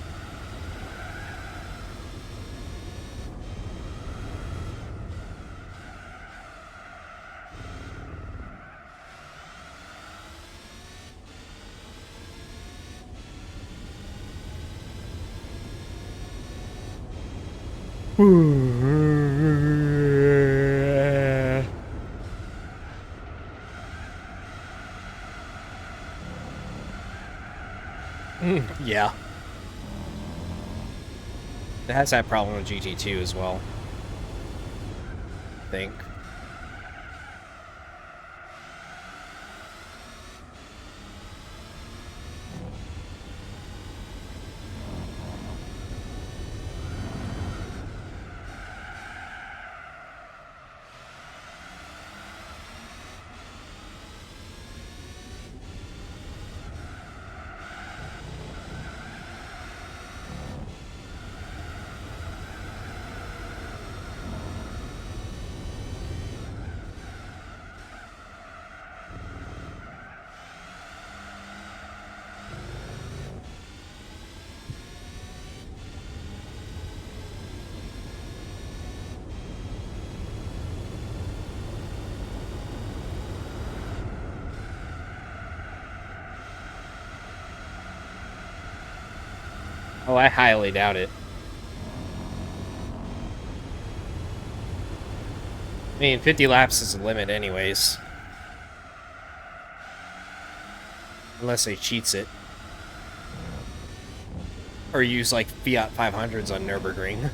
Yeah. It has that problem with GT2 as well, I think. Oh, I highly doubt it. I mean, 50 laps is the limit anyways. Unless they cheats it. Or use, like, Fiat 500s on Nürburgring.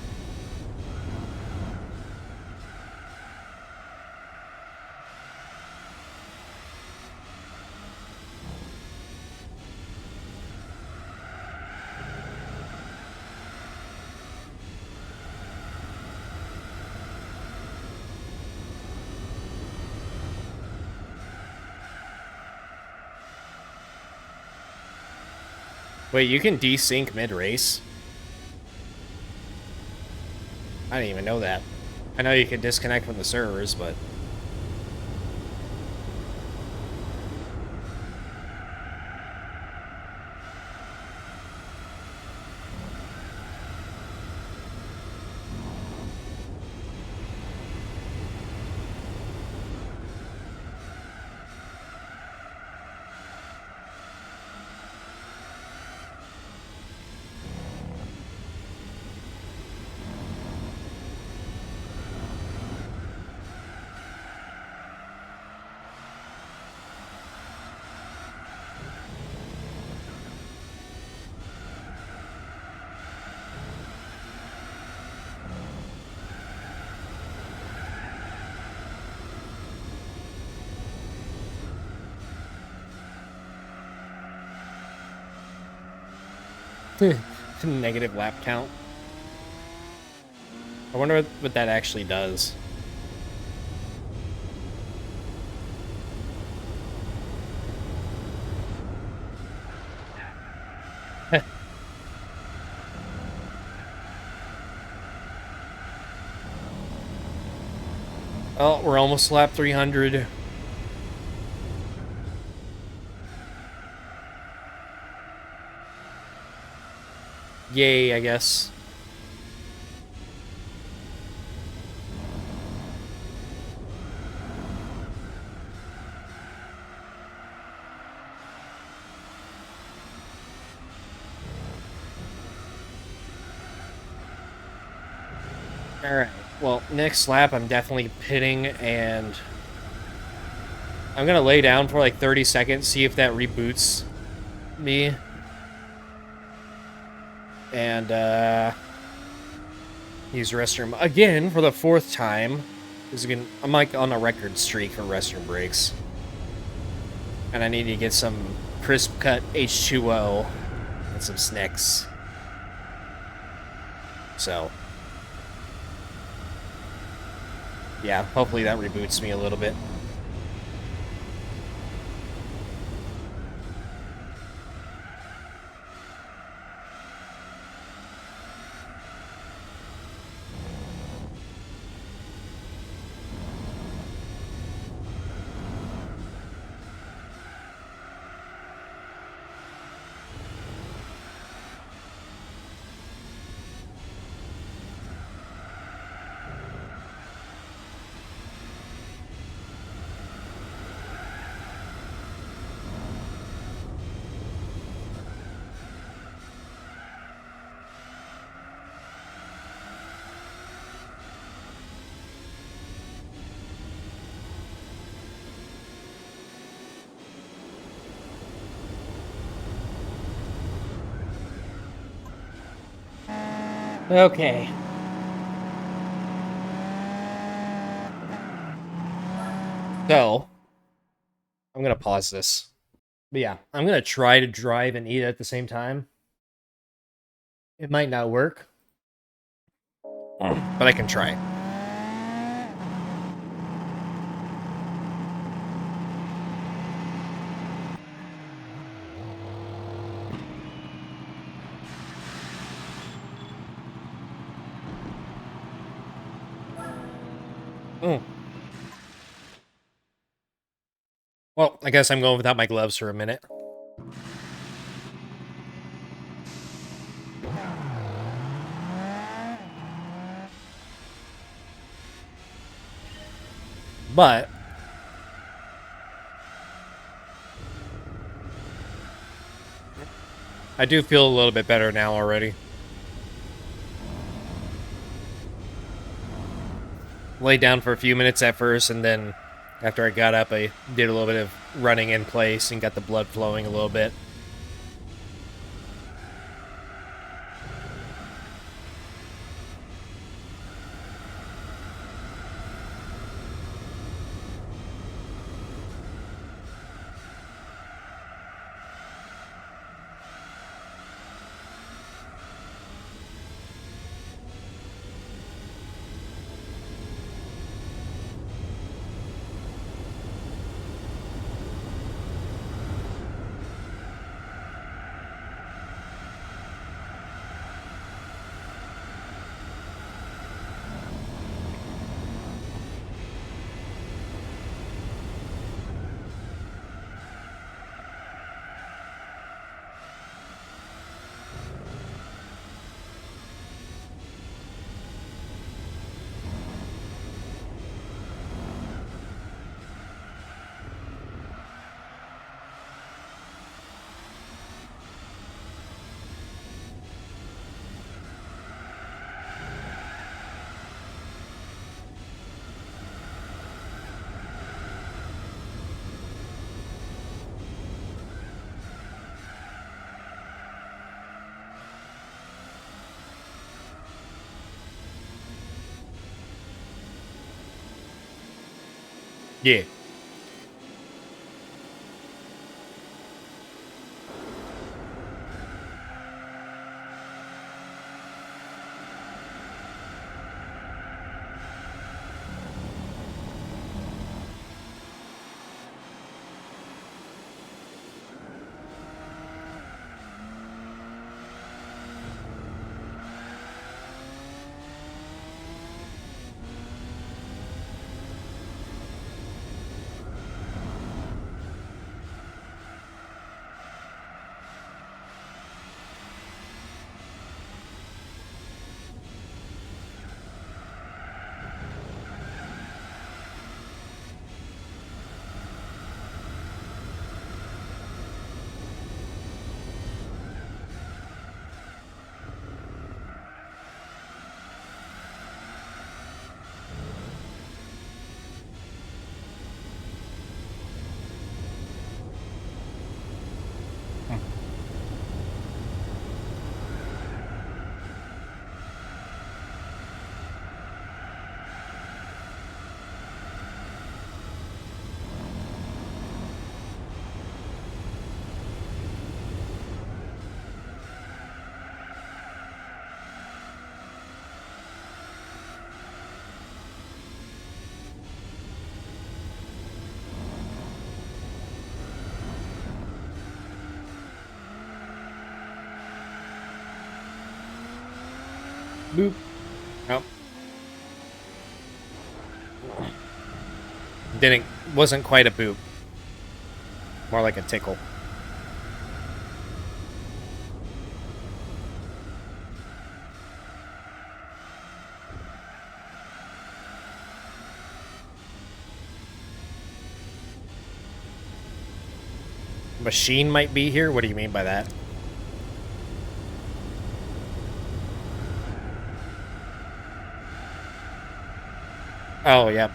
Wait, you can desync mid-race? I didn't even know that. I know you can disconnect from the servers, but... Negative lap count. I wonder what that actually does. Oh, we're almost lap 300. Yay, I guess. Alright, well, next lap I'm definitely pitting, and I'm gonna lay down for like 30 seconds, see if that reboots me. And, use restroom again for the 4th time. Again, I'm like on a record streak for restroom breaks. And I need to get some crisp cut H2O and some snacks. So... Yeah, hopefully that reboots me a little bit. Okay. So, I'm gonna pause this. But yeah, I'm gonna try to drive and eat at the same time. It might not work, but I can try. Mm. Well, I guess I'm going without my gloves for a minute. But I do feel a little bit better now already. Laid down for a few minutes at first, and then after I got up, I did a little bit of running in place and got the blood flowing a little bit. Yeah. Boop. Oh. Wasn't quite a boop. More like a tickle. Machine might be here? What do you mean by that? Oh, yep.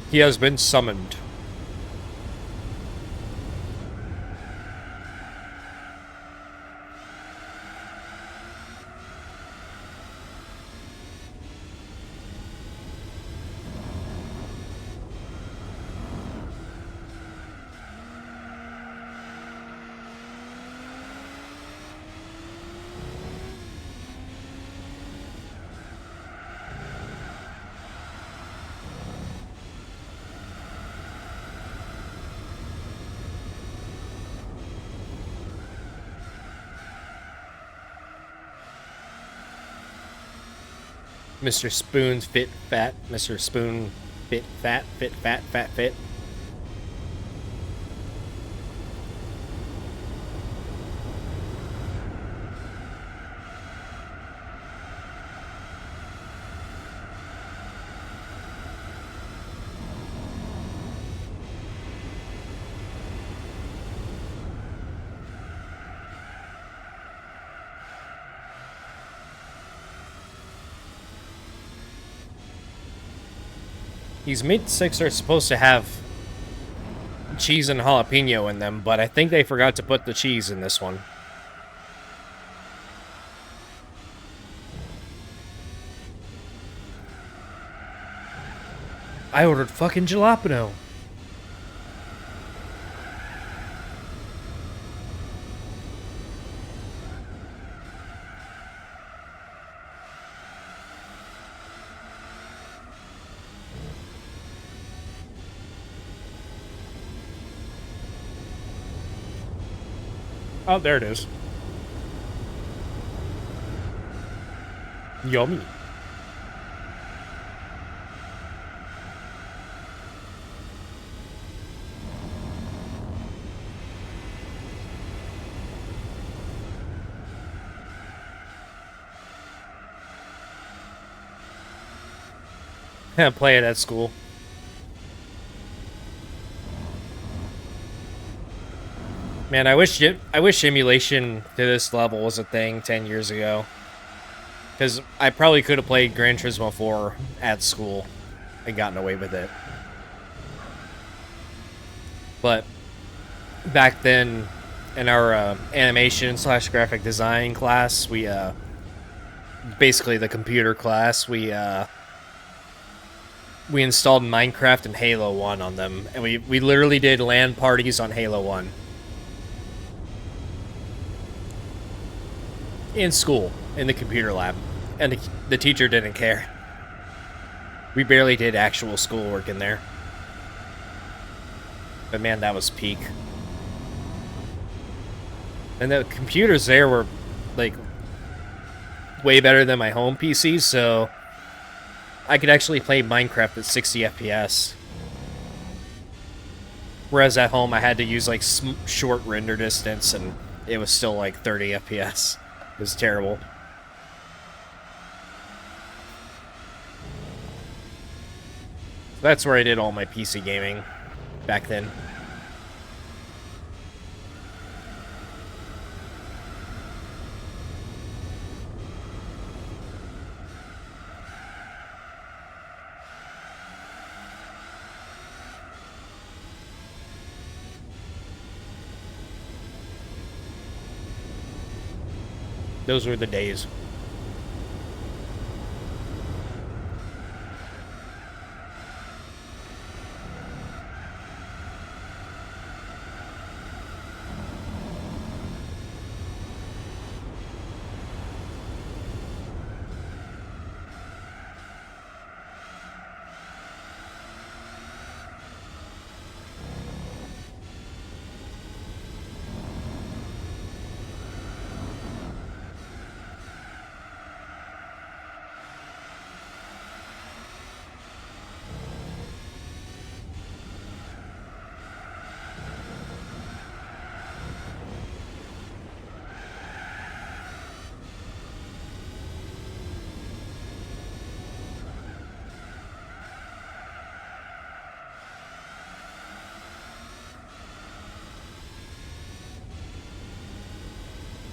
He has been summoned. Mr. Spoon's fit fat. Mr. Spoon fit fat, fit fat, fat fit. These meat sticks are supposed to have cheese and jalapeno in them, but I think they forgot to put the cheese in this one. I ordered fucking jalapeno. Oh, there it is. Yummy. Play it at school. Man, I wish emulation to this level was a thing 10 years ago. Because I probably could have played Gran Turismo 4 at school and gotten away with it. But back then, in our animation / graphic design class, we basically the computer class, we installed Minecraft and Halo 1 on them, and we literally did LAN parties on Halo 1. In school, in the computer lab. And the teacher didn't care. We barely did actual schoolwork in there. But man, that was peak. And the computers there were, like, way better than my home PC, so I could actually play Minecraft at 60 FPS. Whereas at home, I had to use, like, short render distance, and it was still, like, 30 FPS. It was terrible. That's where I did all my PC gaming back then. Those were the days.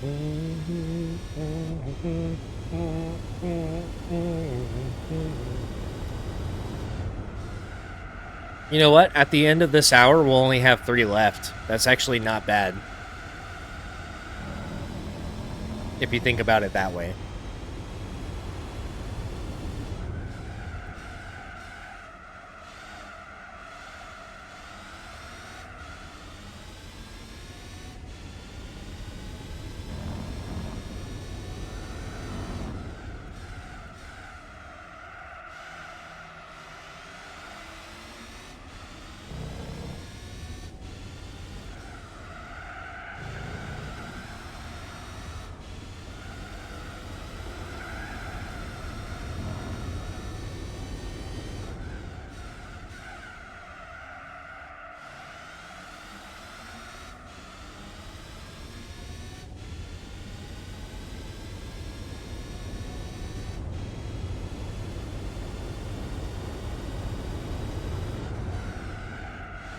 You know what? At the end of this hour, we'll only have 3 left. That's actually not bad. If you think about it that way.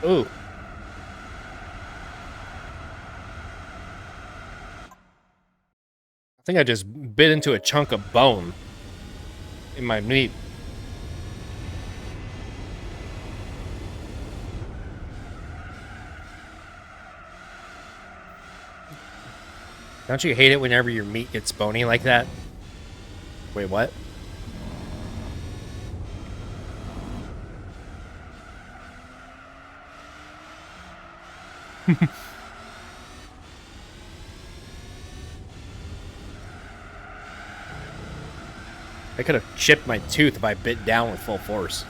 Ooh. I think I just bit into a chunk of bone in my meat. Don't you hate it whenever your meat gets bony like that? Wait, what? I could have chipped my tooth if I bit down with full force.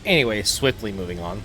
Anyway, swiftly moving on.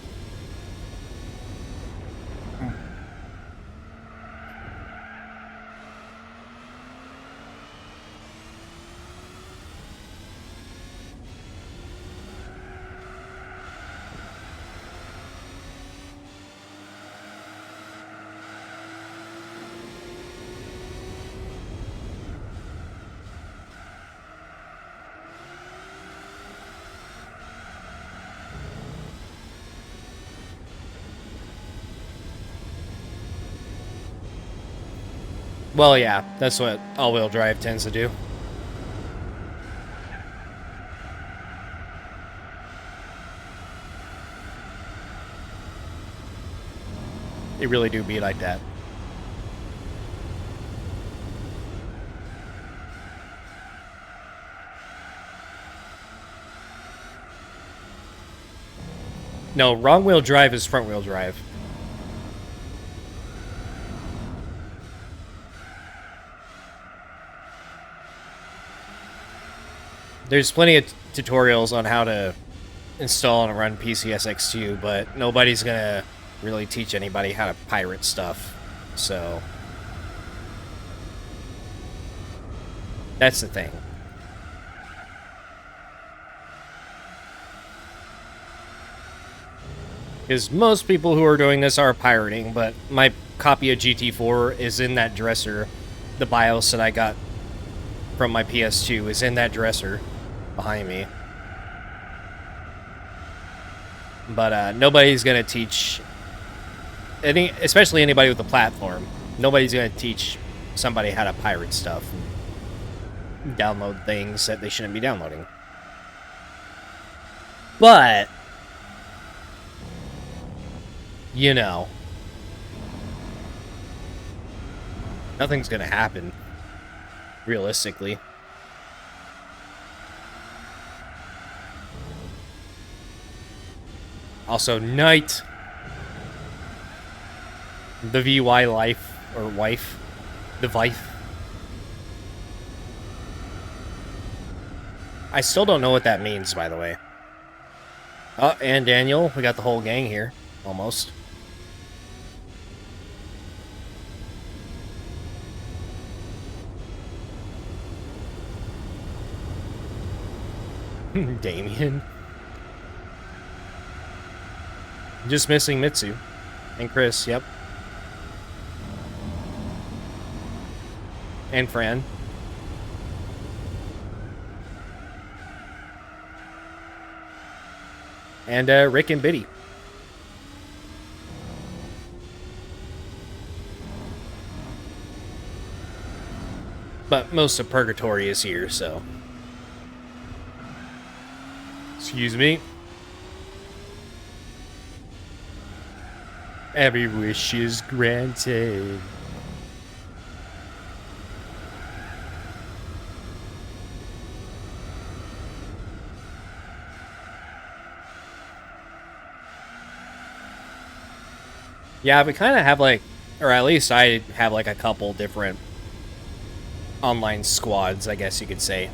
Well, yeah, that's what all-wheel drive tends to do. They really do be like that. No, wrong-wheel drive is front-wheel drive. There's plenty of tutorials on how to install and run PCSX2, but nobody's gonna really teach anybody how to pirate stuff. So that's the thing. Because most people who are doing this are pirating, but my copy of GT4 is in that dresser. The BIOS that I got from my PS2 is in that dresser behind me. But nobody's going to teach, especially anybody with a platform, nobody's going to teach somebody how to pirate stuff and download things that they shouldn't be downloading. But, you know, nothing's going to happen, realistically. Also, Knight, the VY life, or wife, the wife. I still don't know what that means, by the way. Oh, and Daniel, we got the whole gang here. Almost. Damien. Just missing Mitsu. And Chris, yep. And Fran. And Rick and Biddy. But most of Purgatory is here, so... Excuse me. Every wish is granted. Yeah, we kind of have like, or at least I have like a couple different online squads, I guess you could say.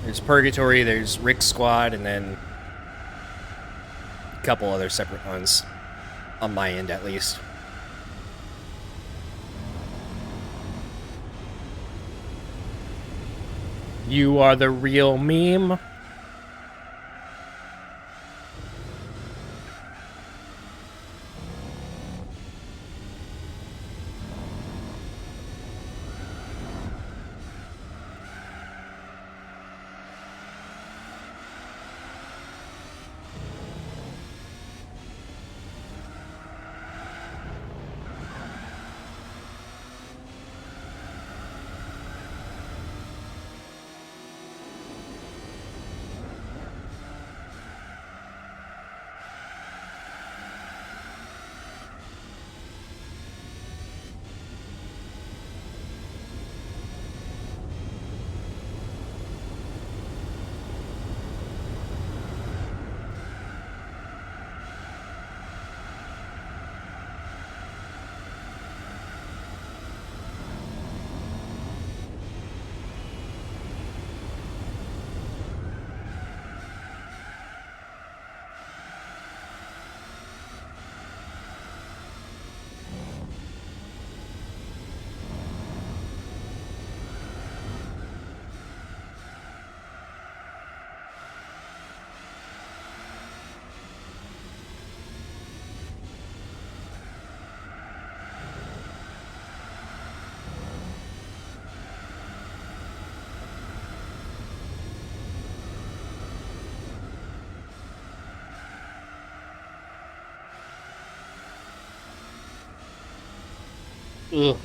There's Purgatory, there's Rick's squad, and then a couple other separate ones, on my end at least. You are the real meme. Ugh.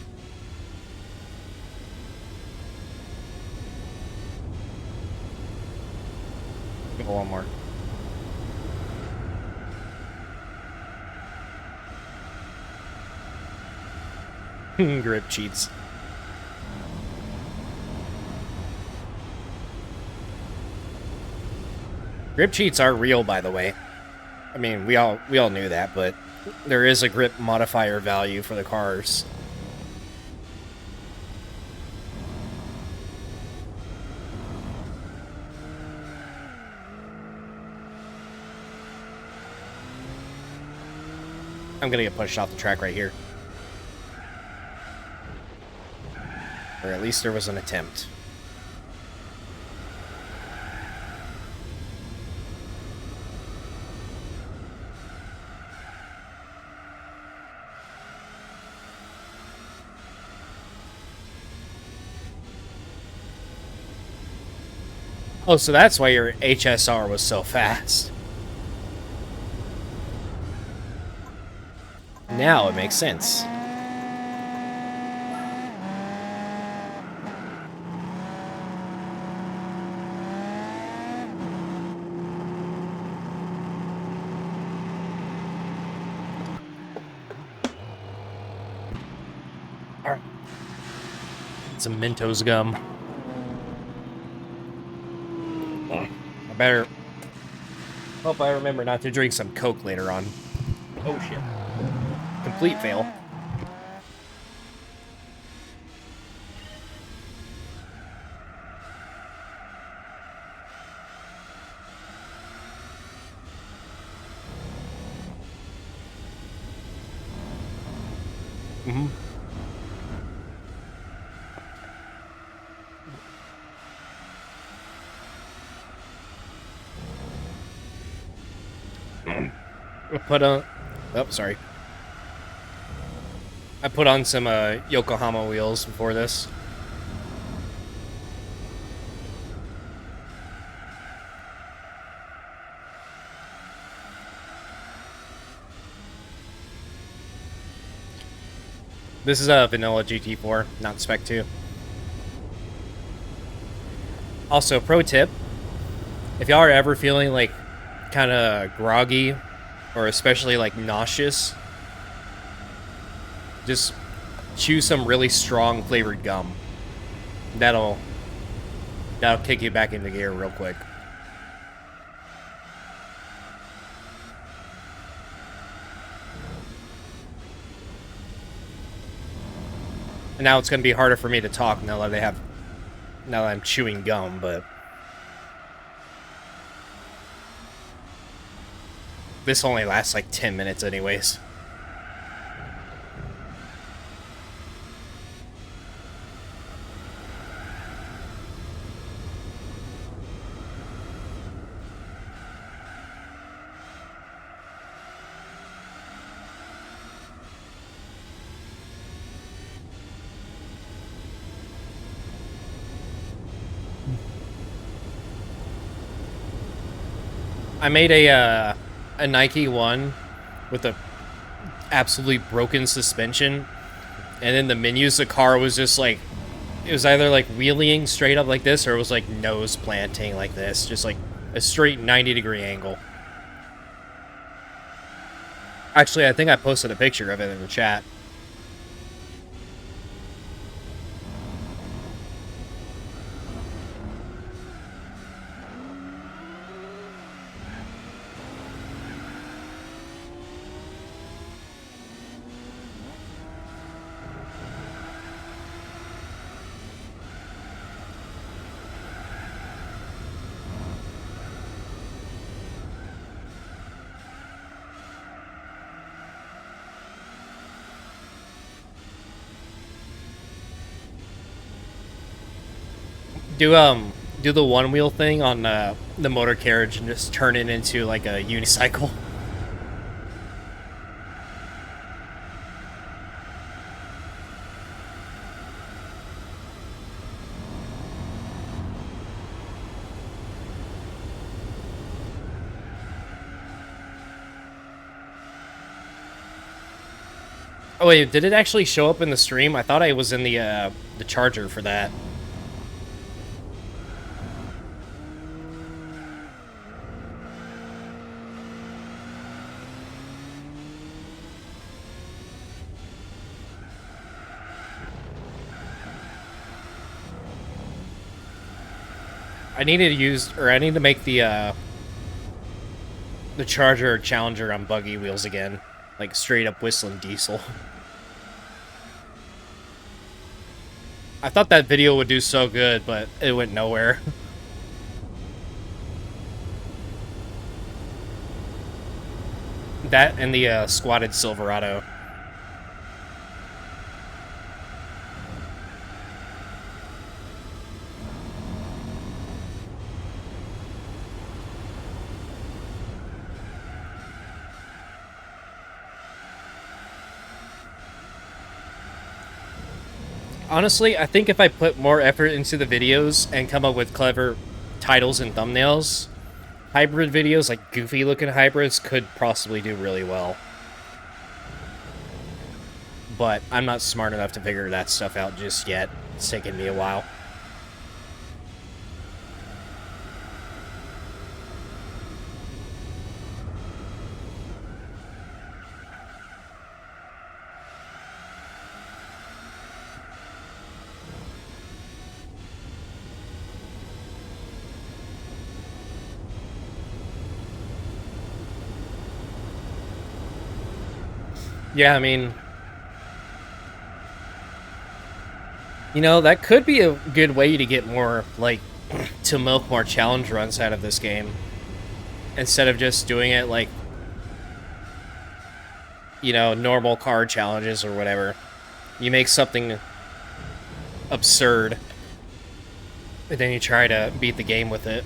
Go one more. Grip cheats. Grip cheats are real, by the way. I mean, we all knew that, but there is a grip modifier value for the cars. I'm gonna get pushed off the track right here. Or at least there was an attempt. Oh, so that's why your HSR was so fast. Now it makes sense. All right. Some Mentos gum. I better hope I remember not to drink some Coke later on. Oh shit. Complete fail. Mm-hmm. I put on... Oh, sorry. I put on some Yokohama wheels before this. This is a vanilla GT4, not Spec 2. Also, pro tip, if y'all are ever feeling like kind of groggy or especially like nauseous, just chew some really strong flavored gum. That'll kick you back into gear real quick. And now it's going to be harder for me to talk now that I'm chewing gum, but this only lasts like 10 minutes anyways. I made a Nike one with a absolutely broken suspension, and in the menus the car was just like, it was either like wheeling straight up like this or it was like nose planting like this, just like a straight 90-degree angle. Actually, I think I posted a picture of it in the chat. Do the one wheel thing on the motor carriage and just turn it into like a unicycle. Oh wait, did it actually show up in the stream? I thought I was in the charger for that. I need to make the Charger Challenger on buggy wheels again, like straight up whistling diesel. I thought that video would do so good, but it went nowhere. That and the squatted Silverado. Honestly, I think if I put more effort into the videos and come up with clever titles and thumbnails, hybrid videos, like goofy-looking hybrids, could possibly do really well. But I'm not smart enough to figure that stuff out just yet. It's taken me a while. Yeah, I mean, you know, that could be a good way to get more, like, to milk more challenge runs out of this game. Instead of just doing it like, you know, normal car challenges or whatever. You make something absurd, and then you try to beat the game with it.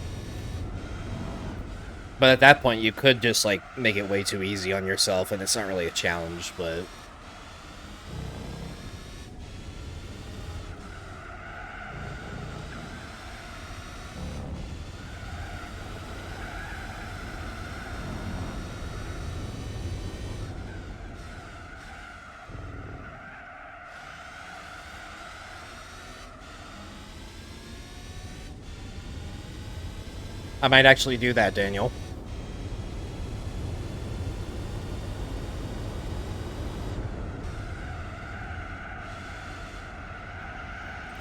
But at that point, you could just, like, make it way too easy on yourself, and it's not really a challenge, but... I might actually do that, Daniel.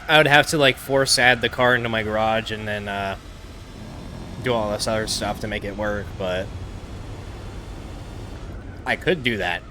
I would have to, like, force add the car into my garage and then, do all this other stuff to make it work, but... I could do that.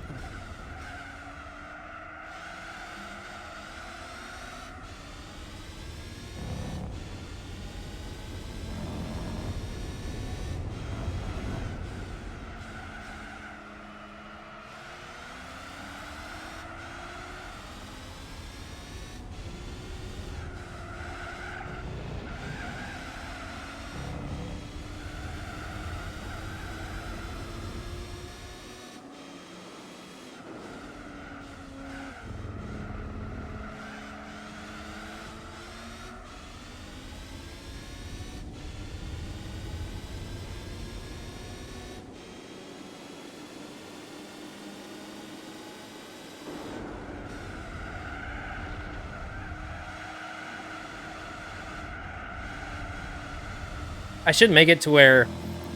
I should make it to where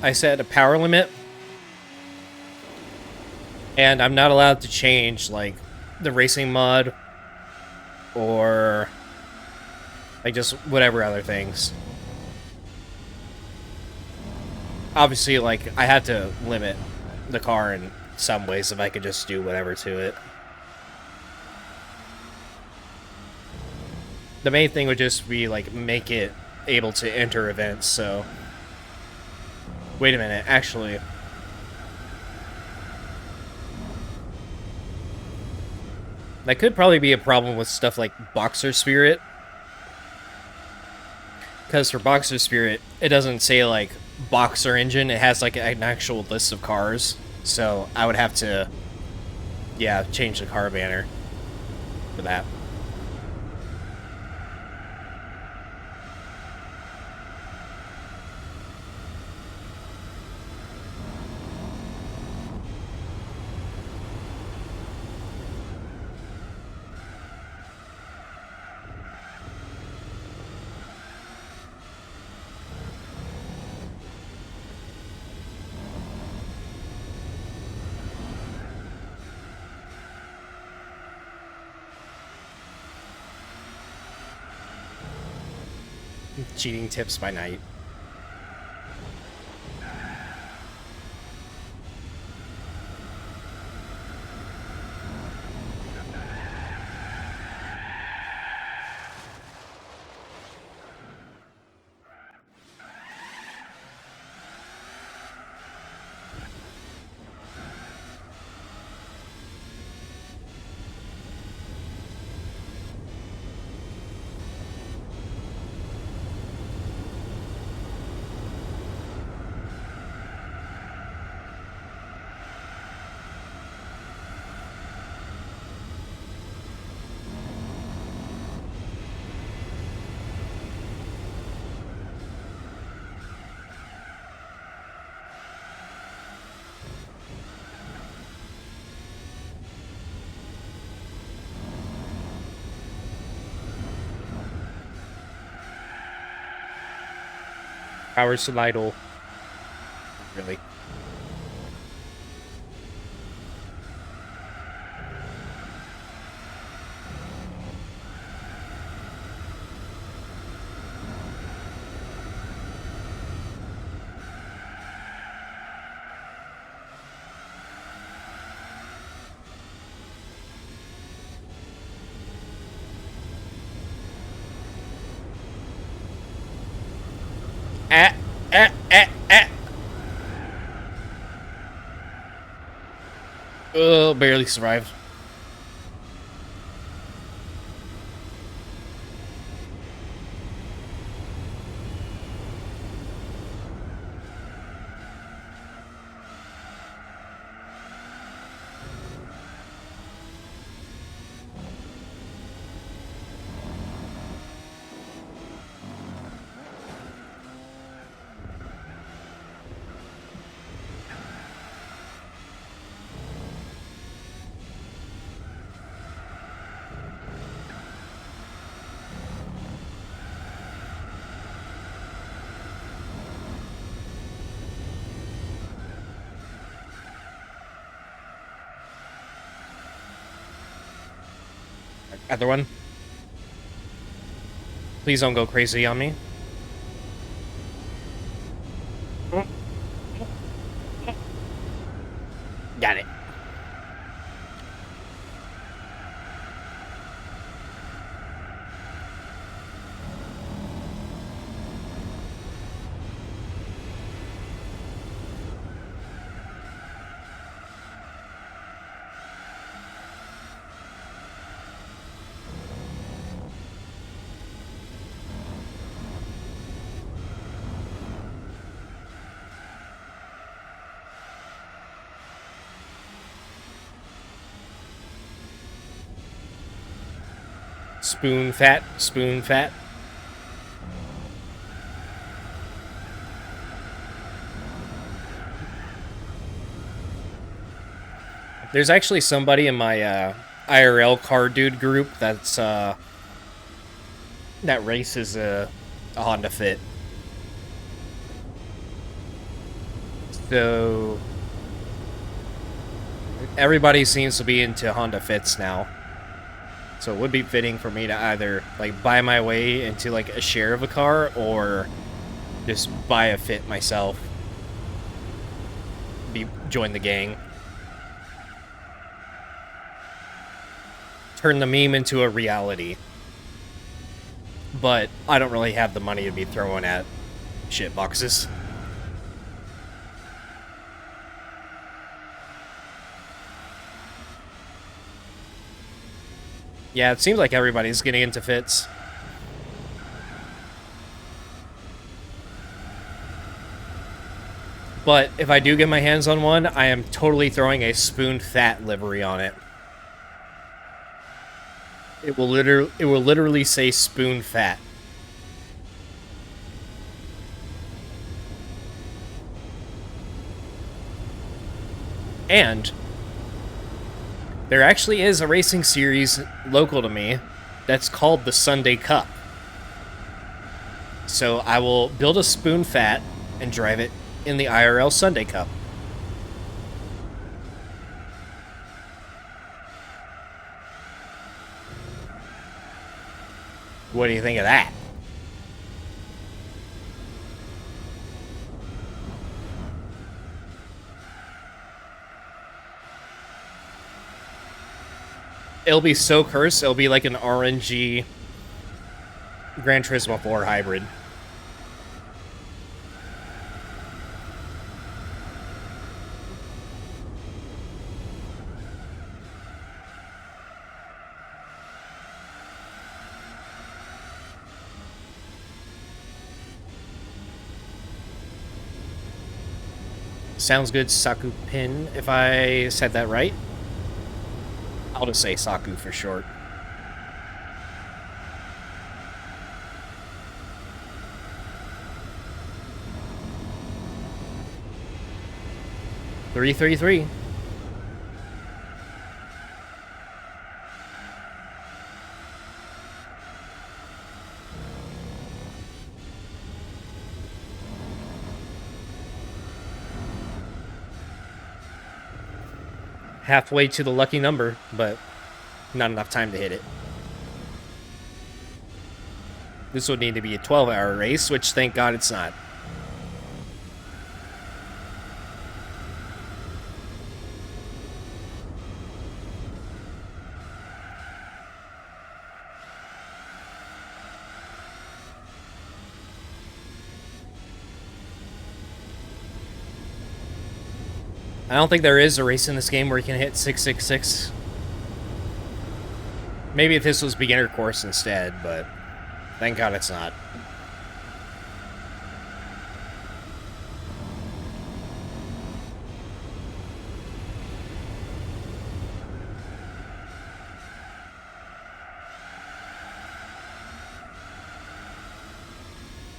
I set a power limit, and I'm not allowed to change, like, the racing mod, or, like, just whatever other things. Obviously, like, I have to limit the car in some ways if I could just do whatever to it. The main thing would just be, like, make it able to enter events, so... Wait a minute, actually... That could probably be a problem with stuff like Boxer Spirit. Because for Boxer Spirit, it doesn't say, like, Boxer Engine, it has, like, an actual list of cars. So, I would have to, yeah, change the car banner for that. Cheating tips by night. Power Slidle. Really? Oh, barely survived. Other one. Please don't go crazy on me. Got it. Spoon fat, spoon fat. There's actually somebody in my IRL car dude group that's that races a Honda Fit. So everybody seems to be into Honda Fits now. So it would be fitting for me to either like buy my way into like a share of a car or just buy a Fit myself. Join the gang. Turn the meme into a reality. But I don't really have the money to be throwing at shit boxes. Yeah, it seems like everybody's getting into Fits. But if I do get my hands on one, I am totally throwing a spoon fat livery on it. It will literally say spoon fat. And there actually is a racing series local to me that's called the Sunday Cup. So I will build a spoon fat and drive it in the IRL Sunday Cup. What do you think of that? It'll be so cursed, it'll be like an RNG Gran Turismo 4 hybrid. Sounds good, Saku Pin, if I said that right. I'll just say Saku for short. Three. Halfway to the lucky number, but not enough time to hit it. This would need to be a 12-hour race, which thank God it's not. I don't think there is a race in this game where you can hit 666. Maybe if this was beginner course instead, but thank God it's not.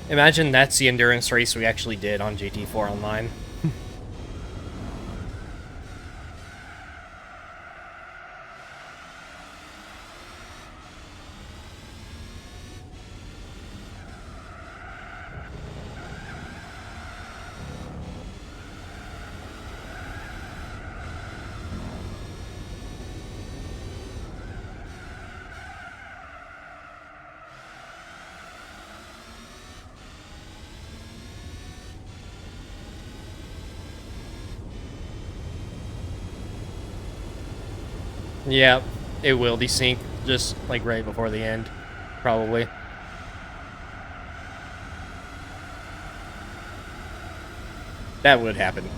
Imagine that's the endurance race we actually did on GT4 Online. Yeah, it will desync just like right before the end, probably. That would happen.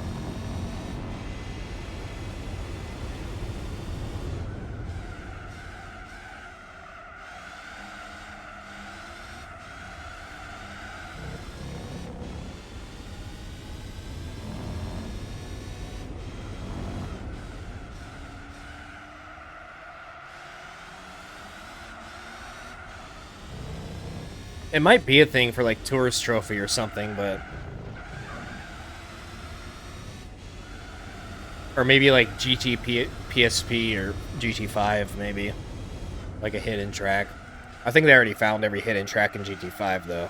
It might be a thing for like Tourist Trophy or something, but... Or maybe like PSP or GT5, maybe. Like a hidden track. I think they already found every hidden track in GT5, though.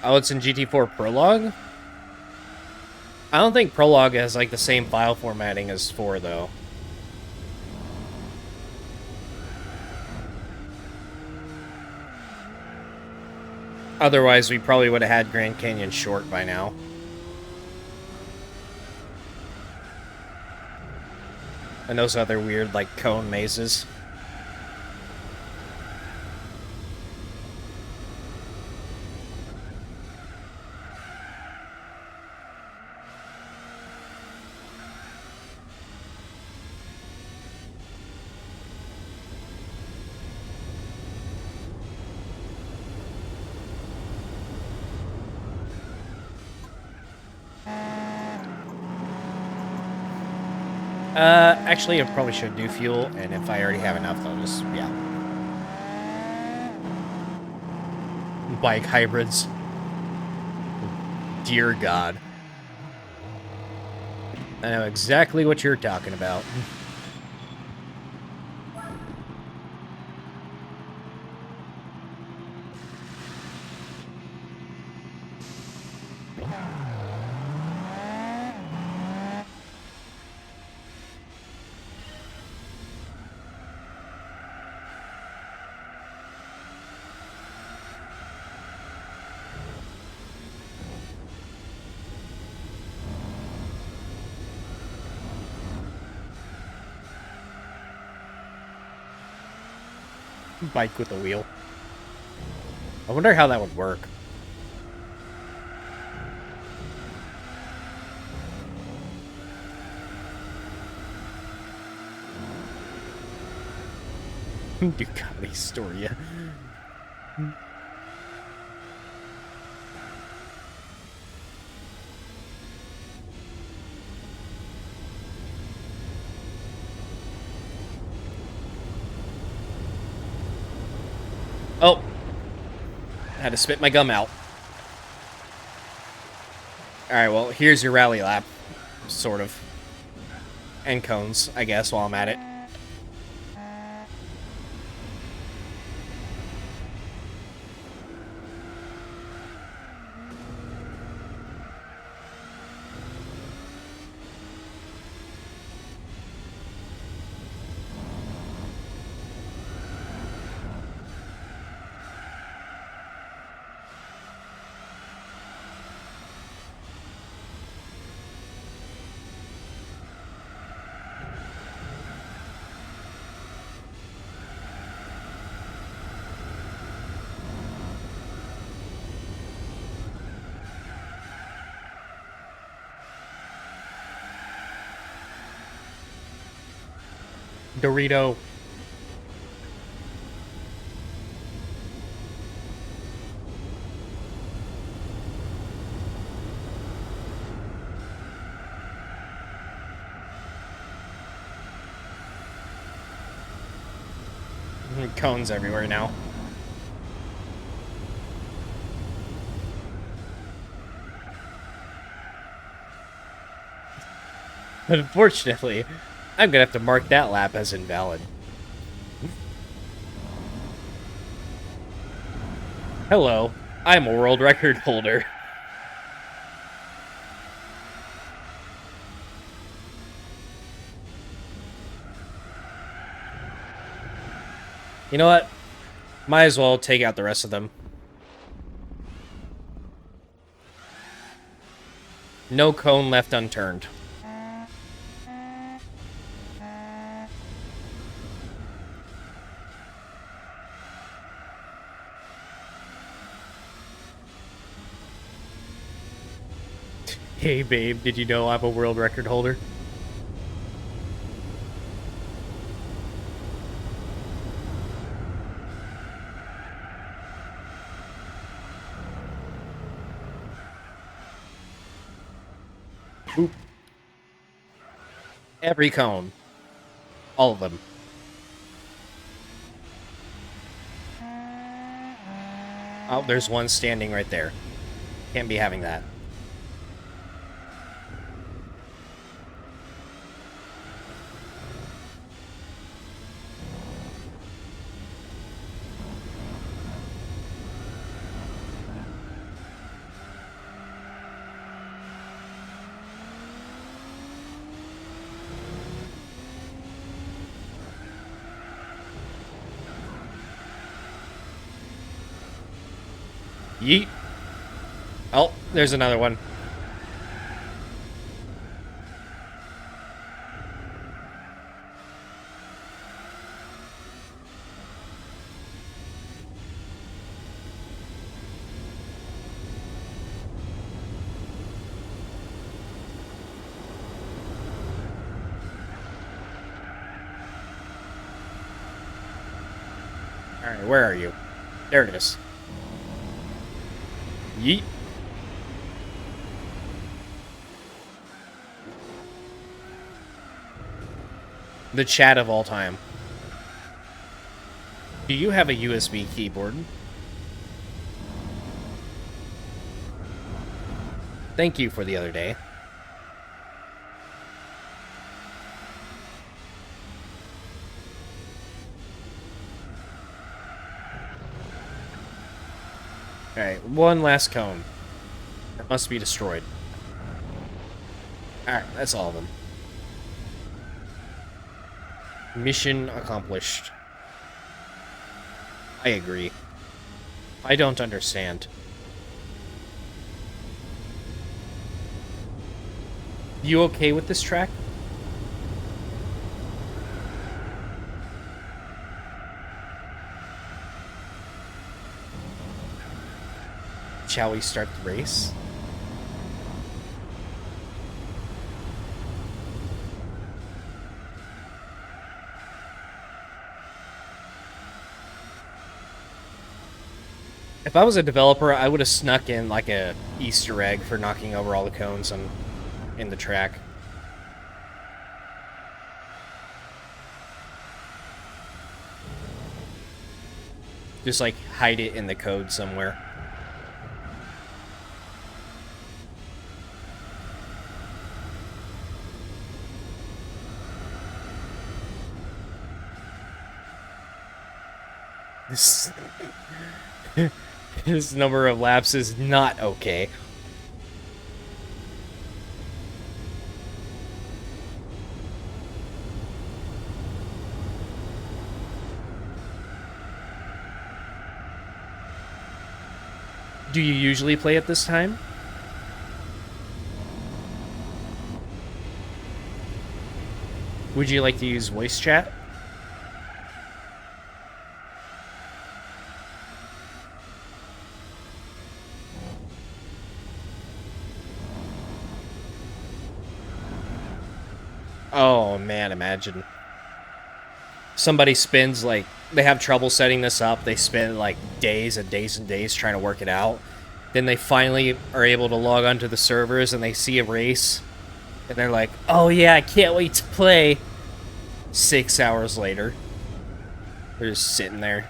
Oh, it's in GT4 Prologue? I don't think Prologue has, like, the same file formatting as 4, though. Otherwise, we probably would have had Grand Canyon Short by now. And those other weird, like, cone mazes. Actually, I probably should do fuel, and if I already have enough, I'll just, yeah. Bike hybrids. Dear God. I know exactly what you're talking about. Bike with a wheel. I wonder how that would work. Ducati Storia. Oh. I had to spit my gum out. Alright, well, here's your rally lap. Sort of. And cones, I guess, while I'm at it. Dorito. Cones everywhere now. Unfortunately, I'm gonna have to mark that lap as invalid. Hello, I'm a world record holder. You know what? Might as well take out the rest of them. No cone left unturned. Hey babe, did you know I'm a world record holder? Boop. Every cone. All of them. Oh, there's one standing right there. Can't be having that. Yeet. Oh, there's another one. Alright, where are you? There it is. Yeet. The chat of all time. Do you have a USB keyboard? Thank you for the other day. Alright, one last cone. It must be destroyed. Alright, that's all of them. Mission accomplished. I agree. I don't understand. You okay with this track? Shall we start the race? If I was a developer, I would have snuck in like a Easter egg for knocking over all the cones in the track. Just like hide it in the code somewhere. This his number of laps is not okay. Do you usually play at this time? Would you like to use voice chat? Oh man, imagine. Somebody spends like, they have trouble setting this up, they spend like days and days and days trying to work it out. Then they finally are able to log onto the servers and they see a race. And they're like, oh yeah, I can't wait to play. 6 hours later. They're just sitting there.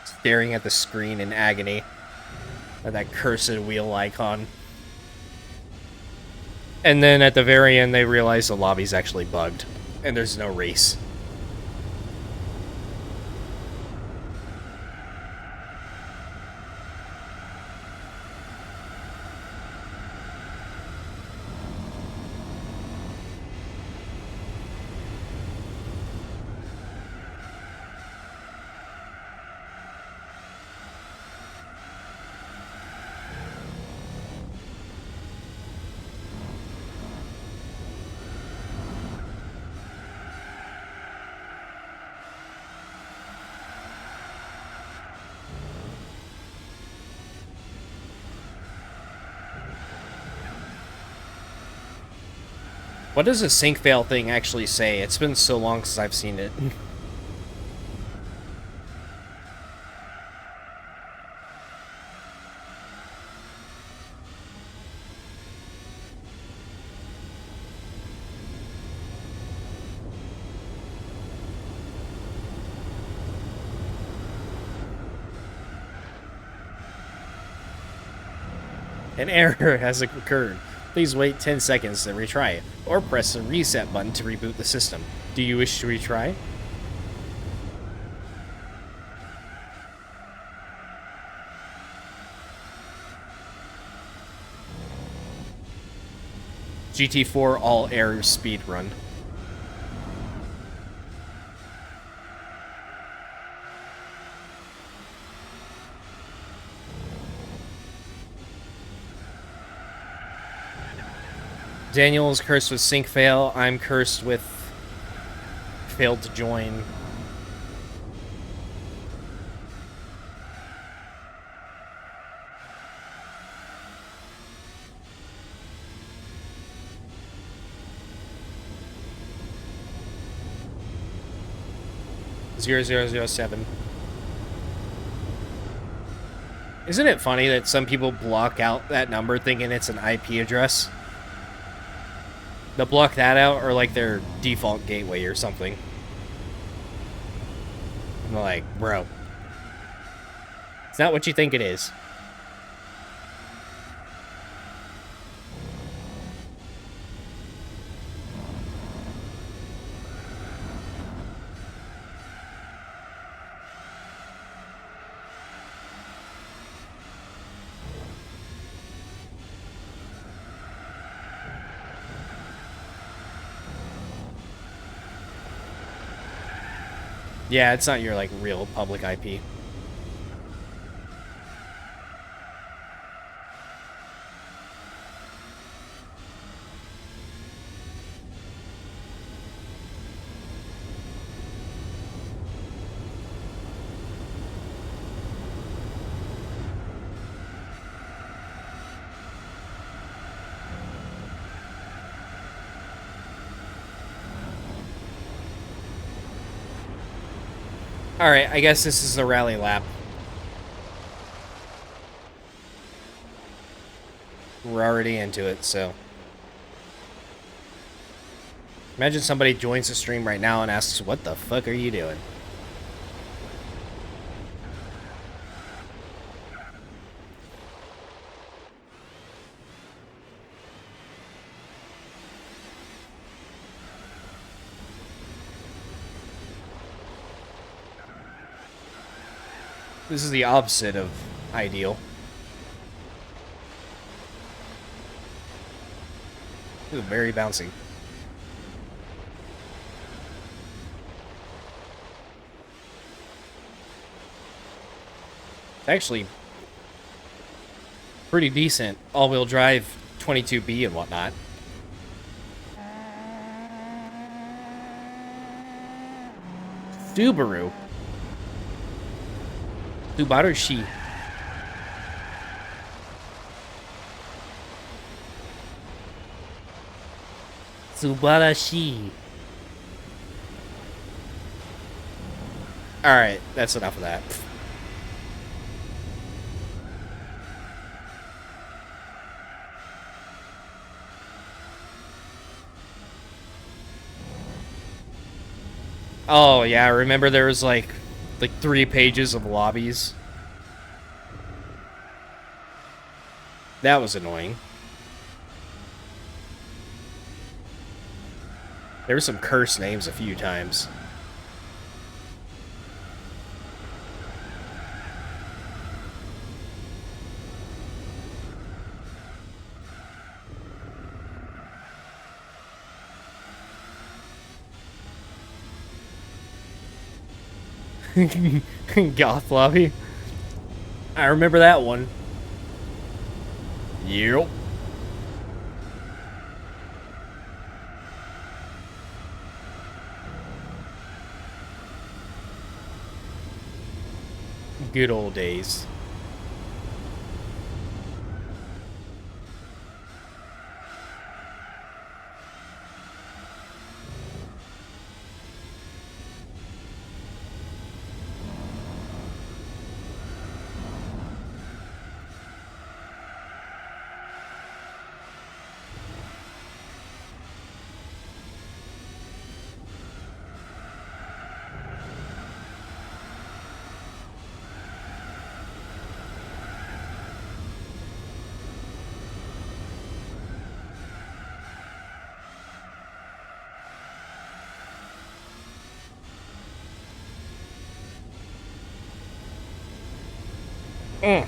Staring at the screen in agony. At that cursed wheel icon. And then at the very end, they realize the lobby's actually bugged. And there's no race. What does a sync fail thing actually say? It's been so long since I've seen it. An error has occurred. Please wait 10 seconds to retry it, or press the reset button to reboot the system. Do you wish to retry? GT4 all error speed run. Daniel is cursed with sync fail. I'm cursed with failed to join. (0007). Isn't it funny that some people block out that number thinking it's an IP address? They'll block that out, or like their default gateway or something. I'm like, bro, it's not what you think it is. Yeah, it's not your, like, real public IP. Alright, I guess this is the rally lap. We're already into it, so. Imagine somebody joins the stream right now and asks, what the fuck are you doing? This is the opposite of ideal. This is very bouncy. It's actually pretty decent all-wheel drive 22B and whatnot. Subaru. Subarashi. Subarashi. Alright, that's enough of that. Oh, yeah, I remember there was like 3 pages of lobbies. That was annoying. There were some cursed names a few times. Goth lobby. I remember that one. Yep. Good old days. Mm.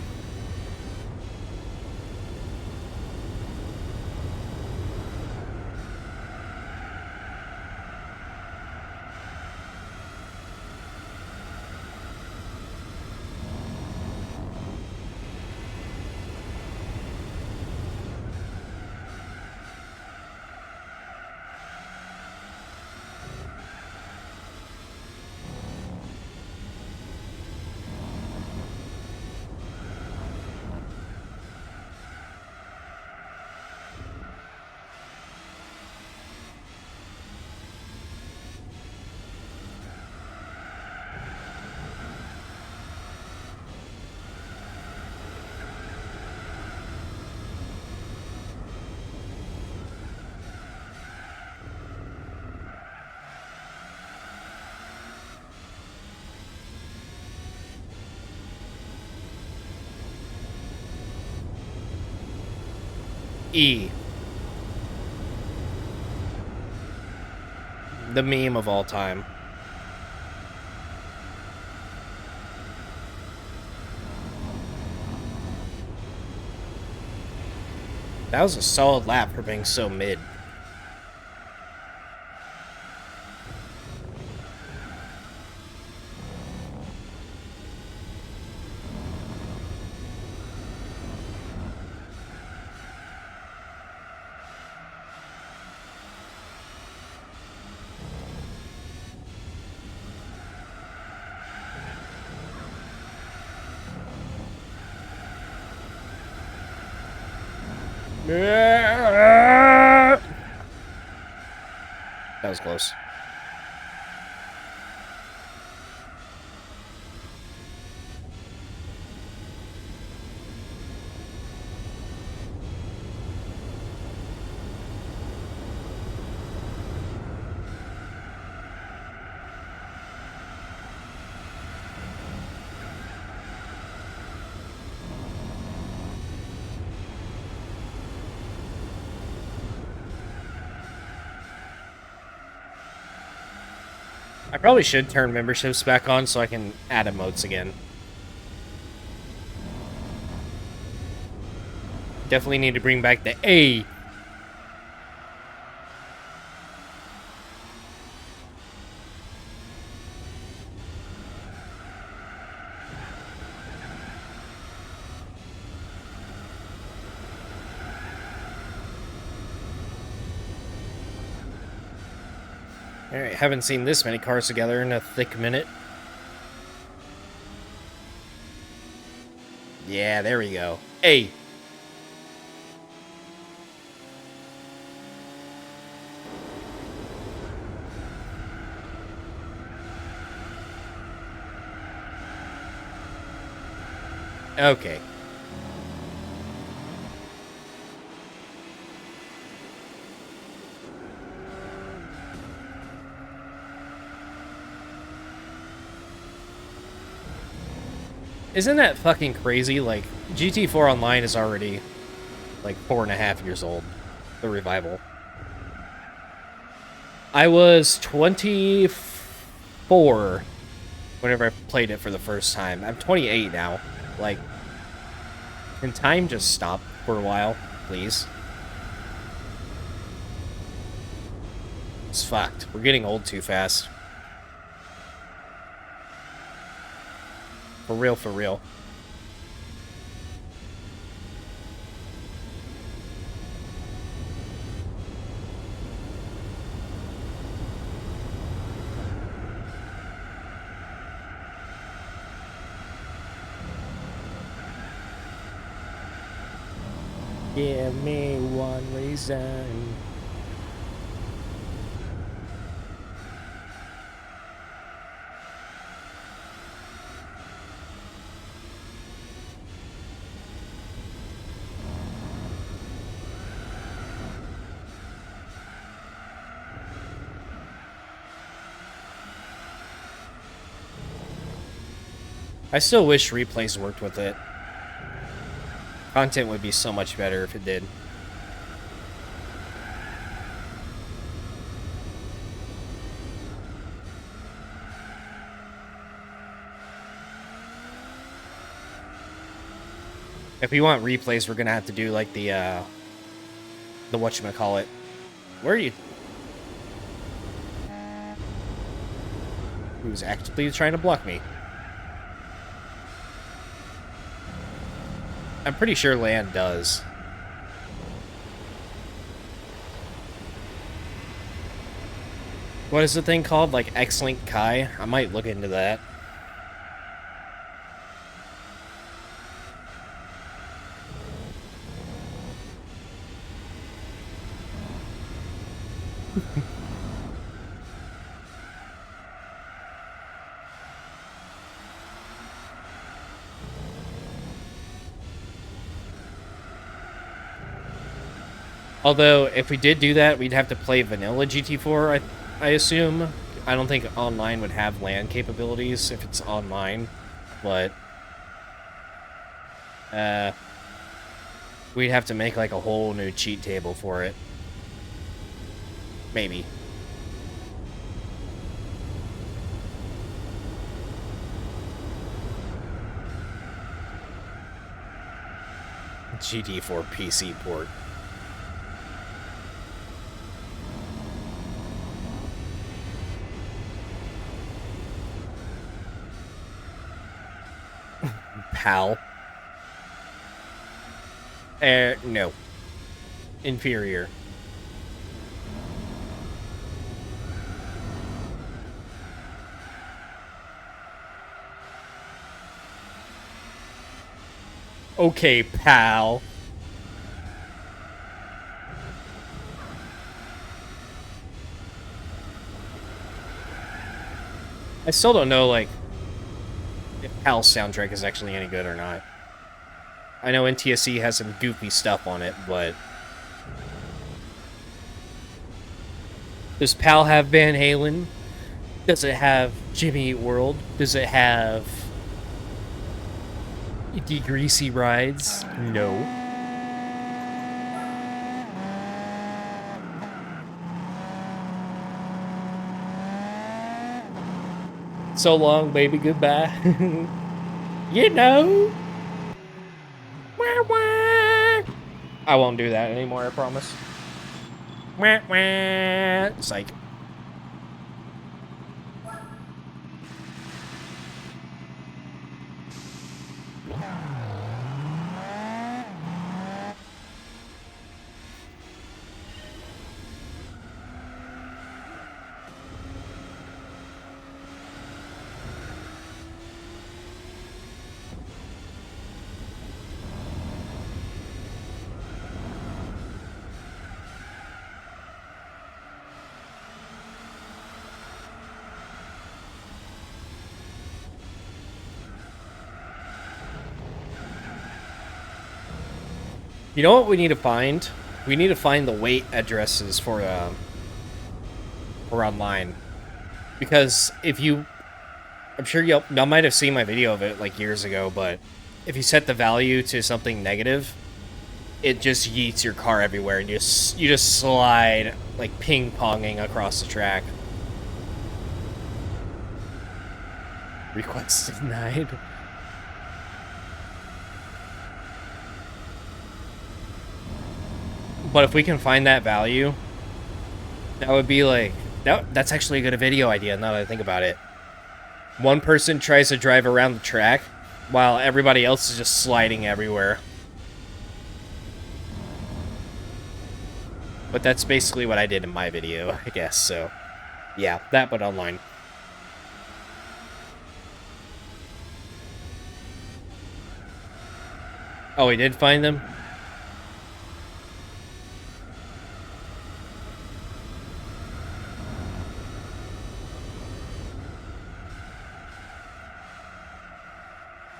E. The meme of all time. That was a solid lap for being so mid. That was close. I probably should turn memberships back on so I can add emotes again. Definitely need to bring back the A. Alright, haven't seen this many cars together in a thick minute. Yeah, there we go. A. Okay. Isn't that fucking crazy? Like, GT4 Online is already, like, 4.5 years old. The revival. I was 24 whenever I played it for the first time. I'm 28 now. Like, can time just stop for a while, please? It's fucked. We're getting old too fast. For real, for real. Give me one reason. I still wish replays worked with it. Content would be so much better if it did. If we want replays, we're gonna have to do like the whatchamacallit. Where are you? Who's actively trying to block me? I'm pretty sure land does. What is the thing called? Like X-Link Kai? I might look into that. Although, if we did do that, we'd have to play vanilla GT4, I assume. I don't think online would have LAN capabilities if it's online, but we'd have to make like a whole new cheat table for it. Maybe. GT4 PC port. PAL. No. Inferior. Okay, pal. I still don't know, like, if PAL's soundtrack is actually any good or not. I know NTSC has some goofy stuff on it, but... Does PAL have Van Halen? Does it have Jimmy Eat World? Does it have... Degreasy Rides? No. So long, baby, goodbye. You know? Wah, wah. I won't do that anymore, I promise. Wah, wah. Psych. You know what we need to find? We need to find the weight addresses for online. Because if you... I'm sure y'all might have seen my video of it like years ago, but if you set the value to something negative, it just yeets your car everywhere and you just slide like ping-ponging across the track. Request denied. But if we can find that value, that would be like... That's actually a good video idea now that I think about it. One person tries to drive around the track, while everybody else is just sliding everywhere. But that's basically what I did in my video, I guess, so... Yeah, that but online. Oh, we did find them?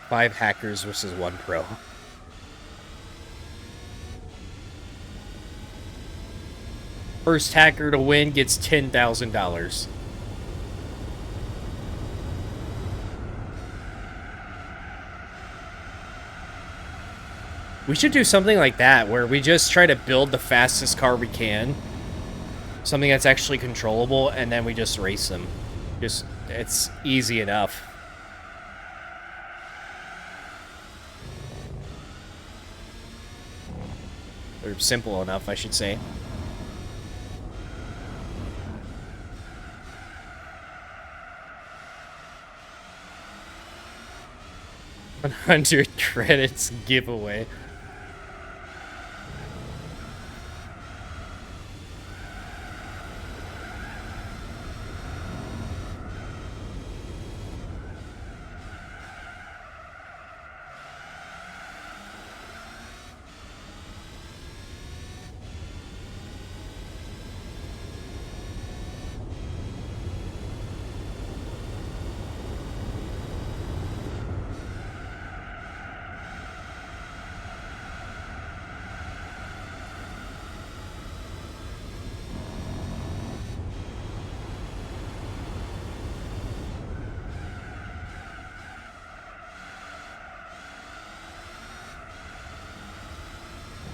Five hackers versus one pro. First hacker to win gets $10,000. We should do something like that, where we just try to build the fastest car we can. Something that's actually controllable, and then we just race them. It's easy enough. Or simple enough, I should say. 100 credits giveaway.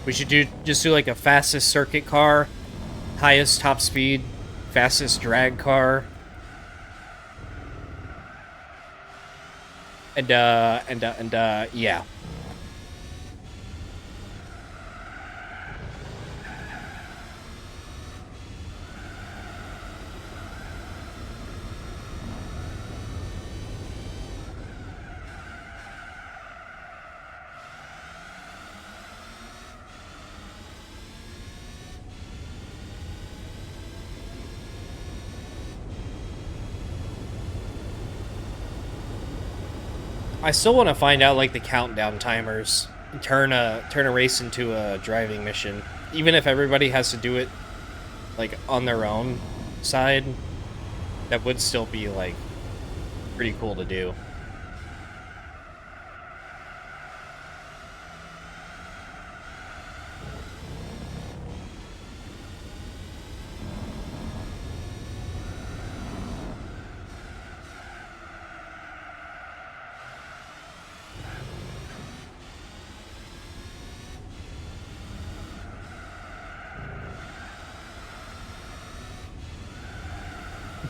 We should just do like a fastest circuit car, highest top speed, fastest drag car. And yeah. I still want to find out like the countdown timers. Turn a race into a driving mission. Even if everybody has to do it like on their own side, that would still be like pretty cool to do.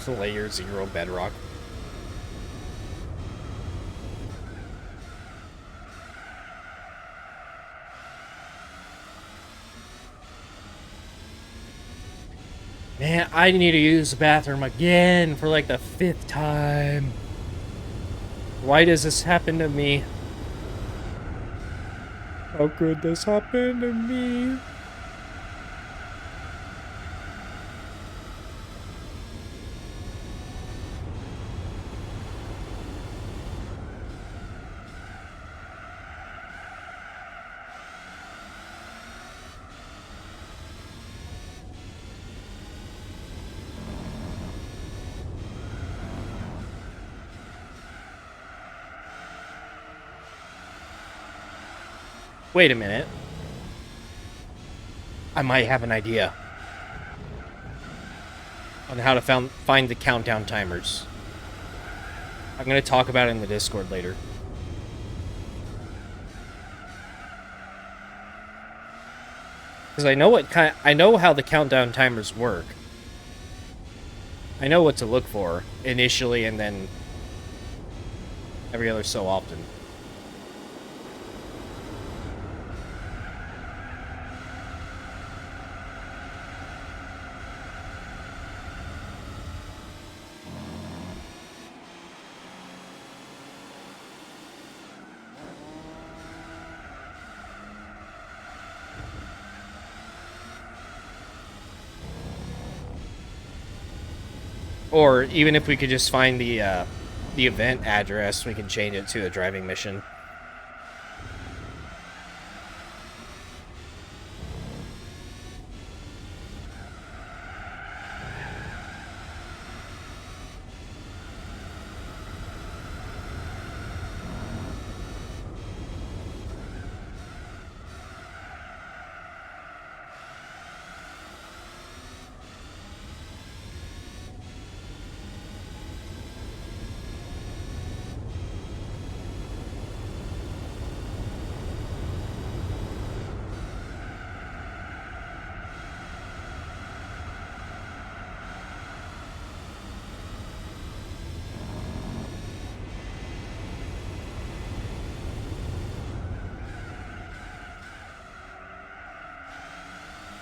Layer 0 bedrock. Man, I need to use the bathroom again for like the 5th time. Why does this happen to me? How could this happen to me? Wait a minute. I might have an idea on how to find the countdown timers. I'm going to talk about it in the Discord later. Because I know how the countdown timers work. I know what to look for initially and then every other so often. Or even if we could just find the event address, we can change it to a driving mission.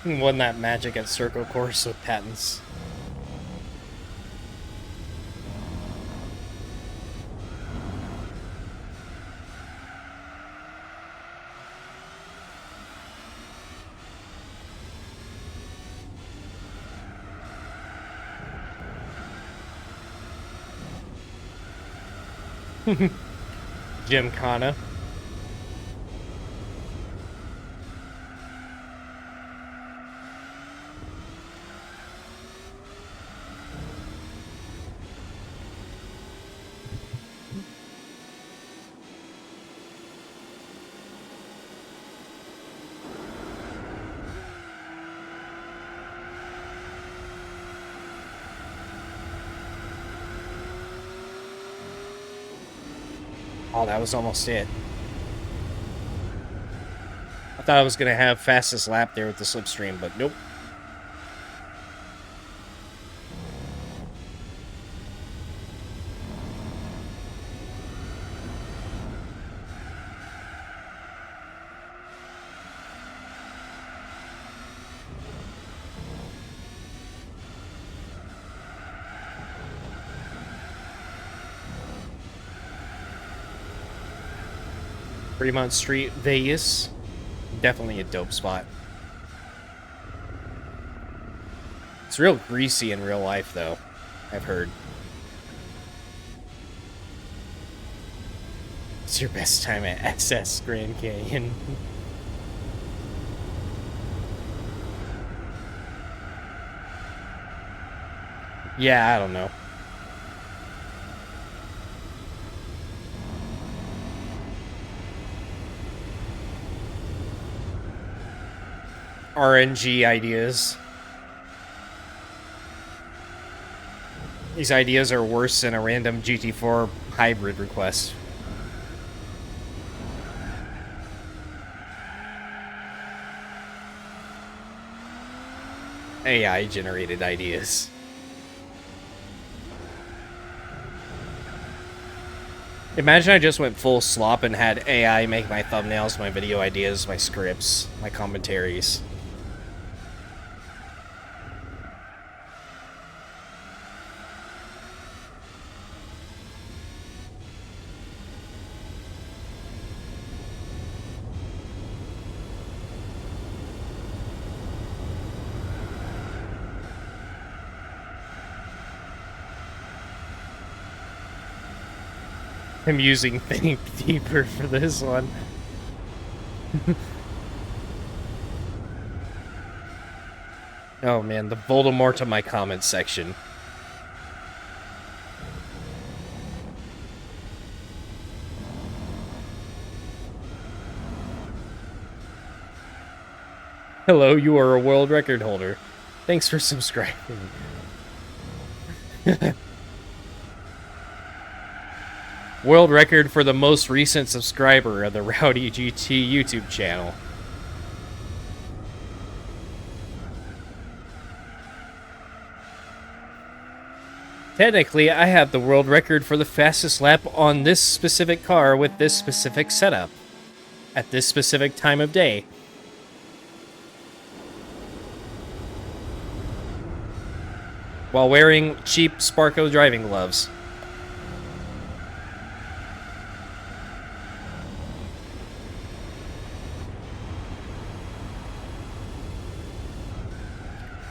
Won that magic at Circle Course with patents. Gymkhana. Oh, that was almost it. I thought I was going to have fastest lap there with the slipstream, but nope. Fremont Street, Vegas. Definitely a dope spot. It's real greasy in real life, though, I've heard. It's your best time at SS Grand Canyon. Yeah, I don't know. RNG ideas. These ideas are worse than a random GT4 hybrid request. AI generated ideas. Imagine I just went full slop and had AI make my thumbnails, my video ideas, my scripts, my commentaries. I'm using Think Deeper for this one. Oh man, the Voldemort of my comments section. Hello, you are a world record holder. Thanks for subscribing. World record for the most recent subscriber of the Rowdy GT YouTube channel. Technically, I have the world record for the fastest lap on this specific car with this specific setup at this specific time of day. While wearing cheap Sparko driving gloves.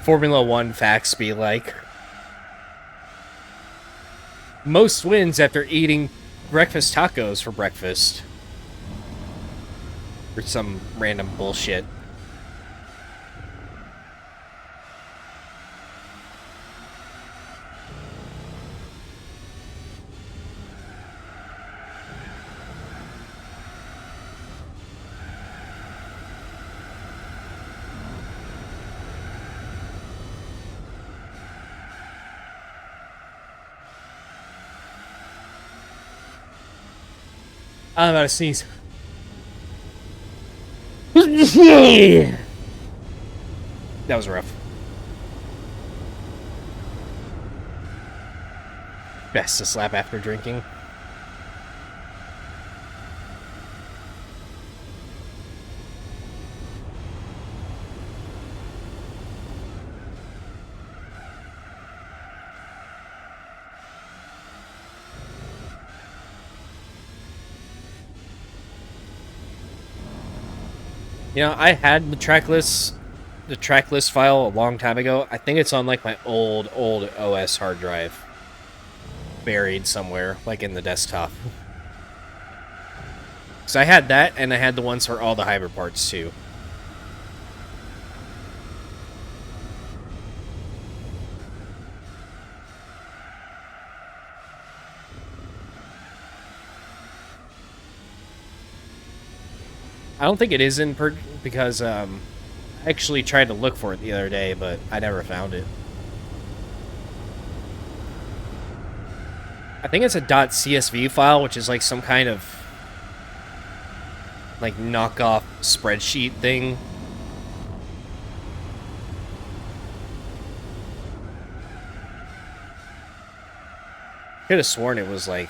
Formula 1 facts be like, most wins after eating breakfast tacos for breakfast. Or some random bullshit. I'm about to sneeze. That was rough. Best to slap after drinking. You know, I had the track list file a long time ago. I think it's on like my old OS hard drive, buried somewhere, like in the desktop. So I had that, and I had the ones for all the hybrid parts too. I don't think it is in because I actually tried to look for it the other day, but I never found it. I think it's a .csv file, which is like some kind of like knockoff spreadsheet thing. Could have sworn it was like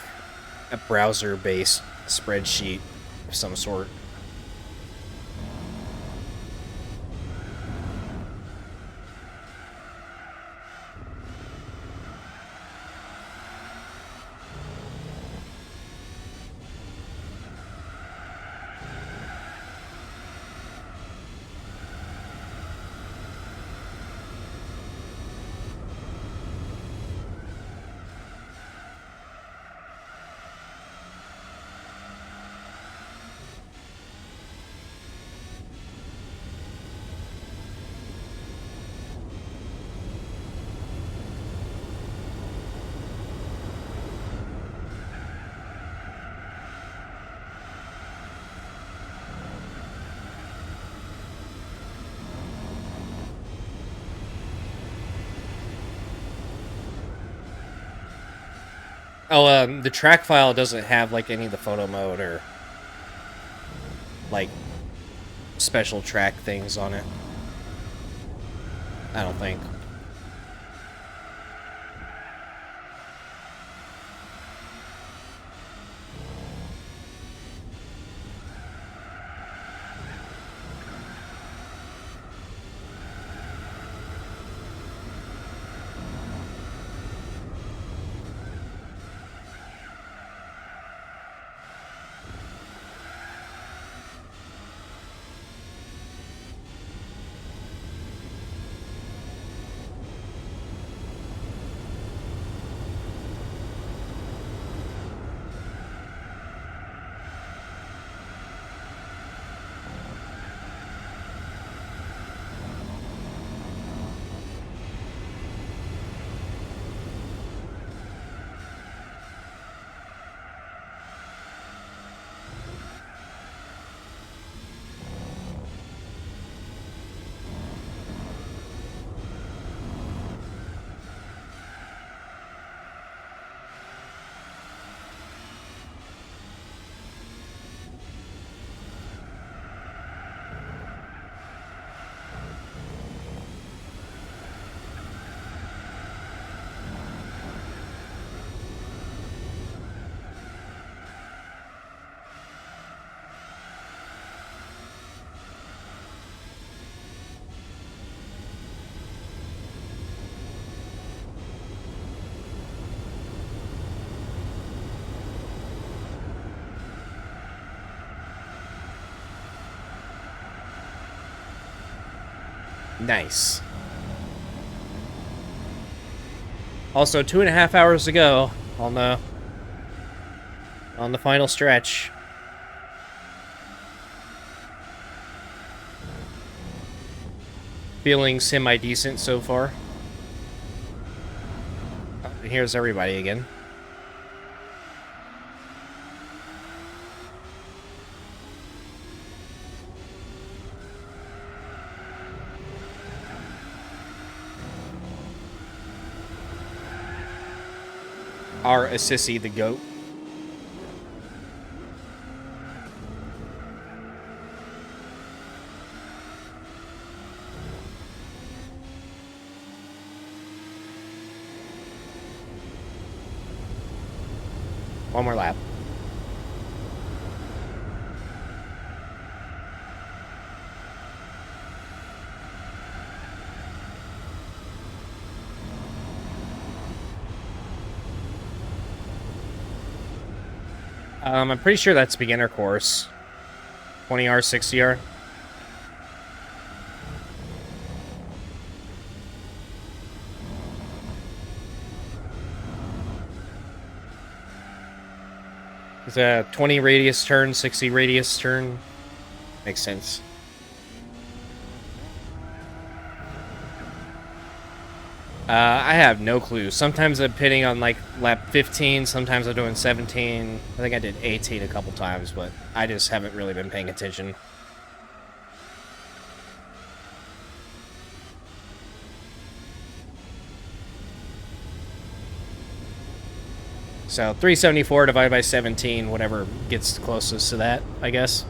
a browser-based spreadsheet of some sort. Oh, the track file doesn't have like any of the photo mode or like special track things on it. I don't think. Nice. Also, 2.5 hours to go on the final stretch. Feeling semi-decent so far. Oh, and here's everybody again. Our Assisi the goat. One more lap. I'm pretty sure that's beginner course. 20R, 60R. It's a 20 radius turn, 60 radius turn. Makes sense. I have no clue. Sometimes I'm pitting on like lap 15, sometimes I'm doing 17. I think I did 18 a couple times, but I just haven't really been paying attention. So 374 divided by 17, whatever gets closest to that, I guess.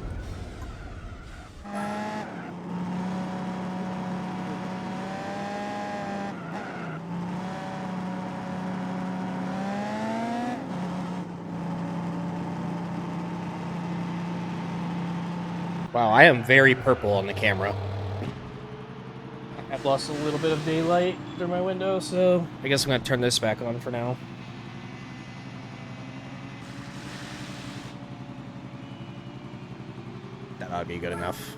Wow, I am very purple on the camera. I've lost a little bit of daylight through my window, so I guess I'm going to turn this back on for now. That ought to be good enough.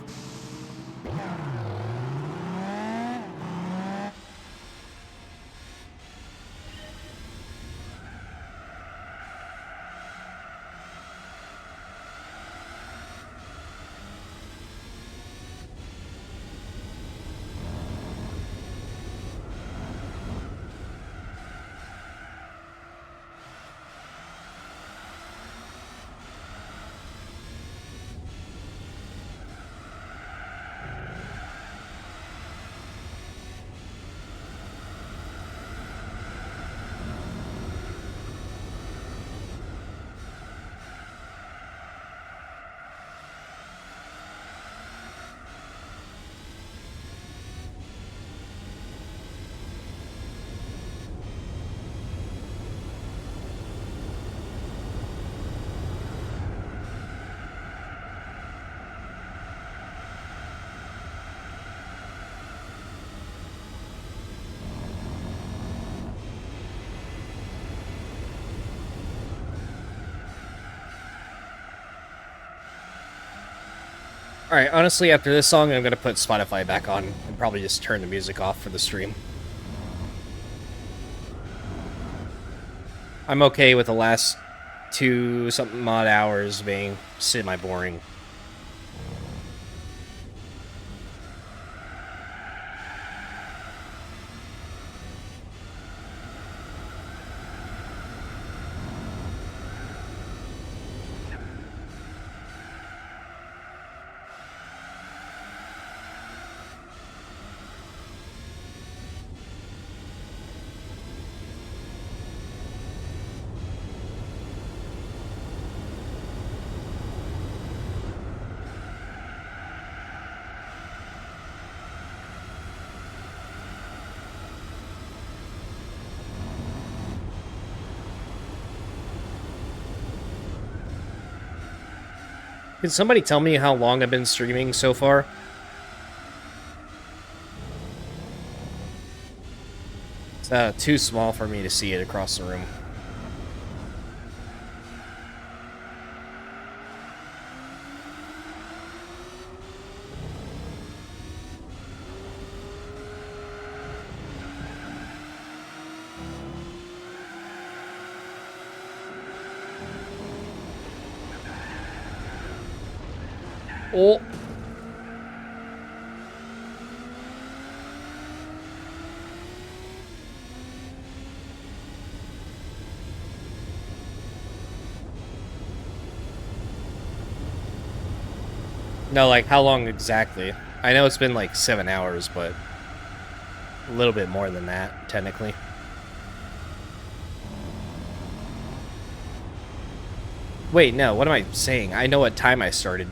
Alright, honestly, after this song, I'm gonna put Spotify back on and probably just turn the music off for the stream. I'm okay with the last 2-something odd hours being semi-boring. Can somebody tell me how long I've been streaming so far? It's too small for me to see it across the room. Oh! No, like, how long exactly? I know it's been like 7 hours, but a little bit more than that, technically. Wait, no, what am I saying? I know what time I started.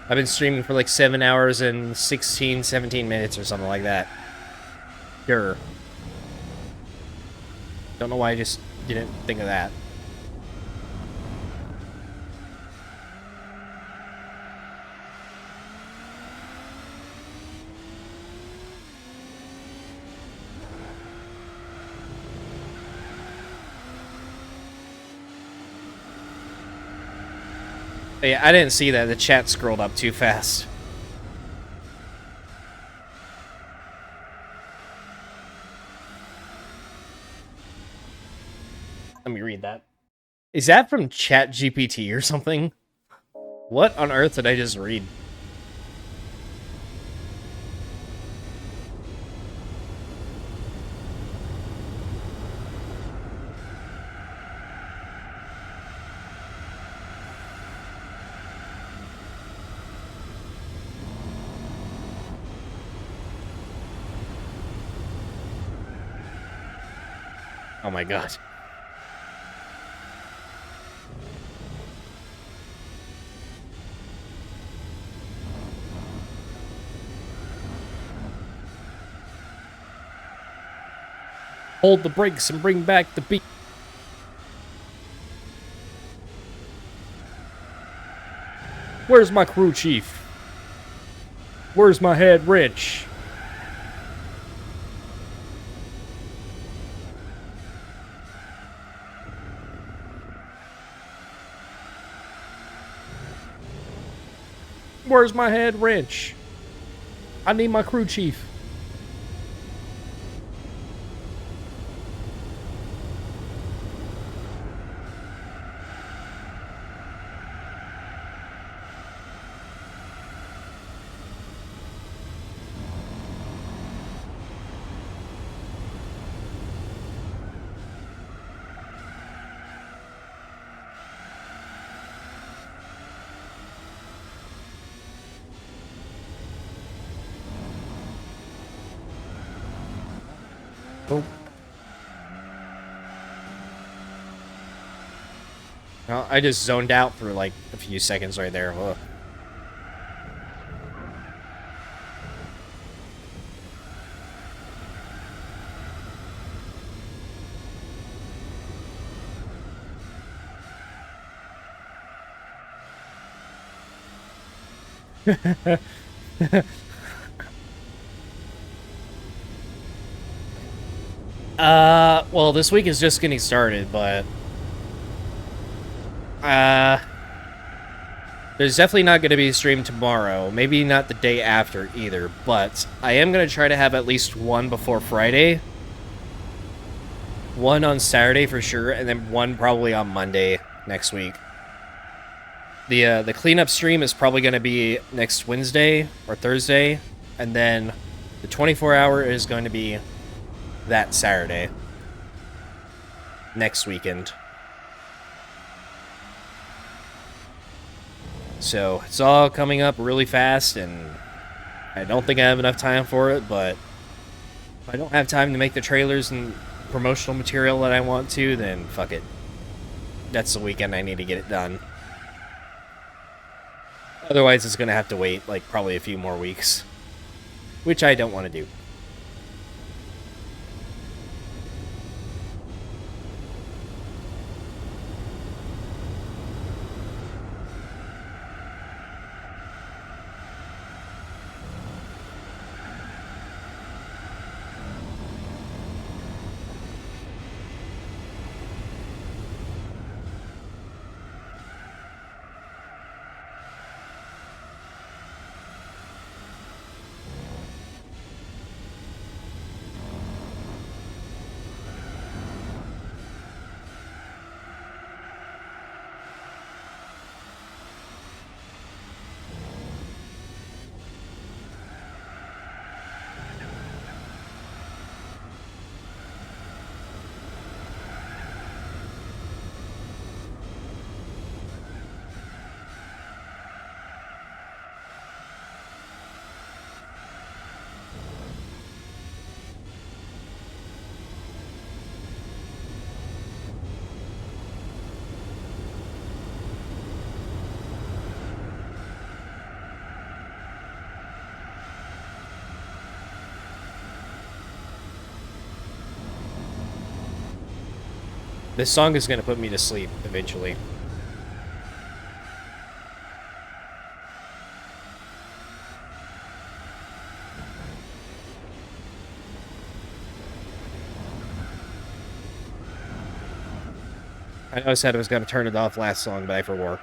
I've been streaming for like 7 hours and 16, 17 minutes or something like that. Sure. Don't know why I just didn't think of that. But yeah, I didn't see that. The chat scrolled up too fast. Let me read that. Is that from ChatGPT or something? What on earth did I just read? Oh my god. Hold the brakes and bring back the beat. Where's my crew chief? Where's my head rich? Where's my head wrench? I need my crew chief. Oh. Well, I just zoned out for like a few seconds right there. Ugh. Well, this week is just getting started, but there's definitely not going to be a stream tomorrow. Maybe not the day after either, but I am going to try to have at least one before Friday. One on Saturday for sure, and then one probably on Monday next week. The cleanup stream is probably going to be next Wednesday or Thursday, and then the 24-hour is going to be that Saturday. Next weekend. So, it's all coming up really fast, and I don't think I have enough time for it, but if I don't have time to make the trailers and promotional material that I want to, then fuck it. That's the weekend I need to get it done. Otherwise, it's going to have to wait, like, probably a few more weeks. Which I don't want to do. This song is going to put me to sleep eventually. I know I said I was going to turn it off last song, but I forwore.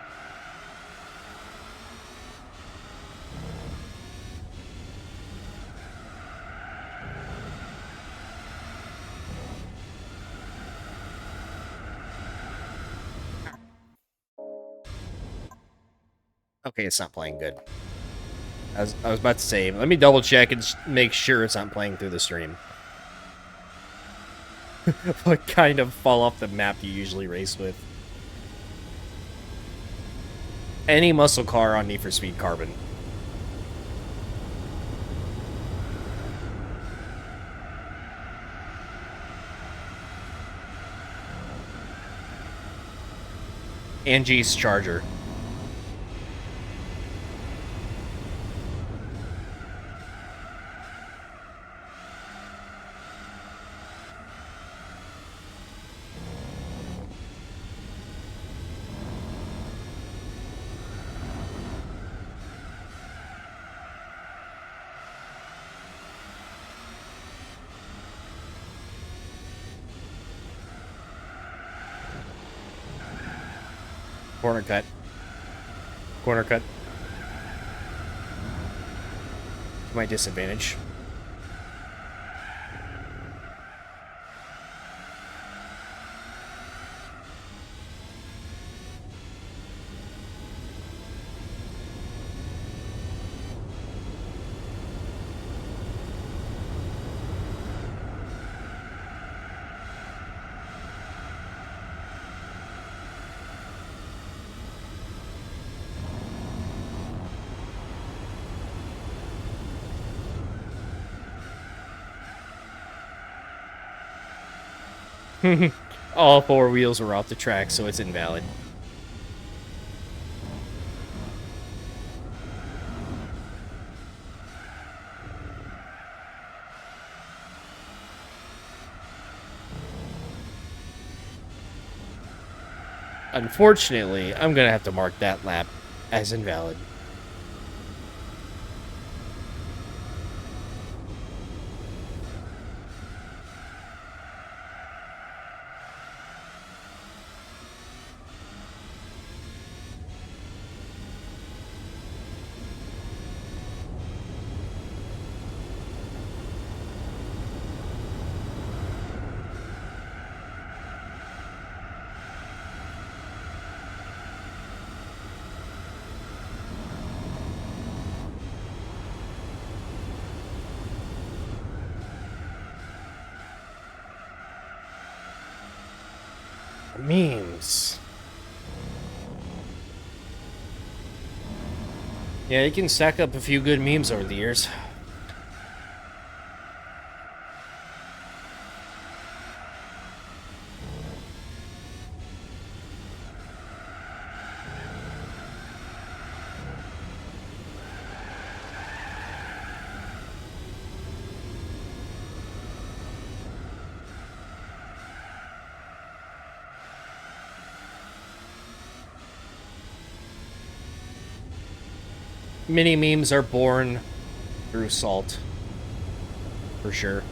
Okay, it's not playing good. I was about to say, let me double check and make sure it's not playing through the stream. What kind of fall off the map do you usually race with? Any muscle car on Need for Speed Carbon. Angie's Charger. Corner cut. Corner cut. To my disadvantage. All four wheels were off the track, so it's invalid. Unfortunately, I'm gonna have to mark that lap as invalid. Memes. Yeah, you can stack up a few good memes over the years. Mini memes are born through salt. For sure.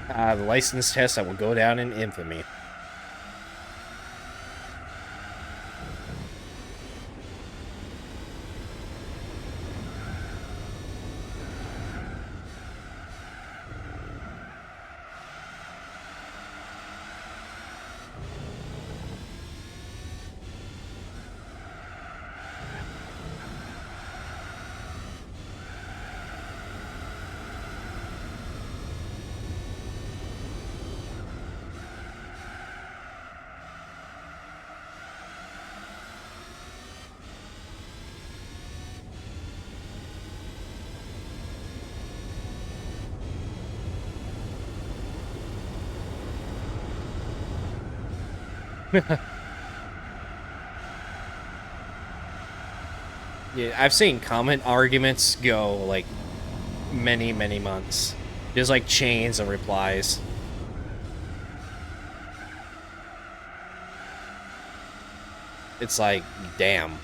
The license test that will go down in infamy. Yeah, I've seen comment arguments go like many, many months. There's like chains of replies. It's like, damn.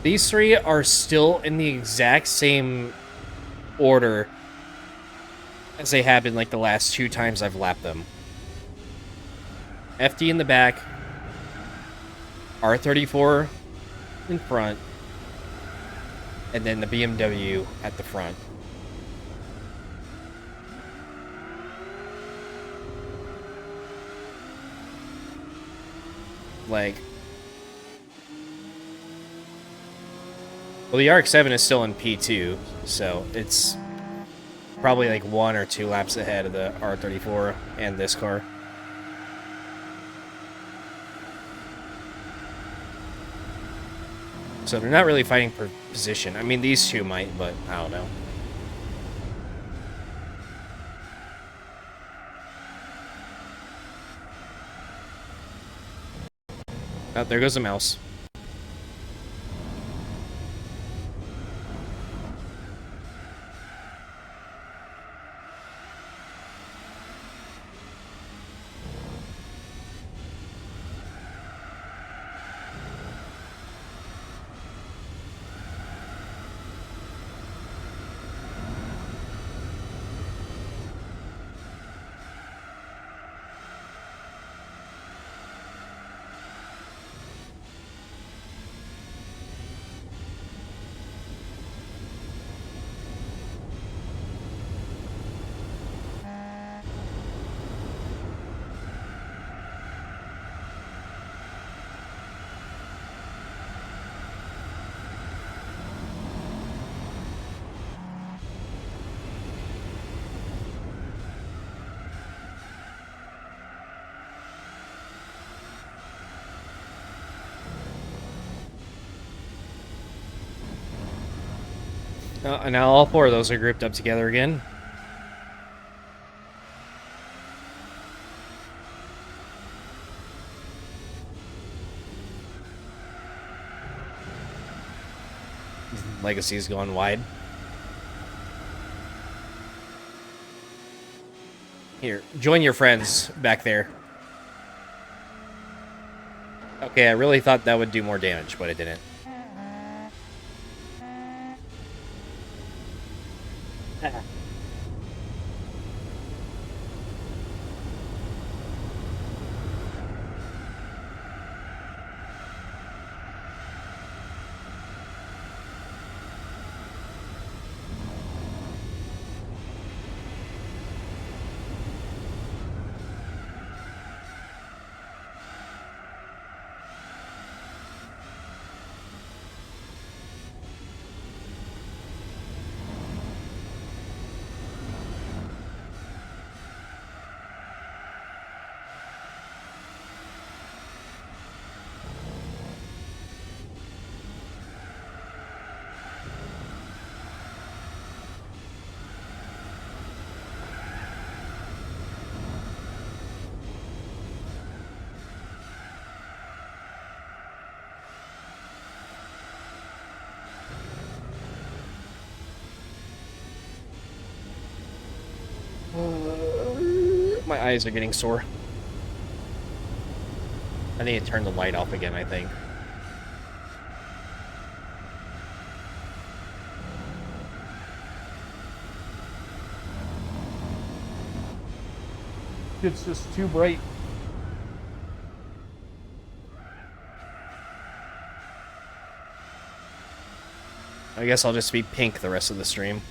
These three are still in the exact same order as they have been like the last 2 times I've lapped them. FD in the back, R34 in front, and then the BMW at the front. Like, well, the RX-7 is still in P2, so it's probably like 1 or 2 laps ahead of the R34 and this car. So they're not really fighting for position. I mean, these two might, but I don't know. Oh, there goes the mouse. And now all 4 of those are grouped up together again. Legacy's going wide. Here, join your friends back there. Okay, I really thought that would do more damage, but it didn't. My eyes are getting sore. I need to turn the light off again, I think. It's just too bright. I guess I'll just be pink the rest of the stream.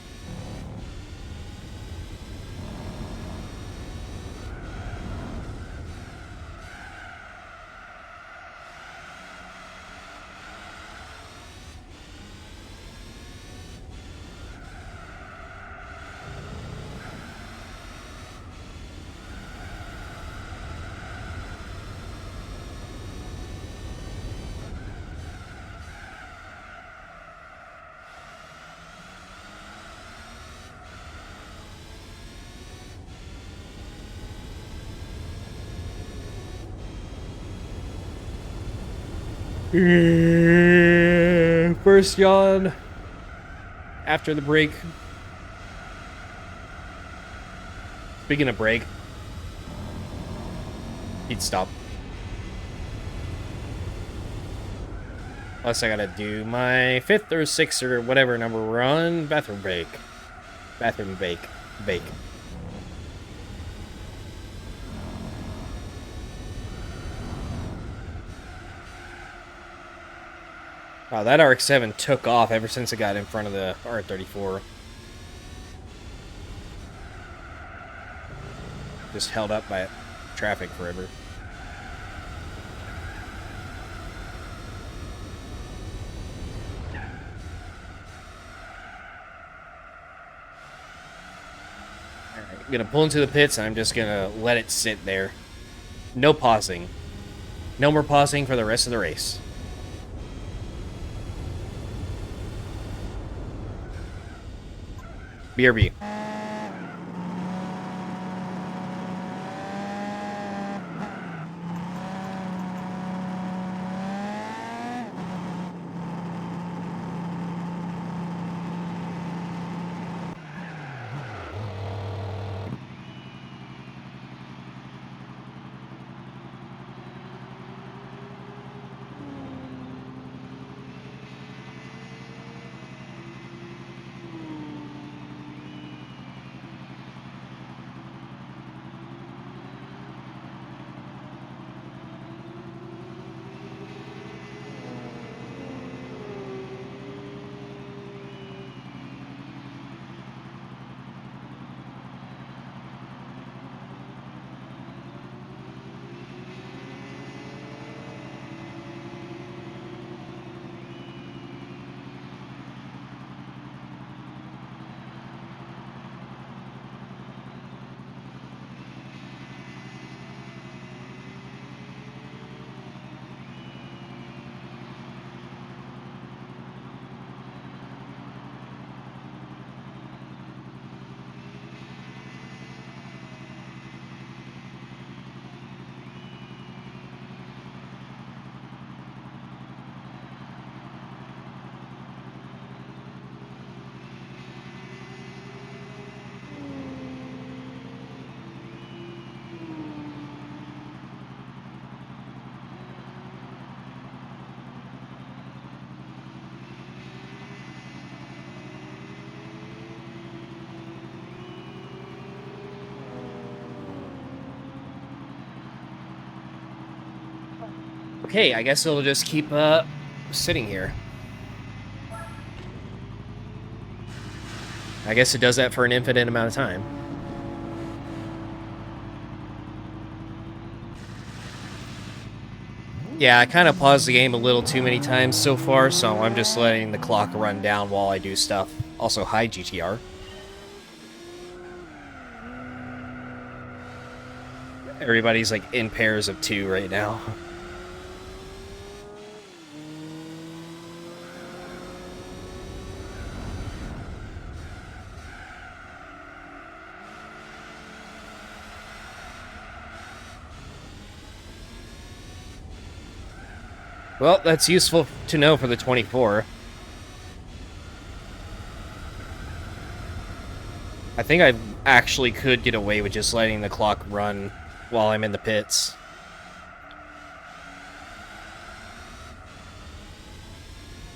First yawn after the break. Speaking of break, he'd stop. Plus, I gotta do my 5th or 6th or whatever number we're on. Bathroom break. Bathroom bake. Wow, that RX-7 took off ever since it got in front of the R34. Just held up by traffic forever. Alright, I'm gonna pull into the pits and I'm just gonna let it sit there. No pausing. No more pausing for the rest of the race. BRB. Okay, I guess it'll just keep sitting here. I guess it does that for an infinite amount of time. Yeah, I kind of paused the game a little too many times so far, so I'm just letting the clock run down while I do stuff. Also, hi, GTR. Everybody's like in pairs of 2 right now. Well, that's useful to know for the 24. I think I actually could get away with just letting the clock run while I'm in the pits.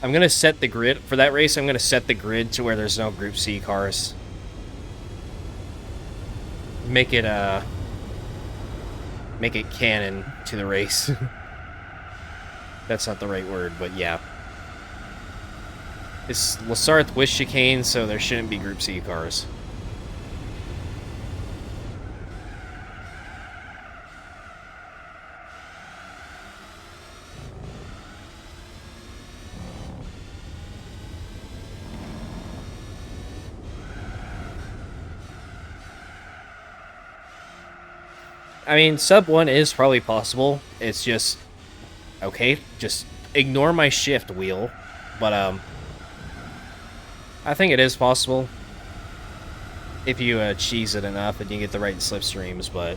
I'm going to set the grid, for that race, I'm going to set the grid to where there's no Group C cars. Make it canon to the race. That's not the right word, but yeah. It's Lasarth with chicane, so there shouldn't be Group C cars. I mean, sub 1 is probably possible. It's just... Okay, just ignore my shift wheel. But, I think it is possible. If you cheese it enough and you get the right slipstreams, but...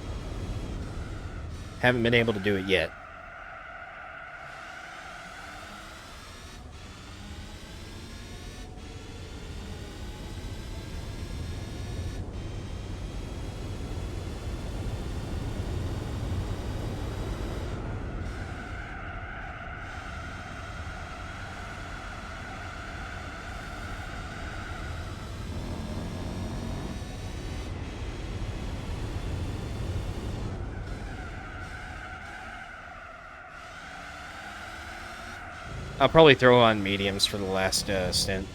Haven't been able to do it yet. I'll probably throw on mediums for the last stint.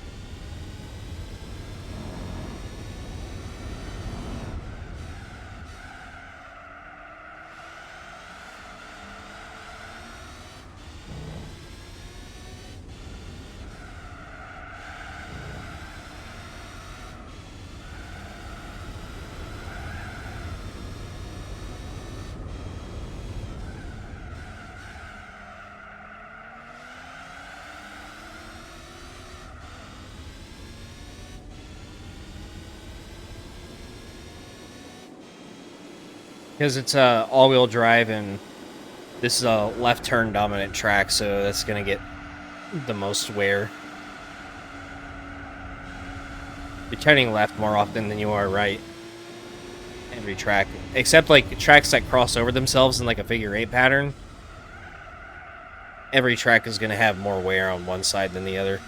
Because it's all-wheel drive, and this is a left turn dominant track, so that's gonna get the most wear. You're turning left more often than you are right. Every track, except like tracks that cross over themselves in like a figure-8 pattern. Every track is gonna have more wear on one side than the other.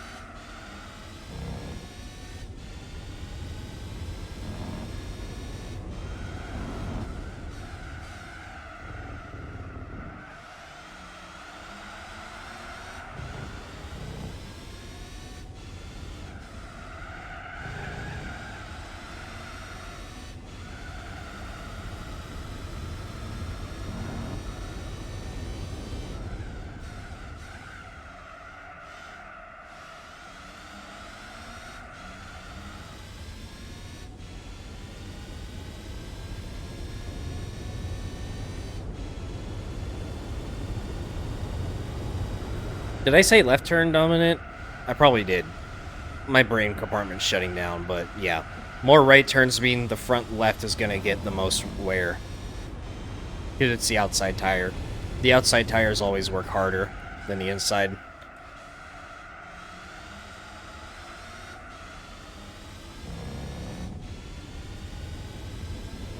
Did I say left turn dominant? I probably did. My brain compartment's shutting down, but yeah. More right turns mean the front left is going to get the most wear. Because it's the outside tire. The outside tires always work harder than the inside.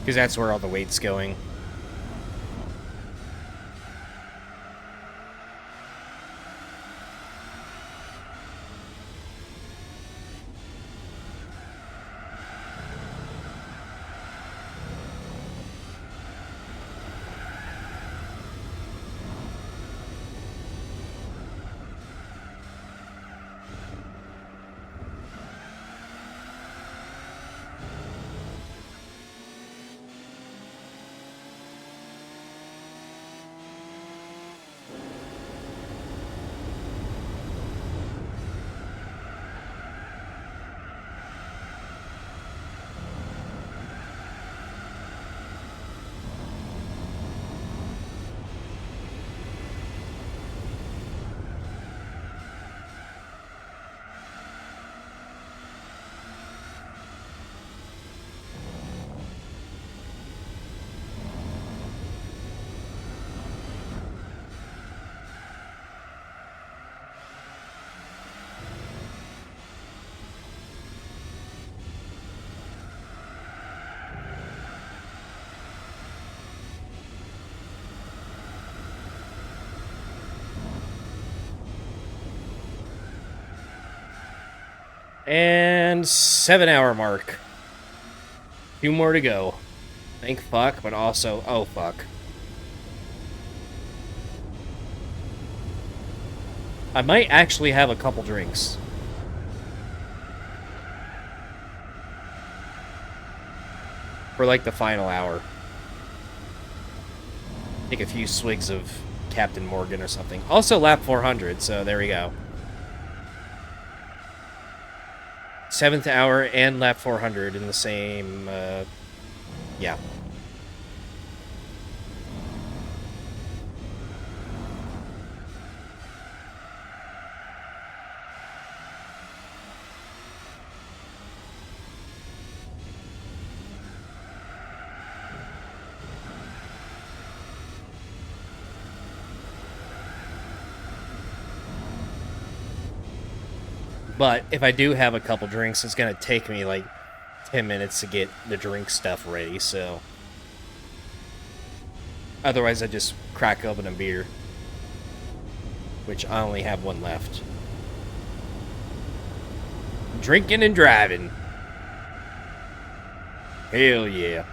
Because that's where all the weight's going. And 7-hour mark. Few more to go. Thank fuck, but also, oh fuck. I might actually have a couple drinks. For like the final hour. Take a few swigs of Captain Morgan or something. Also lap 400, so there we go. 7th hour and lap 400 in the same, yeah. But if I do have a couple drinks, it's going to take me like 10 minutes to get the drink stuff ready, so... Otherwise, I just crack open a beer. Which I only have one left. Drinking and driving. Hell yeah.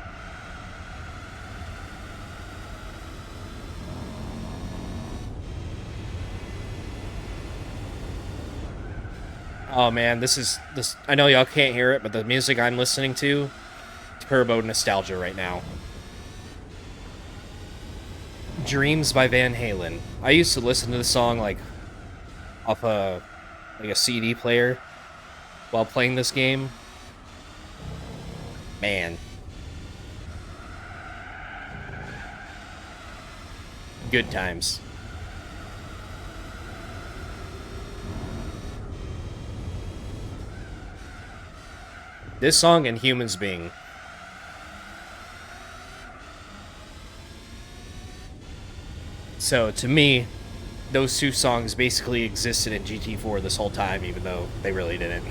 Oh man, this. I know y'all can't hear it, but the music I'm listening to, turbo nostalgia right now. Dreams by Van Halen. I used to listen to the song like off a CD player while playing this game. Man, good times. This song and Humans Being. So to me, those two songs basically existed in GT4 this whole time, even though they really didn't.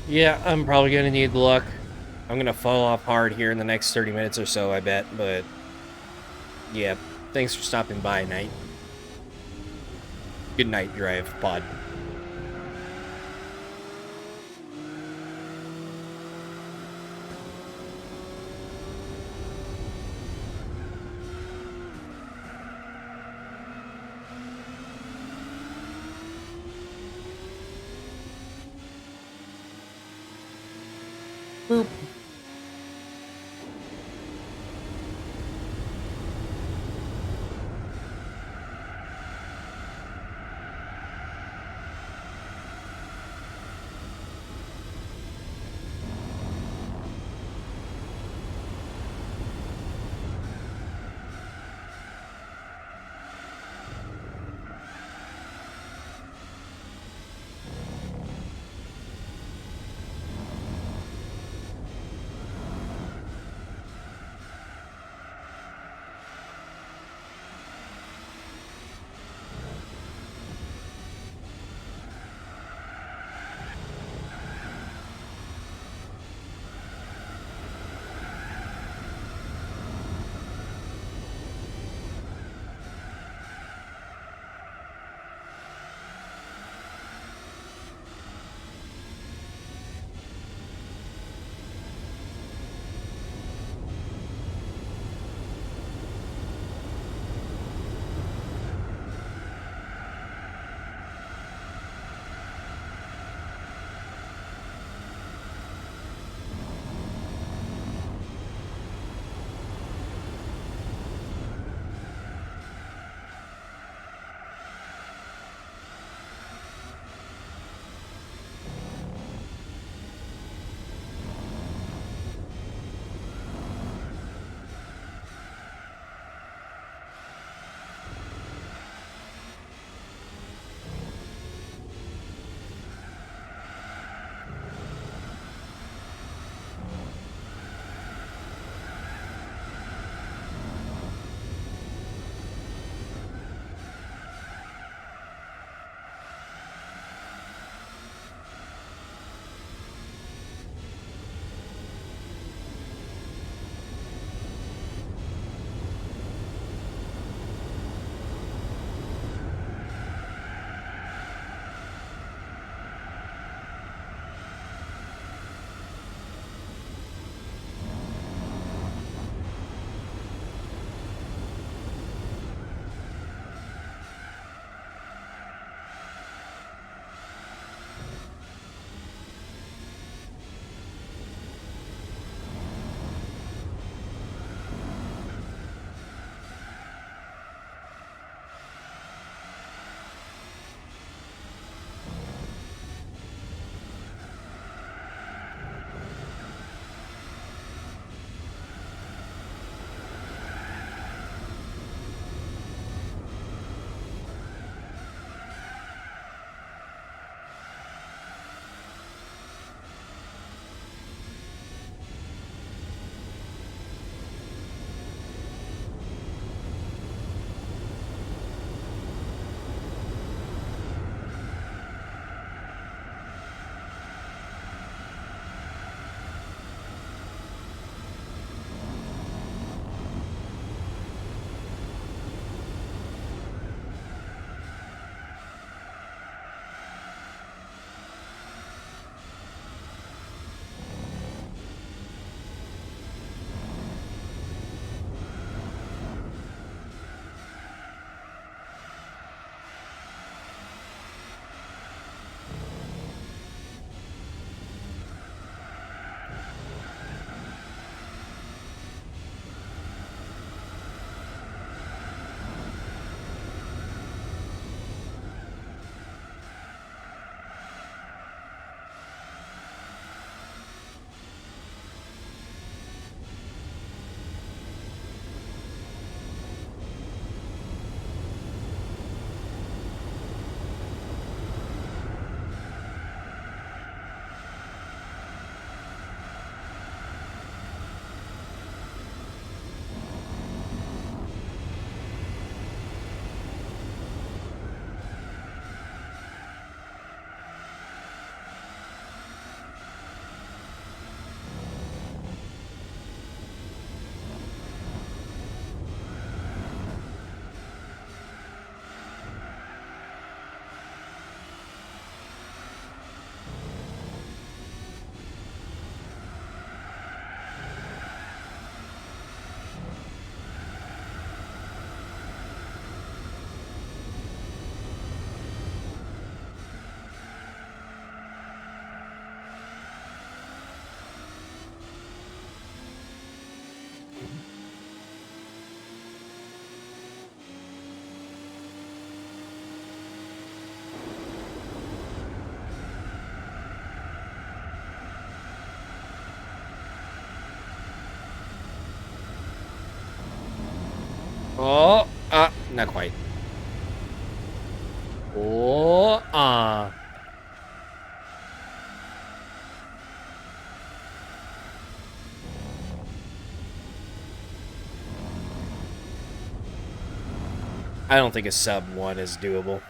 Yeah, I'm probably gonna need luck. I'm gonna fall off hard here in the next 30 minutes or so, I bet, but yeah, thanks for stopping by, Knight. Good night, Drive Pod. Boop. Oh, not quite. Oh, I don't think a sub 1 is doable.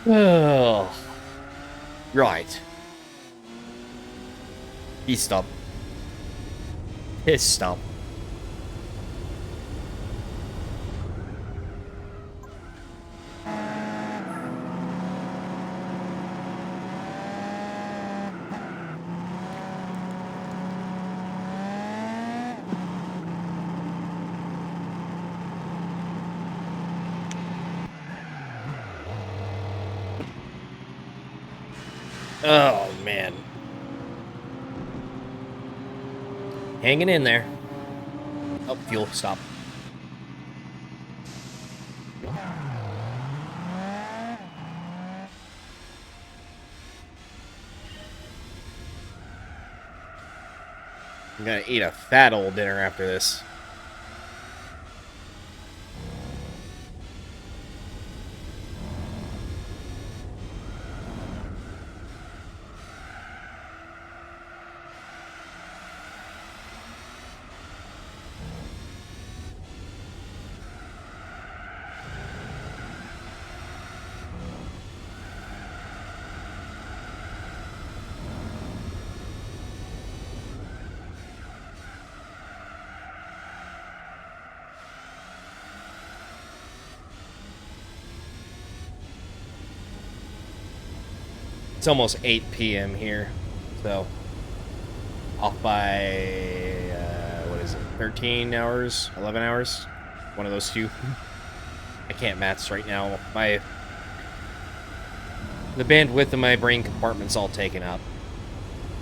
Oh, right. He's stop. His stop. Oh, man. Hanging in there. Oh, fuel, stop. I'm gonna eat a fat old dinner after this. It's almost 8 p.m. here, so off by, what is it, 13 hours, 11 hours? One of those two. I can't maths right now. The bandwidth of my brain compartment's all taken up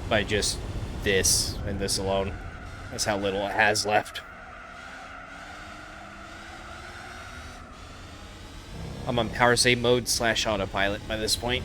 by just this and this alone. That's how little it has left. I'm on power save mode / autopilot by this point.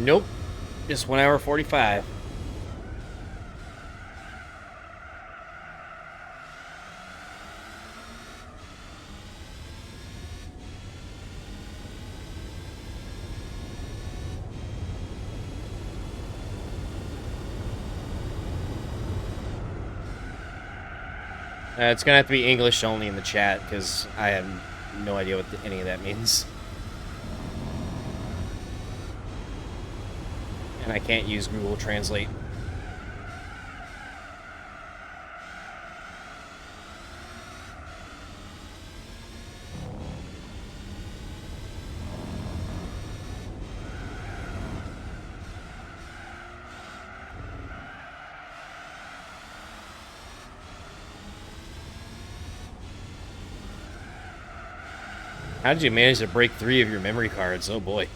Nope. Just 1 hour 45. It's gonna have to be English only in the chat, because I have no idea what any of that means. And I can't use Google Translate. How did you manage to break 3 of your memory cards? Oh boy.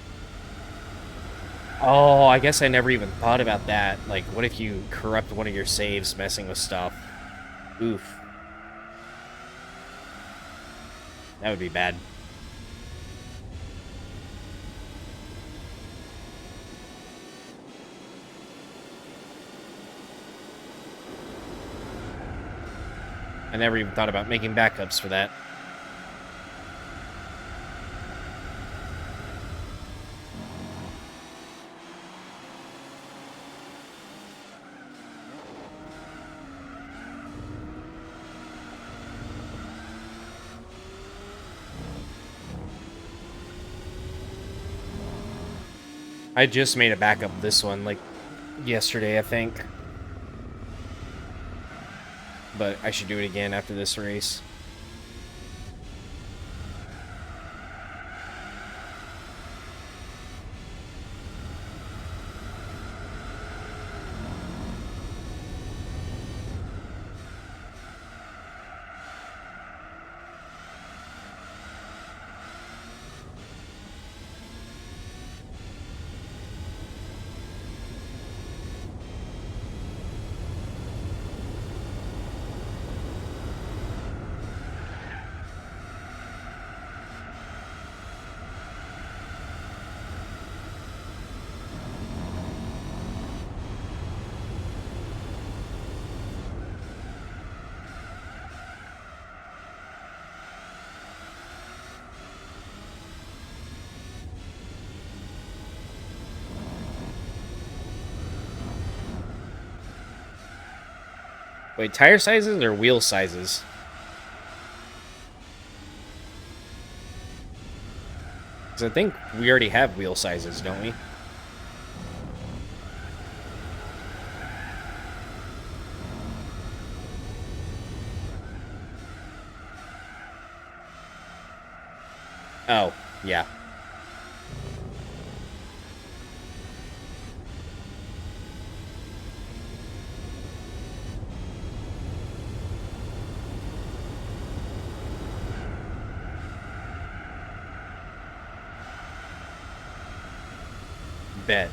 Oh, I guess I never even thought about that. Like, what if you corrupt one of your saves messing with stuff? Oof. That would be bad. I never even thought about making backups for that. I just made a backup of this one, like, yesterday, I think. But I should do it again after this race. Wait, tire sizes or wheel sizes? Because I think we already have wheel sizes, don't we? Oh, yeah. Bet.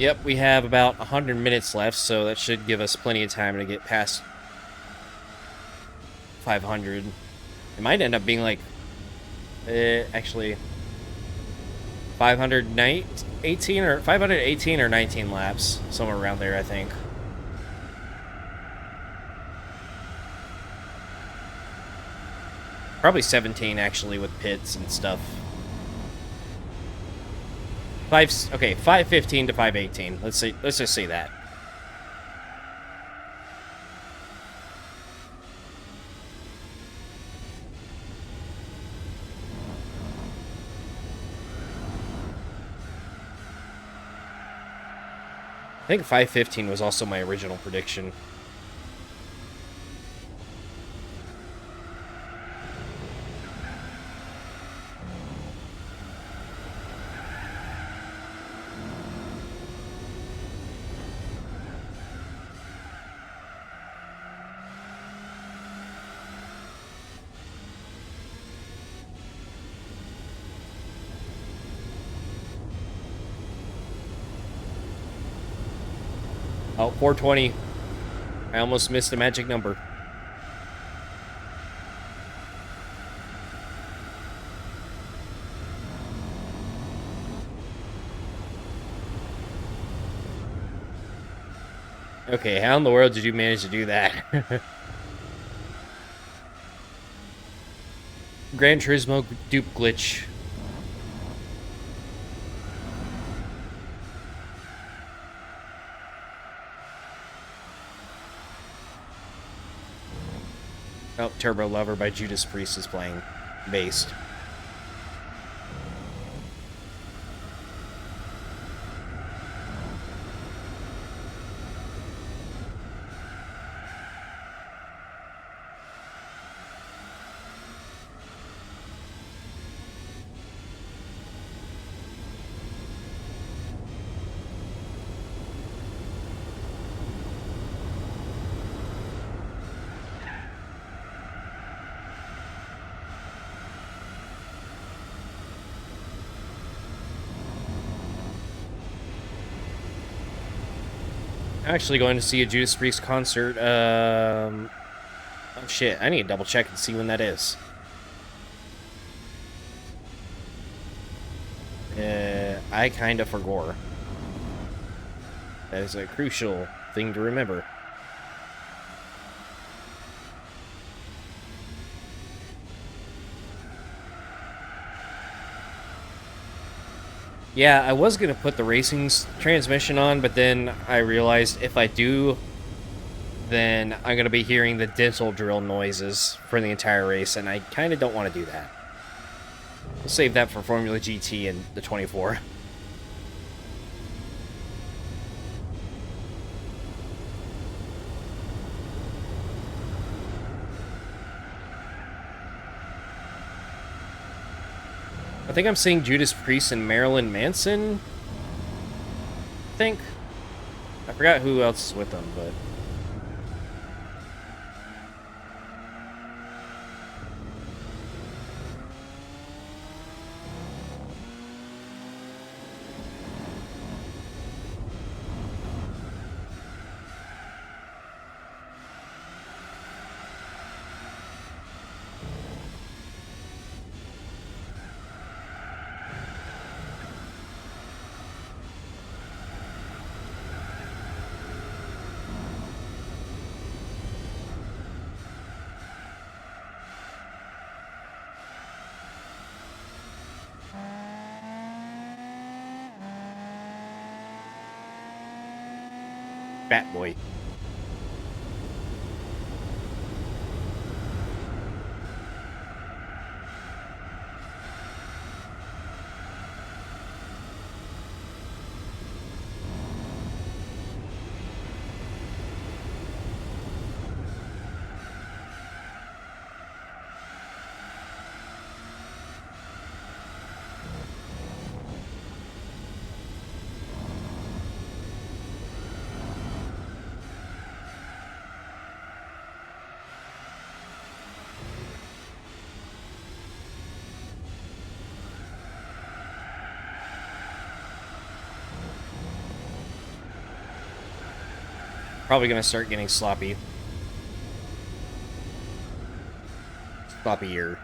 Yep, we have about 100 minutes left, so that should give us plenty of time to get past 500. It might end up being like, actually, 518 or 518 or 19 laps, somewhere around there, I think. Probably 17 actually with pits and stuff. 515 to 518. Let's just say that. I think 515 was also my original prediction. Oh, 420. I almost missed the magic number. Okay, how in the world did you manage to do that? Gran Turismo dupe glitch. Oh, Turbo Lover by Judas Priest is playing based. I'm actually going to see a Judas Priest concert. Oh shit, I need to double check and see when that is. I kinda forgot. That is a crucial thing to remember. Yeah, I was going to put the racing's transmission on, but then I realized if I do, then I'm going to be hearing the dental drill noises for the entire race, and I kind of don't want to do that. We'll save that for Formula GT and the 24. I think I'm seeing Judas Priest and Marilyn Manson. I think. I forgot who else is with them, but... Fat boy. Probably gonna start getting sloppy. Sloppier.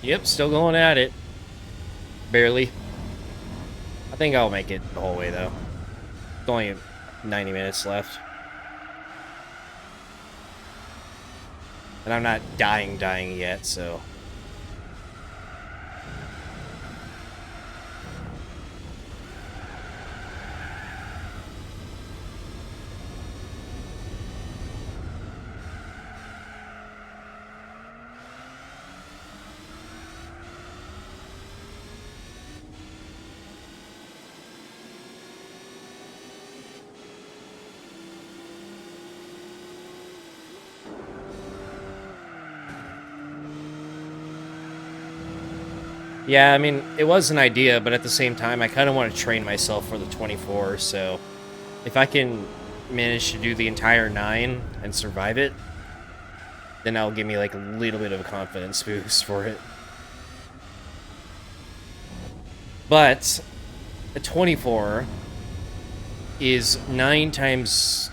Yep, still going at it. Barely. I think I'll make it the whole way, though. It's only 90 minutes left. And I'm not dying yet, so... Yeah, I mean, it was an idea, but at the same time, I kind of want to train myself for the 24, so if I can manage to do the entire 9 and survive it, then that'll give me like a little bit of a confidence boost for it. But a 24 is 9 times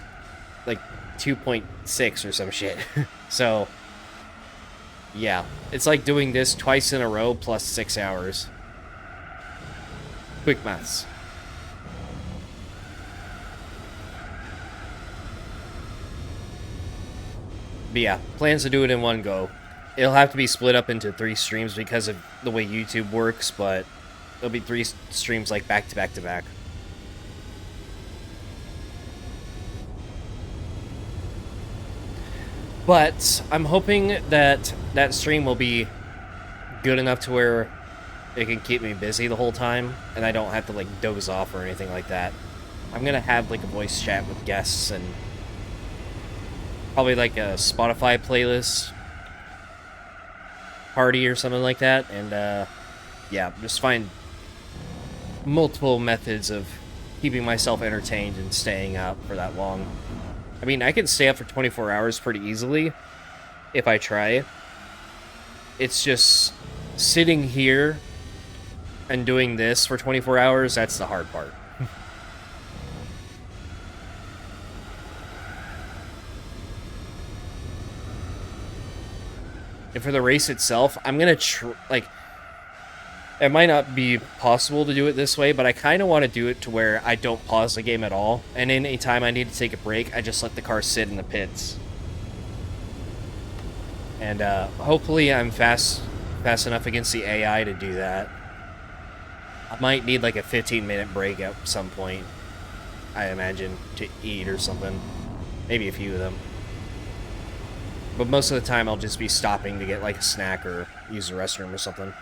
like 2.6 or some shit. So... yeah, it's like doing this twice in a row plus 6 hours. Quick maths. But yeah, plans to do it in one go. It'll have to be split up into 3 streams because of the way YouTube works, but it'll be 3 streams like back to back to back. But I'm hoping that that stream will be good enough to where it can keep me busy the whole time, and I don't have to like doze off or anything like that. I'm gonna have like a voice chat with guests and probably like a Spotify playlist party or something like that, and yeah, just find multiple methods of keeping myself entertained and staying up for that long. I mean, I can stay up for 24 hours pretty easily if I try. It's just sitting here and doing this for 24 hours, that's the hard part. And for the race itself, I'm going to like... it might not be possible to do it this way, but I kind of want to do it to where I don't pause the game at all. And any time I need to take a break, I just let the car sit in the pits. And hopefully I'm fast enough against the AI to do that. I might need like a 15-minute break at some point, I imagine, to eat or something. Maybe a few of them. But most of the time I'll just be stopping to get like a snack or use the restroom or something.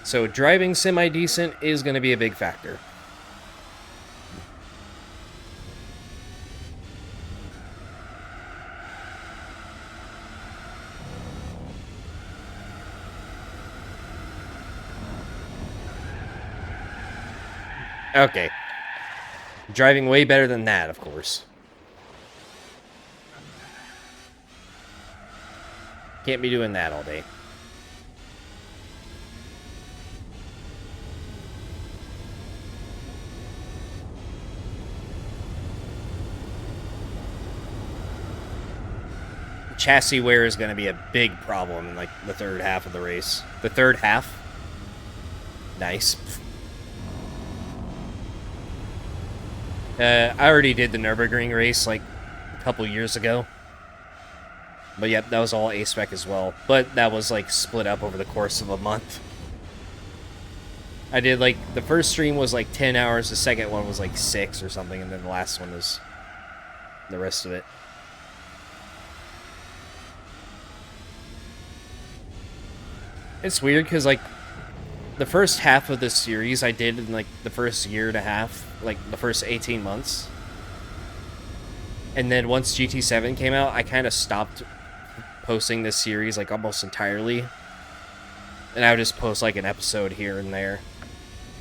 So driving semi-decent is going to be a big factor. Okay. Driving way better than that, of course. Can't be doing that all day. Chassis wear is going to be a big problem in like the third half of the race. The third half? Nice. I already did the Nürburgring race like a couple years ago. But yep, that was all A-Spec as well. But that was like split up over the course of a month. I did like, the first stream was like 10 hours, the second one was like 6 or something, and then the last one was the rest of it. It's weird because, like, the first half of this series I did in, like, the first year and a half, like, the first 18 months. And then once GT7 came out, I kind of stopped posting this series, like, almost entirely. And I would just post, like, an episode here and there.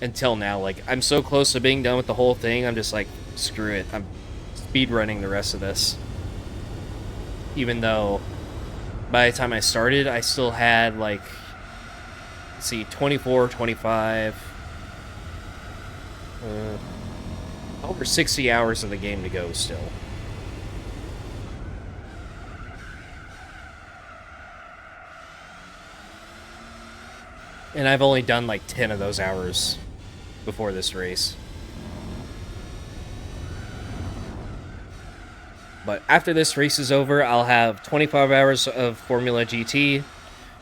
Until now, like, I'm so close to being done with the whole thing, I'm just like, screw it. I'm speedrunning the rest of this. Even though, by the time I started, I still had, like, let's see, 24, 25... over 60 hours of the game to go still. And I've only done like 10 of those hours before this race. But after this race is over, I'll have 25 hours of Formula GT,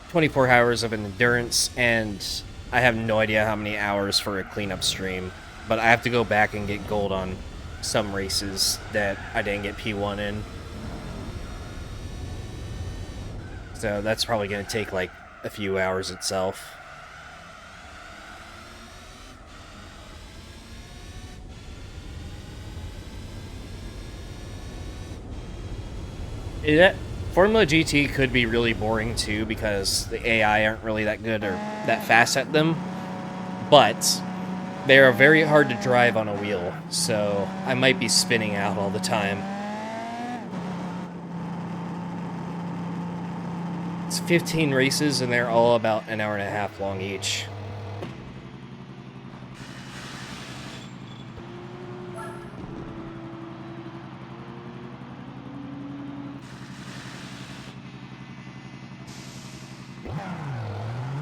24 hours of endurance, and I have no idea how many hours for a cleanup stream. But I have to go back and get gold on some races that I didn't get P1 in. So that's probably going to take like a few hours itself. Formula GT could be really boring too because the AI aren't really that good or that fast at them, but they are very hard to drive on a wheel, so I might be spinning out all the time. It's 15 races and they're all about an hour and a half long each.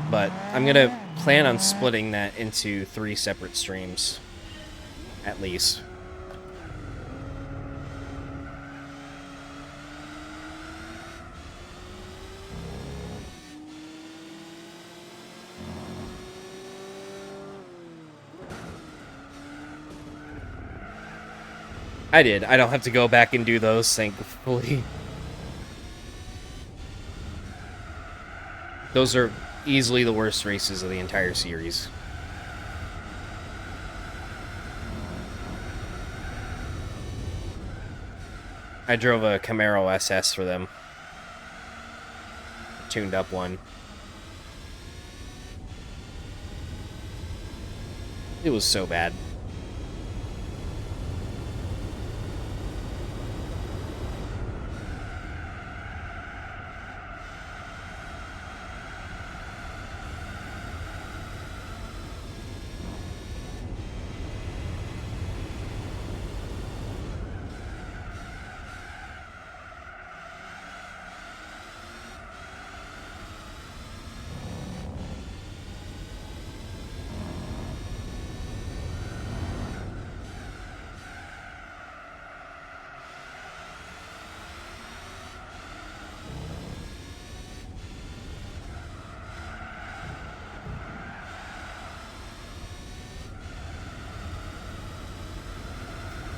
But I'm gonna plan on splitting that into 3 separate streams, at least. I did. I don't have to go back and do those, thankfully. Those are easily the worst races of the entire series. I drove a Camaro SS for them. Tuned up one. It was so bad.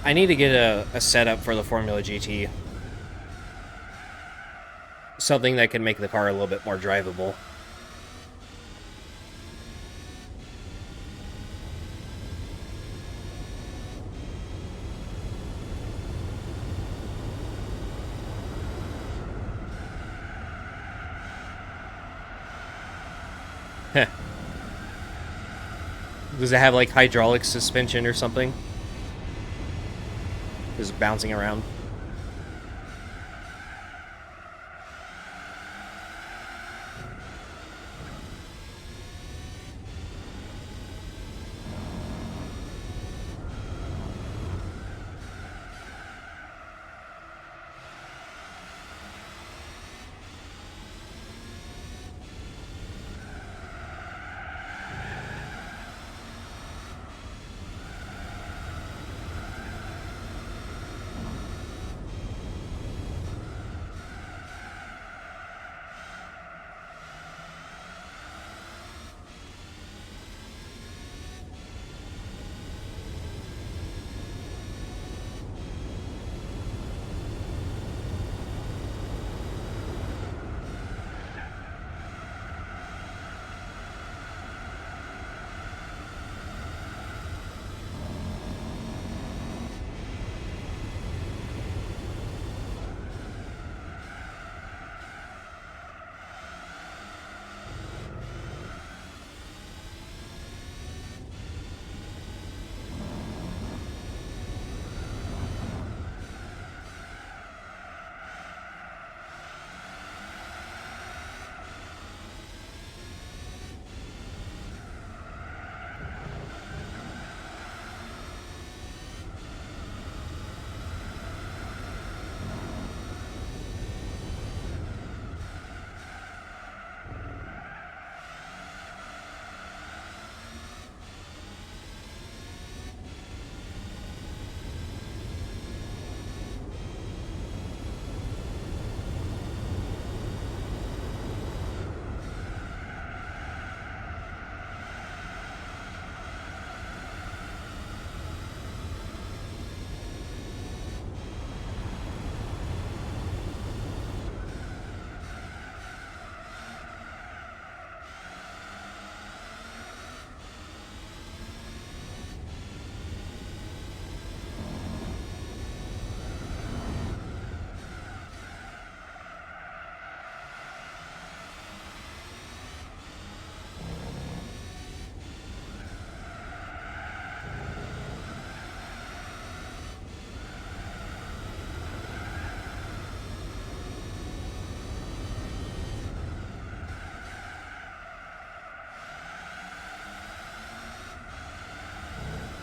I need to get a setup for the Formula GT. Something that can make the car a little bit more drivable. Heh. Does it have like hydraulic suspension or something? Just bouncing around.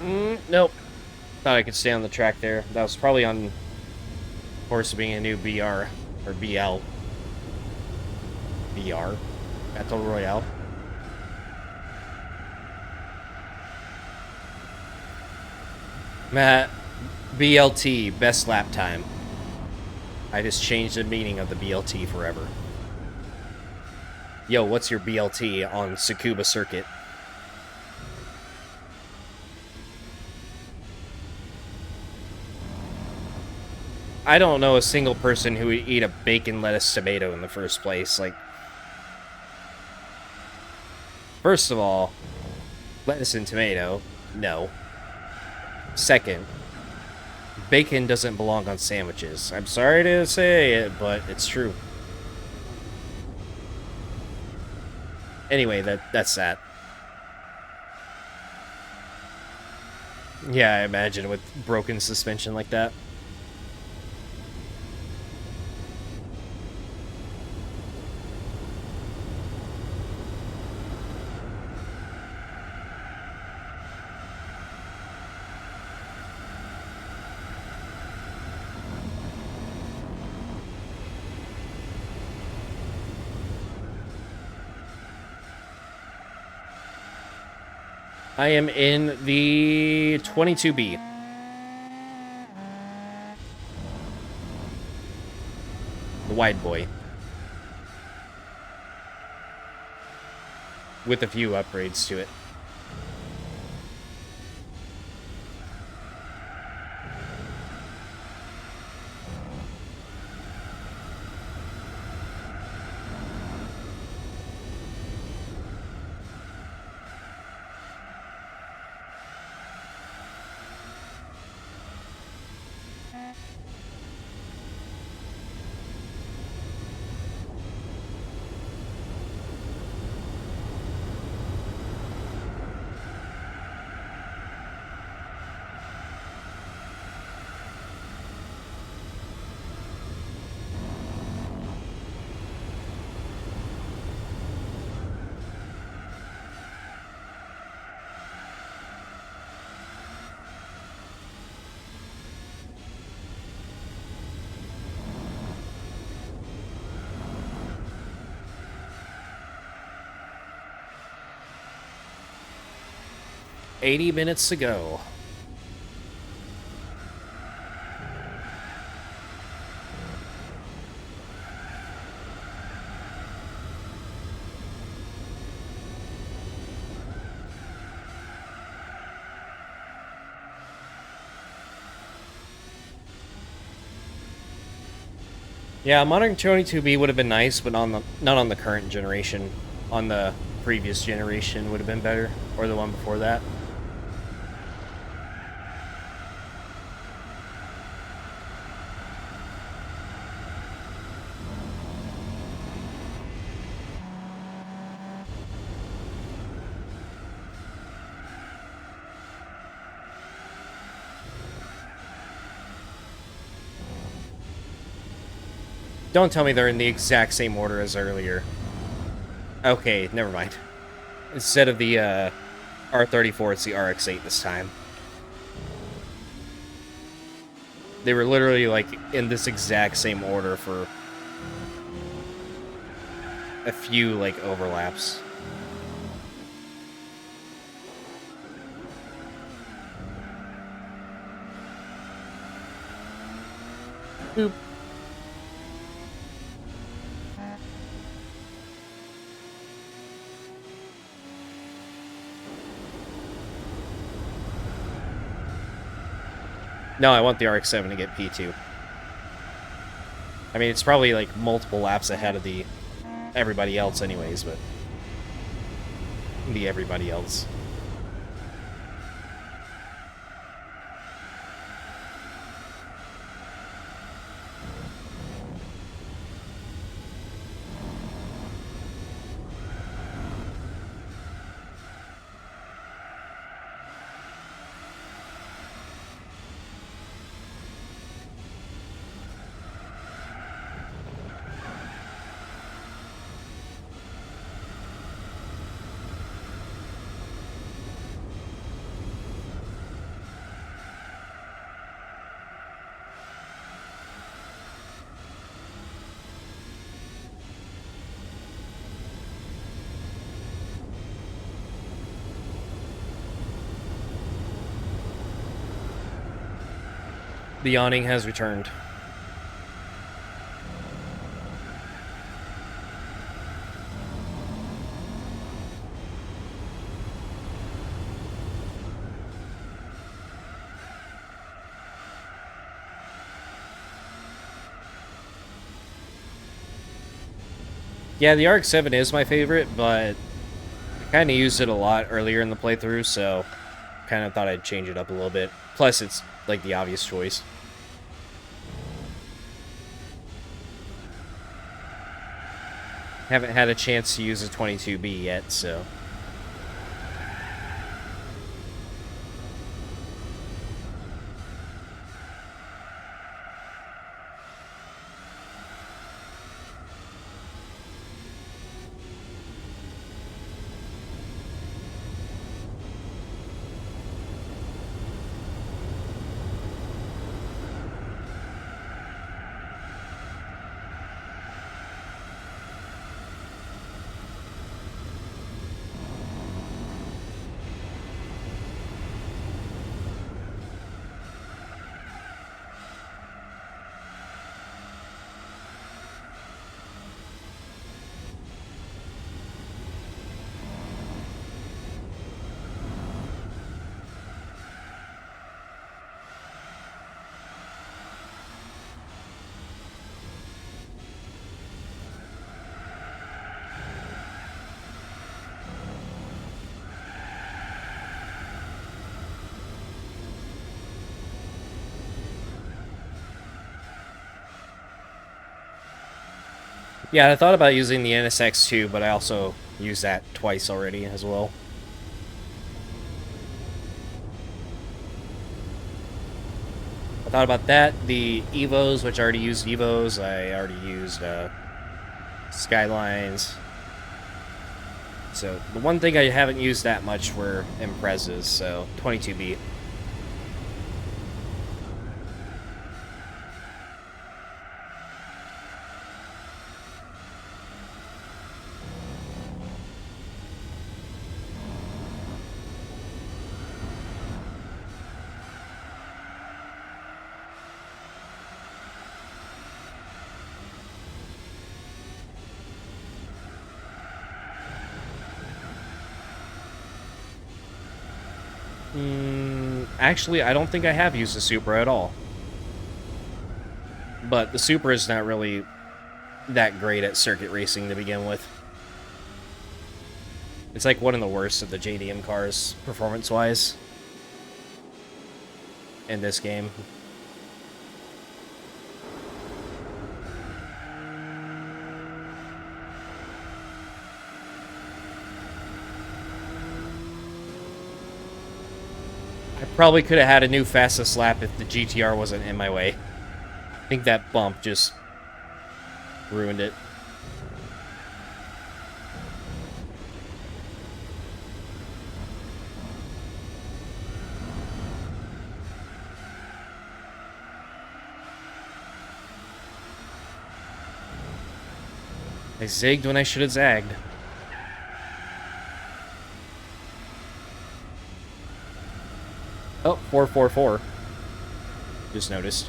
Nope. Thought I could stay on the track there. That was probably on course of being a new BR or BL. BR. Battle Royale. Matt, BLT, best lap time. I just changed the meaning of the BLT forever. Yo, what's your BLT on Tsukuba circuit? I don't know a single person who would eat a bacon, lettuce, tomato in the first place. Like, first of all, lettuce and tomato, no. Second, bacon doesn't belong on sandwiches. I'm sorry to say it, but it's true. Anyway, that's that. Yeah, I imagine with broken suspension like that. I am in the 22B. The wide boy. With a few upgrades to it. $80 minutes to go. Yeah, modern 22B would have been nice, but not on the current generation. On the previous generation would have been better, or the one before that. Don't tell me they're in the exact same order as earlier. Okay, never mind. Instead of the R34, it's the RX-8 this time. They were literally, like, in this exact same order for a few, like, overlaps. Boop. No, I want the RX-7 to get P2. I mean, it's probably, like, multiple laps ahead of the everybody else anyways, but... the everybody else. The awning has returned. Yeah, the RX-7 is my favorite, but I kind of used it a lot earlier in the playthrough, so kind of thought I'd change it up a little bit. Plus, it's like the obvious choice. Haven't had a chance to use a 22B yet, so... Yeah, I thought about using the NSX too, but I also used that twice already as well. I thought about that. The Evos, which I already used Evos. I already used Skylines. So the one thing I haven't used that much were Imprezas, so 22B. Actually, I don't think I have used the Supra at all. But the Supra is not really that great at circuit racing to begin with. It's like one of the worst of the JDM cars, performance-wise, in this game. I probably could have had a new fastest lap if the GTR wasn't in my way. I think that bump just ruined it. I zigged when I should have zagged. Oh, 444. Just noticed.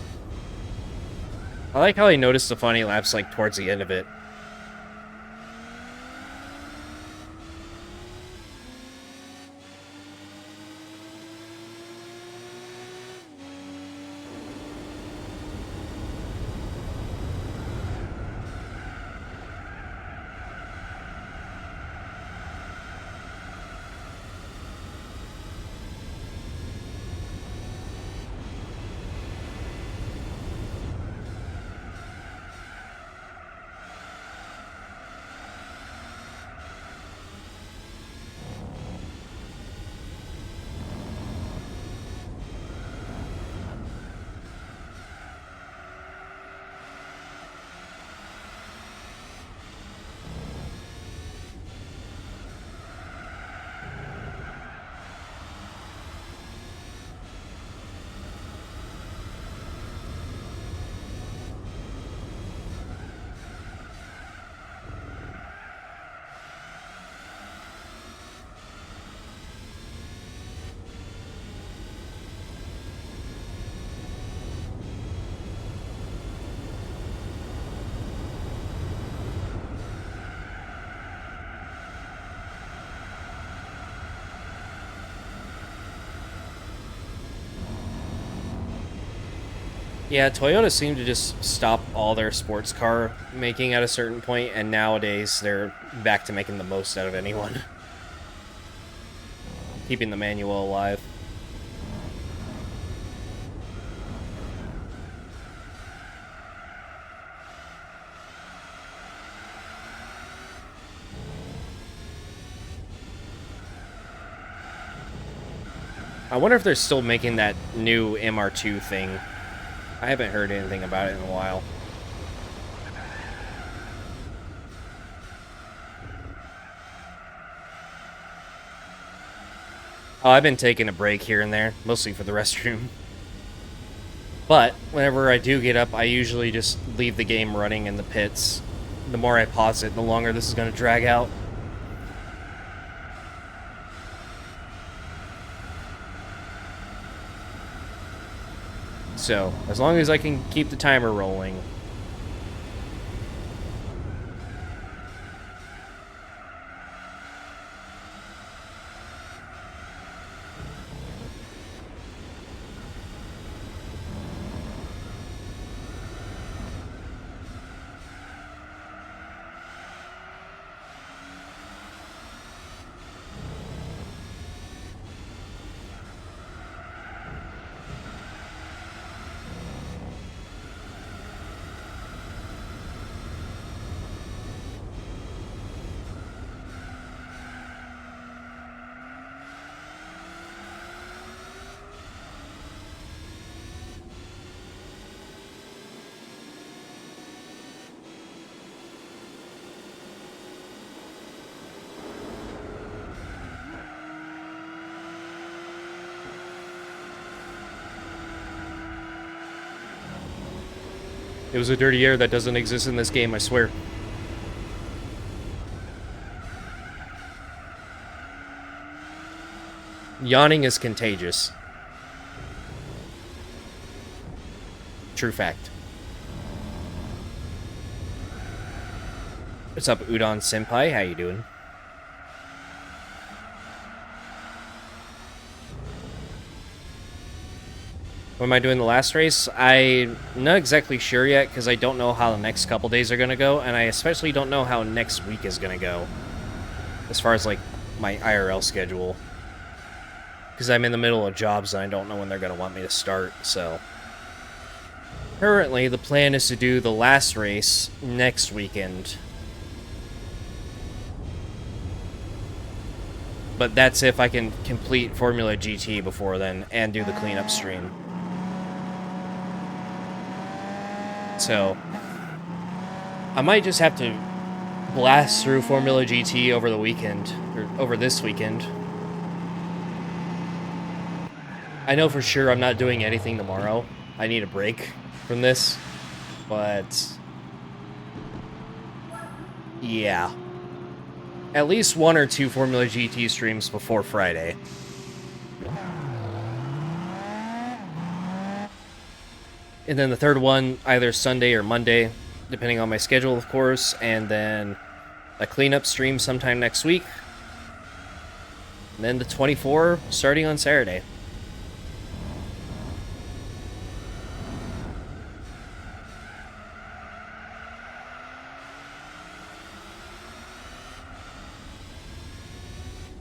I like how I noticed the funny laps like towards the end of it. Yeah, Toyota seemed to just stop all their sports car making at a certain point, and nowadays they're back to making the most out of anyone. Keeping the manual alive. I wonder if they're still making that new MR2 thing. I haven't heard anything about it in a while. Oh, I've been taking a break here and there, mostly for the restroom. But whenever I do get up, I usually just leave the game running in the pits. The more I pause it, the longer this is going to drag out. So, as long as I can keep the timer rolling. It was a dirty air that doesn't exist in this game, I swear. Yawning is contagious. True fact. What's up, Udon Senpai? How you doing? When am I doing the last race? I'm not exactly sure yet, because I don't know how the next couple days are going to go, and I especially don't know how next week is going to go. As far as, like, my IRL schedule. Because I'm in the middle of jobs, and I don't know when they're going to want me to start, so... Currently, the plan is to do the last race next weekend. But that's if I can complete Formula GT before then, and do the cleanup stream. So, I might just have to blast through Formula GT over the weekend, or over this weekend. I know for sure I'm not doing anything tomorrow. I need a break from this, but yeah. At least 1 or 2 Formula GT streams before Friday. And then the third one, either Sunday or Monday, depending on my schedule, of course. And then a cleanup stream sometime next week. And then the 24 starting on Saturday.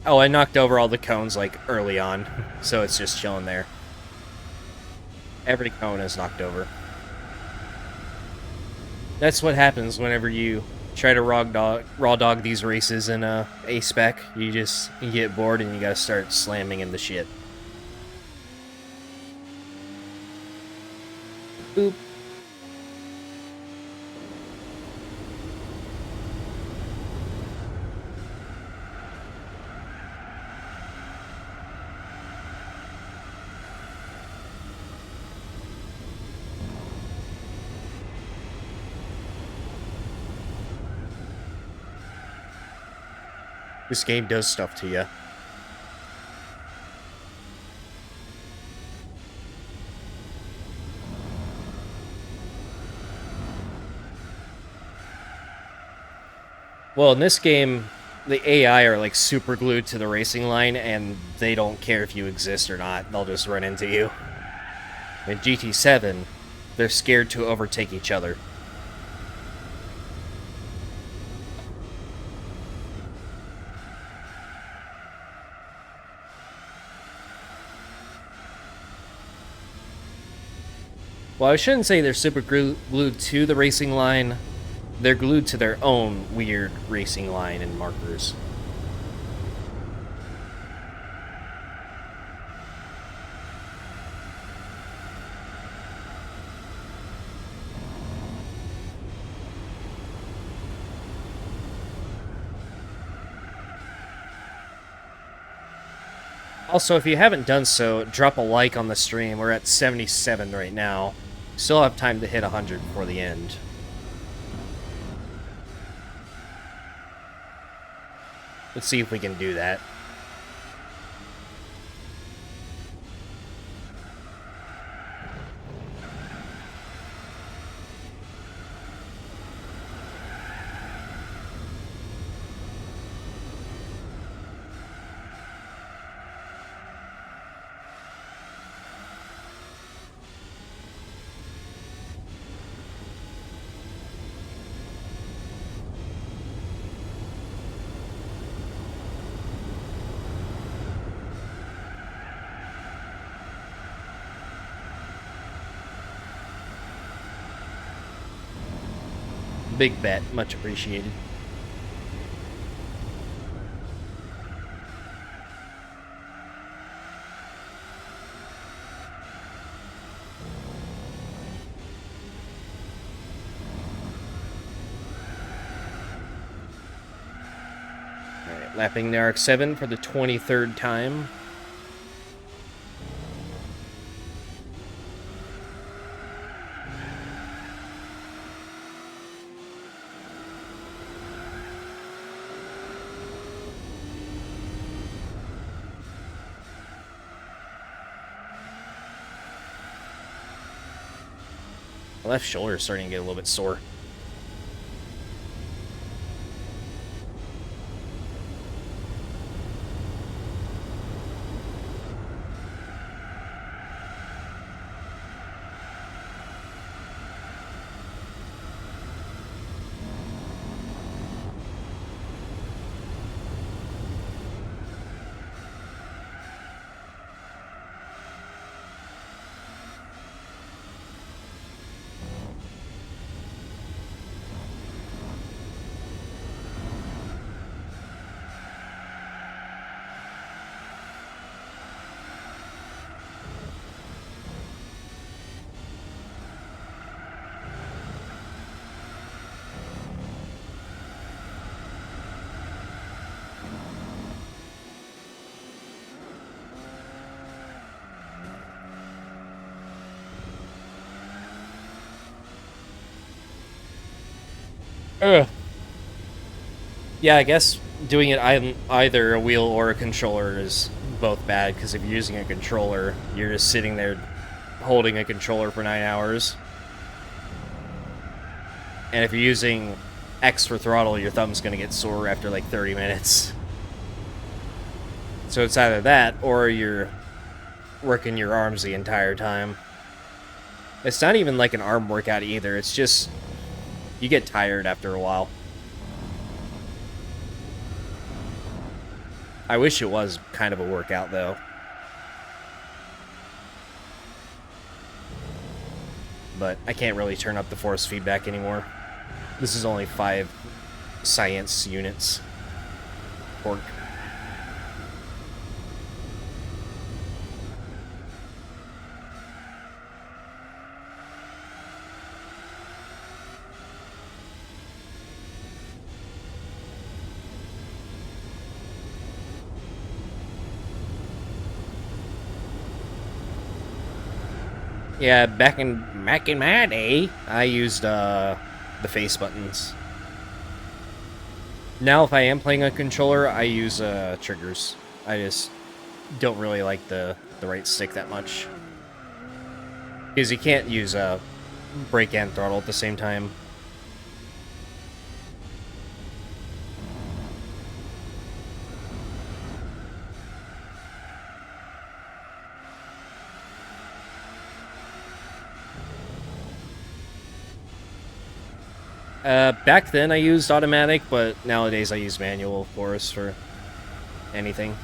Oh, I knocked over all the cones, like, early on. So it's just chilling there. Every cone is knocked over. That's what happens whenever you try to raw dog these races in A-Spec. You get bored and you gotta start slamming into shit. Boop. This game does stuff to you. Well, in this game, the AI are like super glued to the racing line, and they don't care if you exist or not. They'll just run into you. In GT7, They're scared to overtake each other. Well, I shouldn't say they're super glued to the racing line. They're glued to their own weird racing line and markers. Also, if you haven't done so, drop a like on the stream. We're at 77 right now. Still have time to hit 100 before the end. Let's see if we can do that. Big bet, much appreciated. Alright, lapping the RX-7 for the 23rd time. My left shoulder is starting to get a little bit sore. Ugh. Yeah, I guess doing it either a wheel or a controller is both bad, because if you're using a controller, you're just sitting there holding a controller for 9 hours. And if you're using X for throttle, your thumb's going to get sore after like 30 minutes. So it's either that, or you're working your arms the entire time. It's not even like an arm workout either, it's just you get tired after a while. I wish it was kind of a workout, though. But I can't really turn up the force feedback anymore. This is only 5 science units. Pork. Yeah, back in my day, I used the face buttons. Now, if I am playing a controller, I use triggers. I just don't really like the right stick that much, because you can't use brake and throttle at the same time. Back then I used automatic, but nowadays I use manual, of course, for anything.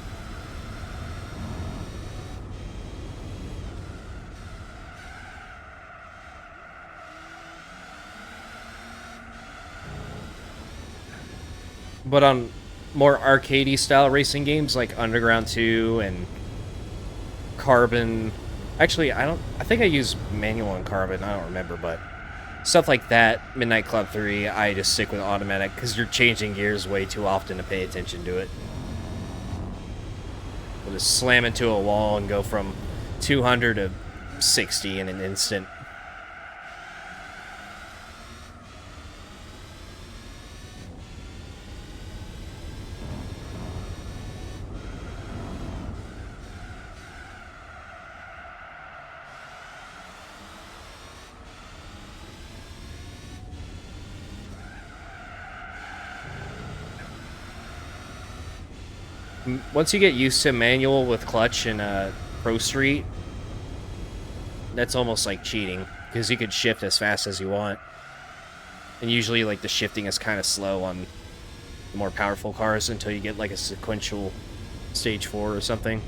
But on more arcadey style racing games like Underground 2 and Carbon, actually I think I use manual on Carbon, I don't remember, but stuff like that, Midnight Club 3, I just stick with automatic because you're changing gears way too often to pay attention to it. You'll just slam into a wall and go from 200 to 60 in an instant. Once you get used to manual with clutch in Pro Street, that's almost like cheating, because you could shift as fast as you want. And usually, like, the shifting is kind of slow on the more powerful cars until you get, like, a sequential Stage 4 or something.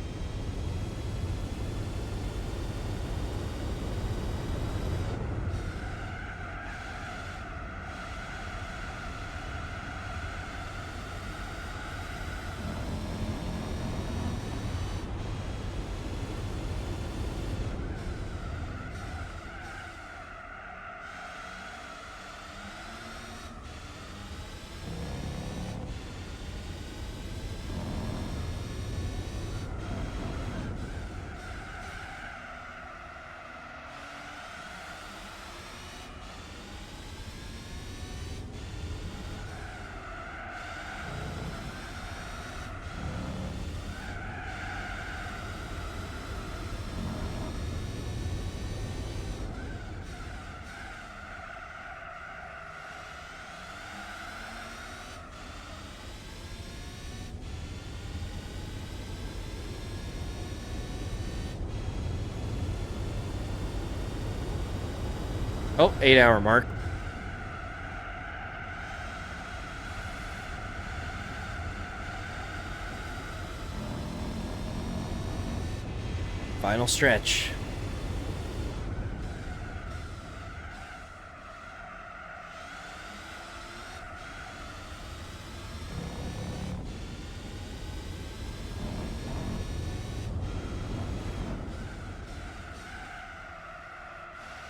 Oh, 8-hour mark. Final stretch.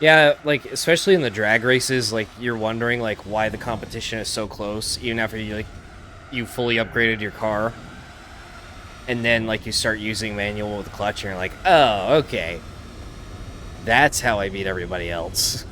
Yeah, like, especially in the drag races, like, you're wondering, like, why the competition is so close, even after you fully upgraded your car. And then, like, you start using manual with clutch, and you're like, oh, okay. That's how I beat everybody else.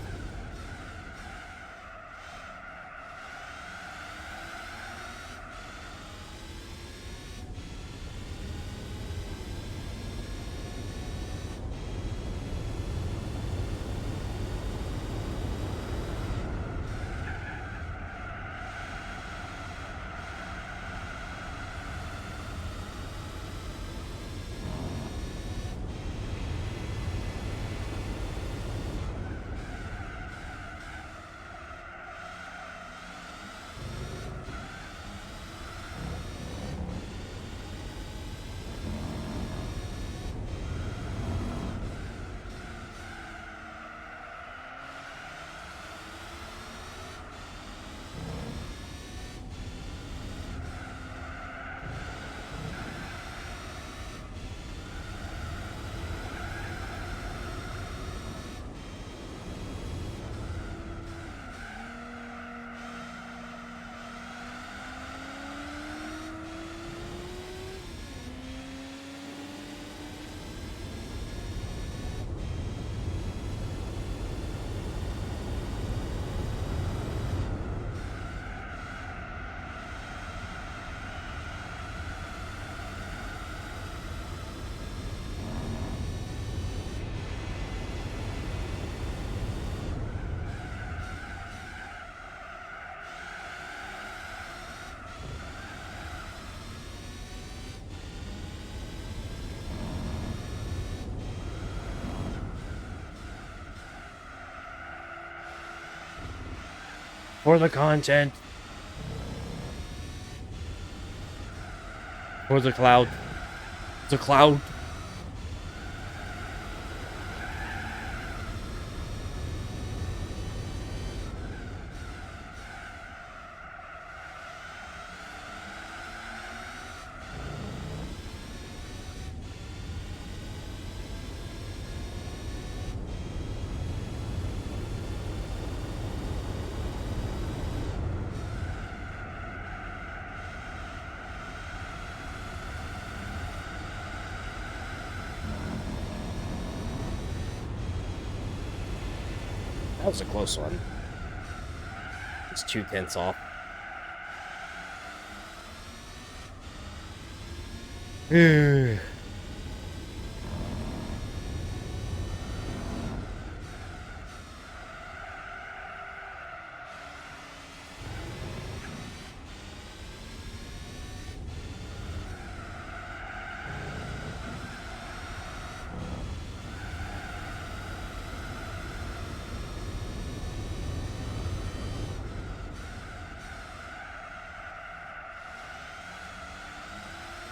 For the content. For the cloud. The cloud. That was a close one. It's 2/10 off.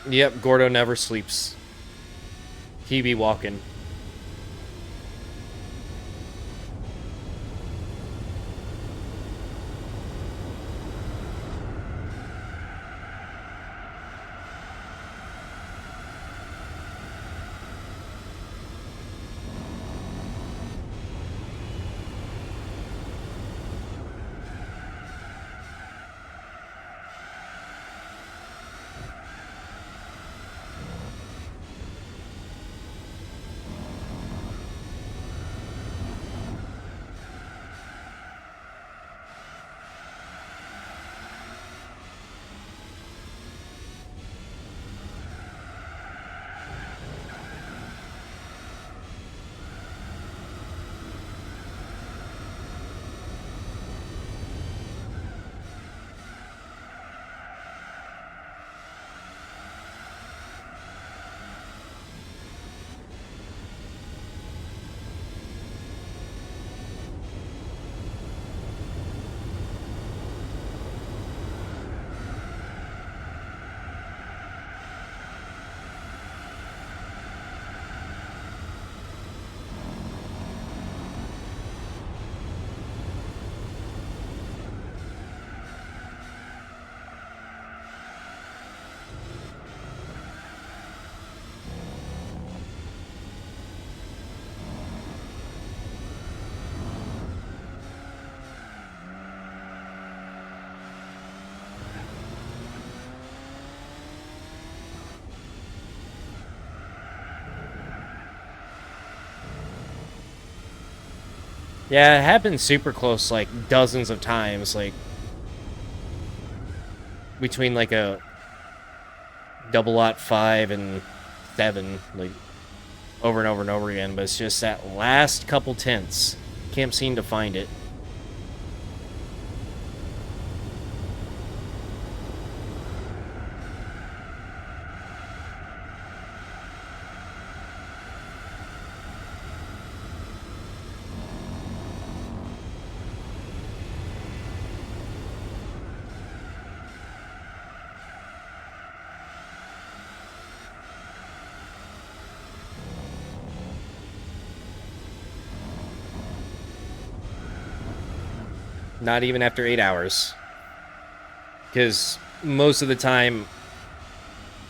Yep, Gordo never sleeps. He be walking. Yeah, it happened super close, like, dozens of times, like, between, like, a double lot 5 and 7, like, over and over and over again, but it's just that last couple tenths. Can't seem to find it. Not even after 8 hours. Because most of the time,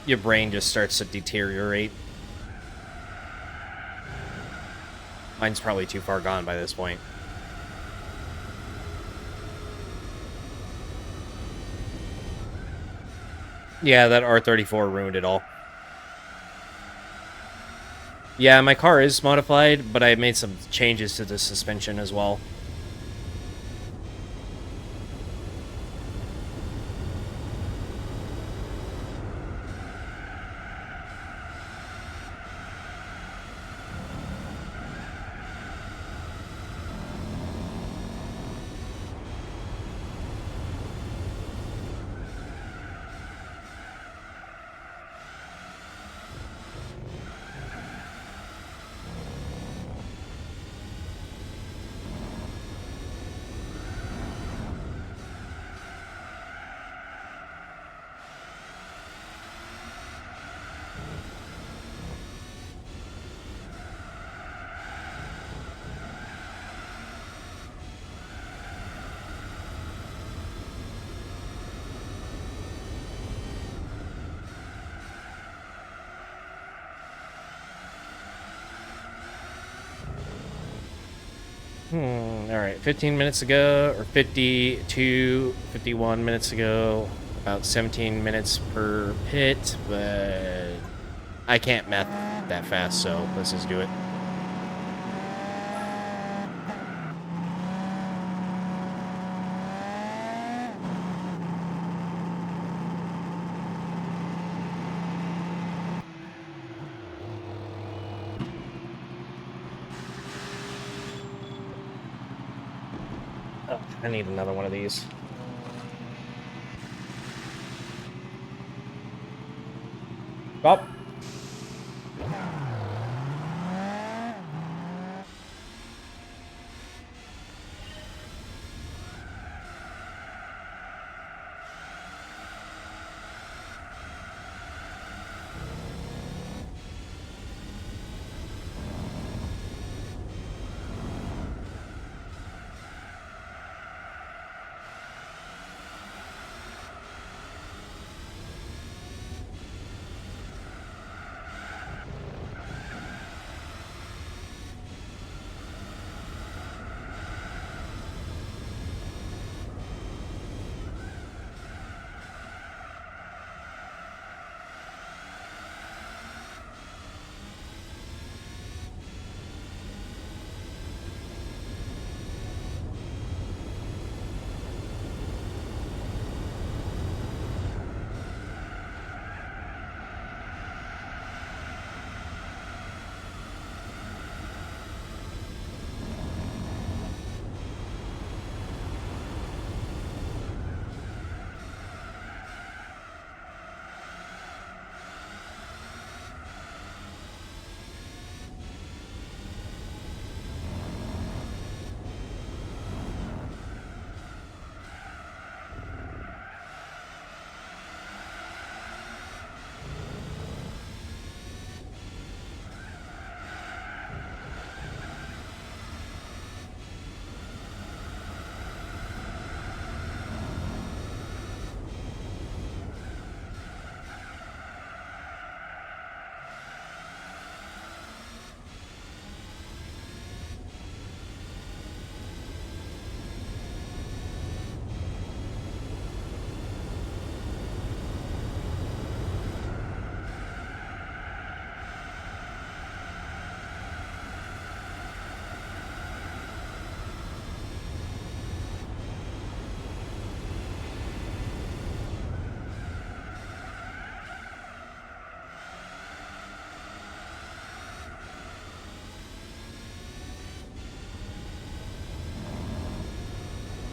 your brain just starts to deteriorate. Mine's probably too far gone by this point. Yeah, that R34 ruined it all. Yeah, my car is modified, but I made some changes to the suspension as well. Alright, 15 minutes ago, or 52, 51 minutes ago, about 17 minutes per pit, but I can't math that fast, so let's just do it. Oh, I need another one of these. Up.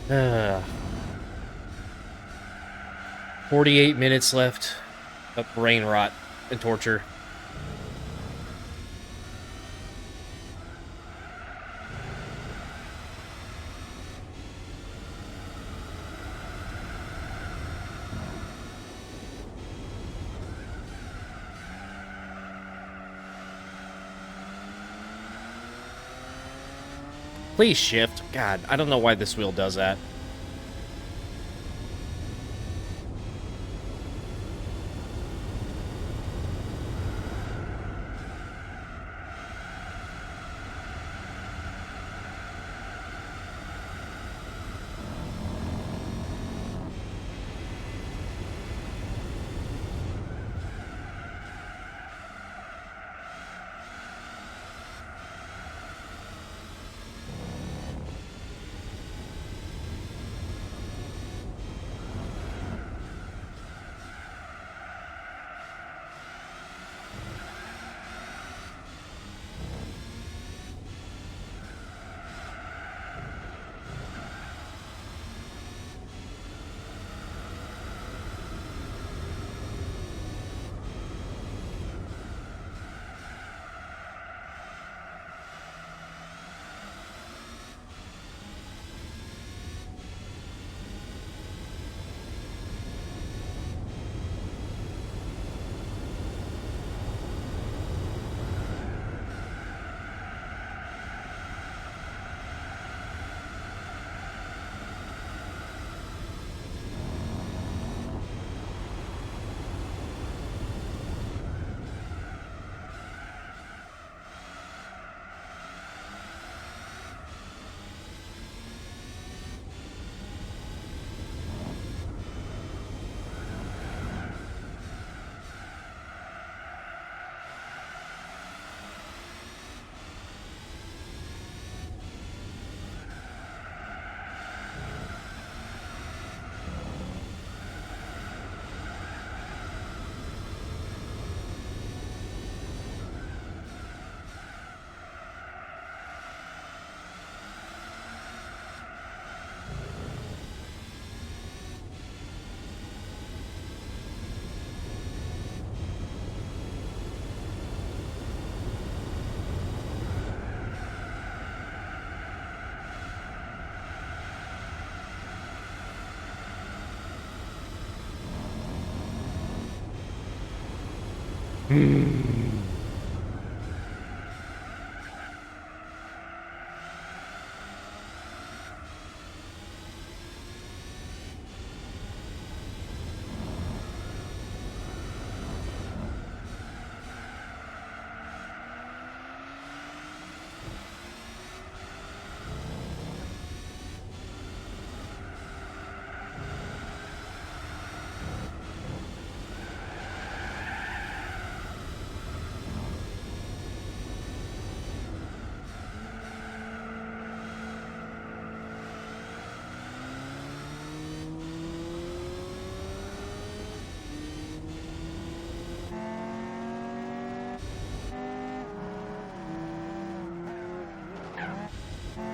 Uh, 48 minutes left of brain rot and torture. Please shift. God, I don't know why this wheel does that.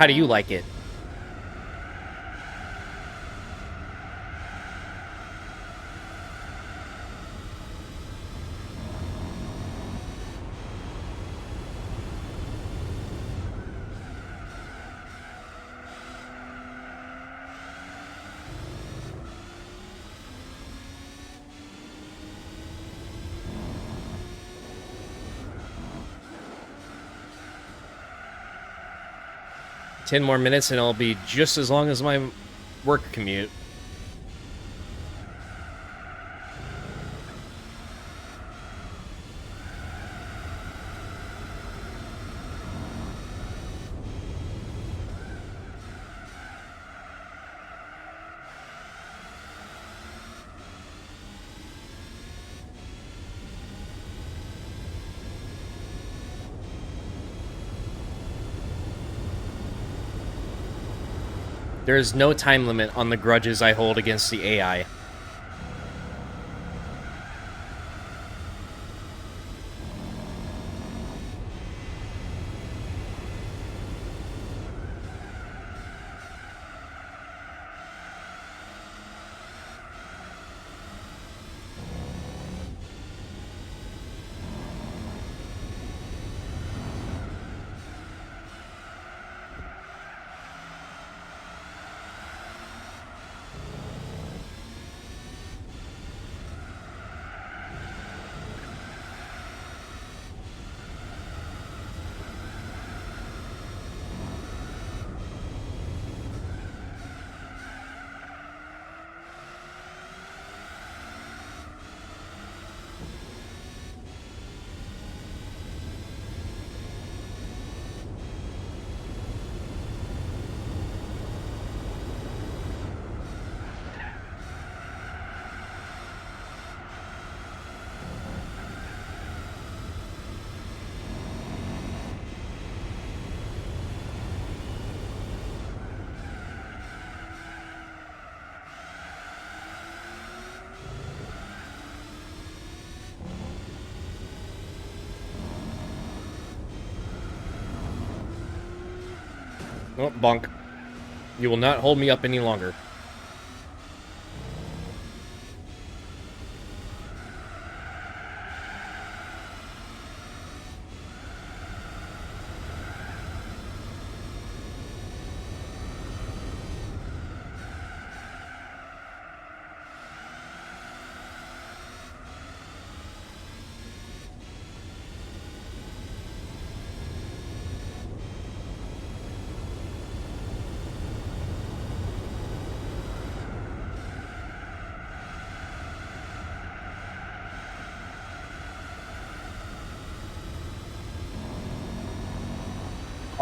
How do you like it? Ten more minutes and it'll be just as long as my work commute. There is no time limit on the grudges I hold against the AI. Oh, bonk. You will not hold me up any longer.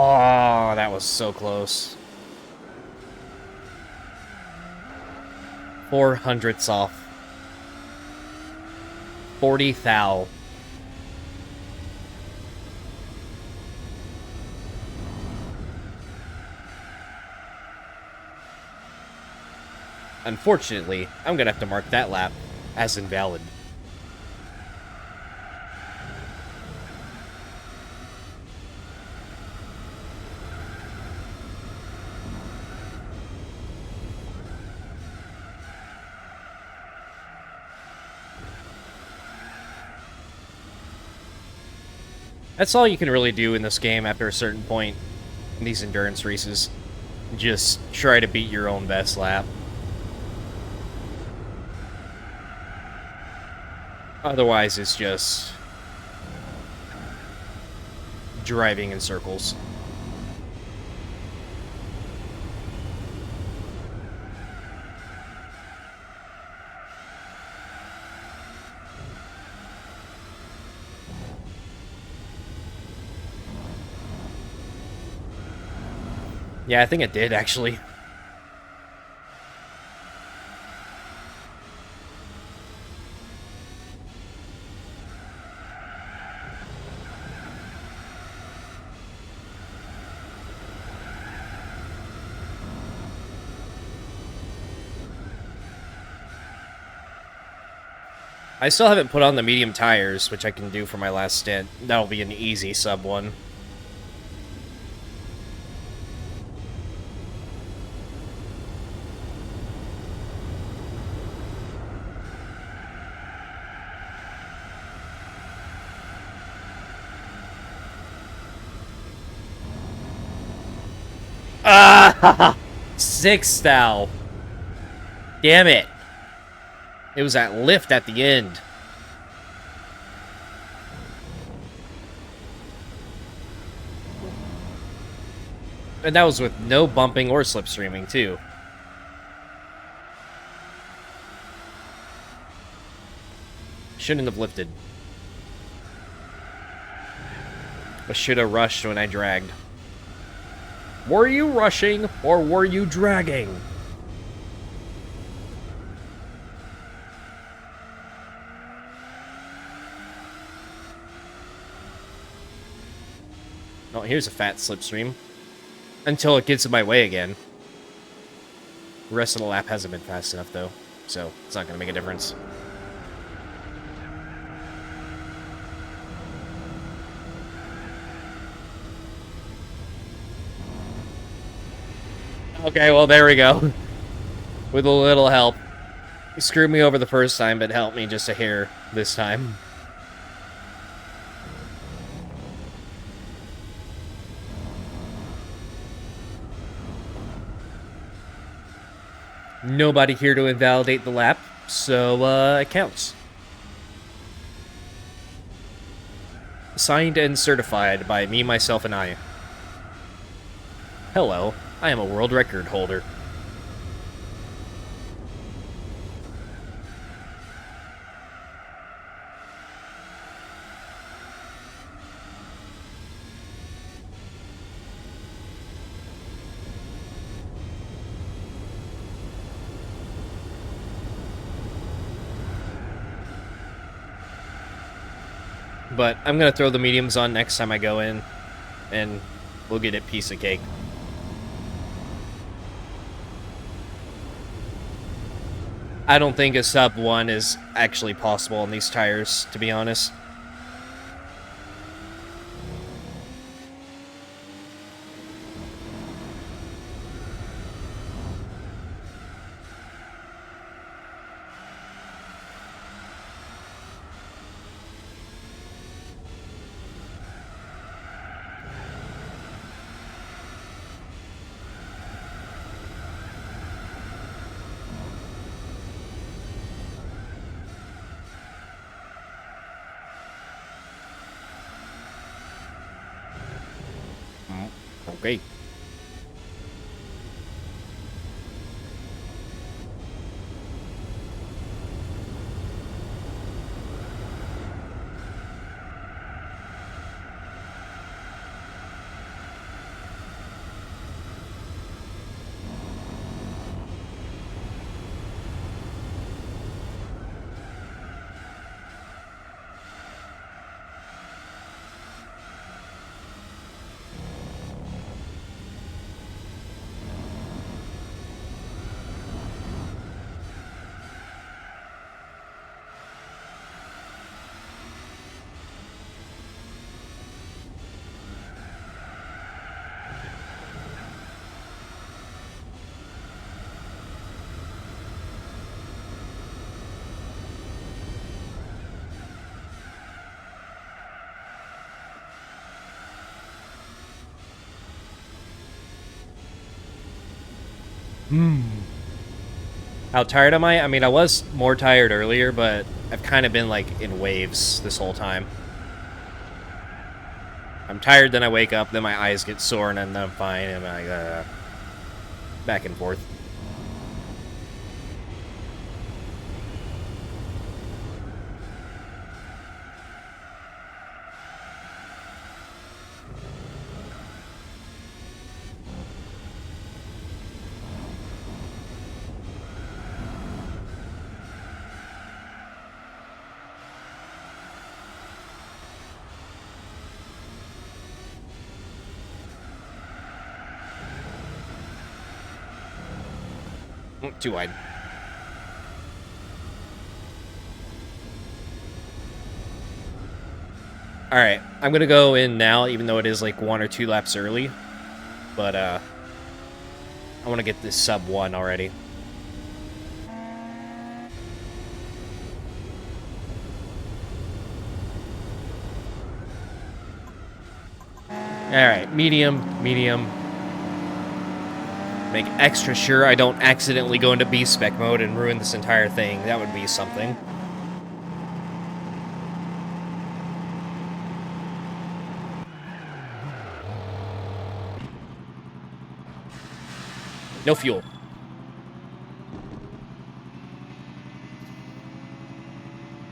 Oh, that was so close. 400ths off. 40 thou. Unfortunately, I'm gonna have to mark that lap as invalid. That's all you can really do in this game after a certain point in these endurance races. Just try to beat your own best lap. Otherwise, it's just driving in circles. Yeah, I think it did, actually. I still haven't put on the medium tires, which I can do for my last stint. That'll be an easy sub one. Ah! 6th thou. Damn it. It was that lift at the end. And that was with no bumping or slipstreaming, too. Shouldn't have lifted. I should have rushed when I dragged. Were you rushing or were you dragging? Oh, here's a fat slipstream. Until it gets in my way again. The rest of the lap hasn't been fast enough, though. So, it's not going to make a difference. Okay, well, there we go. With a little help. You screwed me over the first time, but helped me just a hair this time. Nobody here to invalidate the lap, so it counts. Signed and certified by me, myself, and I. Hello, I am a world record holder. But I'm going to throw the mediums on next time I go in, and we'll get it piece of cake. I don't think a sub 1 is actually possible on these tires, to be honest. Okay. How tired am I? I mean, I was more tired earlier, but I've kind of been, like, in waves this whole time. I'm tired, then I wake up, then my eyes get sore, and then I'm fine, and I back and forth. Too wide. Alright, I'm gonna go in now, even though it is like 1 or 2 laps early. But, I want to get this sub 1 already. Alright, medium, medium. Make extra sure I don't accidentally go into B-spec mode and ruin this entire thing. That would be something. No fuel.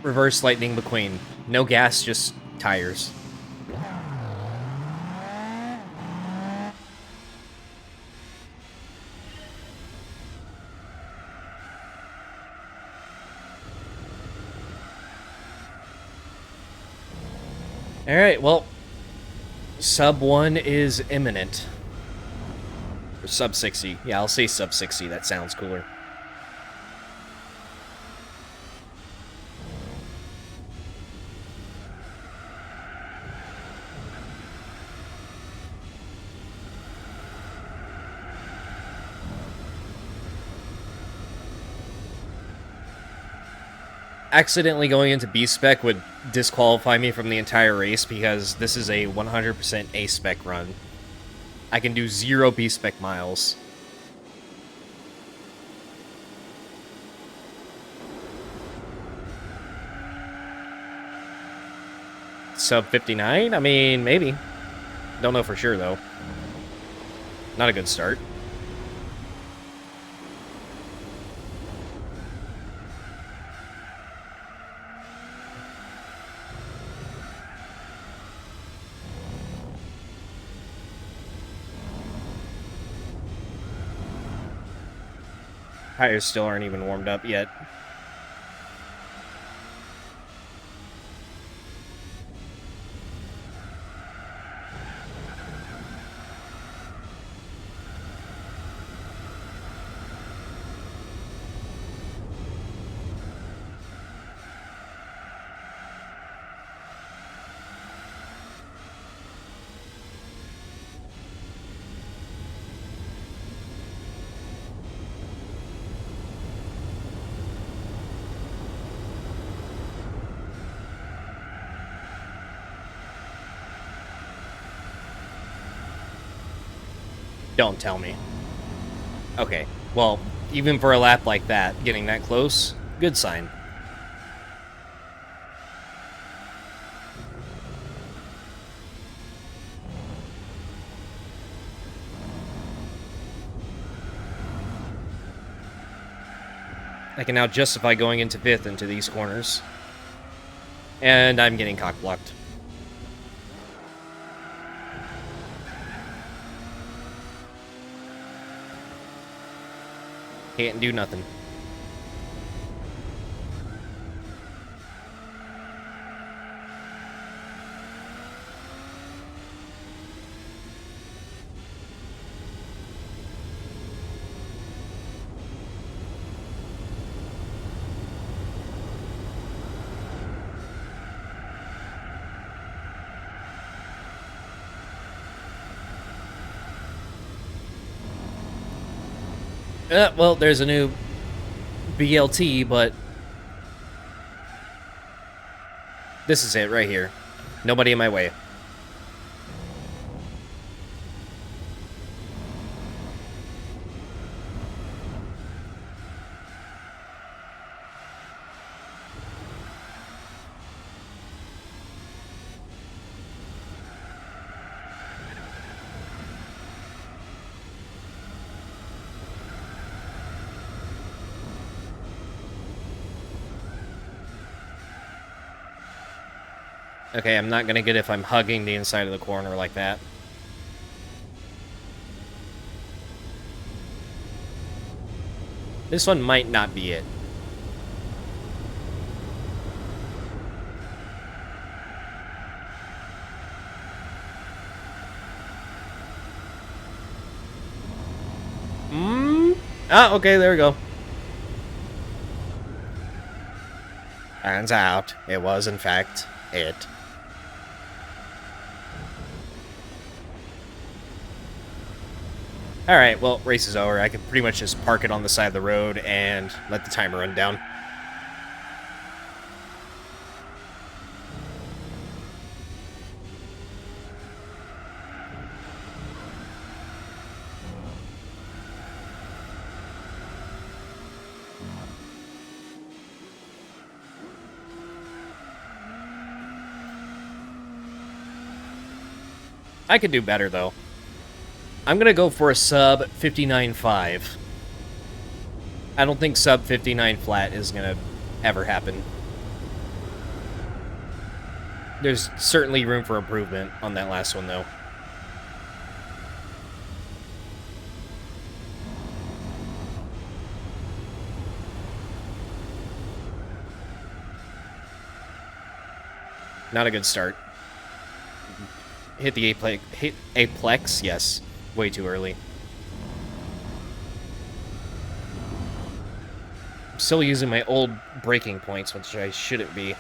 Reverse Lightning McQueen. No gas, just tires. Alright, well, sub 1 is imminent. Or sub 60. Yeah, I'll say sub 60. That sounds cooler. Accidentally going into B-spec would disqualify me from the entire race because this is a 100% A-spec run. I can do 0 B-spec miles. Sub 59? I mean, maybe. Don't know for sure, though. Not a good start. Tires still aren't even warmed up yet. Don't tell me. Okay, well, even for a lap like that, getting that close, good sign. I can now justify going into 5th into these corners. And I'm getting cock-blocked. Can't do nothing. Well, there's a new BLT, but this is it right here. Nobody in my way. Okay, I'm not gonna get if I'm hugging the inside of the corner like that. This one might not be it. Ah, okay, there we go. Turns out, it was, in fact, it. Alright, well, race is over. I can pretty much just park it on the side of the road and let the timer run down. I could do better, though. I'm going to go for a sub 59.5. I don't think sub 59 flat is going to ever happen. There's certainly room for improvement on that last one, though. Not a good start. Hit the apex, yes. Way too early. I'm still using my old braking points, which I shouldn't be.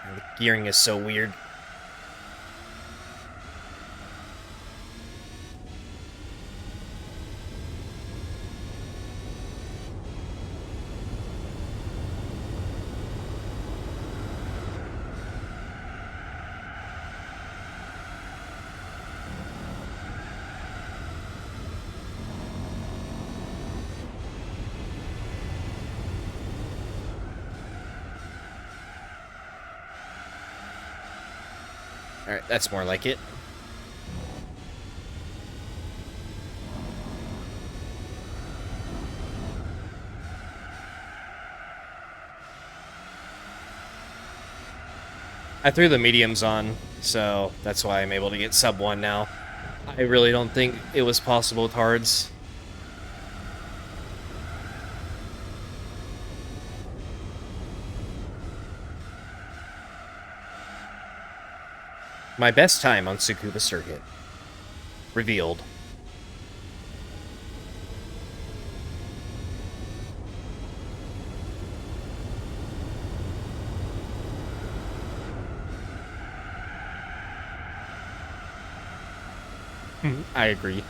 And the gearing is so weird. Alright, that's more like it. I threw the mediums on, so that's why I'm able to get sub 1 now. I really don't think it was possible with hards. My best time on Tsukuba circuit. Revealed. I agree.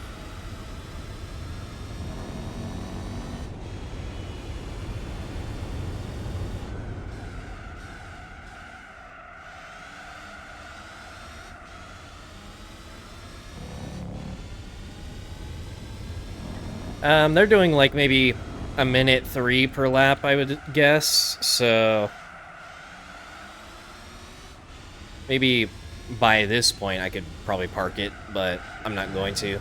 They're doing like maybe a minute 3 per lap, I would guess, so maybe by this point I could probably park it, but I'm not going to.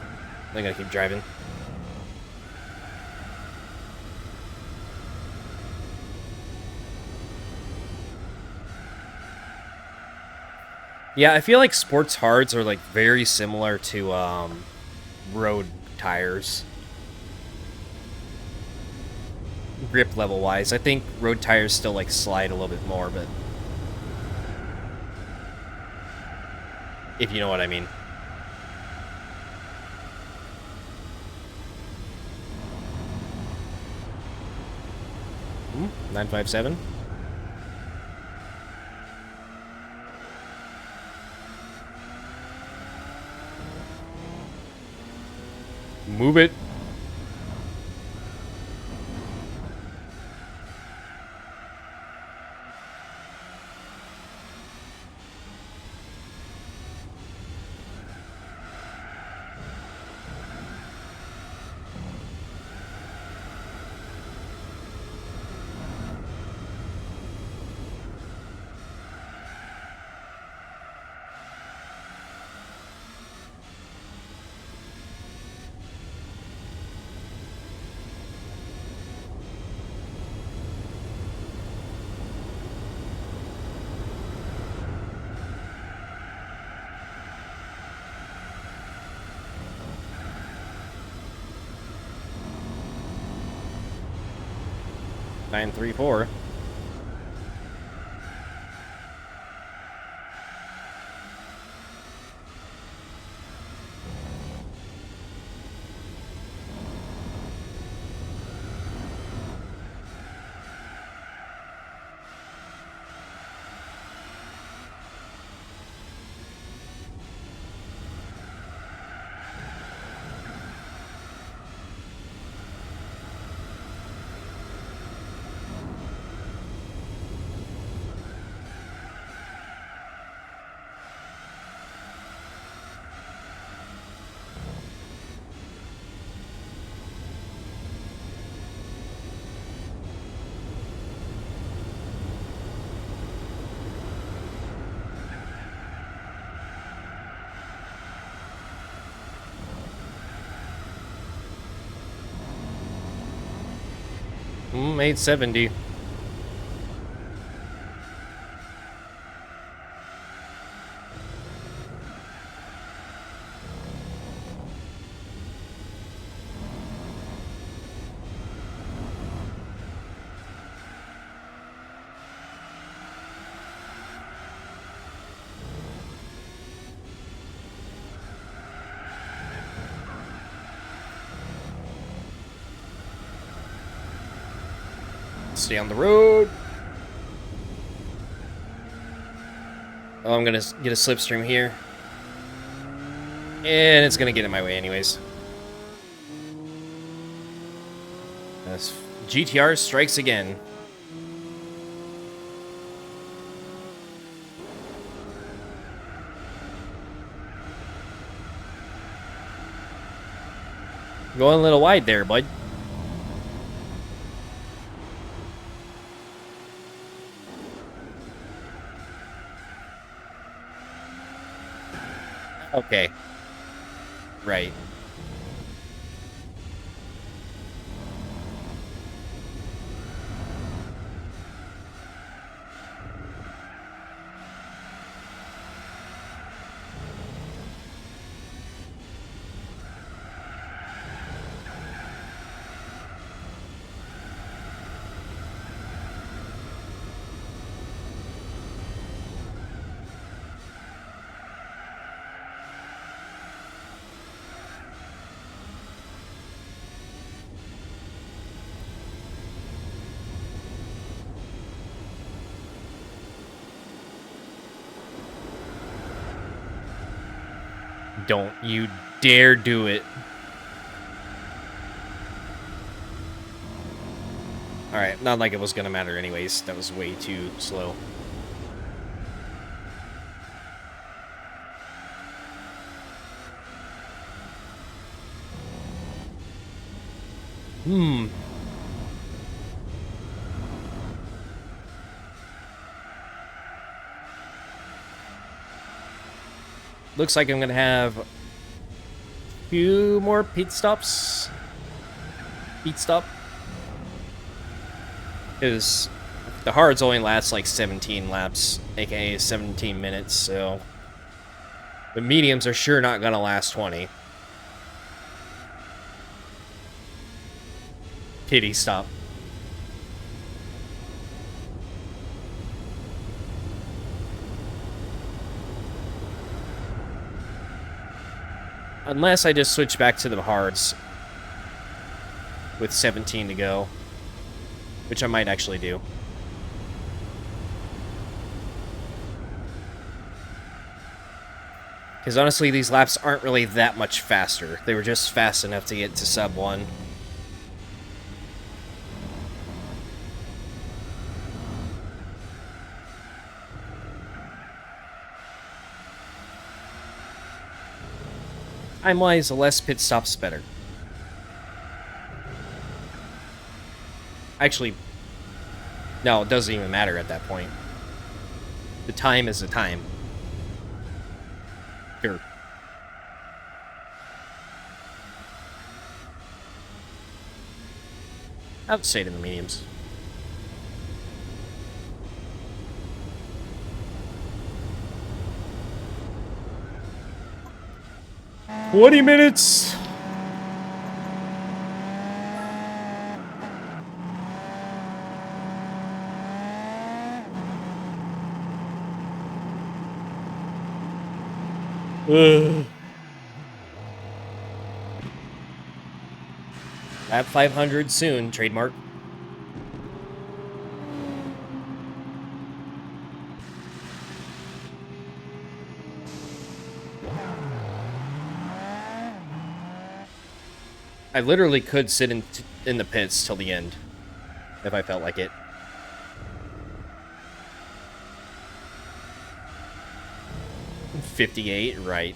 I'm gonna keep driving. Yeah, I feel like sports hards are like very similar to road tires. Grip level wise. I think road tires still like slide a little bit more, but if you know what I mean. Hmm? 957? Move it. 934. Hmm, 870. Stay on the road. Oh, I'm gonna get a slipstream here. And it's gonna get in my way anyways. GTR strikes again. Going a little wide there, bud. Okay. Right. Don't you dare do it. Alright, not like it was gonna matter anyways. That was way too slow. Looks like I'm gonna have a few more pit stops. Pit stop. Because the hards only last like 17 laps, aka 17 minutes, so the mediums are sure not gonna last 20. Pity stop. Unless I just switch back to the hards with 17 to go, which I might actually do. Because honestly, these laps aren't really that much faster. They were just fast enough to get to sub 1. Time-wise, less pit stops better. Actually, no, it doesn't even matter at that point. The time is the time. Sure. I would say to the mediums. "20 minutes!" Lap 500 soon, trademark. I literally could sit in the pits till the end, if I felt like it. $58, right.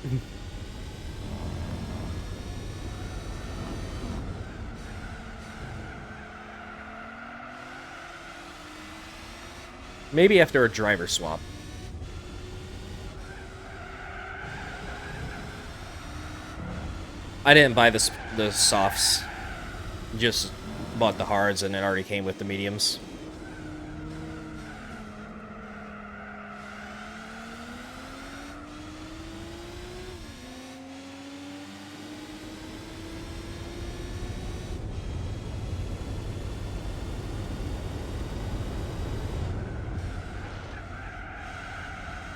Maybe after a driver swap. I didn't buy the softs. Just bought the hards and it already came with the mediums.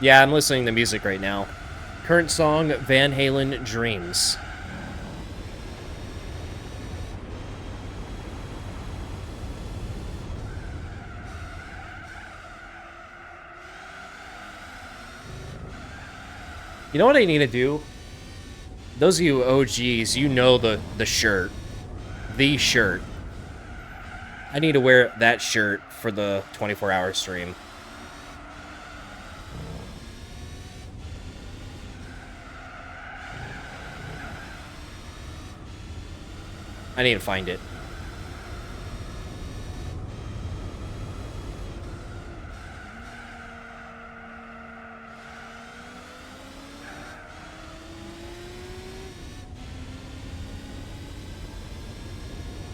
Yeah, I'm listening to music right now. Current song, Van Halen, Dreams. You know what I need to do? Those of you OGs, you know the shirt. The shirt. I need to wear that shirt for the 24-hour stream. I need to find it.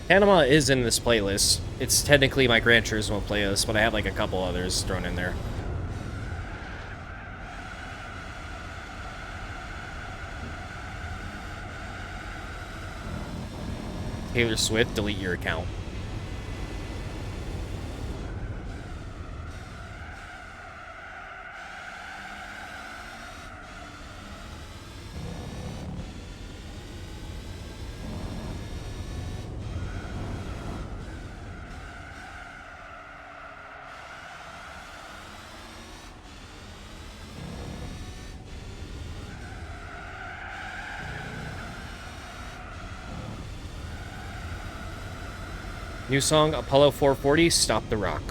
Panama is in this playlist. It's technically my Gran Turismo playlist, but I have like a couple others thrown in there. Taylor Swift, delete your account. New song, Apollo 440, Stop the Rock.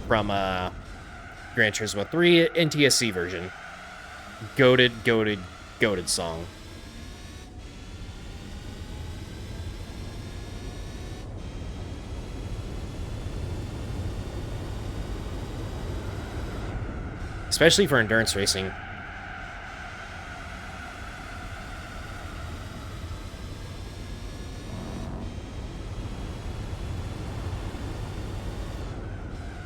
From Gran Turismo 3 NTSC version. Goated song. Especially for endurance racing.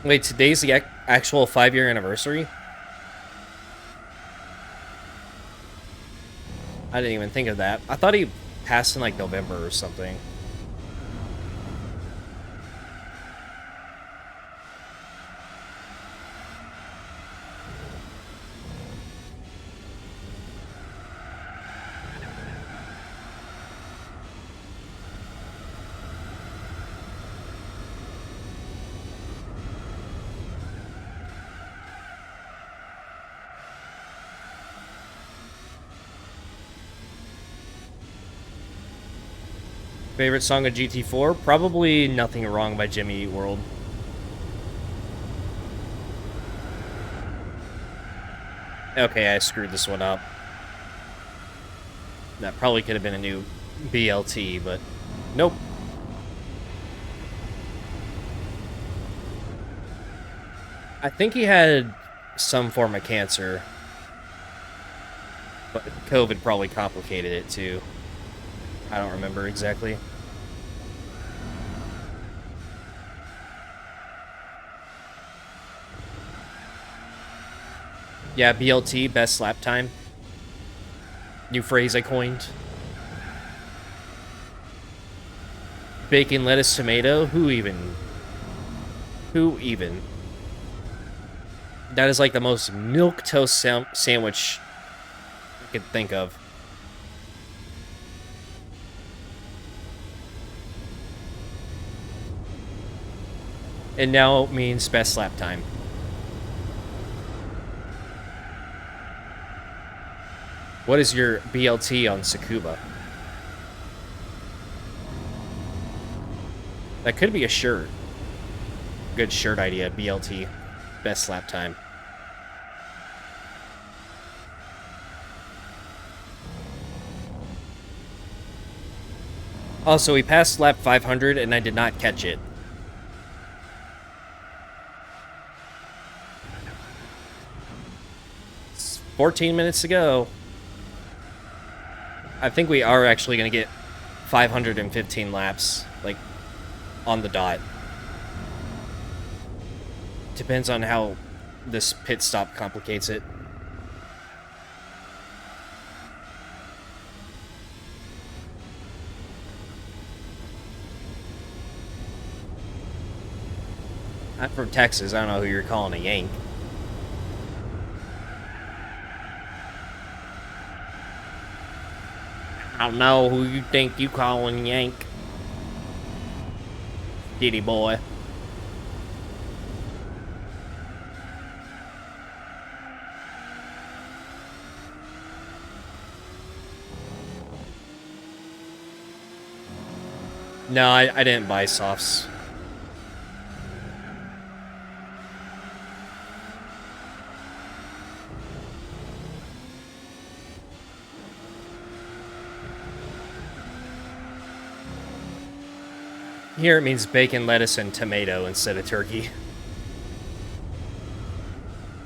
Wait, today's the actual 5-year anniversary? I didn't even think of that. I thought he passed in like November or something. Favorite song of GT4? Probably Nothing Wrong by Jimmy Eat World. Okay, I screwed this one up. That probably could have been a new BLT, but nope. I think he had some form of cancer, but COVID probably complicated it too. I don't remember exactly. Yeah, BLT, best lap time. New phrase I coined. Bacon, lettuce, tomato. Who even? Who even? That is like the most milquetoast sandwich could think of. It now means best lap time. What is your BLT on Tsukuba? That could be a shirt. Good shirt idea, BLT. Best lap time. Also, we passed lap 500 and I did not catch it. It's 14 minutes to go. I think we are actually going to get 515 laps, like, on the dot. Depends on how this pit stop complicates it. I'm from Texas. I don't know who you're calling a Yank. I don't know who you think you calling Yank. Diddy boy. No, I didn't buy softs. Here it means bacon, lettuce, and tomato instead of turkey.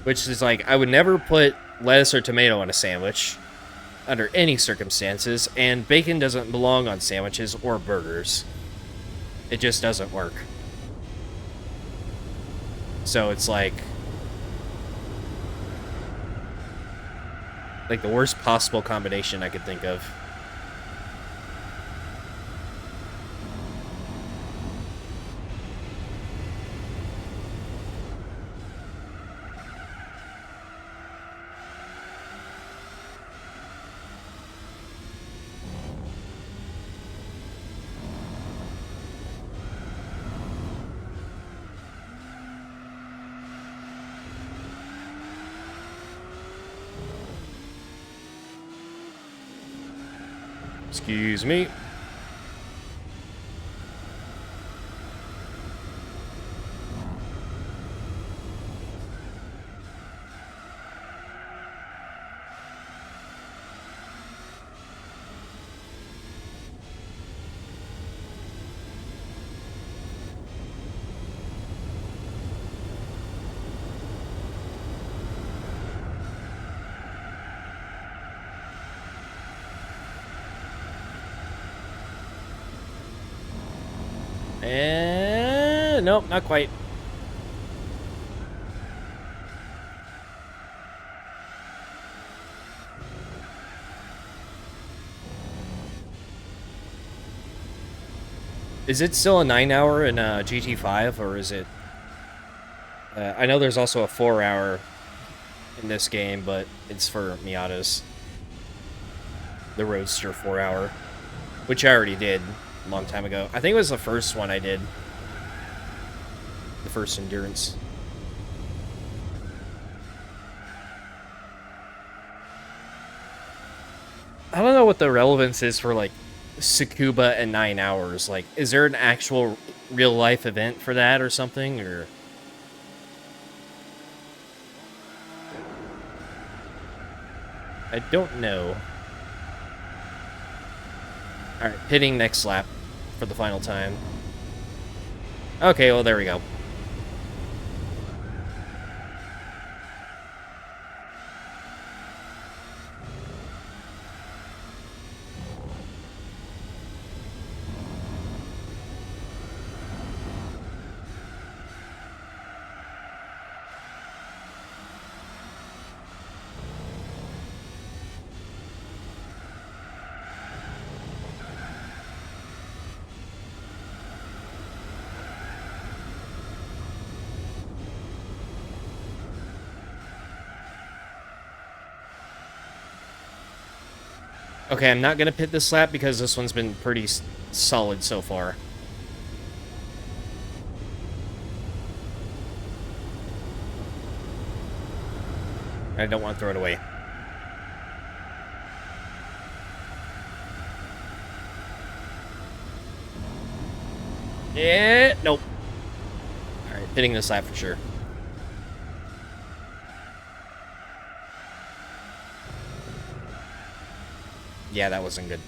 Which is like, I would never put lettuce or tomato on a sandwich under any circumstances, and bacon doesn't belong on sandwiches or burgers. It just doesn't work. So it's like the worst possible combination I could think of. Excuse me. And nope, not quite. Is it still a 9-hour in GT5, or is it... I know there's also a 4-hour in this game, but it's for Miatas. The Roadster 4-hour, which I already did a long time ago. I think it was the first one I did. The first Endurance. I don't know what the relevance is for, like, Tsukuba and 9 hours. Like, is there an actual real-life event for that or something, or... I don't know. Alright, pitting next lap for the final time. Okay, well, there we go. Okay, I'm not gonna pit this lap because this one's been pretty solid so far. I don't want to throw it away. Yeah, nope. Alright, hitting this lap for sure. Yeah, that wasn't good.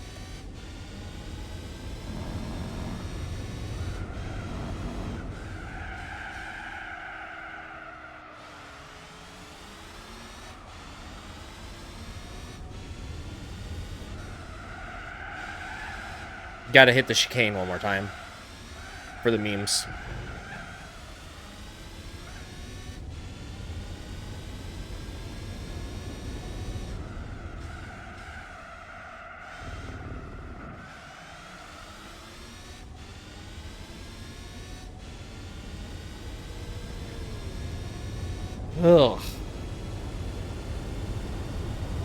Gotta hit the chicane one more time. For the memes. Ugh.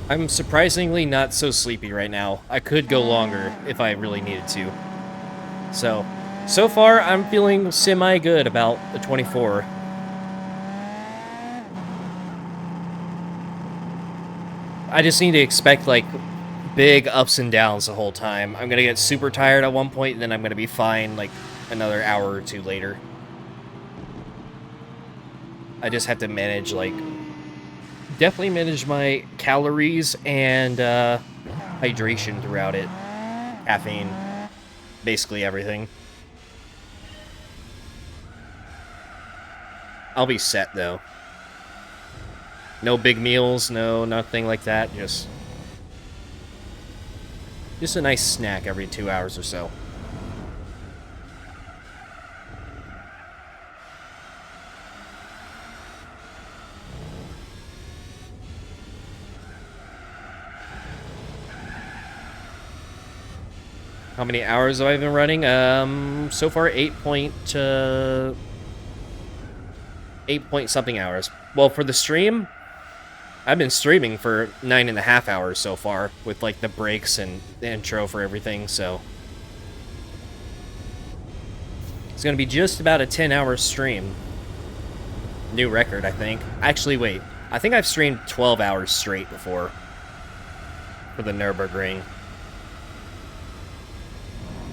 I'm surprisingly not so sleepy right now. I could go longer if I really needed to. So far, I'm feeling semi-good about the 24. I just need to expect, like, big ups and downs the whole time. I'm gonna get super tired at one point, and then I'm gonna be fine, like, another hour or two later. I just have to manage, like, definitely manage my calories and hydration throughout it. Caffeine. Basically everything. I'll be set, though. No big meals, no nothing like that. Just a nice snack every 2 hours or so. How many hours have I been running? So far 8 point something hours. Well, for the stream, I've been streaming for 9.5 hours so far, with like the breaks and the intro for everything. So it's gonna be just about a 10-hour stream. New record, I think. Actually, wait. I think I've streamed 12 hours straight before for the Nürburgring.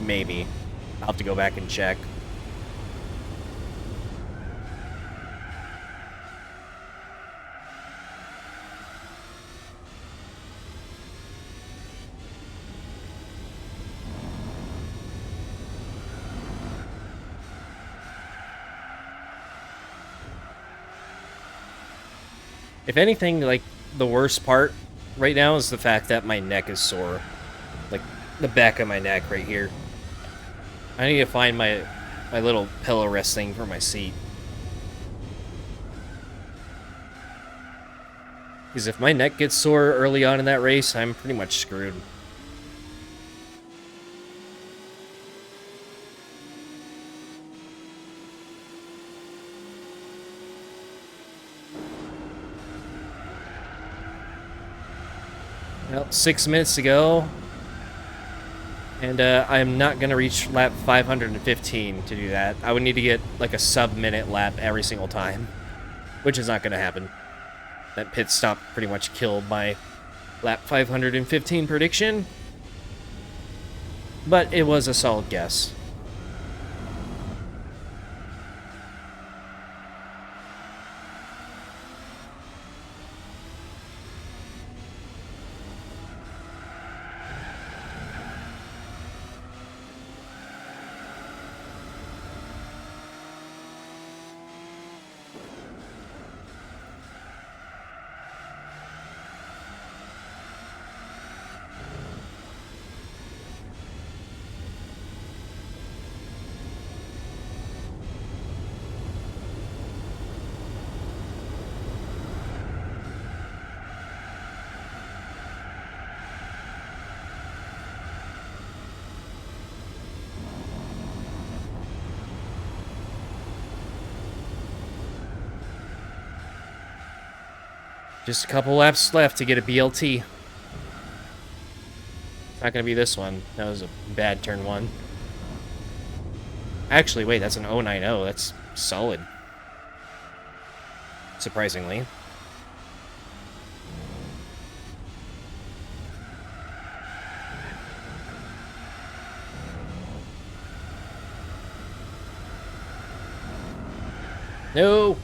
Maybe. I'll have to go back and check. If anything, like, the worst part right now is the fact that my neck is sore. Like, the back of my neck right here. I need to find my little pillow rest thing for my seat. Because if my neck gets sore early on in that race, I'm pretty much screwed. Well, 6 minutes to go. And I'm not going to reach lap 515 to do that. I would need to get like a sub-minute lap every single time. Which is not going to happen. That pit stop pretty much killed my lap 515 prediction. But it was a solid guess. Just a couple laps left to get a BLT. Not gonna be this one. That was a bad turn 1. Actually, wait, that's an 090. That's solid. Surprisingly. No!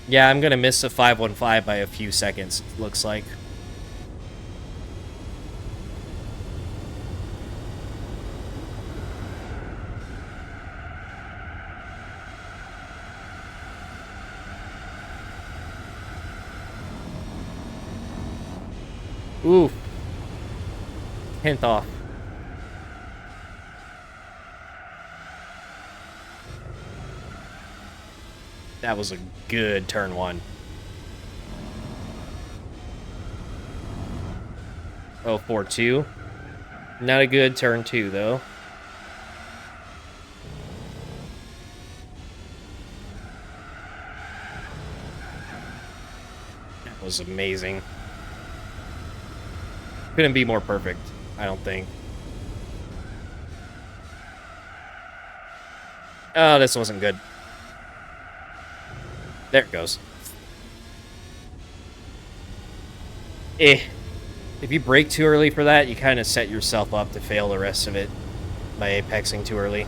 Yeah, I'm gonna miss a 515 by a few seconds, it looks like. Ooh. 10th off. That was a good turn 1. Oh, 4-2. Not a good turn 2, though. That was amazing. Couldn't be more perfect, I don't think. Oh, this wasn't good. There it goes. If you brake too early for that, you kind of set yourself up to fail the rest of it by apexing too early.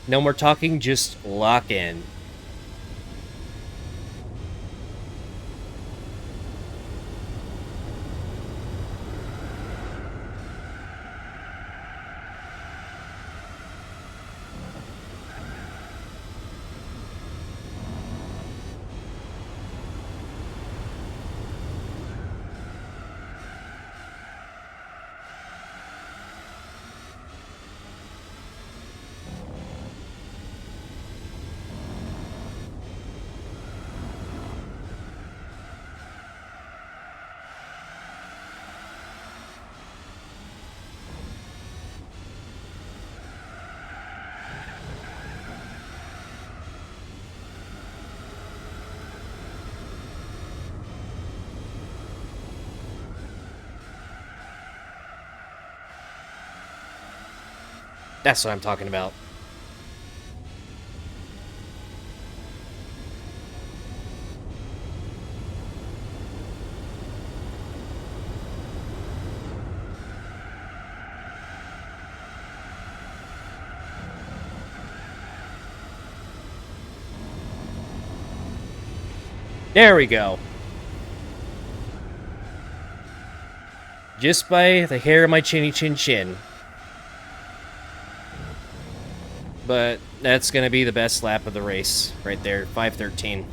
No more talking, just lock in. That's what I'm talking about. There we go. Just by the hair of my chinny chin chin. But that's going to be the best lap of the race right there, 5:13.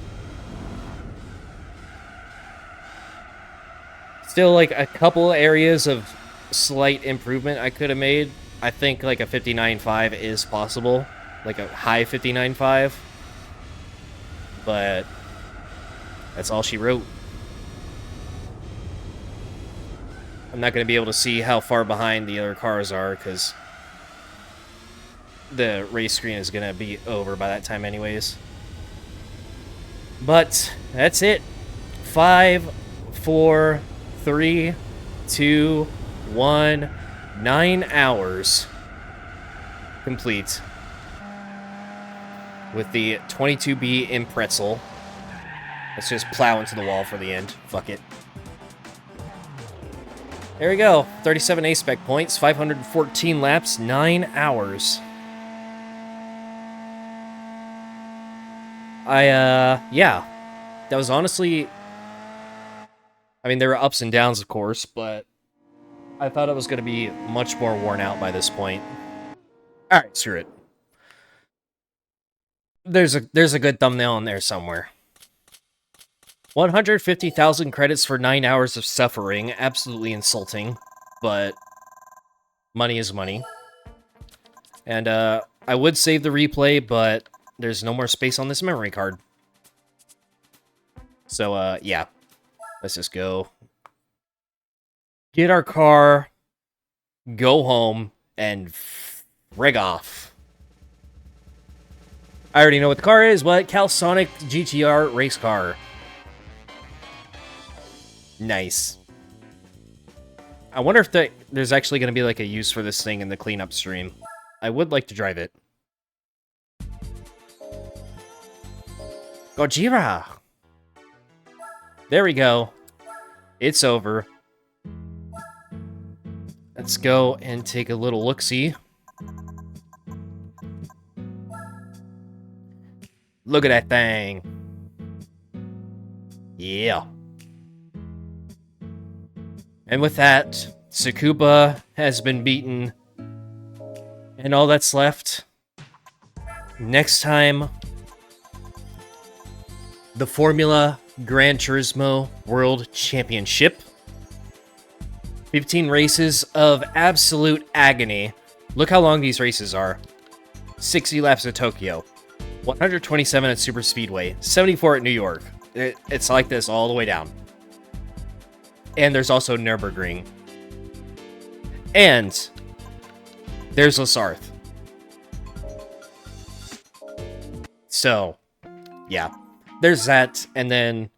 Still, like, a couple areas of slight improvement I could have made. I think, like, a 59.5 is possible. Like, a high 59.5. But that's all she wrote. I'm not going to be able to see how far behind the other cars are, because the race screen is going to be over by that time anyways. But that's it. 5, 4, 3, 2, 1. 9 hours complete with the 22B in pretzel. Let's just plow into the wall for the end. Fuck it. There we go. 37 A-Spec points, 514 laps, 9 hours. Yeah. That was honestly... I mean, there were ups and downs, of course, but I thought it was going to be much more worn out by this point. Alright, screw it. There's a good thumbnail in there somewhere. 150,000 credits for 9 hours of suffering. Absolutely insulting, but money is money. And I would save the replay, but there's no more space on this memory card. So yeah. Let's just go. Get our car, go home, and frig off. I already know what the car is, but Calsonic GTR race car. Nice. I wonder if there's actually going to be like a use for this thing in the cleanup stream. I would like to drive it. Gojira! There we go. It's over. Let's go and take a little look-see. Look at that thing. Yeah. And with that, Tsukuba has been beaten. And all that's left... Next time... The Formula Gran Turismo World Championship. 15 races of absolute agony. Look how long these races are. 60 laps at Tokyo. 127 at Super Speedway. 74 at New York. It's like this all the way down. And there's also Nürburgring. And there's Lasarth. So, yeah. There's that, and then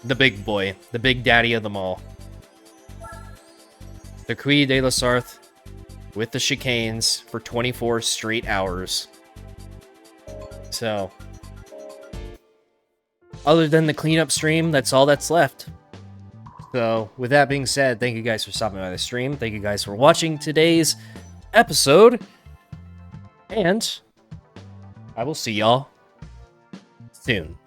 the big boy, the big daddy of them all. The Circuit de Lasarth with the chicanes for 24 straight hours. So, other than the cleanup stream, that's all that's left. So, with that being said, thank you guys for stopping by the stream. Thank you guys for watching today's episode. And I will see y'all soon.